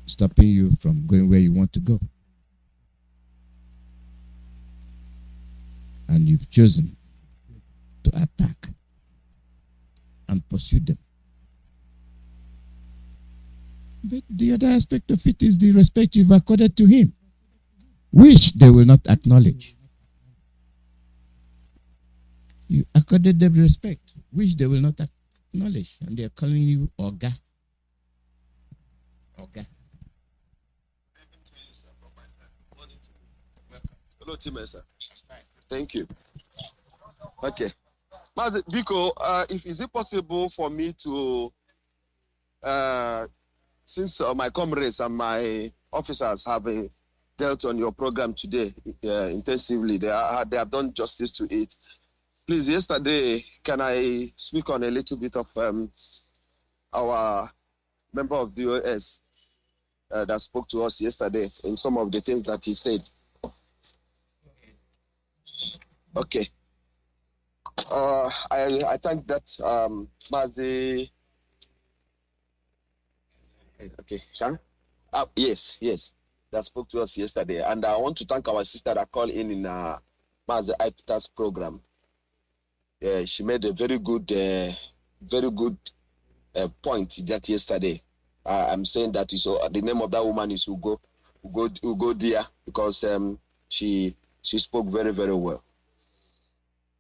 stopping you from going where you want to go. And you've chosen to attack and pursue them. But the other aspect of it is the respect you've accorded to him, which they will not acknowledge. You accorded them respect, which they will not acknowledge, and they are calling you Oga. Oga. Hello, Tim, sir. Thank you. Okay. Mazi, Biko, is it possible for me to, since my comrades and my officers have dealt on your program today intensively, they have done justice to it. Please, yesterday, can I speak on a little bit of our member of the OS that spoke to us yesterday in some of the things that he said? Okay. I think that Mazi. Okay, Shan? Yes, that spoke to us yesterday, and I want to thank our sister that called in Mazi IPTA's program. She made a very good point that yesterday. I'm saying that is the name of that woman is Ugo Dia, because she spoke very, very well.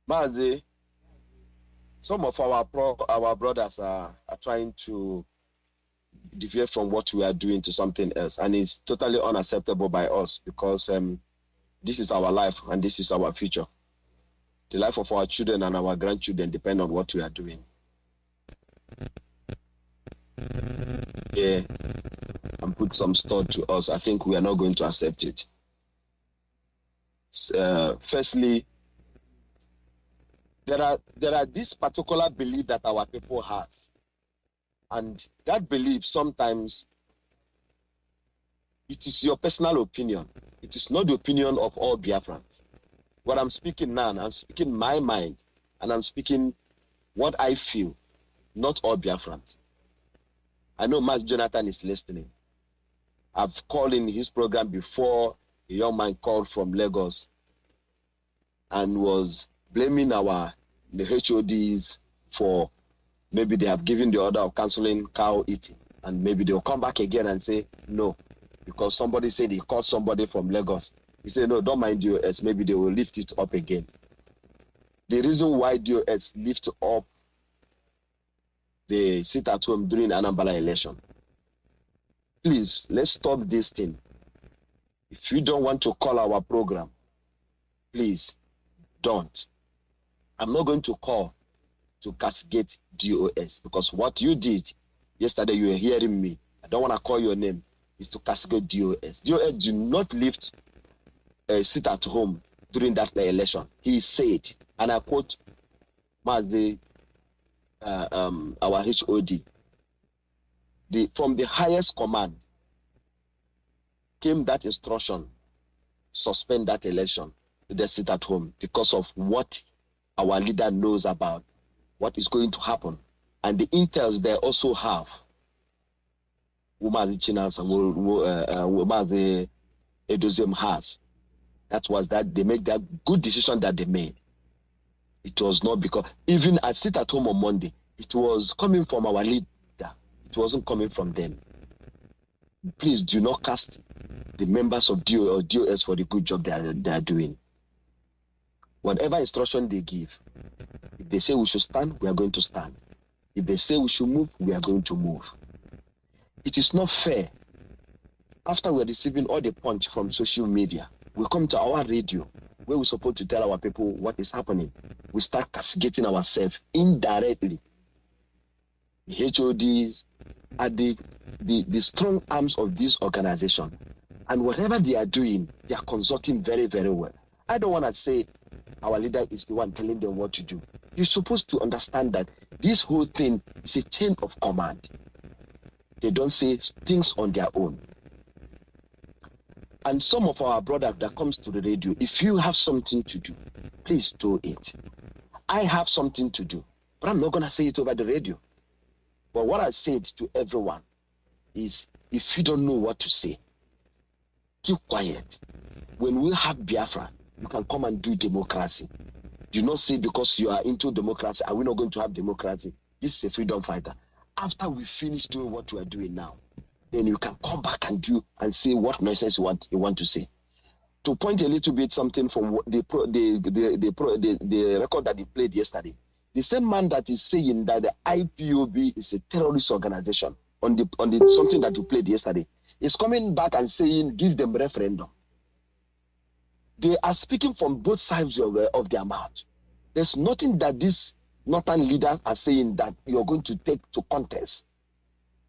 Mazi, some of our brothers are trying to deviate from what we are doing to something else, and it's totally unacceptable by us, because this is our life and this is our future. The life of our children and our grandchildren depend on what we are doing. Yeah, and put some store to us. I think we are not going to accept it. Firstly, there are this particular belief that our people has, and that belief sometimes it is your personal opinion. It is not the opinion of all Biafrans. what I'm speaking now, I'm speaking my mind, and I'm speaking what I feel, not all Biafrans. I know Mas Jonathan is listening. I've called in his program before. A young man called from Lagos and was blaming the HODs for maybe they have given the order of canceling cow eating, and maybe they'll come back again and say no, because somebody said he called somebody from Lagos. He said, no, don't mind DOS, maybe they will lift it up again. The reason why DOS lift up the sit at home during Anambra election, please, let's stop this thing. If you don't want to call our program, please don't. I'm not going to call to castigate DOS, because what you did yesterday, you were hearing me. I don't want to call your name. Is to castigate DOS. DOS do not lift sit at home during that election. He said, and I quote Mazi, our HOD, from the highest command came that instruction, suspend that election, they sit at home, because of what our leader knows about what is going to happen. And the intels they also have, Umazi Chinas and Umazi Edozem has. That was that they made that good decision that they made. It was not because, even I sit at home on Monday, it was coming from our leader. It wasn't coming from them. Please do not cast the members of DOS for the good job they are doing. Whatever instruction they give, if they say we should stand, we are going to stand. If they say we should move, we are going to move. It is not fair. After we're receiving all the punch from social media, we come to our radio, where we're supposed to tell our people what is happening. We start castigating ourselves indirectly. The HODs are the strong arms of this organization. And whatever they are doing, they are consulting very, very well. I don't want to say our leader is the one telling them what to do. You're supposed to understand that this whole thing is a chain of command. They don't say things on their own. And some of our brothers that comes to the radio, if you have something to do, please do it. I have something to do, but I'm not going to say it over the radio. But what I said to everyone is, if you don't know what to say, keep quiet. When we have Biafra, you can come and do democracy. Do not say because you are into democracy, are we not going to have democracy? This is a freedom fighter. After we finish doing what we are doing now, then you can come back and do and say what nonsense you want to say. To point a little bit something from the record that he played yesterday, the same man that is saying that the IPOB is a terrorist organization on the something that you played yesterday is coming back and saying give them referendum. They are speaking from both sides of their mouth. There's nothing that these northern leaders are saying that you're going to take to contest.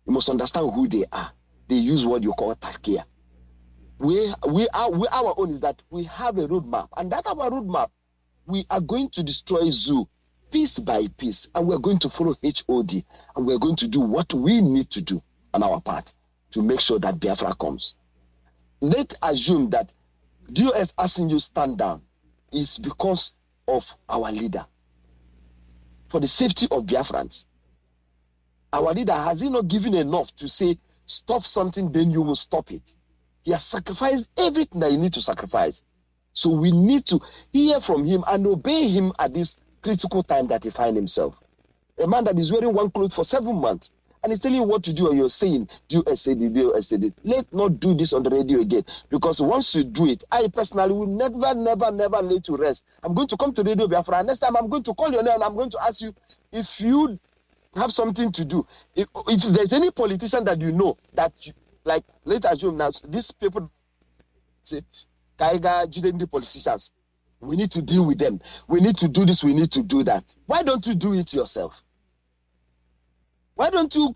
You must understand who they are. They use what you call takia. Our own is that we have a roadmap, and that our roadmap, we are going to destroy zoo piece by piece, and we're going to follow HOD, and we're going to do what we need to do on our part to make sure that Biafra comes. Let's assume that DOS asking you stand down is because of our leader. For the safety of Biafrans. Our leader, has he not given enough to say, stop something, then you will stop it? He has sacrificed everything that you need to sacrifice. So we need to hear from him and obey him at this critical time that he finds himself. A man that is wearing one cloth for 7 months and is telling you what to do, and you're saying, do SAD. Let's not do this on the radio again. Because once you do it, I personally will never let you rest. I'm going to come to Radio Biafra. Next time I'm going to call your name and I'm going to ask you if you have something to do. If there's any politician that you know that, like, let's assume now, these people say, Kaiga, GDP politicians, we need to deal with them. We need to do this, we need to do that. Why don't you do it yourself? Why don't you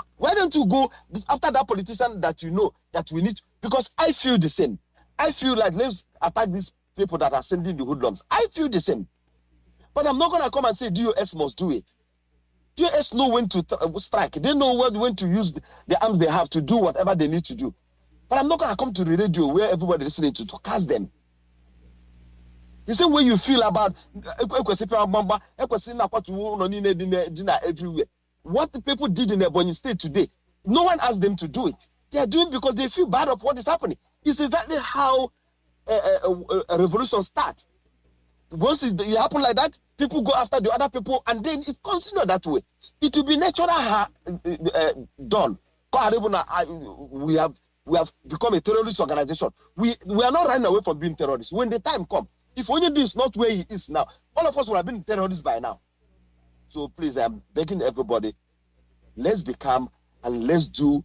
go after that politician that you know that we need? Because I feel the same. I feel like let's attack these people that are sending the hoodlums. I feel the same. But I'm not going to come and say DOS must do it. DOS know when to strike. They know when to use the arms they have to do whatever they need to do. But I'm not going to come to the radio where everybody is listening to cast them. The same way you feel about everywhere. What the people did in Ebonyi State today, no one asked them to do it. They are doing it because they feel bad of what is happening. It's exactly how a revolution starts. Once it happen like that, people go after the other people, and then it continues that way. It will be naturally done. We have become a terrorist organization. We are not running away from being terrorists. When the time comes, if Onyedu is not where he is now, all of us would have been terrorists by now. So please, I'm begging everybody, let's be calm and let's do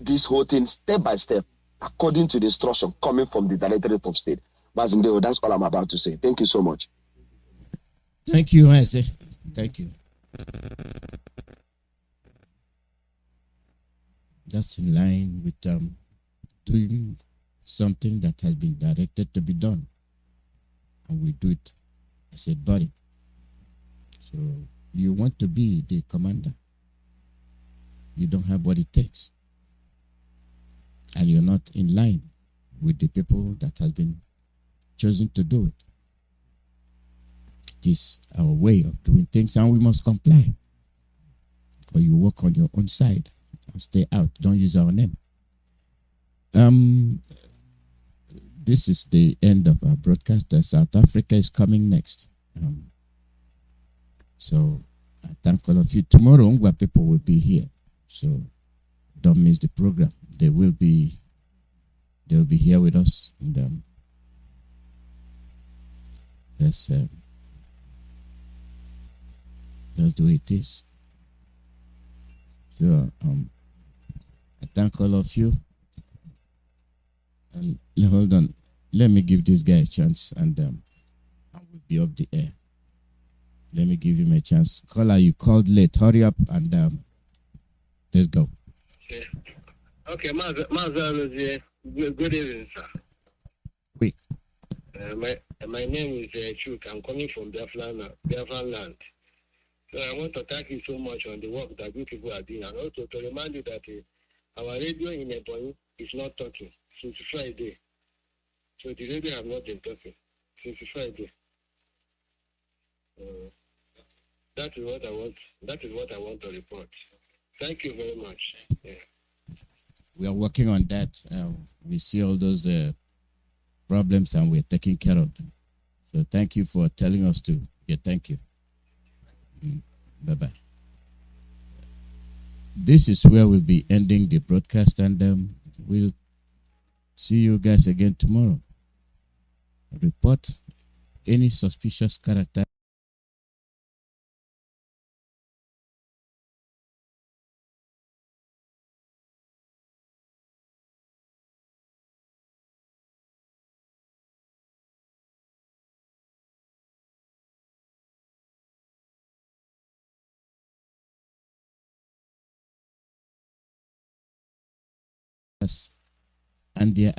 this whole thing step by step, according to the instruction coming from the Directorate of State. Mazindeo, that's all I'm about to say. Thank you so much. Thank you, Mazi. Thank you. That's in line with doing something that has been directed to be done. And we do it as a body. So you want to be the commander. You don't have what it takes. And you're not in line with the people that has been chosen to do it. It is our way of doing things, and we must comply. Or you work on your own side and stay out. Don't use our name. This is the end of our broadcast. South Africa is coming next. So I thank all of you. Tomorrow, Ngwa people will be here. So don't miss the program. They will be here with us. And that's the way it is. So I thank all of you. And hold on, let me give this guy a chance, and I will be off the air. Let me give him a chance. Caller, you called late. Hurry up and let's go. Okay, Mazi, good evening, sir. Quick. My name is Chuk. I'm coming from Biafra land. So I want to thank you so much on the work that you people are doing, and also to remind you that our radio in Ebonyi is not talking since Friday. So the radio have not been talking since Friday. That is what I want. That is what I want to report. Thank you very much. Yeah. We are working on that. We see all those problems, and we're taking care of them. So thank you for telling us to. Yeah, thank you. Bye-bye. This is where we'll be ending the broadcast, and we'll see you guys again tomorrow. Report any suspicious character. And their